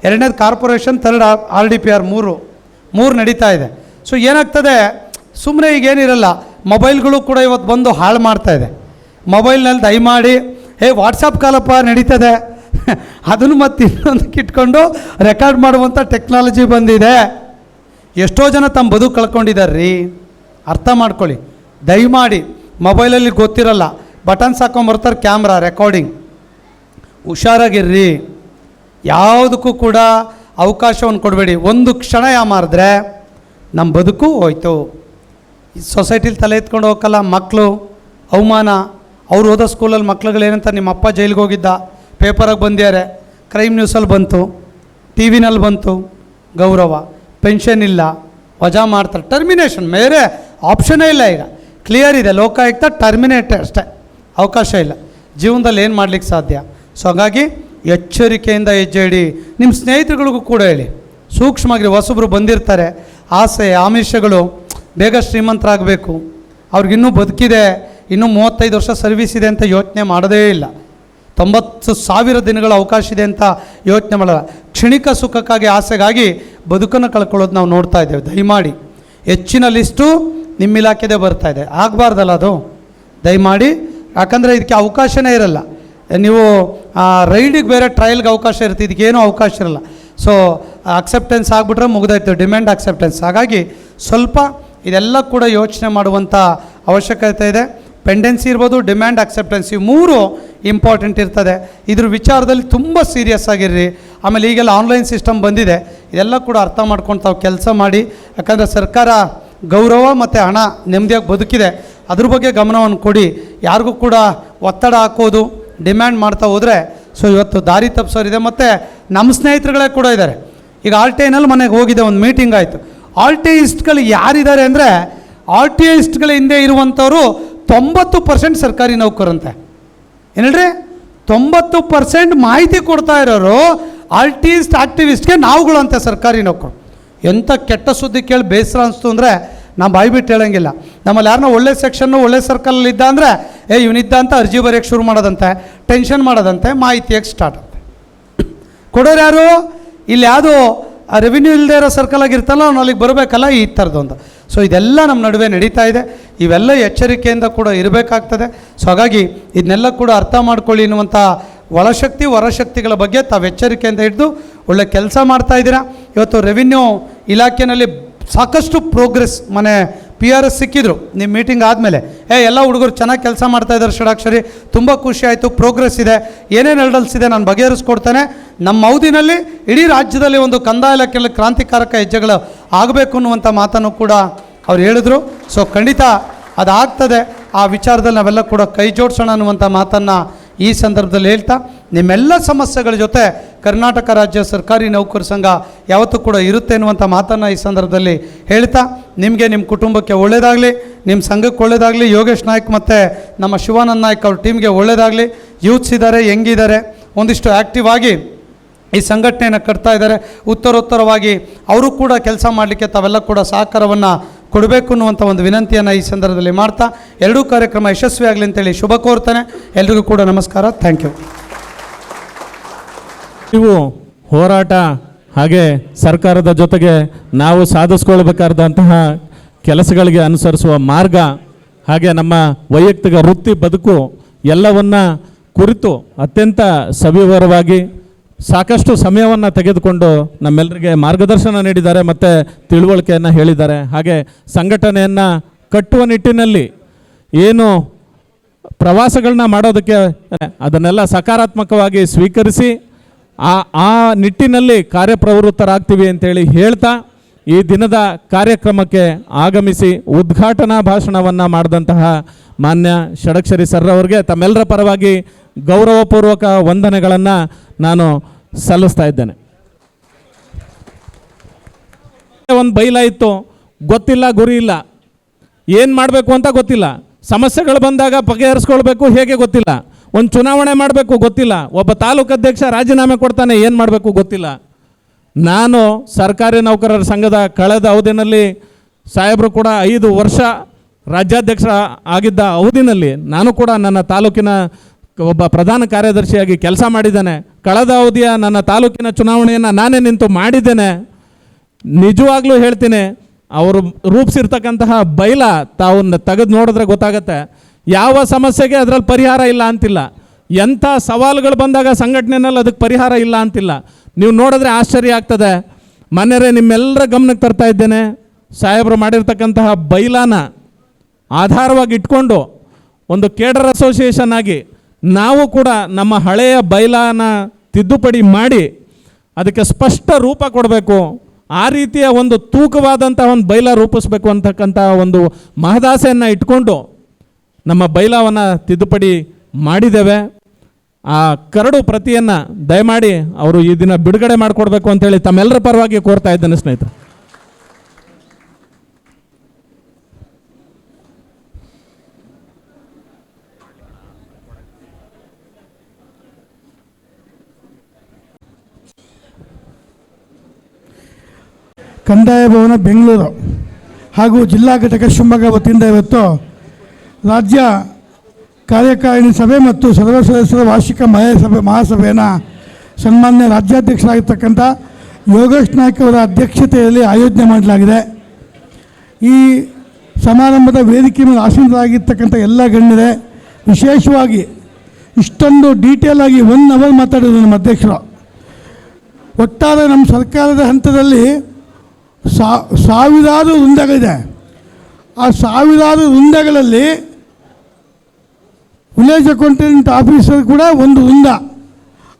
ಎರಡನೇದು ಕಾರ್ಪೊರೇಷನ್, ಥರ್ಡ್ RDPR, ಮೂರು ನಡೀತಾ ಇದೆ. ಸೊ ಏನಾಗ್ತದೆ, ಸುಮ್ಮನೆ ಈಗೇನಿರಲ್ಲ, ಮೊಬೈಲ್ಗಳು ಕೂಡ ಇವತ್ತು ಬಂದು ಹಾಳು ಮಾಡ್ತಾಯಿದೆ. ಮೊಬೈಲ್ನಲ್ಲಿ ದಯಮಾಡಿ ವಾಟ್ಸಪ್ ಕಾಲಪ್ಪ ನಡೀತದೆ ಅದನ್ನು ಮತ್ತೆ ಇನ್ನೊಂದಕ್ಕೆ ಇಟ್ಕೊಂಡು ರೆಕಾರ್ಡ್ ಮಾಡುವಂಥ ಟೆಕ್ನಾಲಜಿ ಬಂದಿದೆ. ಎಷ್ಟೋ ಜನ ತಮ್ಮ ಬದುಕು ಕಳ್ಕೊಂಡಿದ್ದಾರೆ ರೀ. ಅರ್ಥ ಮಾಡ್ಕೊಳ್ಳಿ ದಯಮಾಡಿ. ಮೊಬೈಲಲ್ಲಿ ಗೊತ್ತಿರಲ್ಲ, ಬಟನ್ಸ್ ಹಾಕೊಂಬರ್ತಾರೆ, ಕ್ಯಾಮ್ರಾ ರೆಕಾರ್ಡಿಂಗ್. ಹುಷಾರಾಗಿರ್ರಿ, ಯಾವುದಕ್ಕೂ ಕೂಡ ಅವಕಾಶವನ್ನು ಕೊಡಬೇಡಿ. ಒಂದು ಕ್ಷಣ ಯಾಮಾರಿದ್ರೆ ನಮ್ಮ ಬದುಕು ಹೋಯ್ತು. ಈ ಸೊಸೈಟಿಲಿ ತಲೆ ಎತ್ಕೊಂಡು ಹೋಗಲ್ಲ. ಮಕ್ಕಳು ಅವಮಾನ, ಅವ್ರು ಓದೋ ಸ್ಕೂಲಲ್ಲಿ ಮಕ್ಳುಗಳೇನಂತ, ನಿಮ್ಮ ಅಪ್ಪ ಜೈಲಿಗೆ ಹೋಗಿದ್ದ, ಪೇಪರಾಗಿ ಬಂದಿದ್ದಾರೆ, ಕ್ರೈಮ್ ನ್ಯೂಸಲ್ಲಿ ಬಂತು, ಟಿ ವಿನಲ್ಲಿ ಬಂತು, ಗೌರವ, ಪೆನ್ಷನ್ ಇಲ್ಲ, ವಜಾ ಮಾಡ್ತಾರೆ, ಟರ್ಮಿನೇಷನ್, ಬೇರೆ ಆಪ್ಷನ್ನೇ ಇಲ್ಲ. ಈಗ ಕ್ಲಿಯರ್ ಇದೆ, ಲೋಕಾಯುಕ್ತ ಟರ್ಮಿನೇಟ್ ಅಷ್ಟೇ, ಅವಕಾಶ ಇಲ್ಲ. ಜೀವನದಲ್ಲಿ ಏನು ಮಾಡಲಿಕ್ಕೆ ಸಾಧ್ಯ? ಸೊ ಹಾಗಾಗಿ ಎಚ್ಚರಿಕೆಯಿಂದ ಹೆಜ್ಜೆ ಇಡಿ. ನಿಮ್ಮ ಸ್ನೇಹಿತರುಗಳಿಗೂ ಕೂಡ ಹೇಳಿ, ಸೂಕ್ಷ್ಮವಾಗಿ. ಹೊಸಬ್ರು ಬಂದಿರ್ತಾರೆ, ಆಸೆ ಆಮಿಷಗಳು, ಬೇಗ ಶ್ರೀಮಂತರಾಗಬೇಕು, ಅವ್ರಿಗಿನ್ನೂ ಬದುಕಿದೆ, ಇನ್ನೂ 35 ವರ್ಷ ಸರ್ವಿಸ್ ಇದೆ ಅಂತ ಯೋಚನೆ ಮಾಡೋದೇ ಇಲ್ಲ. 90,000 ದಿನಗಳ ಅವಕಾಶ ಇದೆ ಅಂತ ಯೋಚನೆ ಮಾಡಲ್ಲ. ಕ್ಷಣಿಕ ಸುಖಕ್ಕಾಗಿ, ಆಸೆಗಾಗಿ ಬದುಕನ್ನು ಕಳ್ಕೊಳ್ಳೋದು ನಾವು ನೋಡ್ತಾ ಇದ್ದೇವೆ. ದಯಮಾಡಿ ಹೆಚ್ಚಿನ ಲಿಸ್ಟು ನಿಮ್ಮ ಇಲಾಖೆದೇ ಬರ್ತಾ ಇದೆ, ಆಗಬಾರ್ದಲ್ಲ ಅದು. ದಯಮಾಡಿ, ಯಾಕಂದರೆ ಇದಕ್ಕೆ ಅವಕಾಶನೇ ಇರಲ್ಲ. ನೀವು ರೈಡಿಗೆ ಬೇರೆ ಟ್ರಯಲ್ಗೆ ಅವಕಾಶ ಇರುತ್ತೆ, ಇದಕ್ಕೇನೂ ಅವಕಾಶ ಇರಲ್ಲ. ಸೊ ಅಕ್ಸೆಪ್ಟೆನ್ಸ್ ಆಗಿಬಿಟ್ರೆ ಮುಗಿದಾಯ್ತು, ಡಿಮ್ಯಾಂಡ್ ಅಕ್ಸೆಪ್ಟೆನ್ಸ್. ಹಾಗಾಗಿ ಸ್ವಲ್ಪ ಇದೆಲ್ಲ ಕೂಡ ಯೋಚನೆ ಮಾಡುವಂಥ ಅವಶ್ಯಕತೆ ಇದೆ. ಪೆಂಡೆನ್ಸಿ ಇರ್ಬೋದು, ಡಿಮ್ಯಾಂಡ್ ಅಕ್ಸೆಪ್ಟೆನ್ಸ್, ಇವು 3 ಇಂಪಾರ್ಟೆಂಟ್ ಇರ್ತದೆ. ಇದ್ರ ವಿಚಾರದಲ್ಲಿ ತುಂಬ ಸೀರಿಯಸ್ ಆಗಿರ್ರಿ. ಆಮೇಲೆ ಈಗೆಲ್ಲ ಆನ್ಲೈನ್ ಸಿಸ್ಟಮ್ ಬಂದಿದೆ, ಇದೆಲ್ಲ ಕೂಡ ಅರ್ಥ ಮಾಡ್ಕೊಂಡು ತಾವು ಕೆಲಸ ಮಾಡಿ. ಯಾಕಂದರೆ ಸರ್ಕಾರ ಗೌರವ ಮತ್ತು ಹಣ, ನೆಮ್ಮದಿಯಾಗಿ ಬದುಕಿದೆ, ಅದ್ರ ಬಗ್ಗೆ ಗಮನವನ್ನು ಕೊಡಿ. ಯಾರಿಗೂ ಕೂಡ ಒತ್ತಡ ಹಾಕೋದು, ಡಿಮ್ಯಾಂಡ್ ಮಾಡ್ತಾ ಹೋದರೆ ಸೊ ಇವತ್ತು ದಾರಿ ತಪ್ಪಿಸೋರಿದೆ. ಮತ್ತು ನಮ್ಮ ಸ್ನೇಹಿತರುಗಳೇ ಕೂಡ ಇದ್ದಾರೆ. ಈಗ RTIನಲ್ಲಿ ಮನೆಗೆ ಹೋಗಿದೆ, ಒಂದು ಮೀಟಿಂಗ್ ಆಯಿತು. RTIಸ್ಟ್ಗಳು ಯಾರಿದ್ದಾರೆ ಅಂದರೆ, RTIಸ್ಟ್ಗಳ ಹಿಂದೆ ಇರುವಂಥವರು 90% ಸರ್ಕಾರಿ ನೌಕರಂತೆ. ಏನು ಹೇಳ್ರಿ, 90% ಮಾಹಿತಿ ಕೊಡ್ತಾ ಇರೋರು RTIಸ್ಟ್ ಆಕ್ಟಿವಿಸ್ಟ್ಗೆ ನಾವುಗಳಂತೆ ಸರ್ಕಾರಿ ನೌಕರು. ಎಂಥ ಕೆಟ್ಟ ಸುದ್ದಿ ಕೇಳಿ ಬೇಸರ ಅನಿಸ್ತು ಅಂದರೆ ನಾವು ಬಾಯ್ಬಿಟ್ಟು ಹೇಳೋಂಗಿಲ್ಲ. ನಮ್ಮಲ್ಲಿ ಯಾರನ್ನ ಒಳ್ಳೆ ಸೆಕ್ಷನ್ನು ಒಳ್ಳೆ ಸರ್ಕಲಲ್ಲಿ ಇದ್ದ ಅಂದರೆ ಇವನಿದ್ದ ಅಂತ ಅರ್ಜಿ ಬರೆಯೋಕ್ಕೆ ಶುರು ಮಾಡೋದಂತೆ, ಟೆನ್ಷನ್ ಮಾಡೋದಂತೆ, ಮಾಹಿತಿಯಾಗಿ ಸ್ಟಾರ್ಟ್ ಅಂತೆ. ಕೊಡೋರು ಯಾರು? ಇಲ್ಲಿ ಯಾವುದು ರೆವಿನ್ಯೂ ಇಲ್ಲದೆ ಇರೋ ಸರ್ಕಲಾಗಿರ್ತಲ್ಲ, ಅವ್ನು ಅಲ್ಲಿಗೆ ಬರಬೇಕಲ್ಲ, ಈ ಥರದೊಂದು. ಸೊ ಇದೆಲ್ಲ ನಮ್ಮ ನಡುವೆ ನಡೀತಾ ಇದೆ. ಇವೆಲ್ಲ ಎಚ್ಚರಿಕೆಯಿಂದ ಕೂಡ ಇರಬೇಕಾಗ್ತದೆ. ಸೊ ಹಾಗಾಗಿ ಇದನ್ನೆಲ್ಲ ಕೂಡ ಅರ್ಥ ಮಾಡ್ಕೊಳ್ಳಿ ಎನ್ನುವಂಥ ಒಳಶಕ್ತಿ ಹೊರಶಕ್ತಿಗಳ ಬಗ್ಗೆ ತಾವು ಎಚ್ಚರಿಕೆಯಿಂದ ಹಿಡಿದು ಒಳ್ಳೆ ಕೆಲಸ ಮಾಡ್ತಾಯಿದ್ದೀರಾ. ಇವತ್ತು ರೆವಿನ್ಯೂ ಇಲಾಖೆಯಲ್ಲಿ ಸಾಕಷ್ಟು ಪ್ರೋಗ್ರೆಸ್, ಮನೆ PRS ಸಿಕ್ಕಿದ್ರು ನಿಮ್ಮ ಮೀಟಿಂಗ್ ಆದಮೇಲೆ. ಎಲ್ಲ ಹುಡುಗರು ಚೆನ್ನಾಗಿ ಕೆಲಸ ಮಾಡ್ತಾಯಿದ್ದಾರೆ ಷಡಾಕ್ಷರಿ, ತುಂಬ ಖುಷಿ ಆಯಿತು, ಪ್ರೋಗ್ರೆಸ್ ಇದೆ, ಏನೇನು ಹರ್ಡಲ್ಸ್ ಇದೆ ನಾನು ಬಗೆಹರಿಸ್ಕೊಡ್ತೇನೆ. ನಮ್ಮ ಅವಧಿನಲ್ಲಿ ಇಡೀ ರಾಜ್ಯದಲ್ಲಿ ಒಂದು ಕಂದಾಯ ಇಲಾಖೆಯಲ್ಲಿ ಕ್ರಾಂತಿಕಾರಕ ಹೆಜ್ಜೆಗಳು ಆಗಬೇಕು ಅನ್ನುವಂಥ ಮಾತನ್ನು ಕೂಡ ಅವ್ರು ಹೇಳಿದ್ರು. ಸೊ ಖಂಡಿತ ಅದಾಗ್ತದೆ. ಆ ವಿಚಾರದಲ್ಲಿ ನಾವೆಲ್ಲ ಕೂಡ ಕೈ ಜೋಡಿಸೋಣ ಅನ್ನುವಂಥ ಮಾತನ್ನು ಈ ಸಂದರ್ಭದಲ್ಲಿ ಹೇಳ್ತಾ, ನಿಮ್ಮೆಲ್ಲ ಸಮಸ್ಯೆಗಳ ಜೊತೆ ಕರ್ನಾಟಕ ರಾಜ್ಯ ಸರ್ಕಾರಿ ನೌಕರ ಸಂಘ ಯಾವತ್ತೂ ಕೂಡ ಇರುತ್ತೆ ಅನ್ನುವಂಥ ಮಾತನ್ನು ಈ ಸಂದರ್ಭದಲ್ಲಿ ಹೇಳ್ತಾ, ನಿಮಗೆ ನಿಮ್ಮ ಕುಟುಂಬಕ್ಕೆ ಒಳ್ಳೆಯದಾಗಲಿ, ನಿಮ್ಮ ಸಂಘಕ್ಕೆ ಒಳ್ಳೆಯದಾಗಲಿ. ಯೋಗೇಶ್ ನಾಯ್ಕ್ ಮತ್ತು ನಮ್ಮ ಶಿವಾನಂದ್ ನಾಯ್ಕ್ ಅವ್ರ ಟೀಮ್ಗೆ ಒಳ್ಳೆಯದಾಗಲಿ. ಯೂತ್ಸ್ ಇದ್ದಾರೆ, ಯಂಗಿದ್ದಾರೆ, ಒಂದಿಷ್ಟು ಆ್ಯಕ್ಟಿವ್ ಆಗಿ ಈ ಸಂಘಟನೆಯನ್ನು ಕಟ್ತಾ ಇದ್ದಾರೆ. ಉತ್ತರೋತ್ತರವಾಗಿ ಅವರು ಕೂಡ ಕೆಲಸ ಮಾಡಲಿಕ್ಕೆ ತಾವೆಲ್ಲ ಕೂಡ ಸಹಕಾರವನ್ನು ಕೊಡಬೇಕು ಅನ್ನುವಂಥ ಒಂದು ವಿನಂತಿಯನ್ನು ಈ ಸಂದರ್ಭದಲ್ಲಿ ಮಾಡ್ತಾ ಎರಡೂ ಕಾರ್ಯಕ್ರಮ ಯಶಸ್ವಿಯಾಗಲಿ ಅಂತೇಳಿ ಶುಭ ಕೋರ್ತೇನೆ. ಎಲ್ರಿಗೂ ಕೂಡ ನಮಸ್ಕಾರ. Thank you. ನೀವು ಹೋರಾಟ ಹಾಗೆ ಸರ್ಕಾರದ ಜೊತೆಗೆ ನಾವು ಸಾಧಿಸ್ಕೊಳ್ಬೇಕಾದಂತಹ ಕೆಲಸಗಳಿಗೆ ಅನುಸರಿಸುವ ಮಾರ್ಗ ಹಾಗೆ ನಮ್ಮ ವೈಯಕ್ತಿಕ ವೃತ್ತಿ ಬದುಕು ಎಲ್ಲವನ್ನ ಕುರಿತು ಅತ್ಯಂತ ಸವಿವರವಾಗಿ ಸಾಕಷ್ಟು ಸಮಯವನ್ನು ತೆಗೆದುಕೊಂಡು ನಮ್ಮೆಲ್ಲರಿಗೆ ಮಾರ್ಗದರ್ಶನ ನೀಡಿದ್ದಾರೆ ಮತ್ತು ತಿಳುವಳಿಕೆಯನ್ನು ಹೇಳಿದ್ದಾರೆ. ಹಾಗೆ ಸಂಘಟನೆಯನ್ನು ಕಟ್ಟುವ ನಿಟ್ಟಿನಲ್ಲಿ ಏನು ಪ್ರವಾಸಗಳನ್ನ ಮಾಡೋದಕ್ಕೆ ಅದನ್ನೆಲ್ಲ ಸಕಾರಾತ್ಮಕವಾಗಿ ಸ್ವೀಕರಿಸಿ ಆ ನಿಟ್ಟಿನಲ್ಲಿ ಕಾರ್ಯಪ್ರವೃತ್ತರಾಗ್ತೀವಿ ಅಂತೇಳಿ ಹೇಳ್ತಾ ಈ ದಿನದ ಕಾರ್ಯಕ್ರಮಕ್ಕೆ ಆಗಮಿಸಿ ಉದ್ಘಾಟನಾ ಭಾಷಣವನ್ನು ಮಾಡಿದಂತಹ ಮಾನ್ಯ ಷಡಕ್ಷರಿ ಸರ್ ಅವರಿಗೆ ತಮ್ಮೆಲ್ಲರ ಪರವಾಗಿ ಗೌರವಪೂರ್ವಕ ವಂದನೆಗಳನ್ನು ನಾನು ಸಲ್ಲಿಸ್ತಾ ಇದ್ದೇನೆ. ಒಂದು ಬೈಲ ಇತ್ತು, ಗೊತ್ತಿಲ್ಲ, ಗುರಿ ಇಲ್ಲ, ಏನು ಮಾಡಬೇಕು ಅಂತ ಗೊತ್ತಿಲ್ಲ, ಸಮಸ್ಯೆಗಳು ಬಂದಾಗ ಬಗೆಹರಿಸ್ಕೊಳ್ಬೇಕು ಹೇಗೆ ಗೊತ್ತಿಲ್ಲ, ಒಂದು ಚುನಾವಣೆ ಮಾಡಬೇಕು ಗೊತ್ತಿಲ್ಲ, ಒಬ್ಬ ತಾಲೂಕು ಅಧ್ಯಕ್ಷ ರಾಜೀನಾಮೆ ಕೊಡ್ತಾನೆ ಏನು ಮಾಡಬೇಕು ಗೊತ್ತಿಲ್ಲ. ನಾನು ಸರ್ಕಾರಿ ನೌಕರರ ಸಂಘದ ಕಳೆದ ಅವಧಿನಲ್ಲಿ ಸಾಹೇಬರು ಕೂಡ 5 ವರ್ಷ ರಾಜ್ಯಾಧ್ಯಕ್ಷ ಆಗಿದ್ದ ಅವಧಿನಲ್ಲಿ ನಾನು ಕೂಡ ನನ್ನ ತಾಲೂಕಿನ ಒಬ್ಬ ಪ್ರಧಾನ ಕಾರ್ಯದರ್ಶಿಯಾಗಿ ಕೆಲಸ ಮಾಡಿದ್ದೇನೆ. ಕಳೆದ ಅವಧಿಯ ನನ್ನ ತಾಲೂಕಿನ ಚುನಾವಣೆಯನ್ನು ನಾನೇ ನಿಂತು ಮಾಡಿದ್ದೇನೆ. ನಿಜವಾಗ್ಲೂ ಹೇಳ್ತೀನಿ, ಅವರು ರೂಪಿಸಿರ್ತಕ್ಕಂತಹ ಬೈಲ ತಾವು ತೆಗೆದು ನೋಡಿದ್ರೆ ಗೊತ್ತಾಗತ್ತೆ. ಯಾವ ಸಮಸ್ಯೆಗೆ ಅದರಲ್ಲಿ ಪರಿಹಾರ ಇಲ್ಲ ಅಂತಿಲ್ಲ, ಎಂಥ ಸವಾಲುಗಳು ಬಂದಾಗ ಸಂಘಟನೆಯಲ್ಲಿ ಅದಕ್ಕೆ ಪರಿಹಾರ ಇಲ್ಲ ಅಂತಿಲ್ಲ. ನೀವು ನೋಡಿದ್ರೆ ಆಶ್ಚರ್ಯ ಆಗ್ತದೆ. ಮಾನ್ಯರೇ, ನಿಮ್ಮೆಲ್ಲರ ಗಮನಕ್ಕೆ ತರ್ತಾ ಇದ್ದೇನೆ, ಸಾಹೇಬರು ಮಾಡಿರ್ತಕ್ಕಂತಹ ಬೈಲಾನ ಆಧಾರವಾಗಿ ಇಟ್ಕೊಂಡು ಒಂದು ಕೇಡರ್ ಅಸೋಸಿಯೇಷನ್ ಆಗಿ ನಾವು ಕೂಡ ನಮ್ಮ ಹಳೆಯ ಬೈಲಾನ ತಿದ್ದುಪಡಿ ಮಾಡಿ ಅದಕ್ಕೆ ಸ್ಪಷ್ಟ ರೂಪ ಕೊಡಬೇಕು, ಆ ರೀತಿಯ ಒಂದು ತೂಕವಾದಂಥ ಒಂದು ಬೈಲ ರೂಪಿಸ್ಬೇಕು ಅಂತಕ್ಕಂಥ ಒಂದು ಮಹದಾಸೆಯನ್ನು ಇಟ್ಕೊಂಡು ನಮ್ಮ ಬೈಲಾವನ್ನು ತಿದ್ದುಪಡಿ ಮಾಡಿದ್ದೇವೆ. ಆ ಕರಡು ಪ್ರತಿಯನ್ನು ದಯಮಾಡಿ ಅವರು ಈ ದಿನ ಬಿಡುಗಡೆ ಮಾಡಿಕೊಡ್ಬೇಕು ಅಂತೇಳಿ ತಮ್ಮೆಲ್ಲರ ಪರವಾಗಿ ಕೋರ್ತಾ ಇದ್ದೇನೆ ಸ್ನೇಹಿತರೆ. ಕಂದಾಯ ಭವನ ಬೆಂಗಳೂರು ಹಾಗೂ ಜಿಲ್ಲಾ ಘಟಕ ಶಿವಮೊಗ್ಗ ವತಿಯಿಂದ ಇವತ್ತು ರಾಜ್ಯ ಕಾರ್ಯಕಾರಿಣಿ ಸಭೆ ಮತ್ತು ಸರ್ವ ಸದಸ್ಯರ ವಾರ್ಷಿಕ ಮಹಾಸಭೆಯನ್ನು ಸನ್ಮಾನ್ಯ ರಾಜ್ಯಾಧ್ಯಕ್ಷರಾಗಿರ್ತಕ್ಕಂಥ ಯೋಗೇಶ್ ನಾಯ್ಕ ಅವರ ಅಧ್ಯಕ್ಷತೆಯಲ್ಲಿ ಆಯೋಜನೆ ಮಾಡಲಾಗಿದೆ. ಈ ಸಮಾರಂಭದ ವೇದಿಕೆ ಮೇಲೆ ಆಸೀನರಾಗಿರ್ತಕ್ಕಂಥ ಎಲ್ಲ ಗಣ್ಯರೇ, ವಿಶೇಷವಾಗಿ ಇಷ್ಟೊಂದು ಡೀಟೇಲ್ ಆಗಿ 1 ಅವರ್ ಮಾತಾಡಿದ್ರು ನಮ್ಮ ಅಧ್ಯಕ್ಷರು. ಒಟ್ಟಾರೆ ನಮ್ಮ ಸರ್ಕಾರದ ಹಂತದಲ್ಲಿ ಸಾವಿರಾರು ವೃಂದಗಳಿದೆ. ಆ ಸಾವಿರಾರು ವೃಂದಗಳಲ್ಲಿ ವಿಲೇಜ್ ಅಕೌಂಟೆಂಟ್ ಆಫೀಸರ್ ಕೂಡ ಒಂದು ವೃಂದ.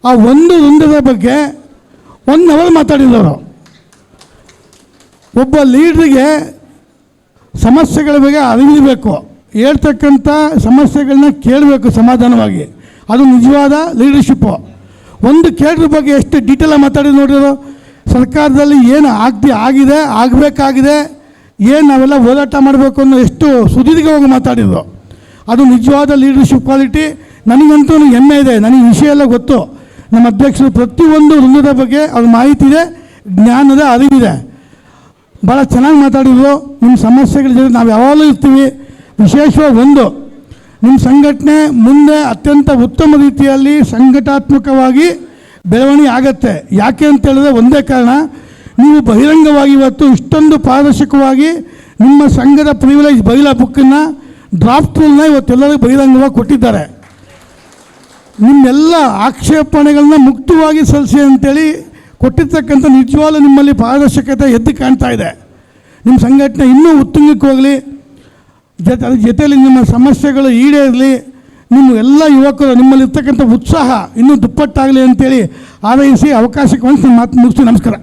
ಆ ಒಂದು ವೃಂದದ ಬಗ್ಗೆ 1 ಅವರ್ ಮಾತಾಡಿದವರು. ಒಬ್ಬ ಲೀಡ್ರಿಗೆ ಸಮಸ್ಯೆಗಳ ಬಗ್ಗೆ ಅರಿವಿರಬೇಕು, ಹೇಳ್ತಕ್ಕಂಥ ಸಮಸ್ಯೆಗಳನ್ನ ಕೇಳಬೇಕು ಸಮಾಧಾನವಾಗಿ. ಅದು ನಿಜವಾದ ಲೀಡರ್ಶಿಪ್ಪು. ಒಂದು ಕೇಡ್ರ ಬಗ್ಗೆ ಎಷ್ಟು ಡೀಟೇಲಾಗಿ ಮಾತಾಡಿದ್ರು ನೋಡಿದ್ರು. ಸರ್ಕಾರದಲ್ಲಿ ಏನು ಆಗಿದೆ, ಆಗಬೇಕಾಗಿದೆ, ಏನು ನಾವೆಲ್ಲ ಹೋರಾಟ ಮಾಡಬೇಕು ಅನ್ನೋ ಎಷ್ಟು ಸುದೀರ್ಘವಾಗಿ ಮಾತಾಡಿದ್ರು. ಅದು ನಿಜವಾದ ಲೀಡರ್ಶಿಪ್ ಕ್ವಾಲಿಟಿ. ನನಗಂತೂ ಹೆಮ್ಮೆ ಇದೆ. ನನಗೆ ವಿಷಯ ಎಲ್ಲ ಗೊತ್ತು. ನಮ್ಮ ಅಧ್ಯಕ್ಷರು ಪ್ರತಿಯೊಂದು ವೃಂದದ ಬಗ್ಗೆ ಅವ್ರ ಮಾಹಿತಿ ಇದೆ, ಜ್ಞಾನದ ಅರಿವಿದೆ. ಭಾಳ ಚೆನ್ನಾಗಿ ಮಾತಾಡಿದ್ರು. ನಿಮ್ಮ ಸಮಸ್ಯೆಗಳ ಜೊತೆ ನಾವು ಯಾವಾಗಲೂ ಇರ್ತೀವಿ. ವಿಶೇಷವಾಗಿ ನಿಮ್ಮ ಸಂಘಟನೆ ಮುಂದೆ ಅತ್ಯಂತ ಉತ್ತಮ ರೀತಿಯಲ್ಲಿ ಸಂಘಟಾತ್ಮಕವಾಗಿ ಬೆಳವಣಿಗೆ ಆಗತ್ತೆ. ಯಾಕೆ ಅಂತ ಹೇಳಿದ್ರೆ ಒಂದೇ ಕಾರಣ, ನೀವು ಬಹಿರಂಗವಾಗಿ ಇವತ್ತು ಇಷ್ಟೊಂದು ಪಾರದರ್ಶಕವಾಗಿ ನಿಮ್ಮ ಸಂಘದ ಪ್ರಿವಿಲೇಜ್ ಬೈಲಾ ಬುಕ್ಕನ್ನು ಡ್ರಾಫ್ಟ್ ರೂಲ್ನ ಇವತ್ತೆಲ್ಲರಿಗೂ ಬಹಿರಂಗವಾಗಿ ಕೊಟ್ಟಿದ್ದಾರೆ. ನಿಮ್ಮೆಲ್ಲ ಆಕ್ಷೇಪಣೆಗಳನ್ನ ಮುಕ್ತವಾಗಿ ಸಲ್ಲಿಸಿ ಅಂತೇಳಿ ಕೊಟ್ಟಿರ್ತಕ್ಕಂಥ ನಿಜವಾಗ್ಲೂ ನಿಮ್ಮಲ್ಲಿ ಪಾರದರ್ಶಕತೆ ಎದ್ದು ಕಾಣ್ತಾ ಇದೆ. ನಿಮ್ಮ ಸಂಘಟನೆ ಇನ್ನೂ ಉತ್ತುಂಗಕ್ಕೆ ಹೋಗಲಿ, ಅದ್ರ ಜೊತೆಯಲ್ಲಿ ನಿಮ್ಮ ಸಮಸ್ಯೆಗಳು ಈಡೇರಲಿ, ನಿಮ್ಮ ಎಲ್ಲ ಯುವಕರು ನಿಮ್ಮಲ್ಲಿರ್ತಕ್ಕಂಥ ಉತ್ಸಾಹ ಇನ್ನೂ ದುಪ್ಪಟ್ಟಾಗಲಿ ಅಂತೇಳಿ ಹಾರೈಸಿ ಅವಕಾಶಕ್ಕೆ ಮಾತು ಮುಗಿಸಿ ನಮಸ್ಕಾರ.